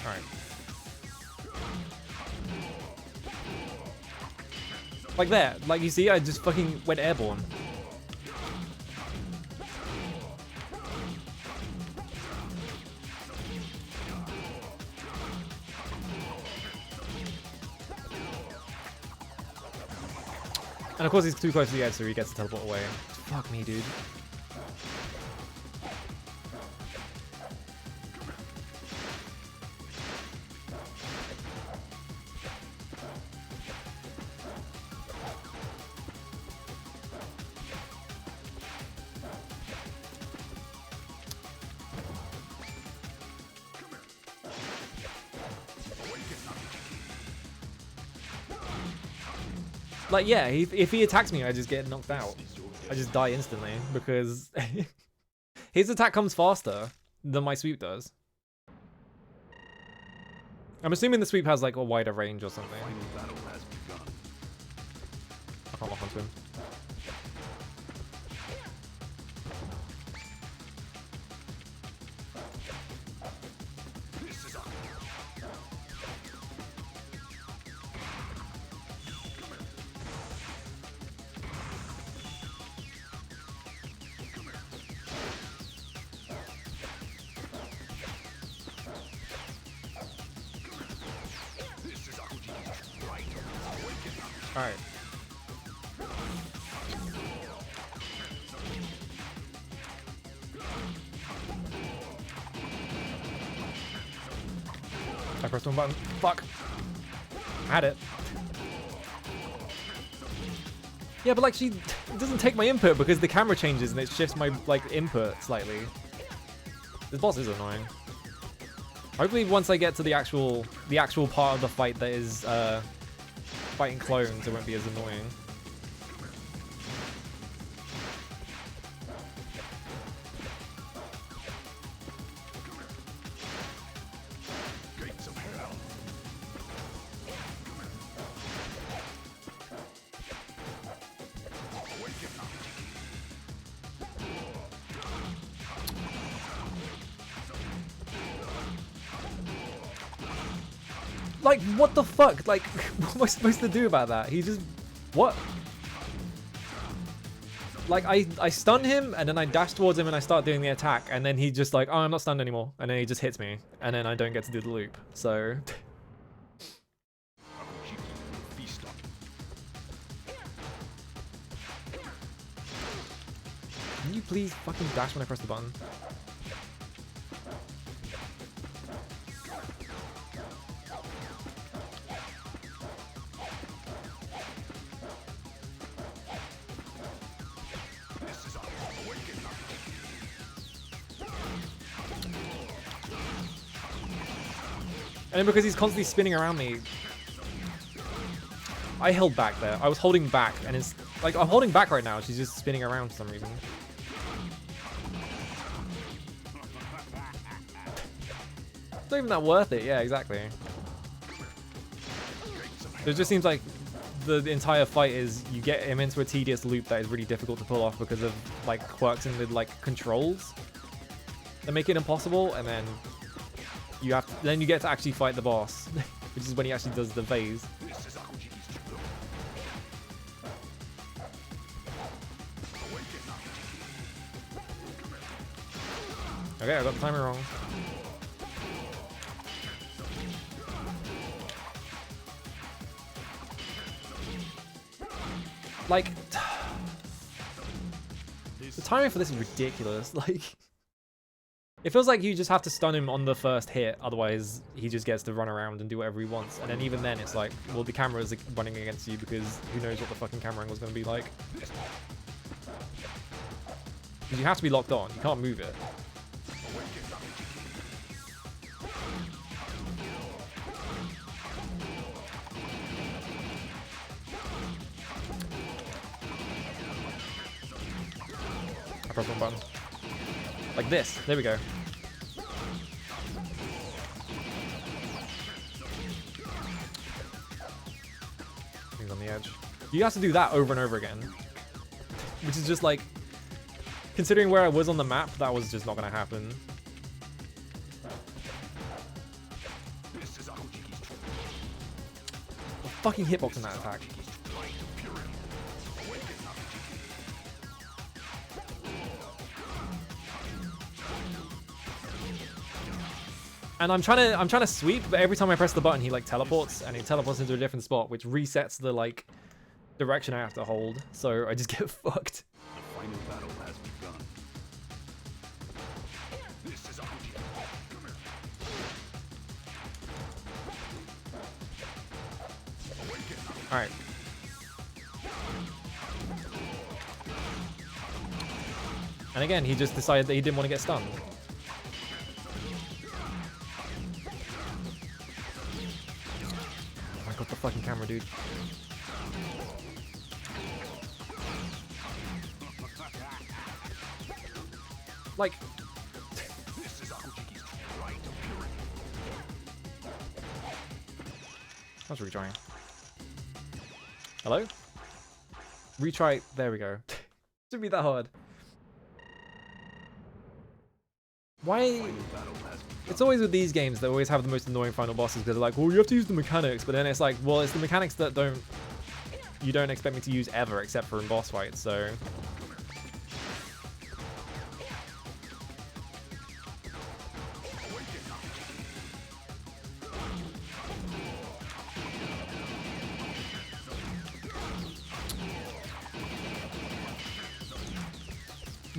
Alright. Like that. Like you see, I just fucking went airborne. And of course he's too close to the edge, so he gets to teleport away. Fuck me, dude. Like, yeah, if he attacks me, I just get knocked out. I just die instantly because his attack comes faster than my sweep does. I'm assuming the sweep has like a wider range or something. I can't lock onto him. Alright. I pressed one button. Fuck. Had it. Yeah, but like she doesn't take my input because the camera changes and it shifts my like input slightly. This boss is annoying. Hopefully once I get to the actual part of the fight that is fighting clones, it won't be as annoying. Like, what the fuck? Like, what am I supposed to do about that? He just... What? Like, I stun him, and then I dash towards him, and I start doing the attack, and then he just like, oh, I'm not stunned anymore. And then he just hits me, and then I don't get to do the loop. So... Can you please fucking dash when I press the button? And then because he's constantly spinning around me, I held back there. I was holding back, and it's like I'm holding back right now. She's just spinning around for some reason. It's not even that worth it. Yeah, exactly. It just seems like the entire fight is you get him into a tedious loop that is really difficult to pull off because of like quirks in the like controls that make it impossible, and then then you get to actually fight the boss, which is when he actually does the phase. Okay, I got the timer wrong. Like, the timing for this is ridiculous. Like, it feels like you just have to stun him on the first hit, otherwise he just gets to run around and do whatever he wants. And then even then it's like, well, the camera is running against you because who knows what the fucking camera angle is going to be like. Because you have to be locked on, you can't move it. I press one button. Like this. There we go. He's on the edge. You have to do that over and over again. Which is just like... Considering where I was on the map, that was just not going to happen. Fucking hitbox on that attack. And I'm trying to sweep, but every time I press the button, he like teleports, and he teleports into a different spot, which resets the like direction I have to hold, so I just get fucked. The final battle has begun. This is a come here. Alright. And again, he just decided that he didn't want to get stunned. Oh my god, the fucking camera, dude. Like... I was retrying. Hello? Retry. There we go. Shouldn't be that hard. Why? It's always with these games that always have the most annoying final bosses because they're like, well, you have to use the mechanics, but then it's like, well, it's the mechanics that you don't expect me to use ever except for in boss fights, so...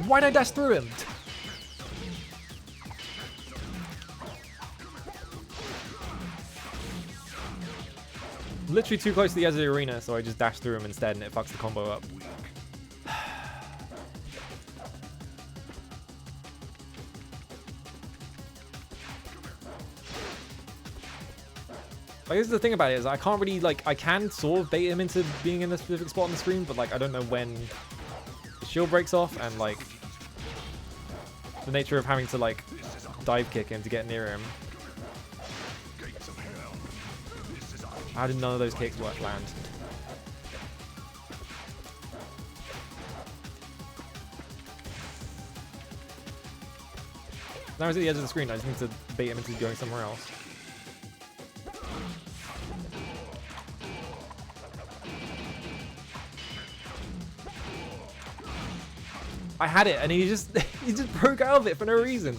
Why'd I dash through him? Literally too close to the edge of the arena, so I just dashed through him instead and it fucks the combo up. Like, this is the thing about it, is I can't really, like, I can sort of bait him into being in a specific spot on the screen, but, like, I don't know when the shield breaks off, and, like, the nature of having to, like, dive kick him to get near him. How did none of those kicks land? Now he's at the edge of the screen, I just need to bait him into going somewhere else. I had it, and he just broke out of it for no reason.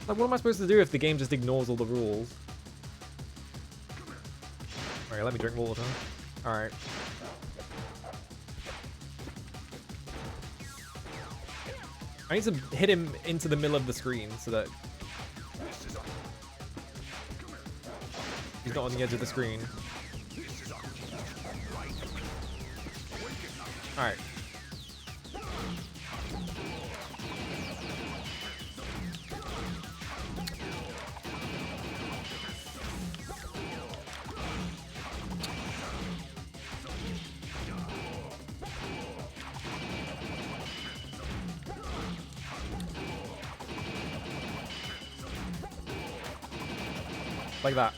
Like, what am I supposed to do if the game just ignores all the rules? Okay, let me drink water. Alright. I need to hit him into the middle of the screen so that he's not on the edge of the screen. Alright. Like that.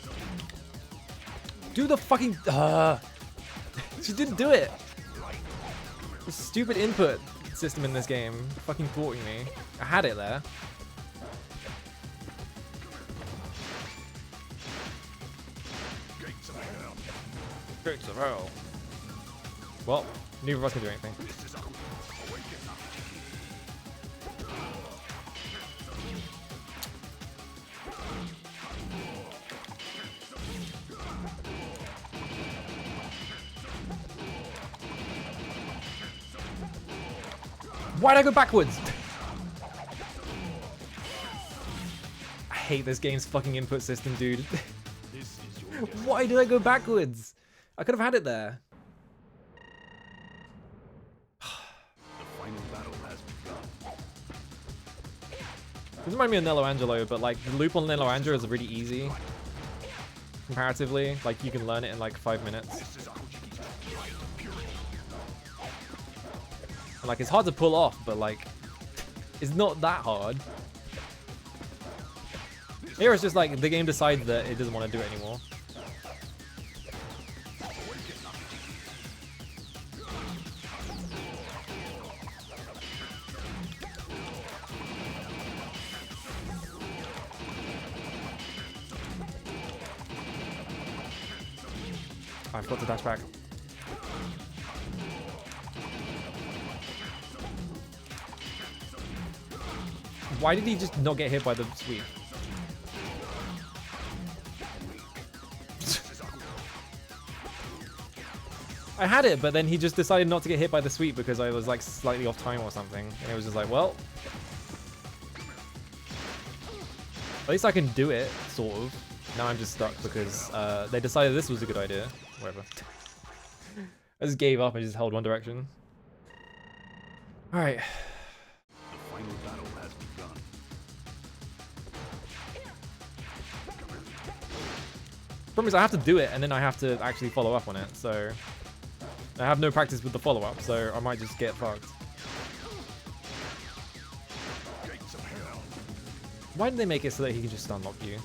Do the fucking... She didn't do it! The stupid input system in this game fucking thwarting me. I had it there. Gates of hell. Well, neither of us can do anything. Why'd I go backwards? I hate this game's fucking input system, dude. Why did I go backwards? I could have had it there. This reminds me of Nello Angelo, but like the loop on Nello Angelo is really easy. Comparatively, like you can learn it in like 5 minutes. Like, it's hard to pull off, but like, it's not that hard. Here it's just like, the game decides that it doesn't want to do it anymore. I've got to dash back. Why did he just not get hit by the sweep? I had it, but then he just decided not to get hit by the sweep because I was like slightly off time or something. And it was just like, well, at least I can do it, sort of. Now I'm just stuck because they decided this was a good idea. Whatever. I just gave up and just held one direction. Alright. The final battle has begun. Problem is I have to do it and then I have to actually follow up on it, so I have no practice with the follow-up, so I might just get fucked. Why did they make it so that he can just unlock you?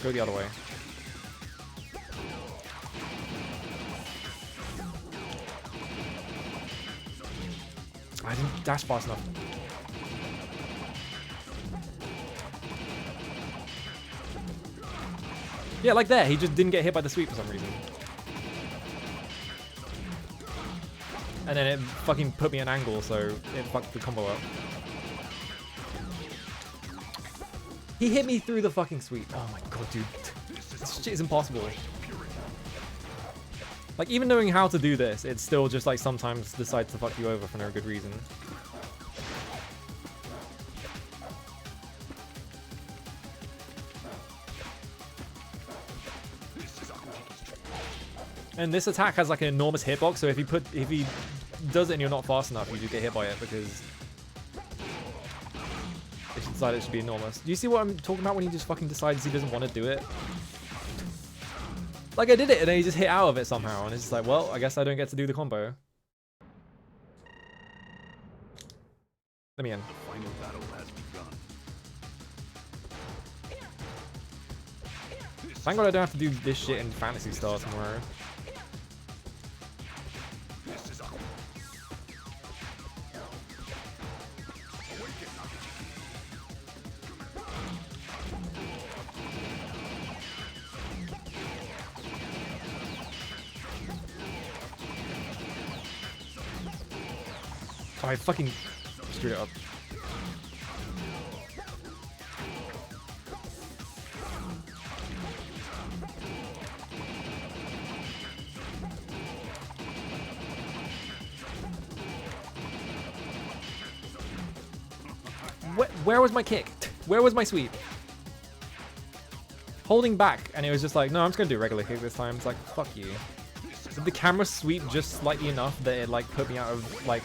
Go the other way. I didn't dash fast enough. Yeah, like there, he just didn't get hit by the sweep for some reason. And then it fucking put me an angle, so it fucked the combo up. He hit me through the fucking sweep. Oh my god, dude. This shit is impossible. Like, even knowing how to do this, it still just, like, sometimes decides to fuck you over for no good reason. And this attack has, like, an enormous hitbox, so if he does it and you're not fast enough, you do get hit by it because it decided it should be enormous. Do you see what I'm talking about when he just fucking decides he doesn't want to do it? Like, I did it and then he just hit out of it somehow, and it's just like, well, I guess I don't get to do the combo. Let me in. The final battle has begun. Thank god I don't have to do this shit in Fantasy Star tomorrow. Oh, I fucking screwed it up. Where was my kick? Where was my sweep? Holding back, and it was just like, no, I'm just gonna do a regular kick this time. It's like, fuck you. Did the camera sweep just slightly enough that it like put me out of like...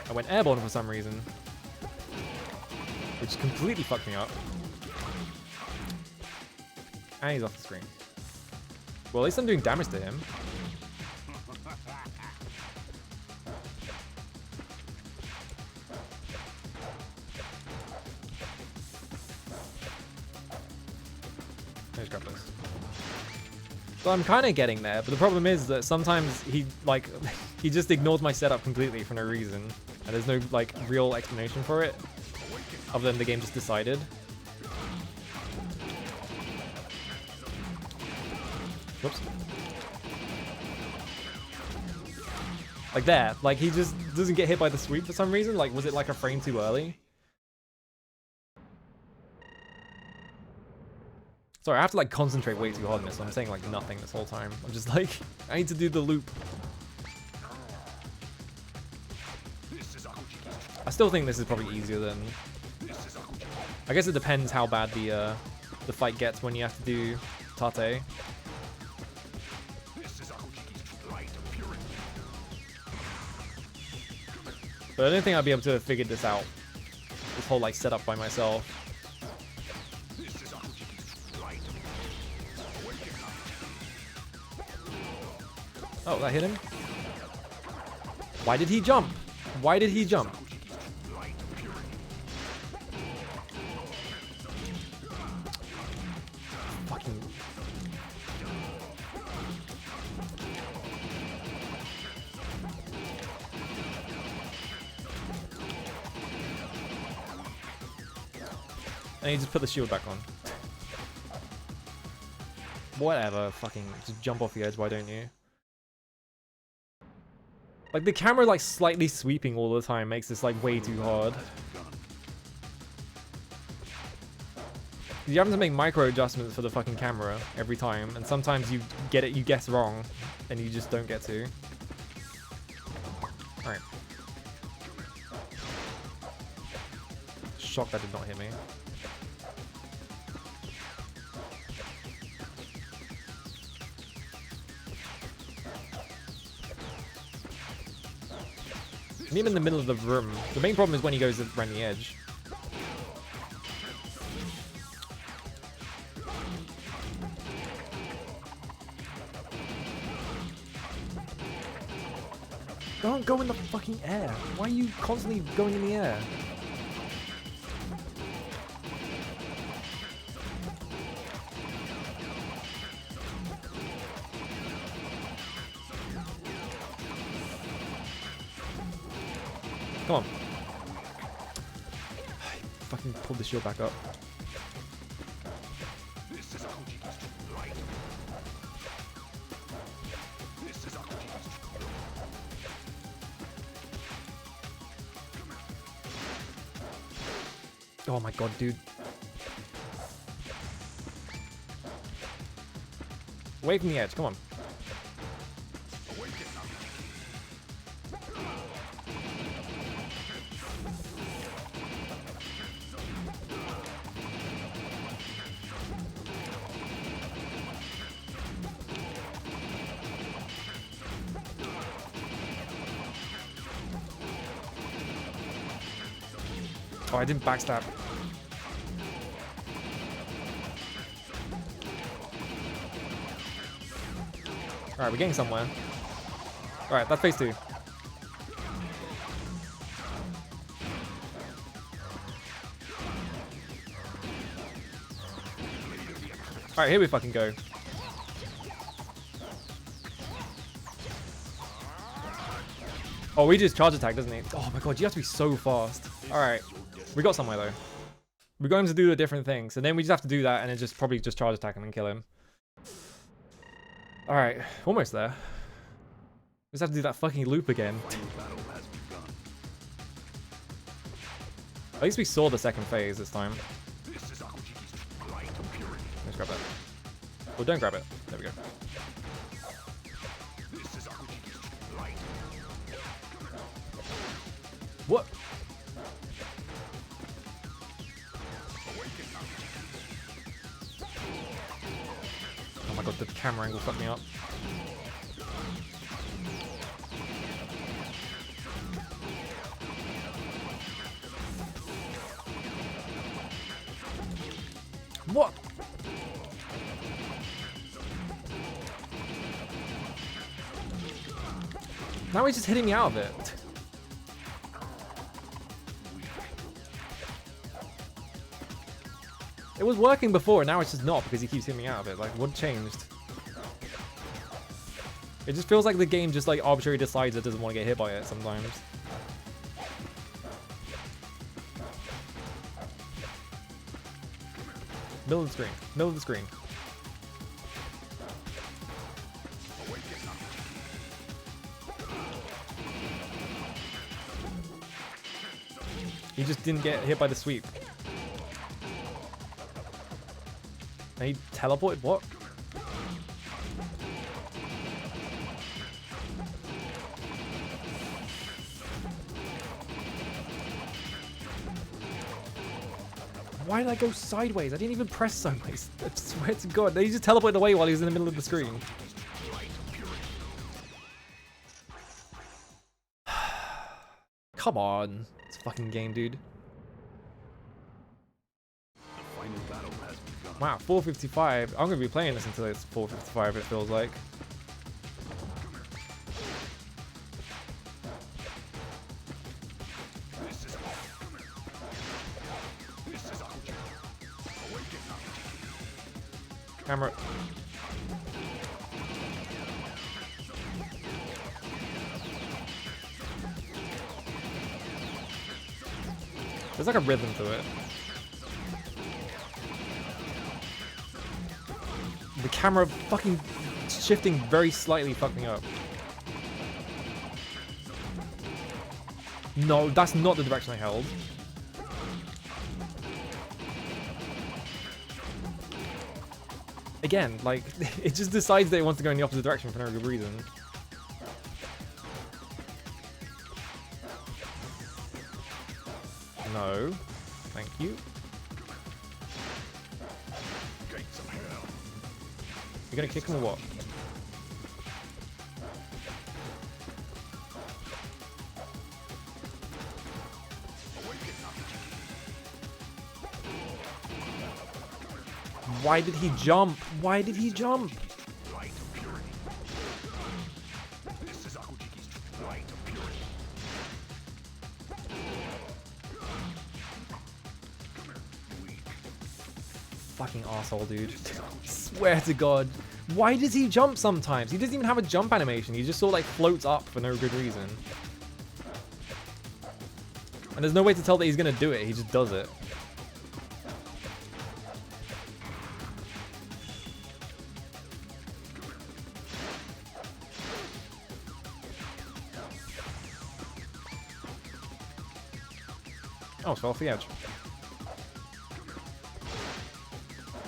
I went airborne for some reason, which completely fucked me up. And he's off the screen. Well, at least I'm doing damage to him. Let's grab this. So I'm kind of getting there, but the problem is that sometimes he he just ignores my setup completely for no reason, and there's no like real explanation for it, other than the game just decided. Whoops. Like there, like he just doesn't get hit by the sweep for some reason. Like, was it like a frame too early? Sorry, I have to like concentrate way too hard on this, so I'm saying like nothing this whole time. I'm just like, I need to do the loop. I still think this is probably easier than... I guess it depends how bad the fight gets when you have to do Tate. But I don't think I'd be able to have figured this out. This whole like setup by myself. Oh, that hit him? Why did he jump? Why did he jump? Fucking... And you just put the shield back on. Whatever, fucking just jump off the edge, why don't you? Like the camera like slightly sweeping all the time makes this like way too hard. You have to make micro adjustments for the fucking camera every time, and sometimes you get it, you guess wrong, and you just don't get to. Alright. Shocked that did not hit me. Meet him in the middle of the room. The main problem is when he goes around the edge. Don't go in the fucking air. Why are you constantly going in the air? Come on. Fucking pulled the shield back up. Oh my god, dude. Away from the edge, come on. Oh, I didn't backstab. Alright, we're getting somewhere. Alright, that's phase 2. Alright, here we fucking go. Oh, we just charge attack, doesn't he? Oh my god, you have to be so fast. Alright. We got somewhere though. We got him to do a different thing, so then we just have to do that and then just probably just charge attack him and kill him. Alright, almost there. We just have to do that fucking loop again. At least we saw the second phase this time. Let's grab that. Well, don't grab it. There we go. What? Oh my god, the camera angle fucked me up. What? Now he's just hitting me out of it. It was working before, and now it's just not because he keeps hitting me out of it. Like, what changed? It just feels like the game just like arbitrarily decides it doesn't want to get hit by it sometimes. Middle of the screen. Middle of the screen. He just didn't get hit by the sweep. And he teleported? What? Why did I go sideways? I didn't even press sideways. I swear to God. He just teleported away while he was in the middle of the screen. Come on. It's a fucking game, dude. Wow, 455. I'm gonna be playing this until it's 455, it feels like. Camera. There's like a rhythm to it. camera fucking shifting very slightly fucked me up. No, that's not the direction I held. Again, like, it just decides that it wants to go in the opposite direction for no good reason. No. Thank you. You gonna kick him or what? Why did he jump? Why did he jump? Fucking asshole, dude. Swear to God. Why does he jump sometimes? He doesn't even have a jump animation. He just sort of like floats up for no good reason. And there's no way to tell that he's gonna do it. He just does it. Oh, it's fell off the edge.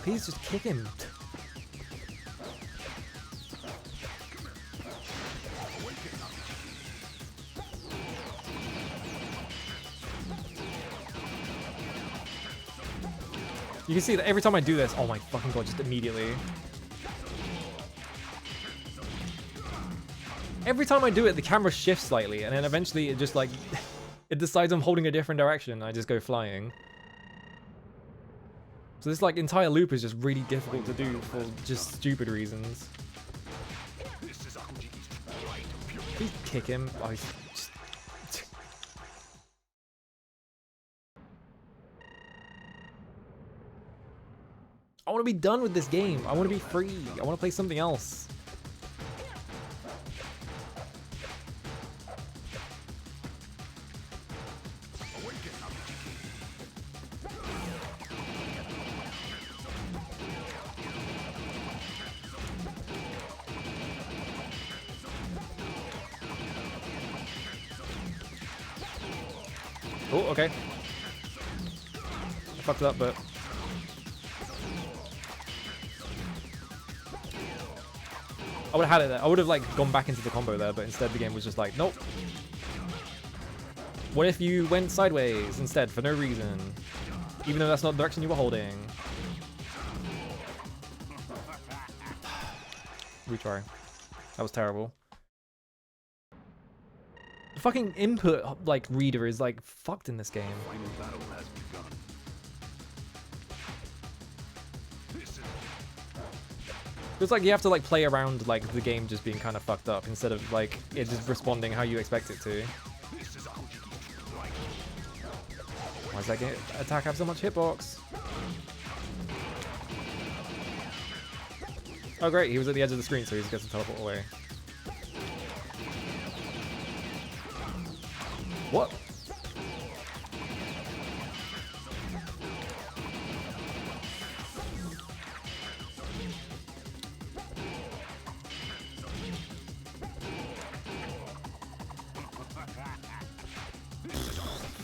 Please just kick him. You can see that every time I do this, oh my fucking God, just immediately. Every time I do it, the camera shifts slightly, and then eventually it just like, it decides I'm holding a different direction, and I just go flying. So this like entire loop is just really difficult to do for just stupid reasons. Please kick him. Oh, he's just... I want to be done with this game. I want to be free. I want to play something else. Oh, okay. I fucked it up, but... I would have had it there. I would have like gone back into the combo there, but instead the game was just like, nope. What if you went sideways instead for no reason? Even though that's not the direction you were holding. Retry. That was terrible. The fucking input like reader is like fucked in this game. It's like you have to like play around like the game just being kind of fucked up instead of like it just responding how you expect it to. Why does that attack have so much hitbox? Oh great, he was at the edge of the screen, so he just gets to teleport away. What?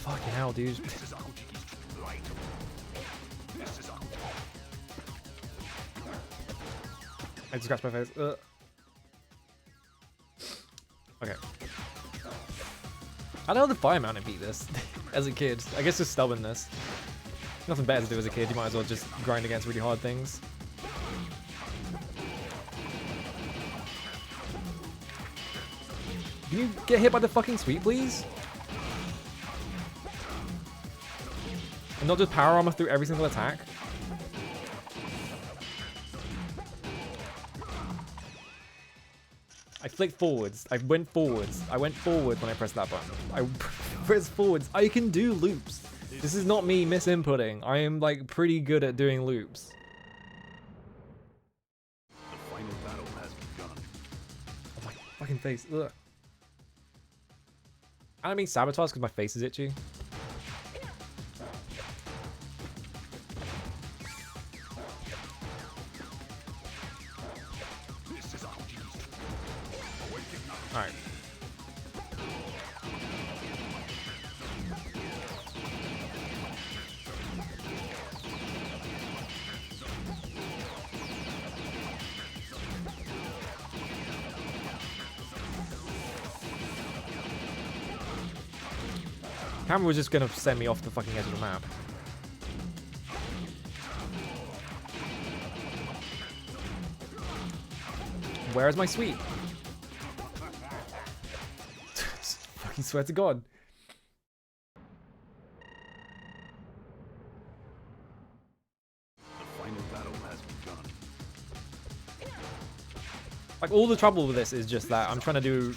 Fucking hell, dude. I just scratched my face. Ugh. Okay. I don't know the fire mountain beat this as a kid. I guess just stubbornness. Nothing better to do as a kid. You might as well just grind against really hard things. Can you get hit by the fucking sweep, please? And not just power armor through every single attack? I flicked forwards. I went forwards. I went forward when I pressed that button. I pressed forwards. I can do loops. This is not me misinputting. I am like pretty good at doing loops. The final battle has begun. Oh my fucking face. Ugh. I'm being sabotaged because my face is itchy. Alright. Camera was just gonna send me off the fucking edge of the map. Where's my sweet? Fucking swear to God. The final battle has begun. Like, all the trouble with this is just that I'm trying to do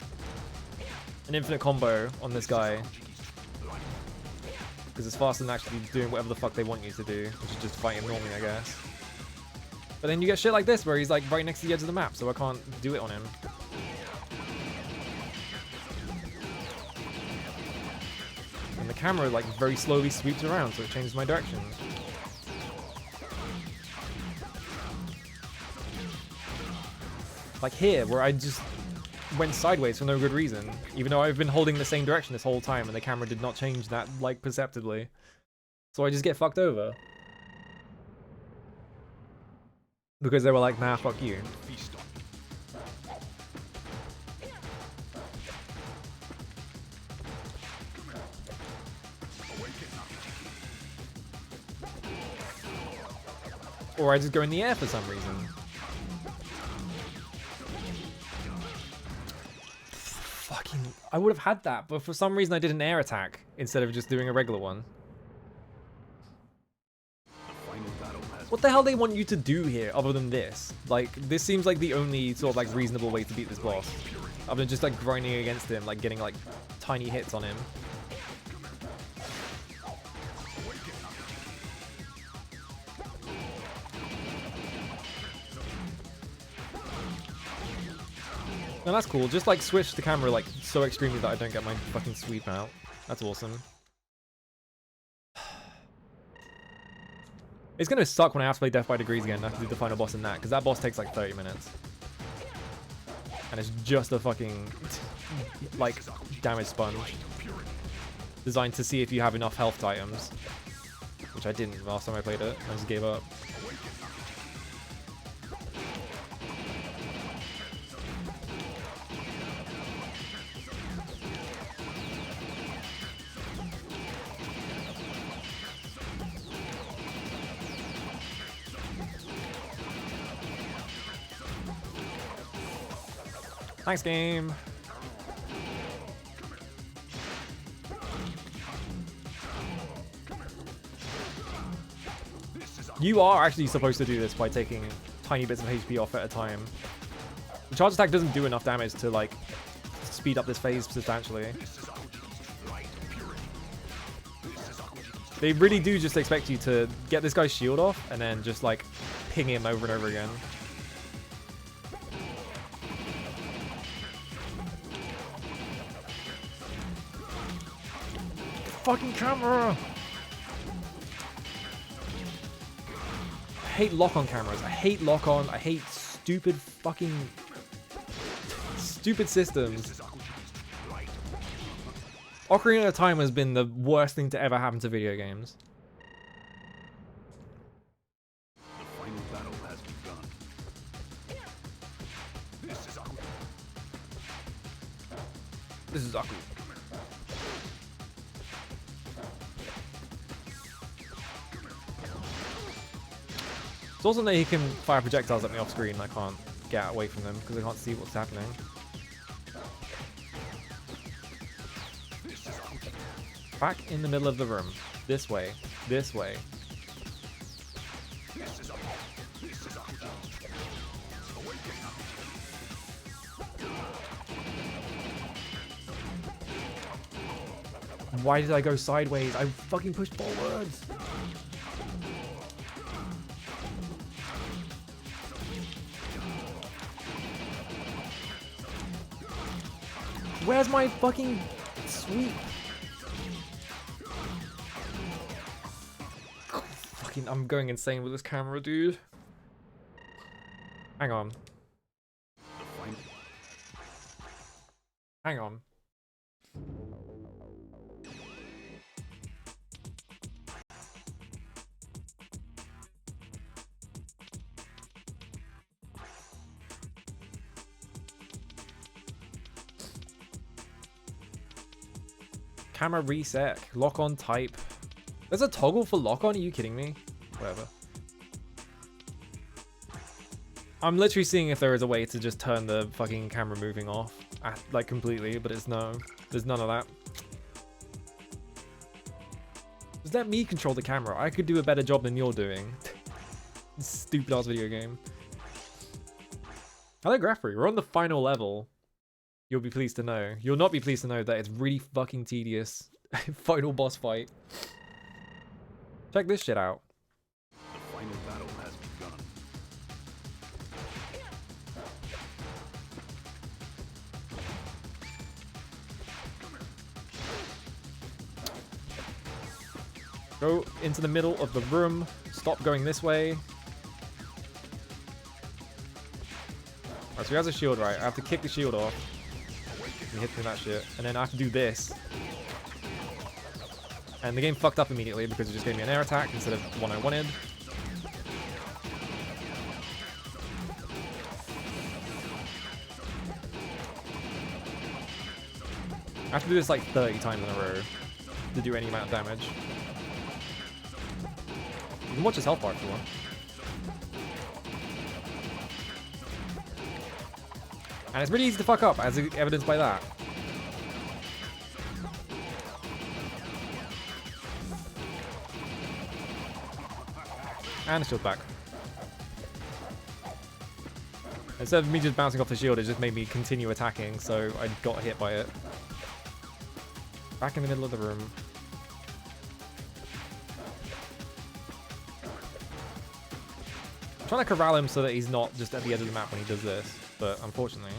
an infinite combo on this guy. Because it's faster than actually doing whatever the fuck they want you to do, which is just fighting normally, I guess. But then you get shit like this where he's like right next to the edge of the map, so I can't do it on him. And the camera like very slowly sweeps around, so it changes my direction. Like here, where I just went sideways for no good reason, even though I've been holding the same direction this whole time and the camera did not change that like perceptibly. So I just get fucked over. Because they were like, nah, fuck you. Or I just go in the air for some reason. Fucking, I would have had that, but for some reason I did an air attack instead of just doing a regular one. What the hell they want you to do here other than this? Like, this seems like the only sort of like reasonable way to beat this boss. Other than just like grinding against him, like getting like tiny hits on him. No, that's cool. Just like switch the camera like so extremely that I don't get my fucking sweep out. That's awesome. It's gonna suck when I have to play Death by Degrees again and I have to do the final boss in that, because that boss takes like 30 minutes. And it's just a fucking, like, damage sponge. Designed to see if you have enough health items. Which I didn't last time I played it. I just gave up. Thanks, game. You are actually supposed to do this by taking tiny bits of HP off at a time. The charge attack doesn't do enough damage to, like, speed up this phase substantially. They really do just expect you to get this guy's shield off and then just, like, ping him over and over again. Fucking camera! I hate lock-on cameras. I hate lock-on. I hate stupid fucking... stupid systems. Ocarina of Time has been the worst thing to ever happen to video games. The final battle has begun. This is Aku. It's also that he can fire projectiles at me off screen and I can't get away from them because I can't see what's happening. Back in the middle of the room. This way. This way. Why did I go sideways? I fucking pushed forwards. Where's my fucking sweep? Fucking, I'm going insane with this camera, dude. Hang on. Hang on. Camera reset. Lock on type. There's a toggle for lock on? Are you kidding me? Whatever. I'm literally seeing if there is a way to just turn the fucking camera moving off. Like completely, but it's no. There's none of that. Just let me control the camera. I could do a better job than you're doing. Stupid ass video game. Hello, Graffrey. We're on the final level. You'll be pleased to know. You'll not be pleased to know that it's really fucking tedious. Final boss fight. Check this shit out. The final battle has begun. Go into the middle of the room. Stop going this way. Alright, so he has a shield, right? I have to kick the shield off. And hit through that shit. And then I have to do this. And the game fucked up immediately because it just gave me an air attack instead of one I wanted. I have to do this like 30 times in a row to do any amount of damage. You can watch his health bar if you want. And it's really easy to fuck up, as evidenced by that. And the shield's back. Instead of me just bouncing off the shield, it just made me continue attacking, so I got hit by it. Back in the middle of the room. I'm trying to corral him so that he's not just at the edge of the map when he does this, but unfortunately.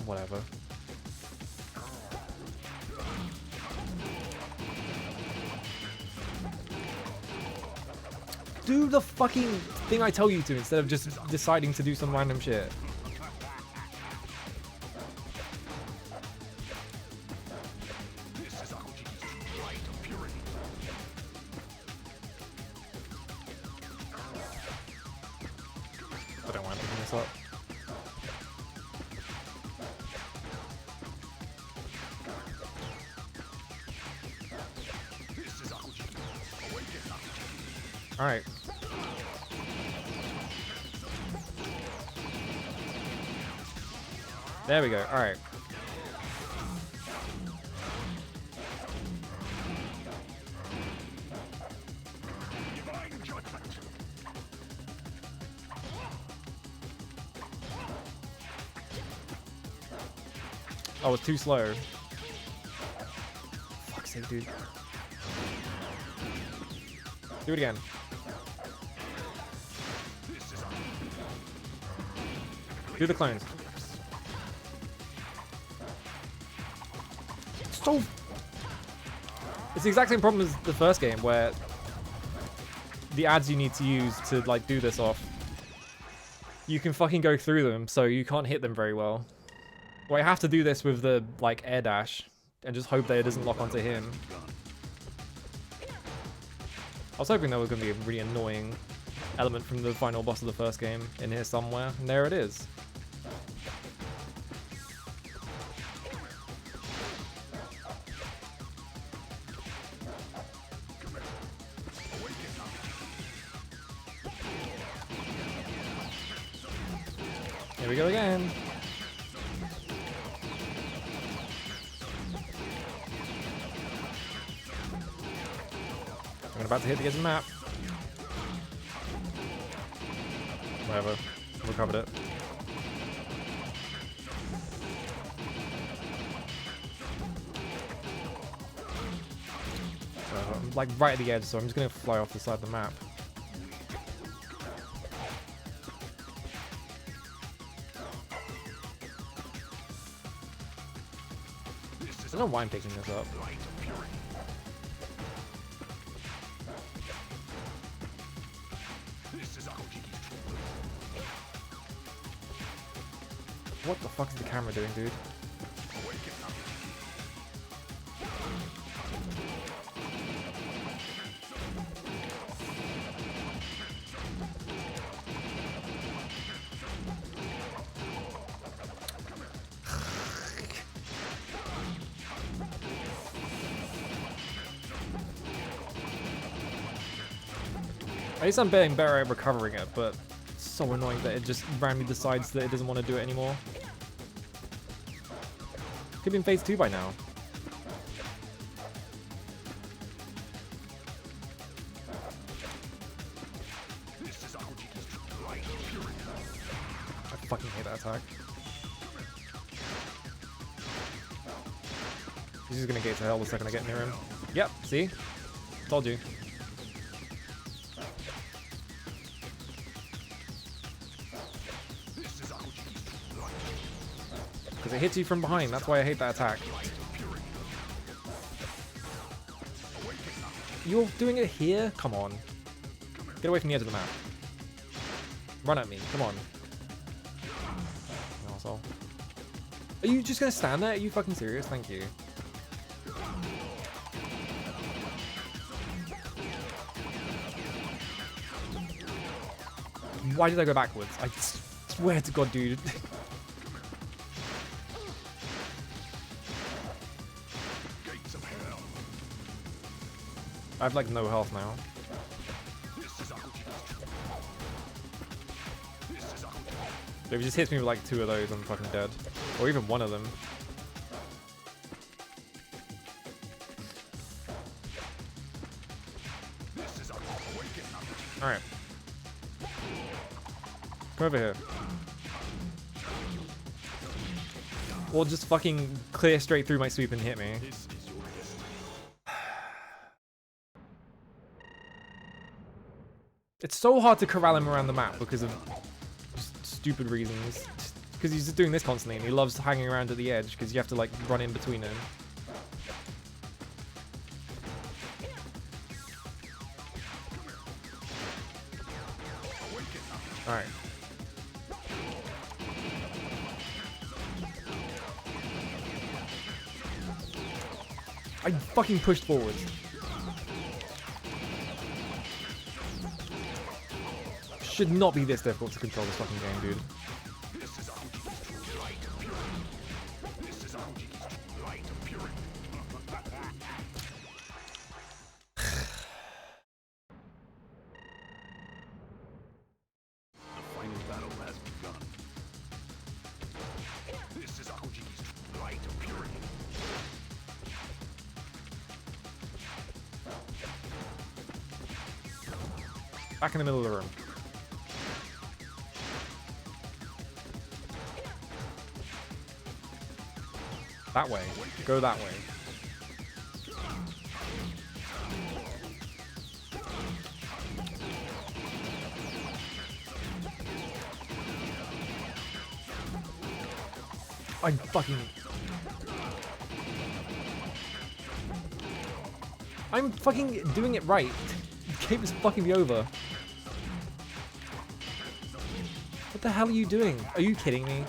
Whatever. Do the fucking thing I tell you to instead of just deciding to do some random shit. I don't want to pick this up. Alright. There we go. Alright. Oh, it's too slow. Fuck's sake, dude. Do it again. Do the clones. So... It's the exact same problem as the first game, where the ads you need to use to, like, do this off, you can fucking go through them, so you can't hit them very well. Well, I have to do this with the, like, air dash, and just hope that it doesn't lock onto him. I was hoping there was going to be a really annoying element from the final boss of the first game in here somewhere, and there it is. Here we go again. I'm about to hit the edge of the map. Whatever. Recovered it. I'm like right at the edge, so I'm just gonna fly off the side of the map. I don't know why I'm picking this up. What the fuck is the camera doing, dude? At least I'm getting better at recovering it, but it's so annoying that it just randomly decides that it doesn't want to do it anymore. Could be in phase 2 by now. I fucking hate that attack. He's just gonna get to hell the second I get near him. Yep, see? Told you. Because it hits you from behind, that's why I hate that attack. You're doing it here? Come on. Get away from the edge of the map. Run at me, come on. Asshole. Are you just gonna stand there? Are you fucking serious? Thank you. Why did I go backwards? I swear to God, dude. I have like no health now. If he just hits me with like 2 of those, I'm fucking dead. Or even 1 of them. Alright. Come over here. Or just fucking clear straight through my sweep and hit me. It's so hard to corral him around the map because of just stupid reasons. Because he's just doing this constantly and he loves hanging around at the edge because you have to like run in between him. Alright. I fucking pushed forward. Should not be this difficult to control this fucking game, dude. Back in the middle of the room. That way. Go that way. I'm fucking doing it right. The game is fucking me over. What the hell are you doing? Are you kidding me?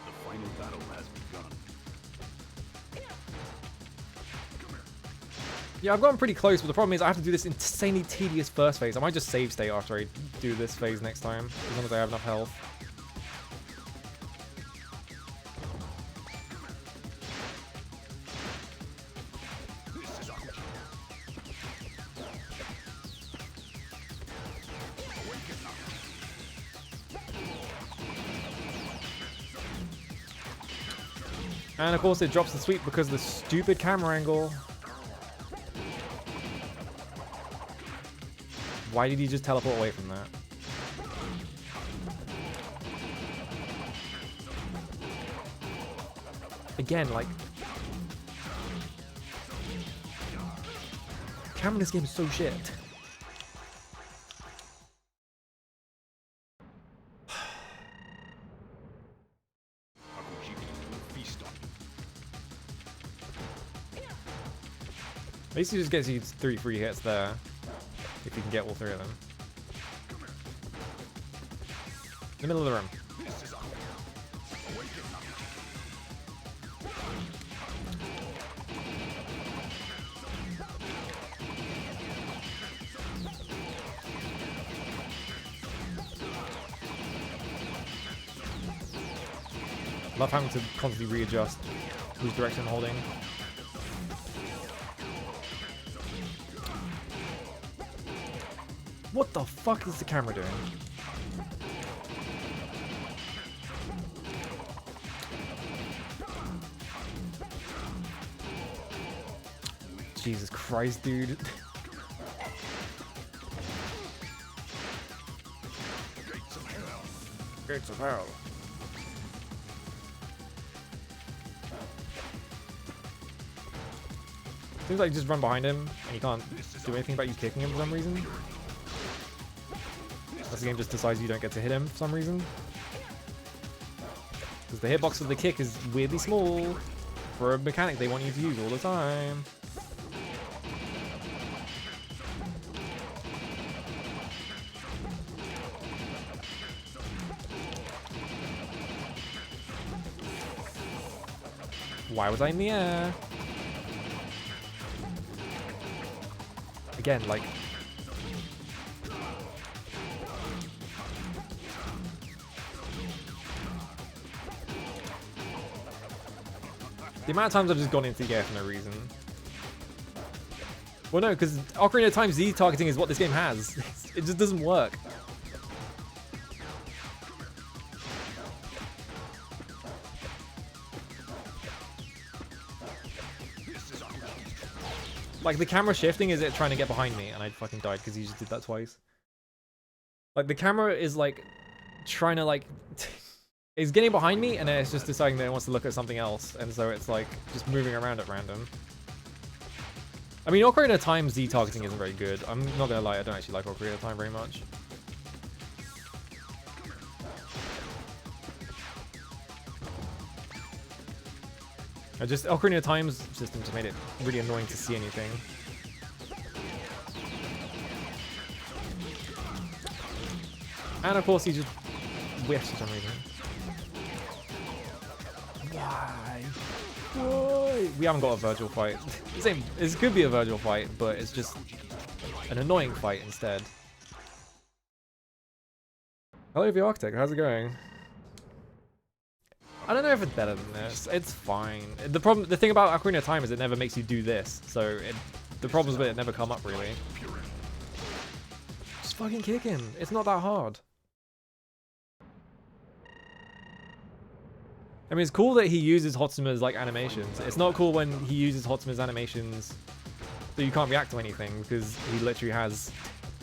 The final battle has begun. Yeah, I've gotten pretty close, but the problem is I have to do this insanely tedious first phase. I might just save state after I do this phase next time, as long as I have enough health. And of course it drops the sweep because of the stupid camera angle. Why did he just teleport away from that? Again, like... the camera in this game is so shit. At least he just gets you 3 free hits there. If you can get all three of them. In the middle of the room. Love having to constantly readjust whose direction I'm holding. What the fuck is the camera doing? Jesus Christ, dude. Gates of hell. Seems like you just run behind him and you can't do anything about you kicking him for some reason. Unless the game just decides you don't get to hit him for some reason. Because the hitbox of the kick is weirdly small for a mechanic they want you to use all the time. Why was I in the air? Again, like... The amount of times I've just gone into the air for no reason. Well, no, because Ocarina of Time Z targeting is what this game has. It just doesn't work. Like, the camera shifting is it trying to get behind me, and I fucking died because he just did that twice. Like, the camera is, like, trying to, like... it's getting behind me, and then it's just deciding that it wants to look at something else, and so it's, like, just moving around at random. I mean, Ocarina of Time Z targeting isn't very good. I'm not gonna lie, I don't actually like Ocarina of Time very much. Ocarina of Time's system just made it really annoying to see anything. And of course he just whiffs for some reason. Why? Why? We haven't got a Virgil fight. This could be a Virgil fight, but it's just an annoying fight instead. Hello, the Architect. How's it going? I don't know if it's better than this. It's fine. The thing about Ocarina of Time is it never makes you do this, so the problems with it never come up really. Just fucking kick him. It's not that hard. I mean, it's cool that he uses Hotsuma's like animations. It's not cool when he uses Hotsuma's animations so you can't react to anything because he literally has.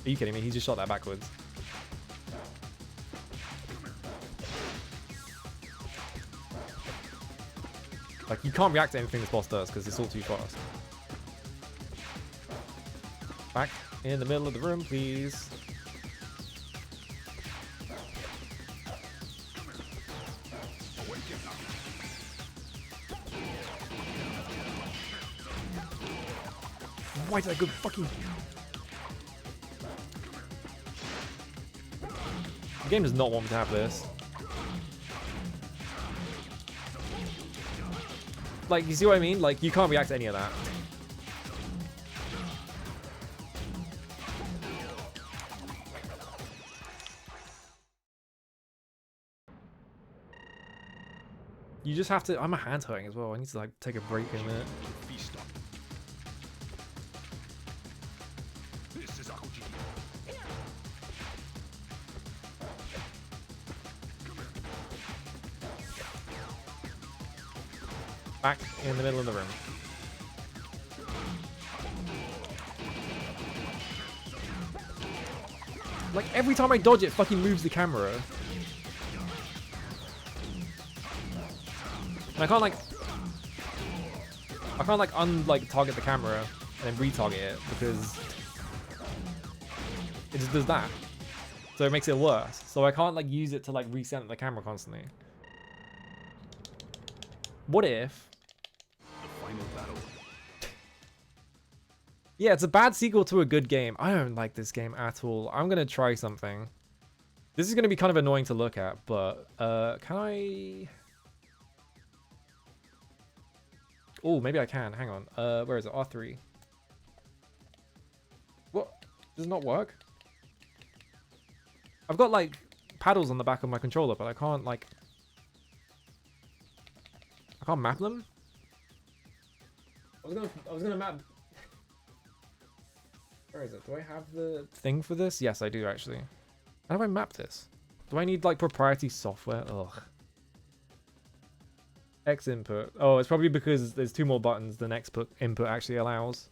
Are you kidding me? He just shot that backwards. Like, you can't react to anything this boss does because it's all too fast. Back in the middle of the room, please. Why did I go fucking... The game does not want me to have this. Like, you see what I mean? Like, you can't react to any of that. You just have to... I'm a hand hurting as well. I need to, like, take a break in a minute. Back in the middle of the room. Like, every time I dodge it fucking moves the camera. And I can't like target the camera and then retarget it because it just does that. So it makes it worse. So I can't like use it to like recenter the camera constantly. What if Yeah, it's a bad sequel to a good game. I don't like this game at all. I'm gonna try something. This is gonna be kind of annoying to look at, but can I? Oh, maybe I can. Hang on. Where is it? R3. What? Does it not work? I've got like paddles on the back of my controller, but I can't like. I can't map them. I was gonna map. Where is it? Do I have the thing for this? Yes, I do actually. How do I map this? Do I need like proprietary software? Ugh. X input. Oh, it's probably because there's 2 more buttons than X input actually allows.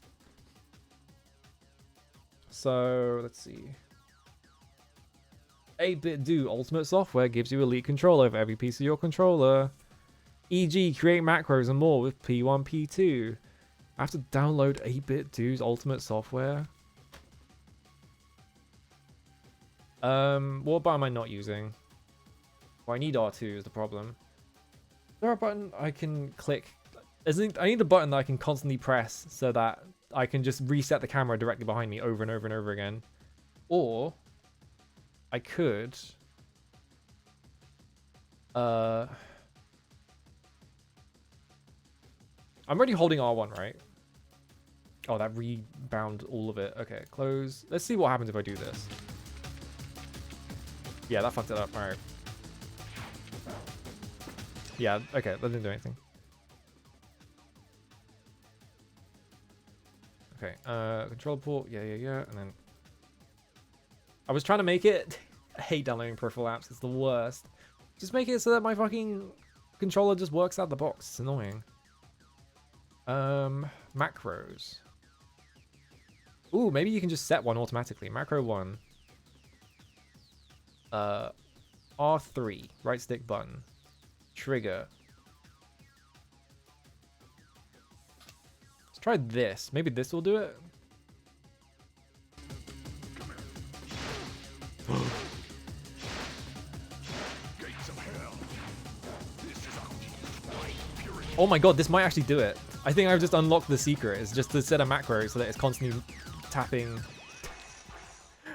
So let's see. 8-bit do ultimate software gives you elite control over every piece of your controller. E.g., create macros and more with P1, P2. I have to download 8-bit do's ultimate software. What button am I not using? Well, I need R2 is the problem. Is there a button I can click? I need a button that I can constantly press so that I can just reset the camera directly behind me over and over and over again. Or I could I'm already holding R1, right? Oh, that rebound all of it. Okay, close. Let's see what happens if I do this. Yeah, that fucked it up. All right. Yeah, okay, that didn't do anything. Okay, control port, yeah, and then... I was trying to make it... I hate downloading peripheral apps, it's the worst. Just make it so that my fucking controller just works out the box, it's annoying. Macros. Ooh, maybe you can just set one automatically. Macro 1. R3, right stick button. Trigger. Let's try this. Maybe this will do it. Oh my god, this might actually do it. I think I've just unlocked the secret. It's just to set a macro so that it's constantly tapping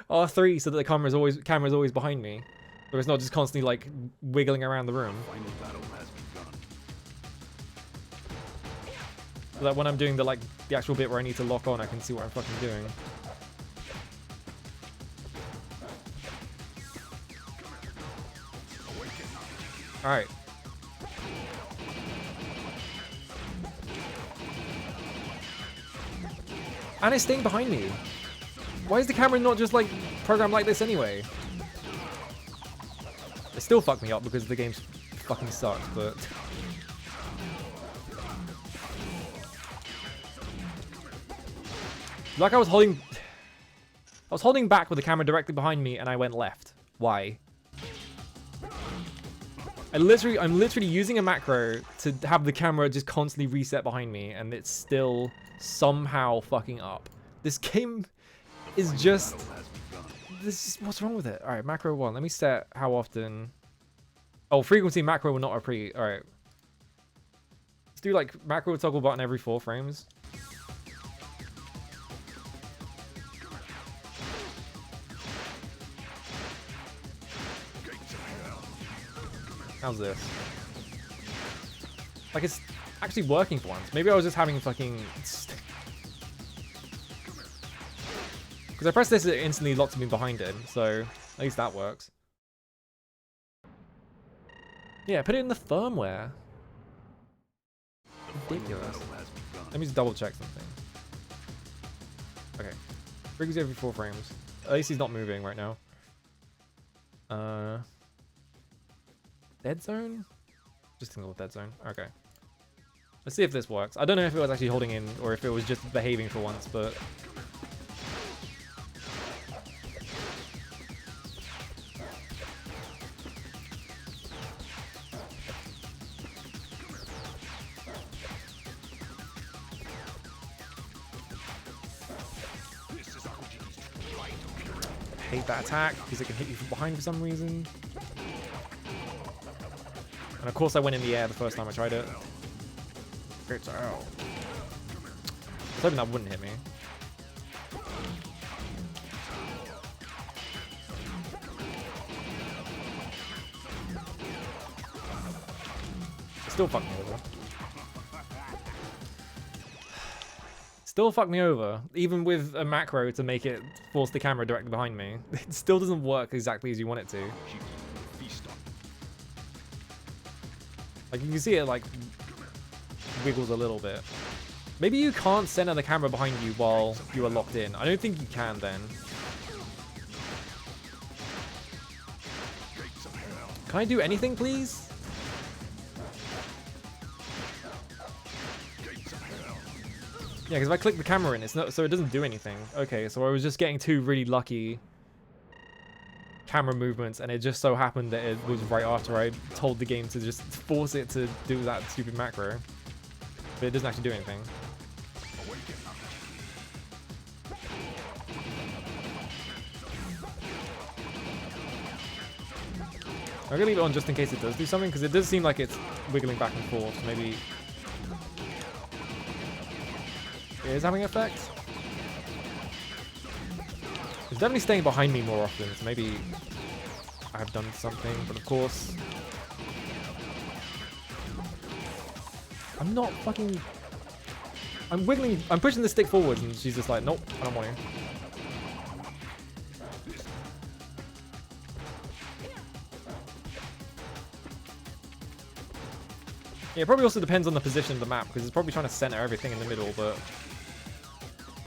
R3 so that the camera's always behind me. So it's not just constantly like wiggling around the room. So that when I'm doing the actual bit where I need to lock on, I can see what I'm fucking doing. Alright. And it's staying behind me. Why is the camera not just like programmed like this anyway? It still fucked me up because the game fucking sucks, but... Like I was holding back with the camera directly behind me and I went left. Why? I'm literally using a macro to have the camera just constantly reset behind me and it's still somehow fucking up. This game is just... what's wrong with it? Alright, macro 1. Let me set how often... Oh, frequency macro will not appreciate. Alright. Let's do like macro toggle button every 4 frames. How's this? Like, it's actually working for once. Maybe I was just having fucking... Because I pressed this, it instantly locked me behind him, so at least that works. Yeah, put it in the firmware. Ridiculous. Let me just double check something. Okay. Frequency every 4 frames. At least he's not moving right now. Dead zone? Just single dead zone. Okay. Let's see if this works. I don't know if it was actually holding in or if it was just behaving for once, but... I hate that attack because it can hit you from behind for some reason. And of course I went in the air the first time I tried it. It's out. I was hoping that wouldn't hit me. Still fuck me over. Still fuck me over. Even with a macro to make it force the camera directly behind me. It still doesn't work exactly as you want it to. Like, you can see it, like, wiggles a little bit. Maybe you can't center the camera behind you while you are locked in. I don't think you can then. Can I do anything, please? Yeah, because if I click the camera in, it's not, so it doesn't do anything. Okay, so I was just getting two really lucky camera movements, and it just so happened that it was right after I told the game to just force it to do that stupid macro. But it doesn't actually do anything. I'm gonna leave it on just in case it does do something, because it does seem like it's wiggling back and forth. So maybe it is having an effect. It's definitely staying behind me more often, so maybe I have done something, but of course I'm not fucking... I'm wiggling, I'm pushing the stick forwards and she's just like, nope, I don't want to. Yeah, it probably also depends on the position of the map, because it's probably trying to center everything in the middle, but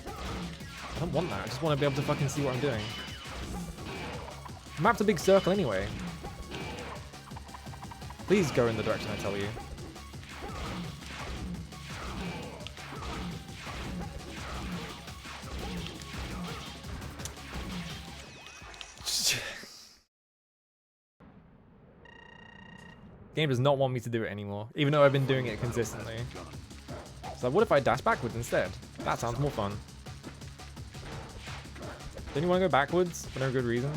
I don't want that. I just want to be able to fucking see what I'm doing. The map's a big circle anyway. Please go in the direction I tell you. Game does not want me to do it anymore, even though I've been doing it consistently. So what if I dash backwards instead? That sounds more fun. Don't you want to go backwards for no good reason?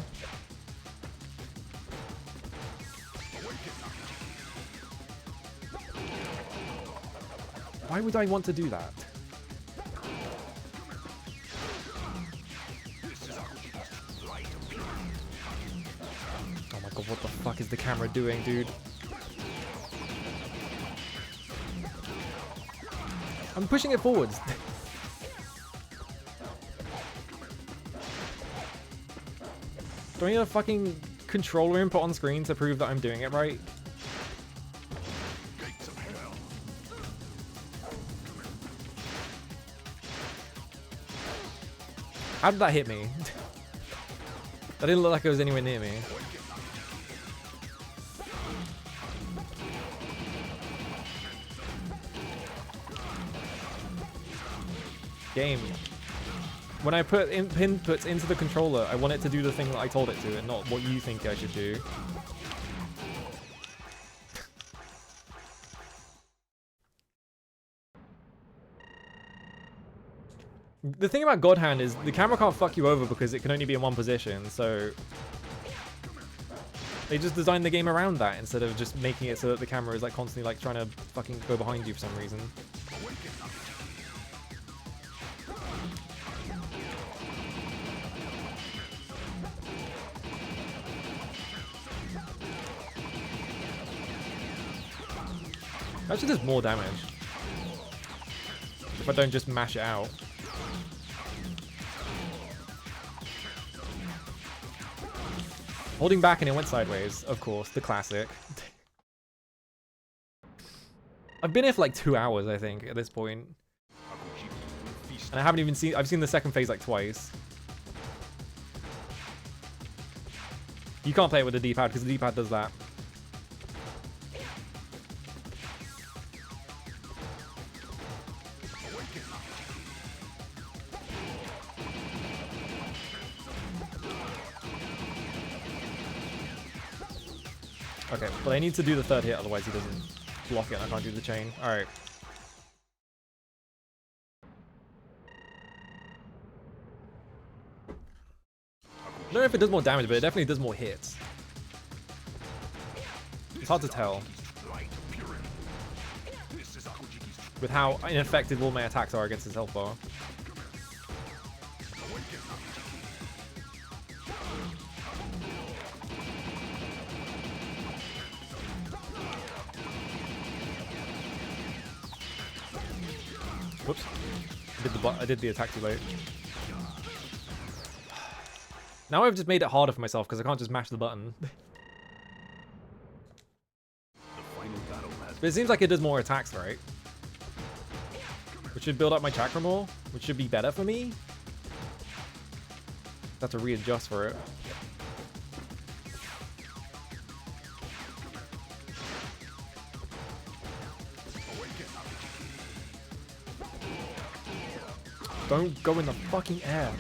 Why would I want to do that? Oh my god, what the fuck is the camera doing, dude? I'm pushing it forwards. Do I need a fucking controller input on screen to prove that I'm doing it right? How did that hit me? That didn't look like it was anywhere near me. Game. When I put inputs into the controller, I want it to do the thing that I told it to, and not what you think I should do. The thing about God Hand is the camera can't fuck you over because it can only be in one position, so they just designed the game around that instead of just making it so that the camera is like constantly like trying to fucking go behind you for some reason. Actually does more damage if I don't just mash it out. Holding back and it went sideways, of course, the classic. I've been here for like 2 hours, I think, at this point. And I haven't even seen, I've seen the second phase like twice. You can't play it with the D-pad because the D-pad does that. Okay, but I need to do the third hit, otherwise he doesn't block it and I can't do the chain. Alright. I don't know if it does more damage, but it definitely does more hits. It's hard to tell with how ineffective all my attacks are against his health bar. Whoops. I did the attack too late. Now I've just made it harder for myself because I can't just mash the button. But it seems like it does more attacks, right? Which should build up my chakra more, which should be better for me. Have to readjust for it. Don't go in the fucking air.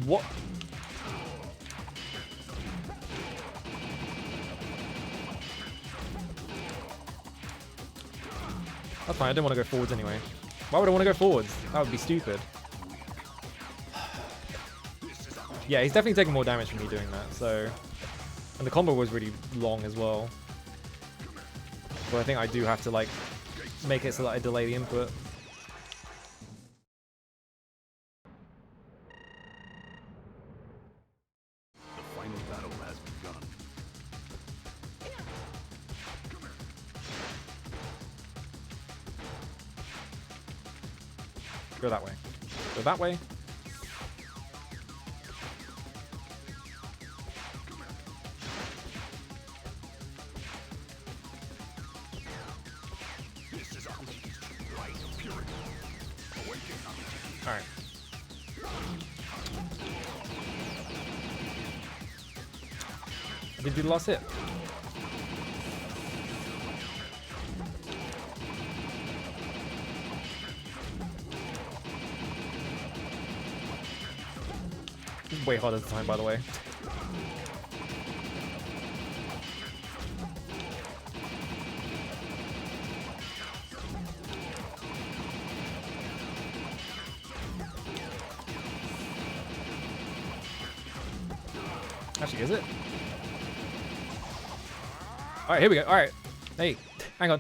What? That's fine, I didn't want to go forwards anyway. Why would I want to go forwards? That would be stupid. Yeah, he's definitely taking more damage from me doing that, so... And the combo was really long as well. So I think I do have to, like, make it so that I delay the input. The final battle has begun. Go that way. Go that way. Alright. I did do the last hit. This is way harder this time, by the way. Actually, is it? Alright, here we go. Alright. Hey, hang on.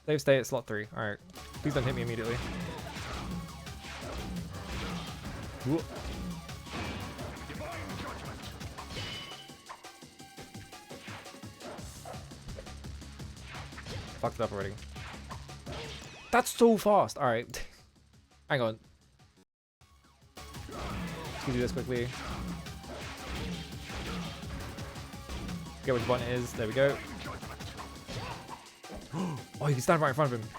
Save stay at slot 3. Alright. Please don't hit me immediately. Whoa. Fucked it up already. That's so fast. Alright. Hang on. Let's do this quickly. Get which button it is. There we go. Oh, you can stand right in front of him.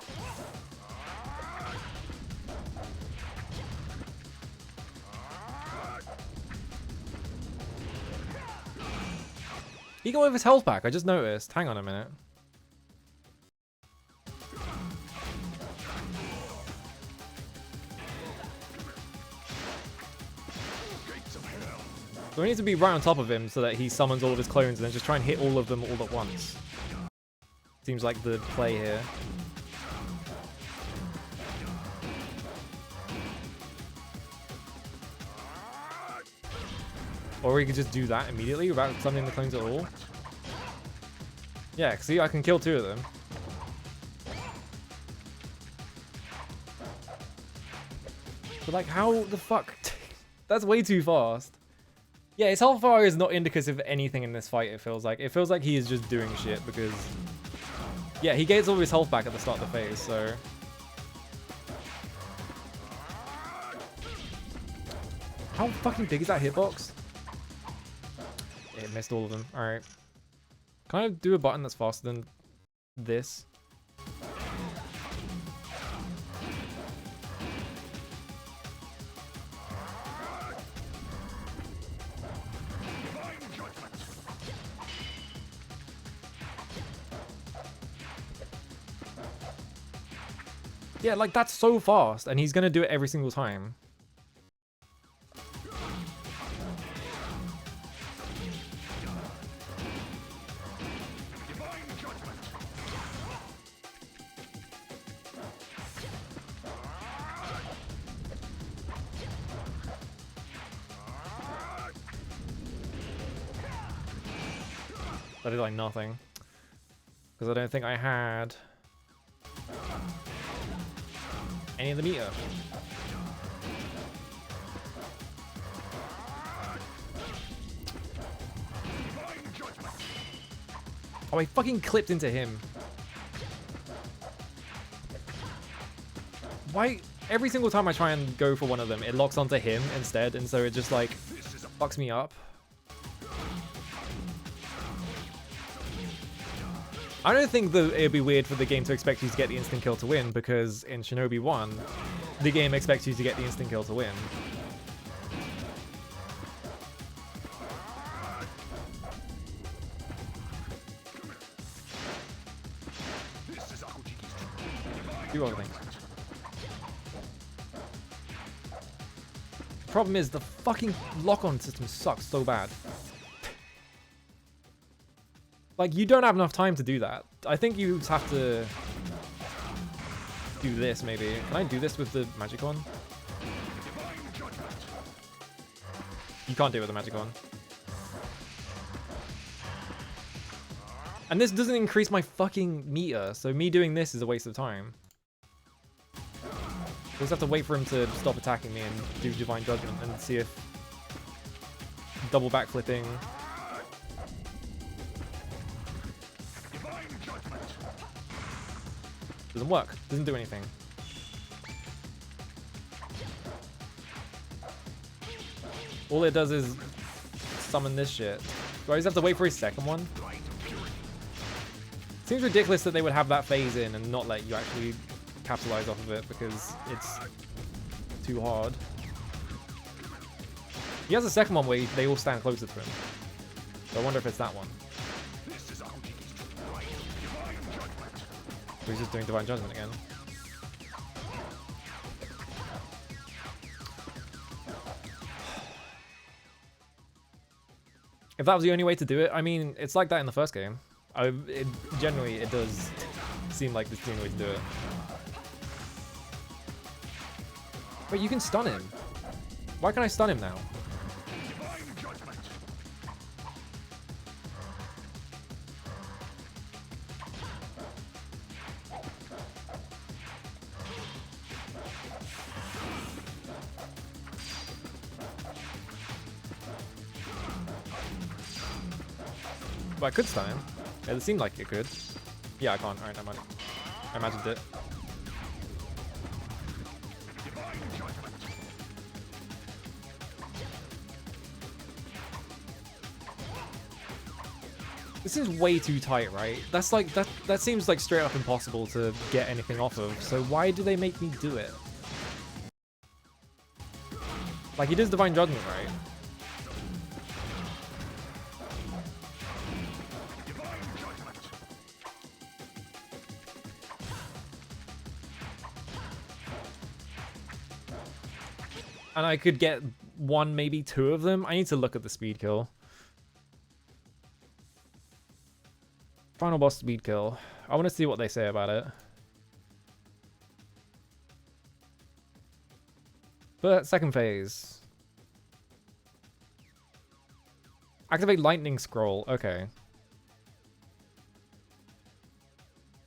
He got with his health back. I just noticed. Hang on a minute. So we need to be right on top of him so that he summons all of his clones and then just try and hit all of them all at once. Seems like the play here. Or we could just do that immediately without summoning the clones at all. Yeah, see, I can kill 2 of them. But like, how the fuck? That's way too fast. Yeah, his health bar is not indicative of anything in this fight, it feels like. It feels like he is just doing shit because... Yeah, he gets all of his health back at the start of the phase, so... How fucking big is that hitbox? It missed all of them. Alright. Can I do a button that's faster than this? Yeah, like, that's so fast, and he's gonna do it every single time. That did, like, nothing. Because I don't think I had... Any of the meter. Oh, I fucking clipped into him. Why? Every single time I try and go for one of them, it locks onto him instead, and so it just like fucks me up. I don't think that it'd be weird for the game to expect you to get the instant kill to win, because in Shinobi 1, the game expects you to get the instant kill to win. Do other things. Problem is, the fucking lock-on system sucks so bad. Like, you don't have enough time to do that. I think you just have to do this, maybe. Can I do this with the magic one? You can't do it with the magic one. And this doesn't increase my fucking meter, so me doing this is a waste of time. I just have to wait for him to stop attacking me and do Divine Judgment and see if double backflipping. Doesn't work. Doesn't do anything. All it does is summon this shit. Do I just have to wait for his second one? Seems ridiculous that they would have that phase in and not let you actually capitalize off of it because it's too hard. He has a second one where they all stand closer to him. So I wonder if it's that one. Or he's just doing Divine Judgment again. If that was the only way to do it, I mean, it's like that in the first game. Generally, it does seem like this is the only way to do it. Wait, you can stun him. Why can't I stun him now? Well, I could stun him. Yeah, it seemed like it could. Yeah, I can't. Alright, never mind. I imagined it. This seems way too tight, right? That's like that seems like straight up impossible to get anything off of. So why do they make me do it? Like, he does Divine Judgment, right? And I could get one, maybe two of them. I need to look at the speed kill. Final boss speed kill. I want to see what they say about it. But second phase. Activate lightning scroll. Okay.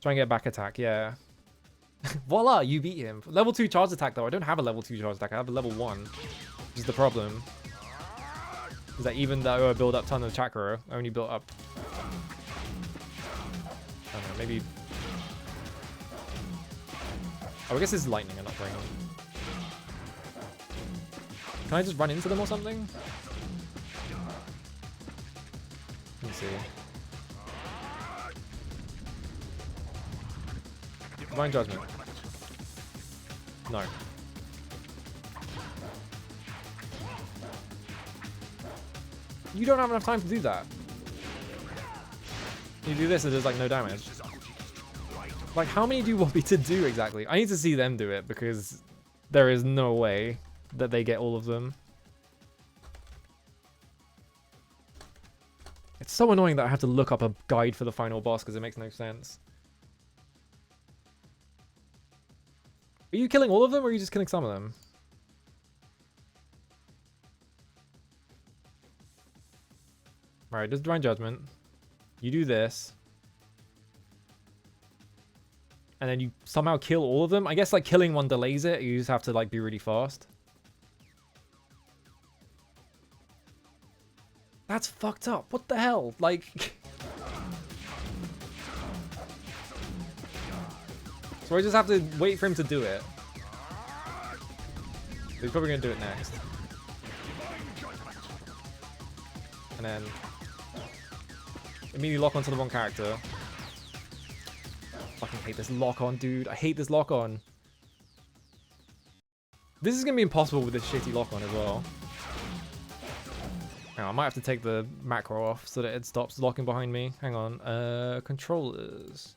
Try and get back attack. Yeah. Voila, you beat him. Level 2 charge attack though. I don't have a level 2 charge attack. I have a level 1. Which is the problem. Is that even though I build up a ton of chakra, I only built up... I don't know, maybe... Oh, I guess it's lightning and not rain. Can I just run into them or something? Let me see. Divine Judgment. No. You don't have enough time to do that. You do this and there's like no damage. Like, how many do you want me to do exactly? I need to see them do it because there is no way that they get all of them. It's so annoying that I have to look up a guide for the final boss because it makes no sense. Are you killing all of them or are you just killing some of them? Alright, does Divine Judgment. You do this. and then you somehow kill all of them. I guess like killing one delays it. You just have to like be really fast. That's fucked up. What the hell? Like... So I just have to wait for him to do it. He's probably gonna do it next. And then... immediately lock onto the wrong character. Fucking hate this lock-on, dude. I hate this lock-on. This is gonna be impossible with this shitty lock-on as well. Hang on, I might have to take the macro off so that it stops locking behind me. Hang on. Controllers.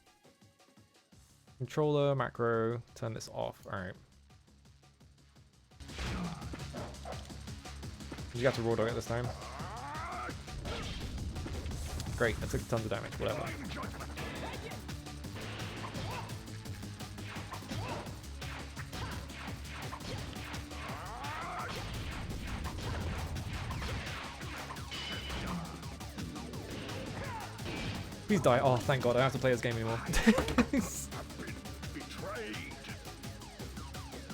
Controller, macro. Turn this off. Alright. You have to raw dog it this time. Great, I took tons of damage. Whatever. Please die. Oh, thank God. I don't have to play this game anymore.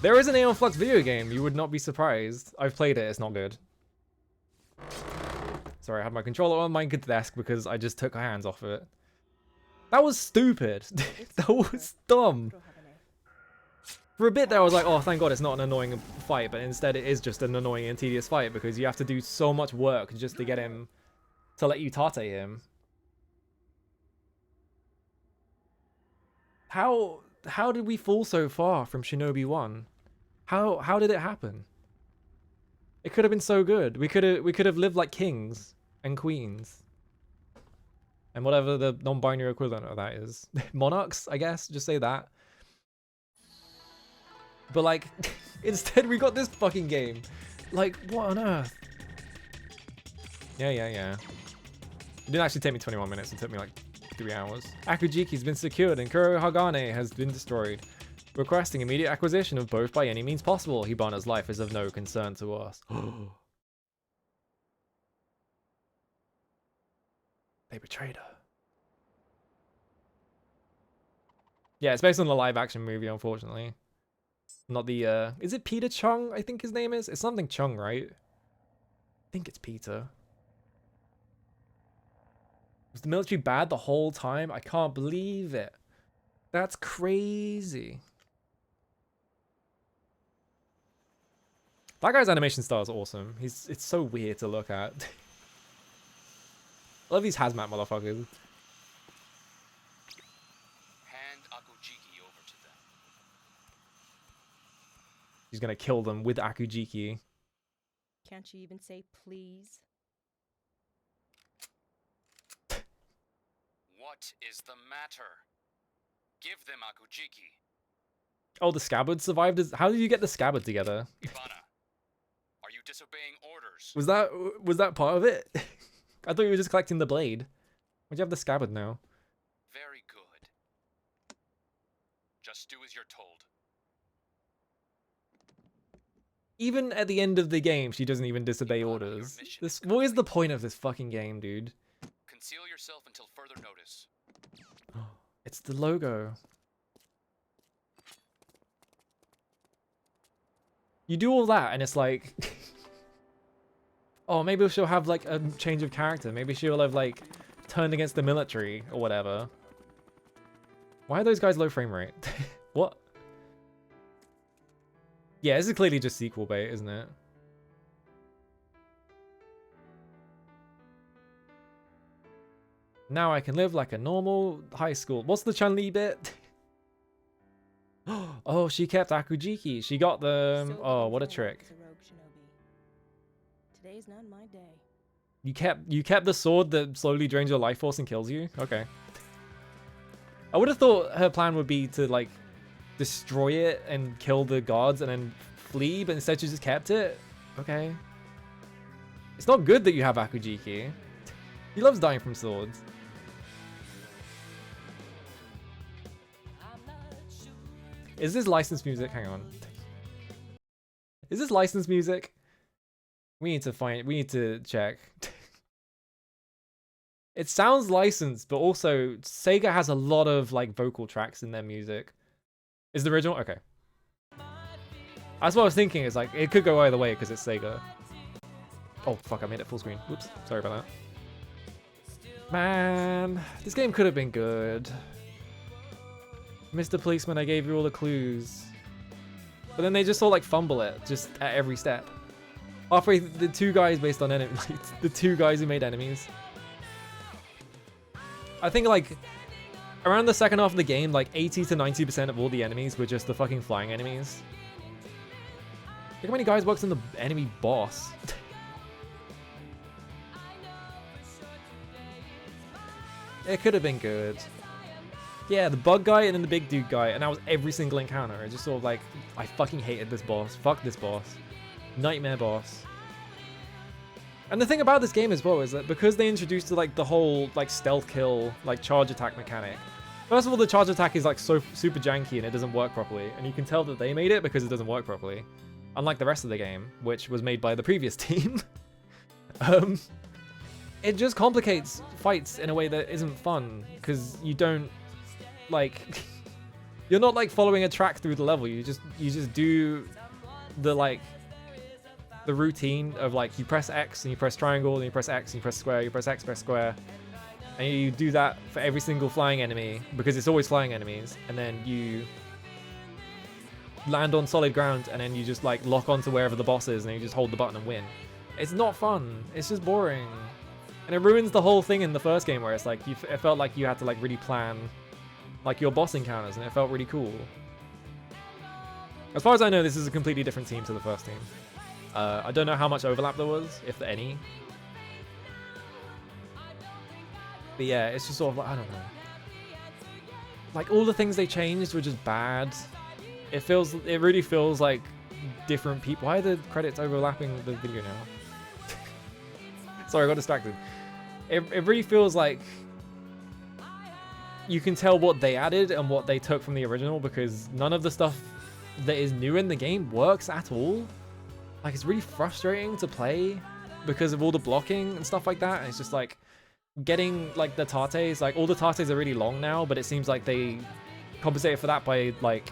There is an Aeon Flux video game. You would not be surprised. I've played it. It's not good. Sorry, I had my controller on my desk because I just took my hands off of it. That was stupid. That was dumb. For a bit there, I was like, oh, thank God it's not an annoying fight. But instead, it is just an annoying and tedious fight because you have to do so much work just to get him to let you tate him. How did we fall so far from Shinobi 1? How did it happen? It could have been so good. We could have lived like kings and queens. And whatever the non-binary equivalent of that is. Monarchs, I guess. Just say that. But like, instead we got this fucking game. Like, what on earth? Yeah. It didn't actually take me 21 minutes. It took me like 3 hours. Akujiki's been secured and Kuro Hagane has been destroyed. Requesting immediate acquisition of both by any means possible. Hibana's life is of no concern to us. They betrayed her. Yeah, it's based on the live action movie, unfortunately. Not the, is it Peter Chung, I think his name is? It's something Chung, right? I think it's Peter. Was the military bad the whole time? I can't believe it. That's crazy. That guy's animation style is awesome. It's so weird to look at. I love these hazmat motherfuckers. Hand Akujiki over to them. He's gonna kill them with Akujiki. Can't you even say please? What is the matter? Give them Akujiki. Oh, the scabbard survived. How did you get the scabbard together? Hibana, are you disobeying orders? Was that part of it? I thought you were just collecting the blade. Why'd you have the scabbard now? Very good. Just do as you're told. Even at the end of the game, she doesn't even disobey Hibana, orders. your mission is What is the complete. point of this fucking game, dude? Conceal yourself until further notice. It's the logo. You do all that and it's like... oh, maybe she'll have like a change of character. Maybe she'll have like turned against the military or whatever. Why are those guys low frame rate? What? Yeah, this is clearly just sequel bait, isn't it? Now I can live like a normal high school. What's the Chun-Li bit? Oh, she kept Akujiki. She got the... So oh, what a forward trick. as a rogue shinobi. Today's not my day. You kept the sword that slowly drains your life force and kills you? Okay. I would have thought her plan would be to, like, destroy it and kill the guards and then flee, but instead she just kept it? Okay. It's not good that you have Akujiki. He loves dying from swords. Is this licensed music? Hang on. Is this licensed music? We need to check. It sounds licensed, but also Sega has a lot of like vocal tracks in their music. Is the original? Okay. That's what I was thinking. It's like, it could go either way because it's Sega. Oh, fuck, I made it full screen. Whoops. Sorry about that. Man, this game could have been good. Mr. Policeman, I gave you all the clues. But then they just all like fumble it, just at every step. Halfway, the two guys based on enemies, the two guys who made enemies. I think like, around the second half of the game, like 80 to 90% of all the enemies were just the fucking flying enemies. Look how many guys works on the enemy boss. It could have been good. Yeah, the bug guy and then the big dude guy, and that was every single encounter. It just sort of like, I fucking hated this boss. Fuck this boss. Nightmare boss. And the thing about this game as well is that because they introduced like the whole like stealth kill, like charge attack mechanic. First of all, the charge attack is like so super janky and it doesn't work properly. And you can tell that they made it because it doesn't work properly. Unlike the rest of the game, which was made by the previous team. It just complicates fights in a way that isn't fun because you don't like you're not like following a track through the level. You just do the like the routine of like you press X and you press triangle and you press X and you press square, you press X, press square, and you do that for every single flying enemy because it's always flying enemies, and then you land on solid ground and then you just like lock onto wherever the boss is and you just hold the button and win. It's not fun. It's just boring. And it ruins the whole thing in the first game where it's like it felt like you had to like really plan like your boss encounters and it felt really cool. As far as I know, this is a completely different team to the first team. I don't know how much overlap there was, if any. But yeah, it's just sort of like, I don't know. Like all the things they changed were just bad. It really feels like different people. Why are the credits overlapping the video now? Sorry, I got distracted. It really feels like you can tell what they added and what they took from the original because none of the stuff that is new in the game works at all. Like, it's really frustrating to play because of all the blocking and stuff like that. And it's just like getting like the tates, like all the tates are really long now, but it seems like they compensated for that by like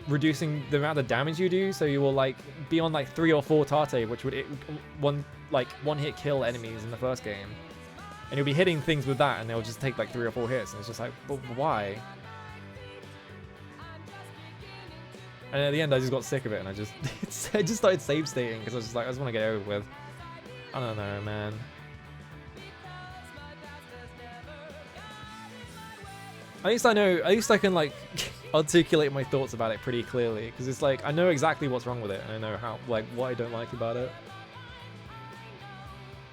reducing the amount of damage you do. So you will like be on like 3 or 4 tate, which would one hit kill enemies in the first game. And you'll be hitting things with that and they'll just take like 3 or 4 hits. And it's just like, but why? And at the end, I just got sick of it, and I just started save stating because I was just like, I just want to get it over with. I don't know, man. At least I know. At least I can like articulate my thoughts about it pretty clearly because it's like I know exactly what's wrong with it, and I know how like what I don't like about it.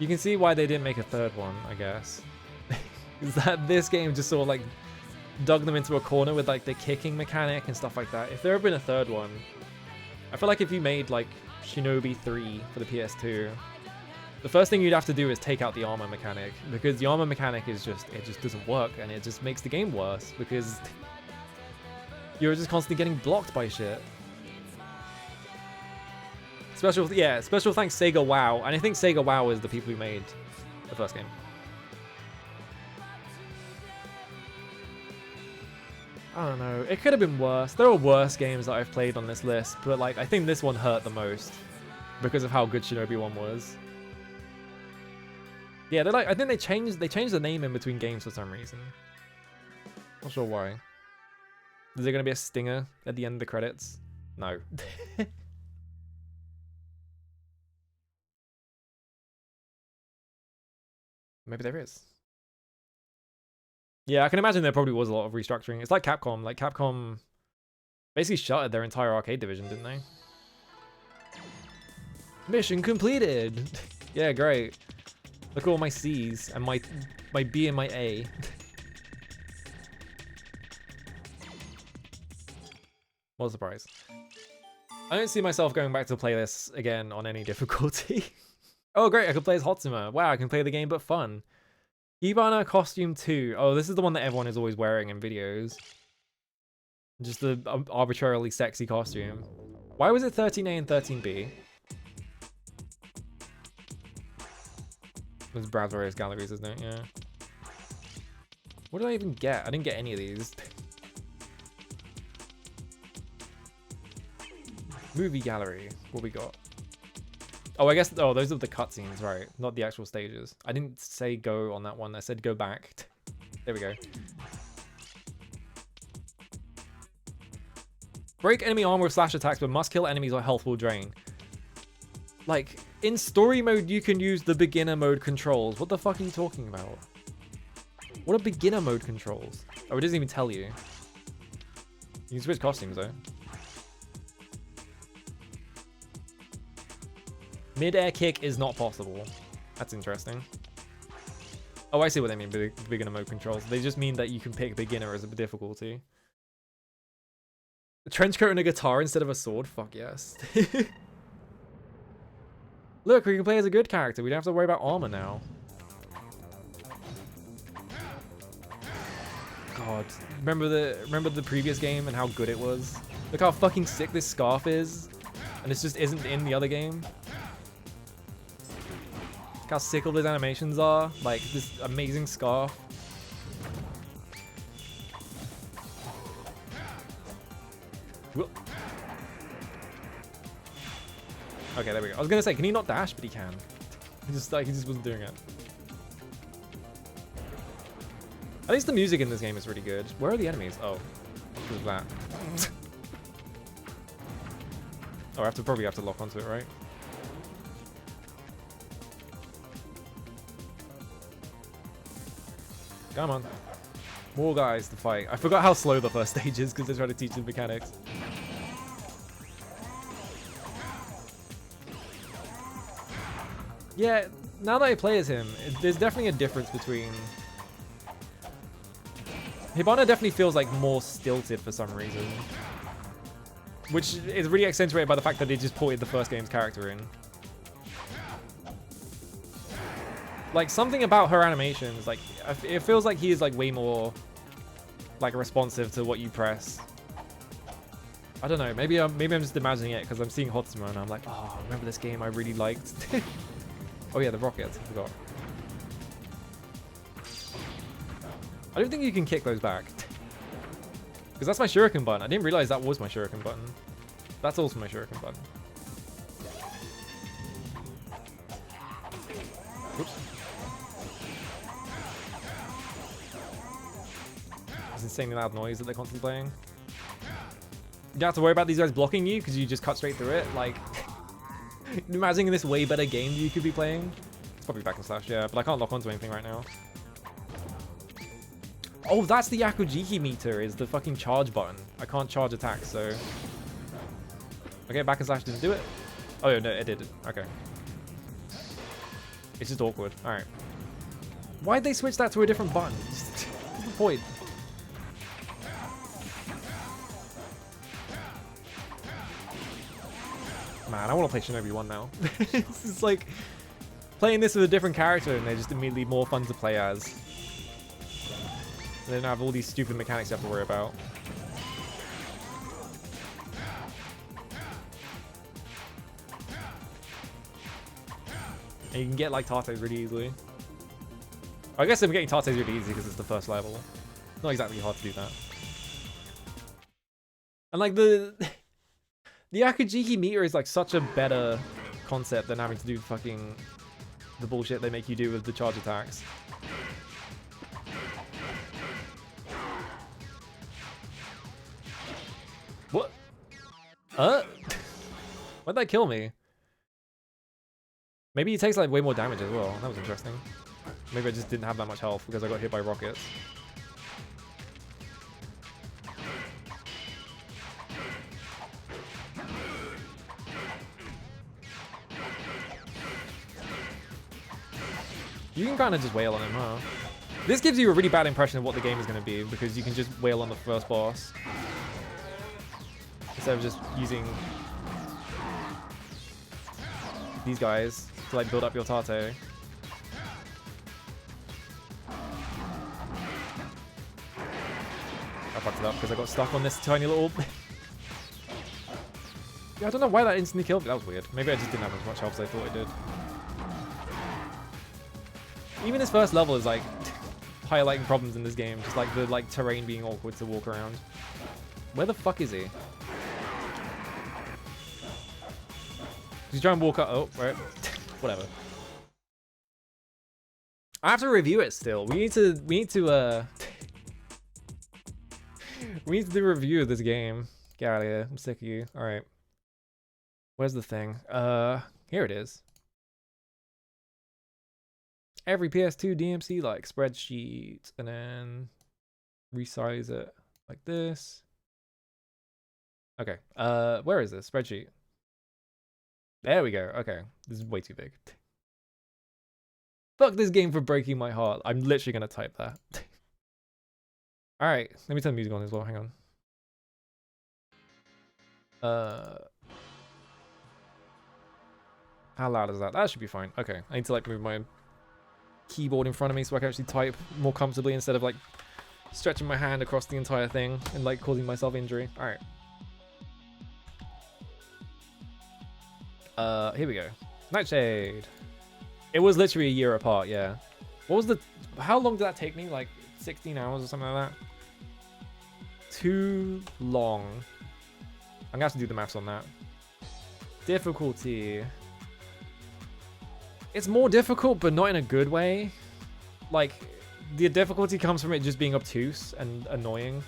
You can see why they didn't make a third one, I guess. Is that this game just sort of like dug them into a corner with like the kicking mechanic and stuff like that. If there had been a third one, I feel like if you made like Shinobi 3 for the PS2, the first thing you'd have to do is take out the armor mechanic because the armor mechanic is just, it just doesn't work and it just makes the game worse because you're just constantly getting blocked by shit. Special thanks Sega WoW, and I think Sega WoW is the people who made the first game. I don't know, it could have been worse. There are worse games that I've played on this list, but like I think this one hurt the most because of how good Shinobi 1 was. Yeah, they're like, I think they changed the name in between games for some reason. Not sure why. Is there gonna be a stinger at the end of the credits? No. Maybe there is. Yeah, I can imagine there probably was a lot of restructuring. It's like Capcom. Like, Capcom basically shuttered their entire arcade division, didn't they? Mission completed! Yeah, great. Look at all my C's and my B and my A. What a surprise. I don't see myself going back to play this again on any difficulty. Oh, great, I can play as Hotsuma. Wow, I can play the game, but fun. Ibana Costume 2. Oh, this is the one that everyone is always wearing in videos. Just the arbitrarily sexy costume. Why was it 13A and 13B? There's browse various galleries, isn't it? Yeah. What did I even get? I didn't get any of these. Movie gallery. What we got? Oh, I guess. Oh, those are the cutscenes, right? Not the actual stages. I didn't say go on that one. I said go back. There we go. Break enemy armor with slash attacks, but must kill enemies or health will drain. Like, in story mode, you can use the beginner mode controls. What the fuck are you talking about? What are beginner mode controls? Oh, it doesn't even tell you. You can switch costumes, though. Mid-air kick is not possible. That's interesting. Oh, I see what they mean by beginner mode controls. They just mean that you can pick beginner as a difficulty. A trench coat and a guitar instead of a sword? Fuck yes. Look, we can play as a good character. We don't have to worry about armor now. God, remember the previous game and how good it was? Look how fucking sick this scarf is. And this just isn't in the other game. Look how sick all those animations are. Like, this amazing scarf. Okay, there we go. I was gonna say, can he not dash? But he can. He just wasn't doing it. At least the music in this game is really good. Where are the enemies? Oh, who's that? Oh, I probably have to lock onto it, right? Come on. More guys to fight. I forgot how slow the first stage is because they're trying to teach the mechanics. Yeah, now that I play as him, there's definitely a difference between... Hibana definitely feels like more stilted for some reason. Which is really accentuated by the fact that they just ported the first game's character in. Like, something about her animations, like, it feels like he is like way more like responsive to what you press. I don't know, maybe I'm just imagining it because I'm seeing Hotsuma and I'm like, oh, remember this game I really liked? Oh yeah, the rockets, I forgot. I don't think you can kick those back. Because that's my shuriken button. I didn't realize that was my shuriken button. That's also my shuriken button. Oops. This insanely loud noise that they're constantly playing. You don't have to worry about these guys blocking you because you just cut straight through it. Like, imagining this way better game you could be playing. It's probably back and slash, yeah, but I can't lock onto anything right now. Oh, that's the Yakujiki meter, is the fucking charge button. I can't charge attacks, so... Okay, back and slash didn't do it. Oh, no, it did. Okay. It's just awkward. Alright. Why'd they switch that to a different button? What's the point? Man, I want to play Shinobi 1 now. This is like... Playing this with a different character and they're just immediately more fun to play as. They don't have all these stupid mechanics you have to worry about. And you can get like Tates really easily. I guess I'm getting Tates really easy because it's the first level. It's not exactly hard to do that. And like the Akujiki meter is like such a better concept than having to do fucking the bullshit they make you do with the charge attacks. What? Why'd that kill me? Maybe he takes like way more damage as well. That was interesting. Maybe I just didn't have that much health because I got hit by rockets. You can kind of just wail on him, huh? This gives you a really bad impression of what the game is going to be because you can just wail on the first boss. Instead of just using these guys to like build up your Tate. I fucked it up because I got stuck on this tiny little... Yeah, I don't know why that instantly killed me. That was weird. Maybe I just didn't have as much health as I thought I did. Even his first level is like highlighting problems in this game. Just like the terrain being awkward to walk around. Where the fuck is he? He's trying to walk up. Oh, right. Whatever. I have to review it still. We need to we need to do a review of this game. Get out of here. I'm sick of you. Alright. Where's the thing? Here it is. Every PS2 DMC-like spreadsheet, and then resize it like this. Okay. Where is this spreadsheet? There we go. Okay. This is way too big. Fuck this game for breaking my heart. I'm literally gonna type that. Alright, let me turn the music on as well. Hang on. How loud is that? That should be fine. Okay, I need to like move my keyboard in front of me so I can actually type more comfortably instead of like stretching my hand across the entire thing and like causing myself injury. Alright. Here we go. Nightshade. It was literally a year apart, yeah. What was the... How long did that take me? Like 16 hours or something like that? Too long. I'm gonna have to do the maths on that. Difficulty. It's more difficult, but not in a good way. Like, the difficulty comes from it just being obtuse and annoying,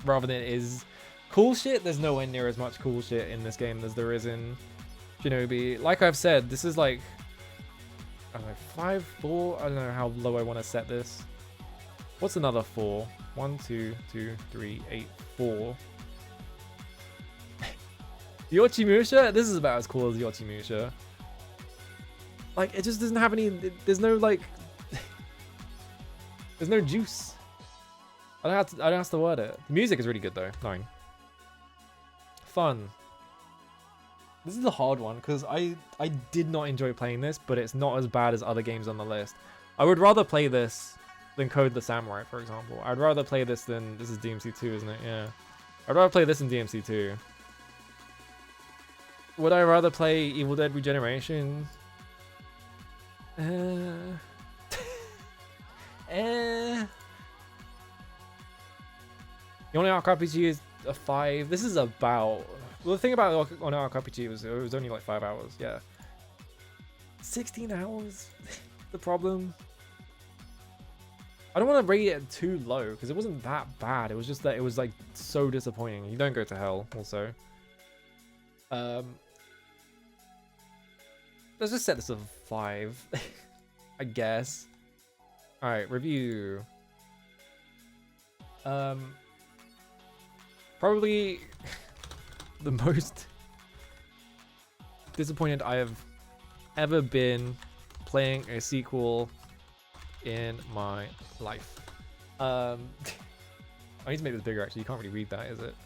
rather than it is cool shit. There's nowhere near as much cool shit in this game as there is in Shinobi. Like I've said, this is like... I don't know, 5, 4? I don't know how low I want to set this. What's another 4? 1, 2, 2, 3, 8, 4. Yochimusha? This is about as cool as Yochimusha. Like, it just doesn't have any... There's no, like... there's no juice. I don't have to word it. The music is really good, though. 9. Fun. This is a hard one, because I did not enjoy playing this, but it's not as bad as other games on the list. I would rather play this than Code the Samurai, for example. I'd rather play this than... This is DMC2, isn't it? Yeah. I'd rather play this than DMC2. Would I rather play Evil Dead Regeneration? The only arc RPG is a 5. This is about... Well, the thing about on arc RPG was it was only like 5 hours. Yeah. 16 hours? The problem. I don't want to rate it too low because it wasn't that bad. It was just that it was like so disappointing. You don't go to hell also. Let's just set this at 5. I guess. Alright, review. Probably the most disappointed I have ever been playing a sequel in my life. I need to make this bigger actually. You can't really read that, is it?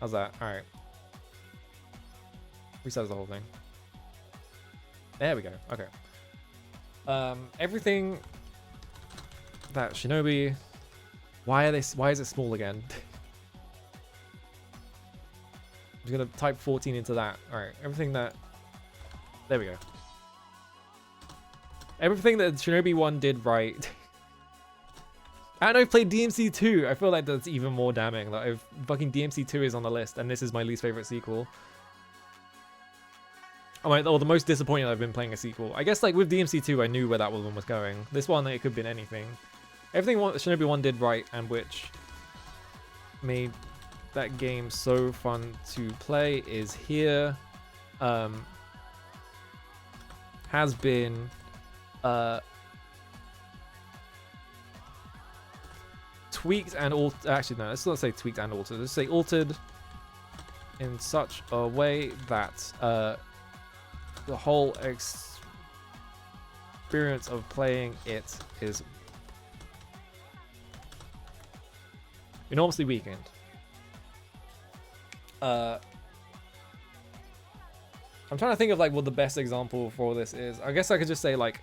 How's that? Alright. Resize the whole thing. There we go. Okay. Everything that Shinobi... Why is it small again? I'm just gonna type 14 into that. Alright, everything that... There we go. Everything that Shinobi 1 did right. And I've played DMC2. I feel like that's even more damning. Like, fucking DMC2 is on the list, and this is my least favorite sequel. Or the most disappointed I've been playing a sequel. I guess like with DMC2, I knew where that one was going. This one, it could have been anything. Everything Shinobi 1 did right, and which made that game so fun to play, is here. Has been tweaked and altered. Actually, no, let's not say tweaked and altered. Let's say altered in such a way that the whole experience of playing it is enormously weakened. I'm trying to think of like what the best example for this is. I guess I could just say like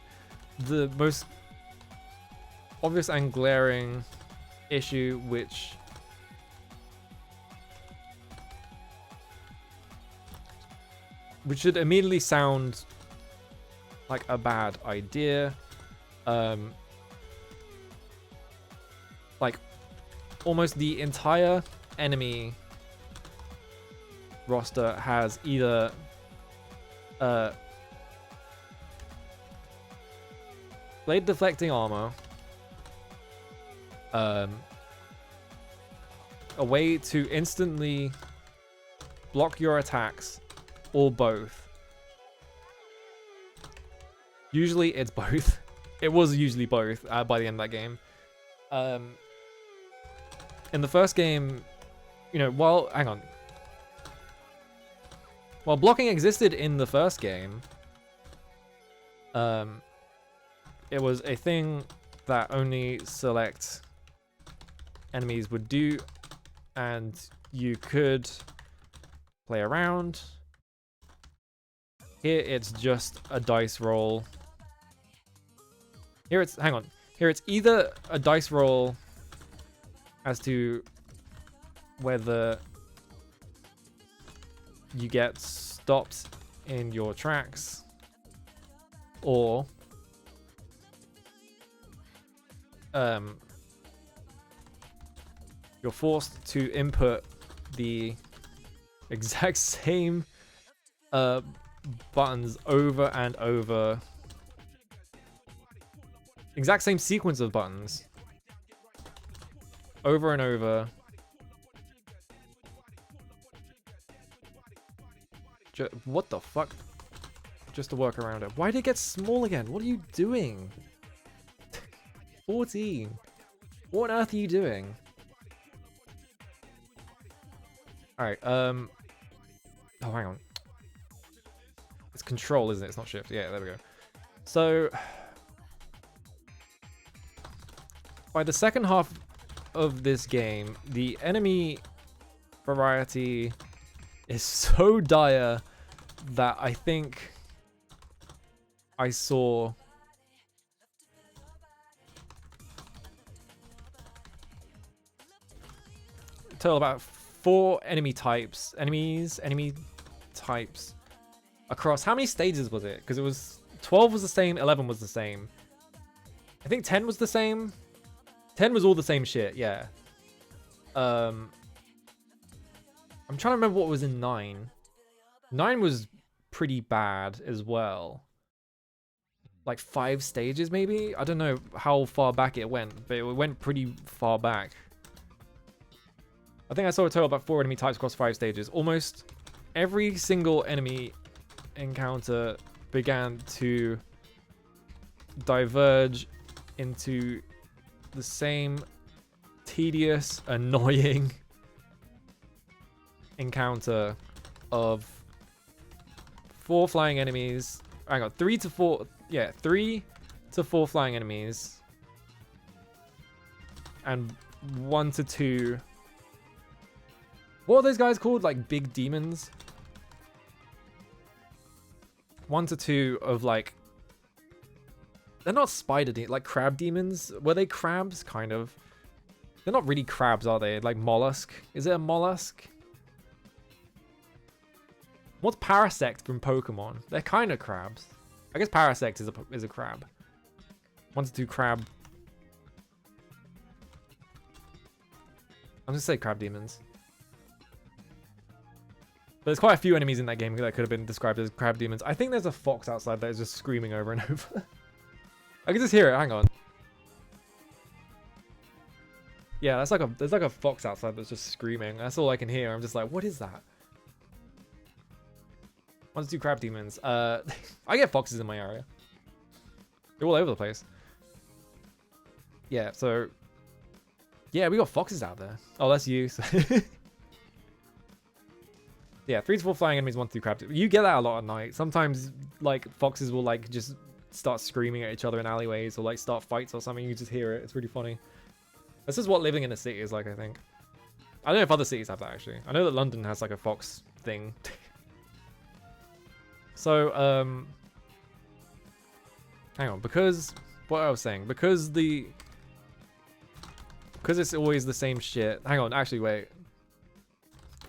the most obvious and glaring issue, which should immediately sound like a bad idea. Like almost the entire enemy roster has either blade deflecting armor. A way to instantly block your attacks, or both. Usually it's both. It was usually both by the end of that game. In the first game, you know, while blocking existed in the first game, it was a thing that only select enemies would do, and you could play around. Here it's just a dice roll. Here it's, here it's either a dice roll as to whether you get stopped in your tracks, or you're forced to input the exact same buttons over and over. Exact same sequence of buttons over and over. What the fuck? Just to work around it. Why did it get small again? What are you doing? 14. What on earth are you doing? Alright, oh, hang on. It's control, isn't it? It's not shift. Yeah, there we go. So, by the second half of this game, the enemy variety is so dire that I think I saw a total about 4 enemy types across how many stages was it? Because it was 12 was the same, 11 was the same. I think 10 was the same. 10 was all the same shit, yeah. I'm trying to remember what was in 9. 9 was pretty bad as well. Like 5 stages maybe? I don't know how far back it went, but it went pretty far back. I think I saw a total of about 4 enemy types across 5 stages. Almost every single enemy encounter began to diverge into the same tedious, annoying encounter of 4 flying enemies. Hang on, 3 to 4. Yeah, 3 to 4 flying enemies, and 1 to 2. What are those guys called? Like big demons? 1 to 2 of like, they're not spider demons, like crab demons. Were they crabs? Kind of. They're not really crabs, are they? Like mollusk. Is it a mollusk? What's Parasect from Pokemon? They're kind of crabs. I guess Parasect is a crab. 1 to 2 crab. I'm gonna say crab demons. But there's quite a few enemies in that game that could have been described as crab demons. I think there's a fox outside that is just screaming over and over. I can just hear it. Hang on. Yeah, that's like there's like a fox outside that's just screaming. That's all I can hear. I'm just like, what is that? 1 to 2 crab demons. I get foxes in my area. They're all over the place. Yeah, so yeah, we got foxes out there. Oh, that's you. Yeah, 3 to 4 flying enemies, 1 to 2 crab demons. You get that a lot at night. Sometimes like foxes will like just start screaming at each other in alleyways, or like start fights or something. You just hear it. It's really funny. This is what living in a city is like, I think. I don't know if other cities have that, actually. I know that London has like a fox thing. So, hang on, because what I was saying, because it's always the same shit. Hang on, actually, wait.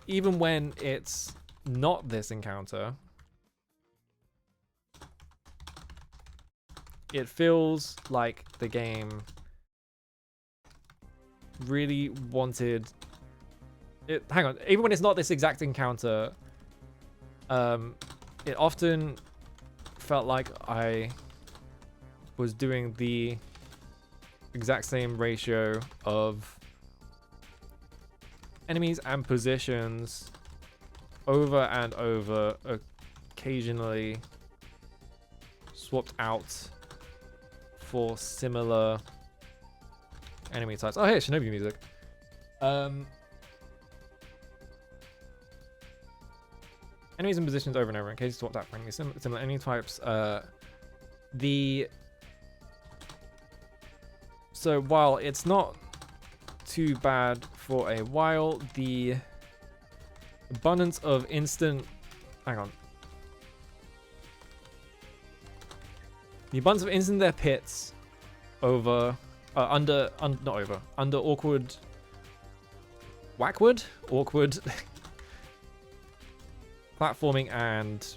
Even when it's not this encounter, it feels like the game really wanted it. Hang on, even when it's not this exact encounter, it often felt like I was doing the exact same ratio of enemies and positions over and over, occasionally swapped out for similar enemy types. Oh, hey, Shinobi music. Enemies and positions over and over in case swapped out for enemies, similar enemy types. So while it's not too bad for a while, the abundance of instant... Hang on. The abundance of instant their pits over... under awkward... Awkward platforming and...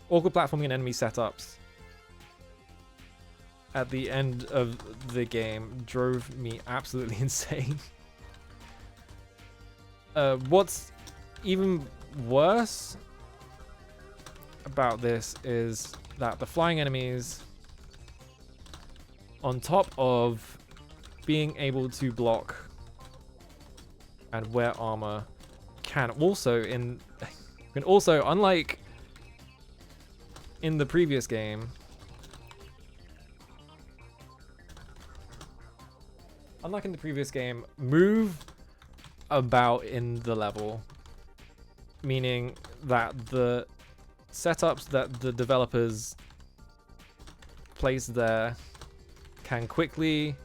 awkward platforming and enemy setups at the end of the game drove me absolutely insane. What's even worse about this is that the flying enemies, on top of being able to block and wear armor, can also, unlike in the previous game, move about in the level, meaning that the setups that the developers place there can quickly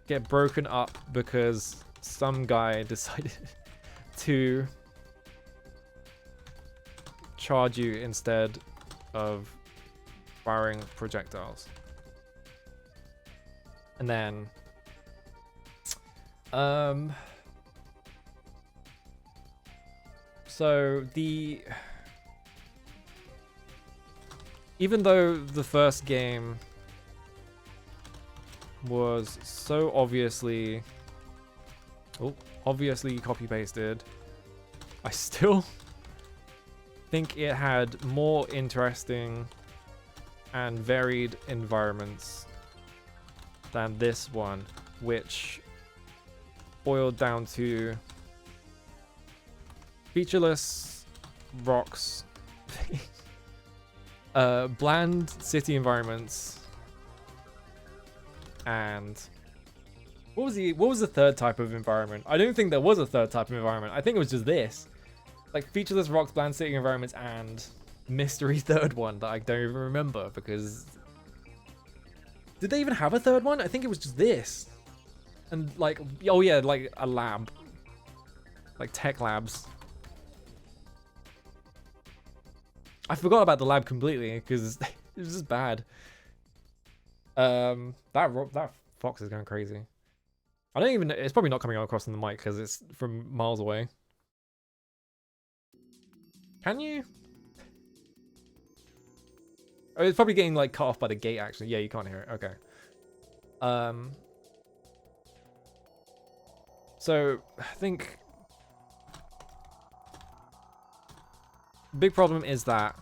get broken up because some guy decided to charge you instead of firing projectiles. And then so even though the first game was so obviously copy pasted, I still think it had more interesting and varied environments than this one, which boiled down to featureless rocks, bland city environments, and what was the third type of environment? I don't think there was a third type of environment. I think it was just this, like featureless rocks, bland city environments, and mystery third one that I don't even remember because. Did they even have a third one? I think it was just this. And like, oh yeah, like a lab. Like tech labs. I forgot about the lab completely because it was just bad. That fox is going crazy. I don't even, it's probably not coming across on the mic because it's from miles away. Can you? Oh, it's probably getting like cut off by the gate actually. Yeah, you can't hear it. Okay. So I think big problem is that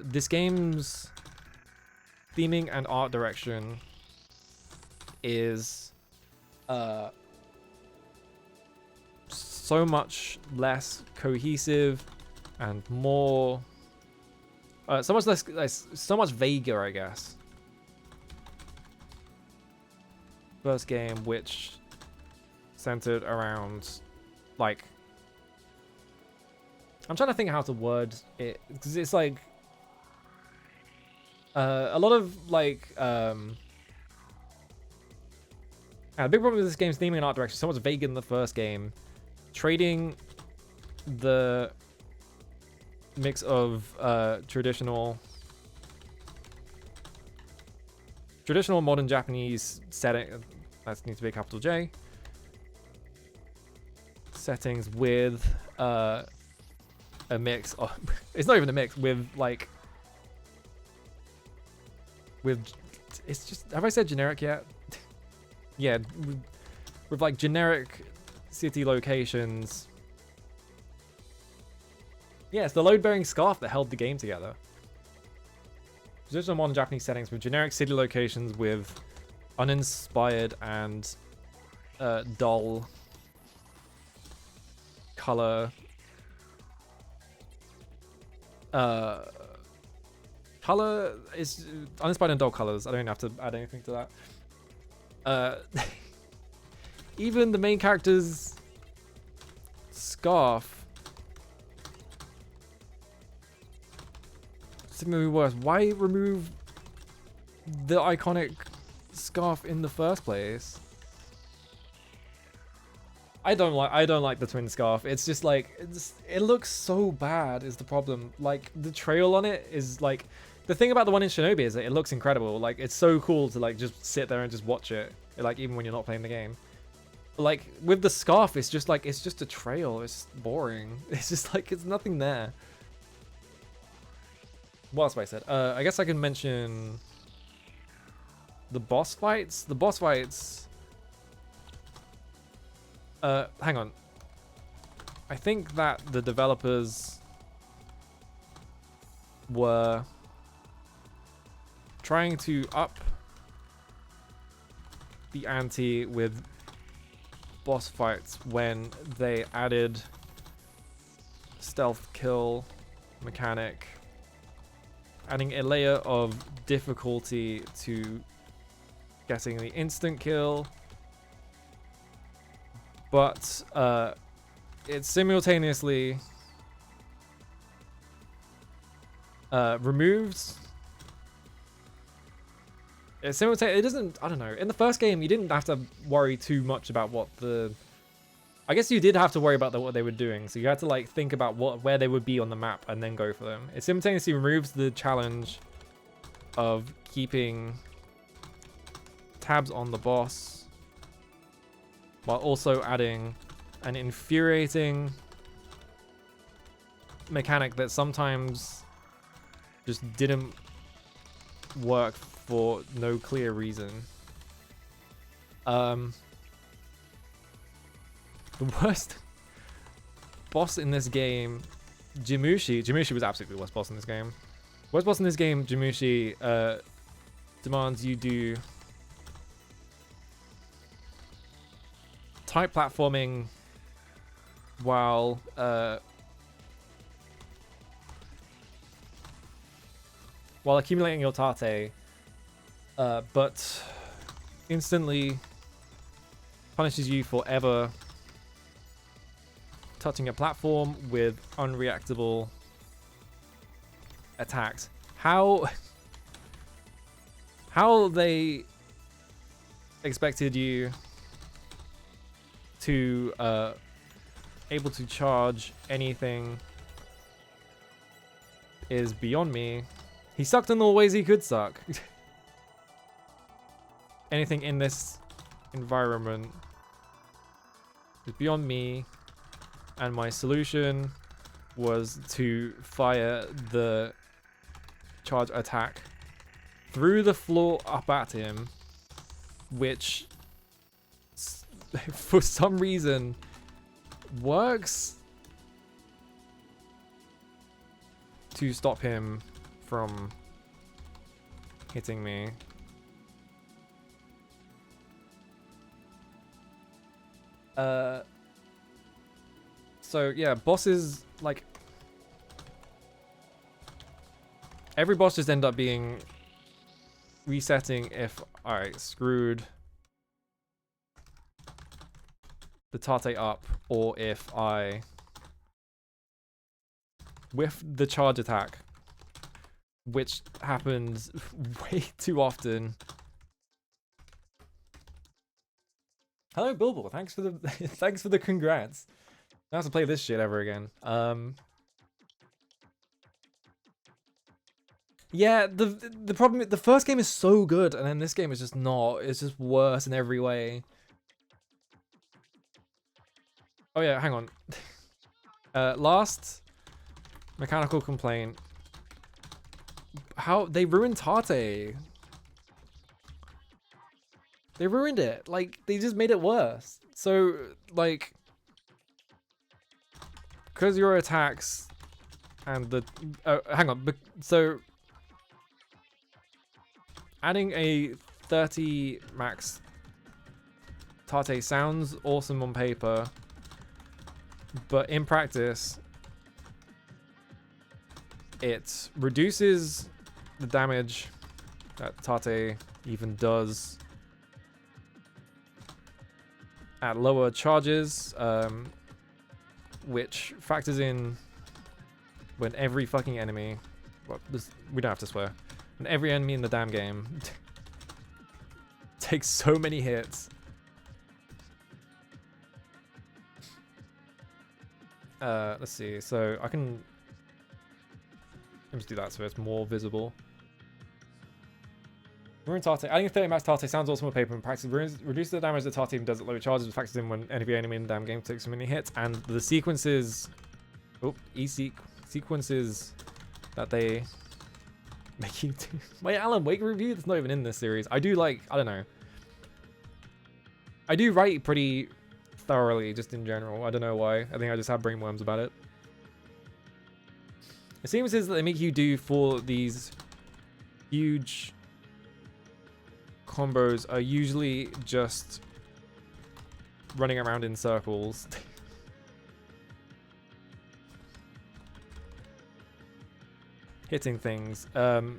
this game's theming and art direction is so much less cohesive and more so much less, so much vaguer, I guess. First game, which centered around, like, I'm trying to think how to word it, because it's like a lot of like a big problem with this game's theming and art direction. So much vague in the first game, trading the mix of traditional modern Japanese setting, that needs to be a capital J, settings with a mix of, it's not even a mix, with like, it's just, have I said generic yet? Yeah, with like generic city locations. Yeah, it's the load-bearing scarf that held the game together. Position modern Japanese settings with generic city locations with uninspired and dull color. Color is uninspired and dull colors. I don't have to add anything to that. Even the main character's scarf. Significantly worse. Why remove the iconic scarf in the first place? I don't like the twin scarf. It's just like it looks so bad is the problem. Like the trail on it is like the thing about the one in Shinobi is that it looks incredible. Like it's so cool to like just sit there and just watch it. Like even when you're not playing the game. But, like with the scarf, it's just like it's just a trail. It's boring. It's just like it's nothing there. What else have I said? I guess I can mention the boss fights. The boss fights. Hang on. I think that the developers were trying to up the ante with boss fights when they added stealth kill mechanic, adding a layer of difficulty to getting the instant kill. But it simultaneously removes. It doesn't. I don't know. In the first game, you didn't have to worry too much about what the. I guess you did have to worry about what they were doing, so you had to like think about where they would be on the map and then go for them. It simultaneously removes the challenge of keeping tabs on the boss, while also adding an infuriating mechanic that sometimes just didn't work for no clear reason. The worst boss in this game, Jimushi. Jimushi was absolutely the worst boss in this game. Worst boss in this game, Jimushi, demands you do type platforming while accumulating your tate, but instantly punishes you for ever touching a platform with unreactable attacks. How they expected you to able to charge anything is beyond me. He sucked in all the ways he could suck. Anything in this environment is beyond me, and my solution was to fire the charge attack through the floor up at him, which for some reason works to stop him from hitting me. So yeah, bosses, like every boss just end up being resetting if I screwed the tate up, or if I whiff the charge attack, which happens way too often. Hello, Bilbo. Thanks for the thanks for the congrats. I don't have to play this shit ever again. Yeah, the problem, the first game is so good, and then this game is just not. It's just worse in every way. Oh yeah, hang on. Last mechanical complaint. How they ruined tate. They ruined it. Like, they just made it worse. So, like, because your attacks and the... hang on. So, adding a 30 max Tate sounds awesome on paper, but in practice, it reduces the damage that Tate even does at lower charges, which factors in when every fucking enemy, well, we don't have to swear, when every enemy in the damn game takes so many hits. Let's see, so I can, let me just do that so it's more visible. Ruin Tate. Adding a 30 max Tate sounds awesome on paper. In practice, reduces the damage that Tate even does at lower charges, which factors in when every enemy in the damn game takes so many hits. And the sequences, sequences that they make you do. My Alan Wake review that's not even in this series. I do like, I don't know. I do write pretty thoroughly, just in general. I don't know why. I think I just have brainworms about it. The sequences that they make you do for these huge combos are usually just running around in circles. Hitting things. Tate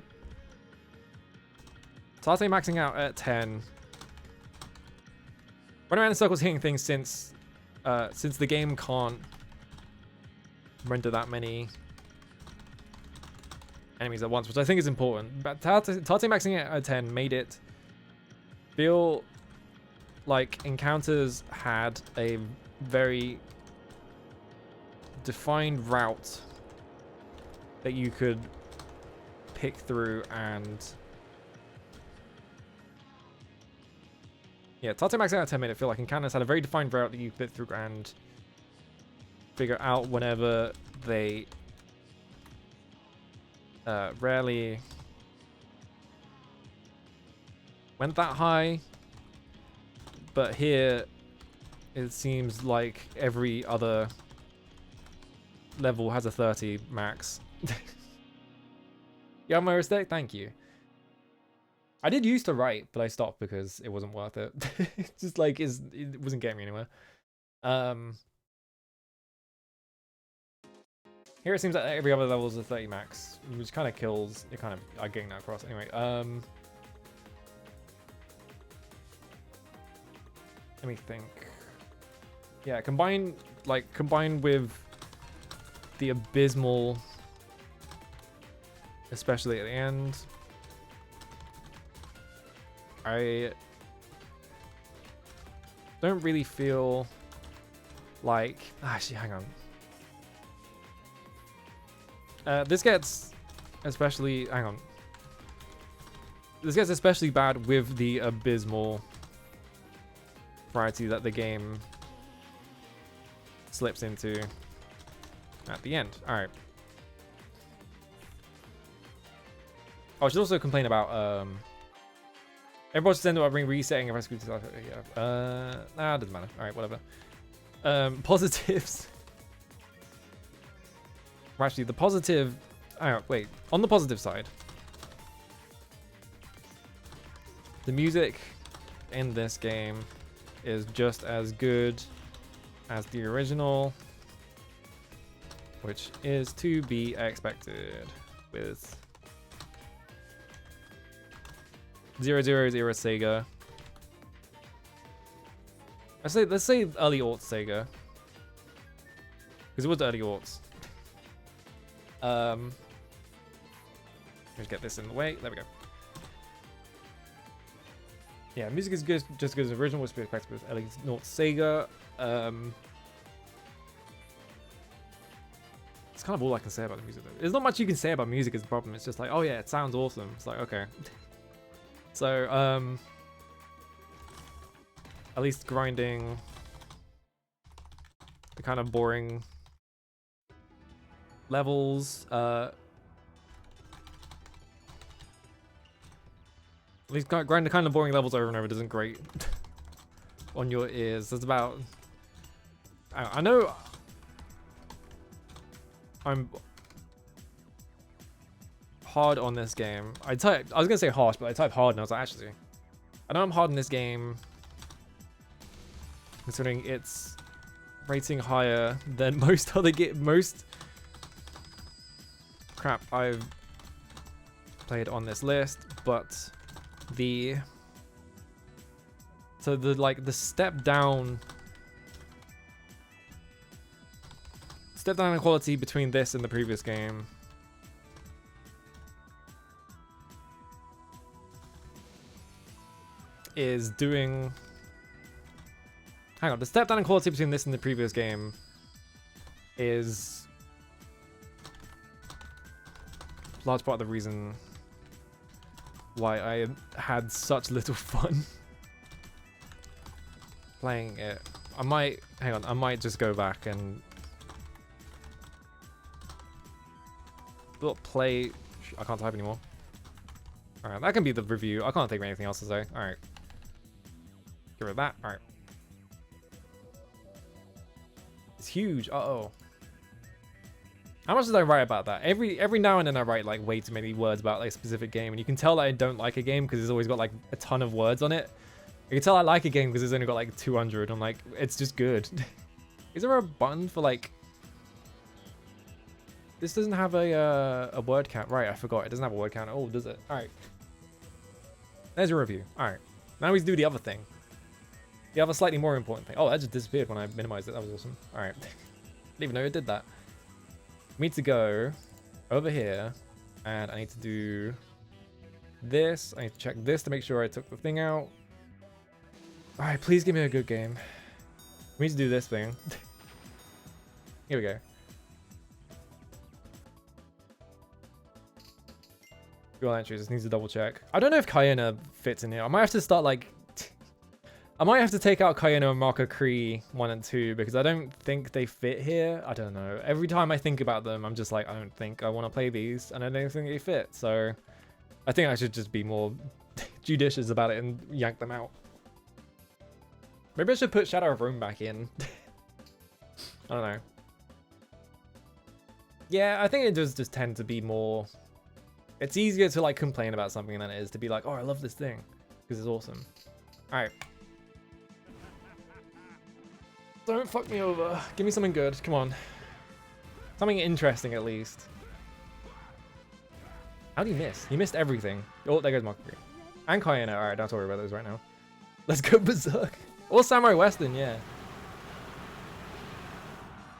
maxing out at 10. Running around in circles hitting things since the game can't render that many enemies at once, which I think is important. But Tate maxing it at 10 made it feel like encounters had a very defined route that you could pick through, and yeah, Tate maxing out at 10 made it feel like encounters had a very defined route that you could pick through and figure out whenever they rarely went that high, but here it seems like every other level has a 30 max. Yeah, my respect, thank you. I did used to write, but I stopped because it wasn't worth it. It's just like it wasn't getting me anywhere. Here it seems like every other level is a 30 max, which kind of kills. It kind of I'm getting that across anyway. Let me think. Yeah, combined with the abysmal, especially at the end, I don't really feel like, actually, hang on. This gets especially, hang on. This gets especially bad with the abysmal variety that the game slips into at the end. Alright. Oh, I should also complain about, everybody should end up resetting a recipe to, yeah. Nah, doesn't matter. Alright, whatever. Positives. Actually, the positive, oh, wait, on the positive side, the music in this game is just as good as the original, which is to be expected with 000 Sega. Let's say early aughts Sega, because it was early aughts. Let's get this in the way. There we go. Yeah, music is good, just as good as the original, was to be expected with early aughts Sega. It's kind of all I can say about the music though. There's not much you can say about music is the problem. It's just like, oh yeah, it sounds awesome. It's like, okay. So, at least grinding the kind of boring levels, at These kind of boring levels over and over isn't great on your ears. There's about... I know... I'm hard on this game. I was gonna say harsh, but I typed hard and I was like, actually, I know I'm hard in this game, considering it's rating higher than most other most crap I've played on this list, but the step down in quality between this and the previous game is doing... Hang on, the step down in quality between this and the previous game is a large part of the reason why I had such little fun playing it. I might just go back and play... I can't type anymore. Alright, that can be the review. I can't think of anything else to say. Alright. Get rid of that. Alright. It's huge. Uh-oh. How much did I write about that? Every now and then I write like way too many words about like a specific game, and you can tell that I don't like a game because it's always got like a ton of words on it. You can tell I like a game because it's only got like 200. I'm like, it's just good. Is there a button for like... This doesn't have a word count. Right, I forgot. It doesn't have a word count at all, does it? Alright. There's a review. Alright. Now we do the other thing. The other slightly more important thing. Oh, that just disappeared when I minimized it. That was awesome. Alright. Didn't even know it did that. We need to go over here. And I need to do this. I need to check this to make sure I took the thing out. Alright, please give me a good game. We need to do this thing. Here we go. Dual entries, just needs to double check. I don't know if Kayana fits in here. I might have to start like... I might have to take out Kayana and Marco Cree 1 and 2 because I don't think they fit here. I don't know. Every time I think about them, I'm just like, I don't think I want to play these and I don't think they fit. So I think I should just be more judicious about it and yank them out. Maybe I should put Shadow of Rome back in. I don't know. Yeah, I think it does just tend to be more... It's easier to like complain about something than it is to be like, oh, I love this thing because it's awesome. Alright. Don't fuck me over. Give me something good. Come on. Something interesting at least. How do you miss? You missed everything. Oh, there goes Mark. And Kayana. Alright, don't worry about those right now. Let's go Berserk. Or Samurai Western, yeah.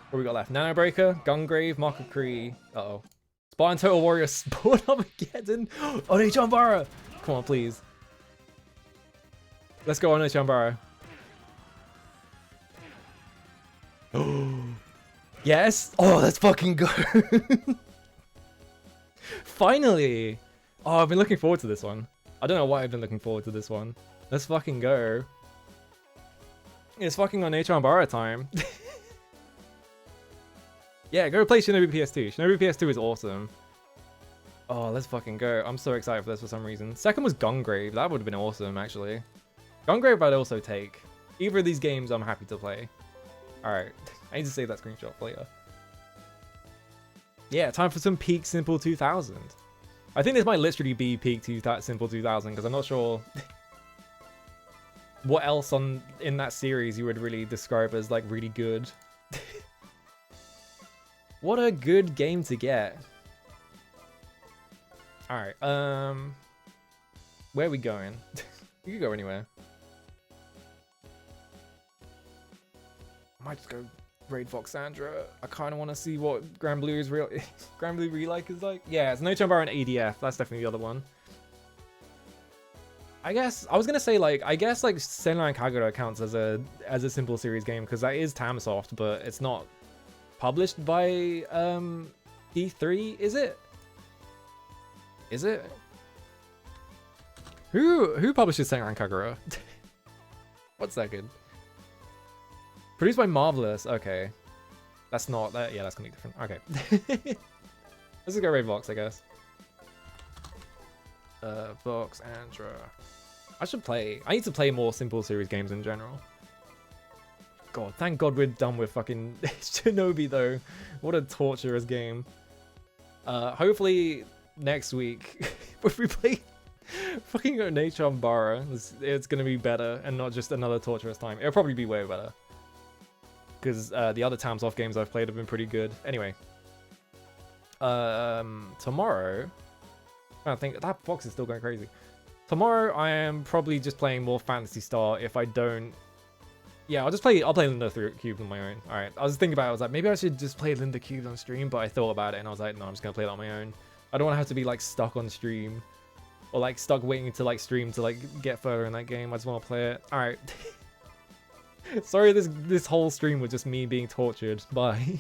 What we got left? Nano Breaker, Gungrave, Mark of Cree. Uh-oh. Spartan Total Warrior, Spawn Armageddon. Onechanbara. Come on, please. Let's go Onechanbara. Oh. Yes. Oh, let's fucking go. Finally. Oh, I've been looking forward to this one. I don't know why I've been looking forward to this one. Let's fucking go. It's fucking Onechanbara time. Yeah, go play Shinobi PS2. Shinobi PS2 is awesome. Oh, let's fucking go. I'm so excited for this for some reason. Second was Gungrave. That would have been awesome, actually. Gungrave I'd also take. Either of these games I'm happy to play. Alright. I need to save that screenshot for later. Yeah, time for some peak Simple 2000. I think this might literally be peak Simple 2000 because I'm not sure what else in that series you would really describe as like really good. What a good game to get. Alright, where are we going? We could go anywhere. I might just go raid Voxandra. I kind of want to see what Grand Blue's Grand Blue Re-Like is like. Yeah, it's Onechanbara and ADF. That's definitely the other one. I guess I was gonna say like Senran Kagura counts as a simple series game because that is Tamsoft, but it's not published by D3, is it? Is it? Who publishes Senran Kagura? What's that good? Produced by Marvelous. Okay, that's not that. Yeah, that's gonna be different. Okay, let's just go raid Vox, I guess. Box Andra. I need to play more Simple Series games in general. God, thank God we're done with fucking Shinobi though. What a torturous game. Hopefully next week, if we play fucking Nature on Bara, it's gonna be better and not just another torturous time. It'll probably be way better. Because the other Tamsoft games I've played have been pretty good. Anyway. Tomorrow... I think that fox is still going crazy. Tomorrow I am probably just playing more Phantasy Star if I don't... Yeah, I'll play Linda Cube on my own. Alright, I was thinking about it, I was like, maybe I should just play Linda Cube on stream, but I thought about it and I was like, no, I'm just gonna play it on my own. I don't want to have to be like stuck on stream. Or like stuck waiting to like stream to like get further in that game. I just want to play it. Alright. Sorry this whole stream was just me being tortured. Bye.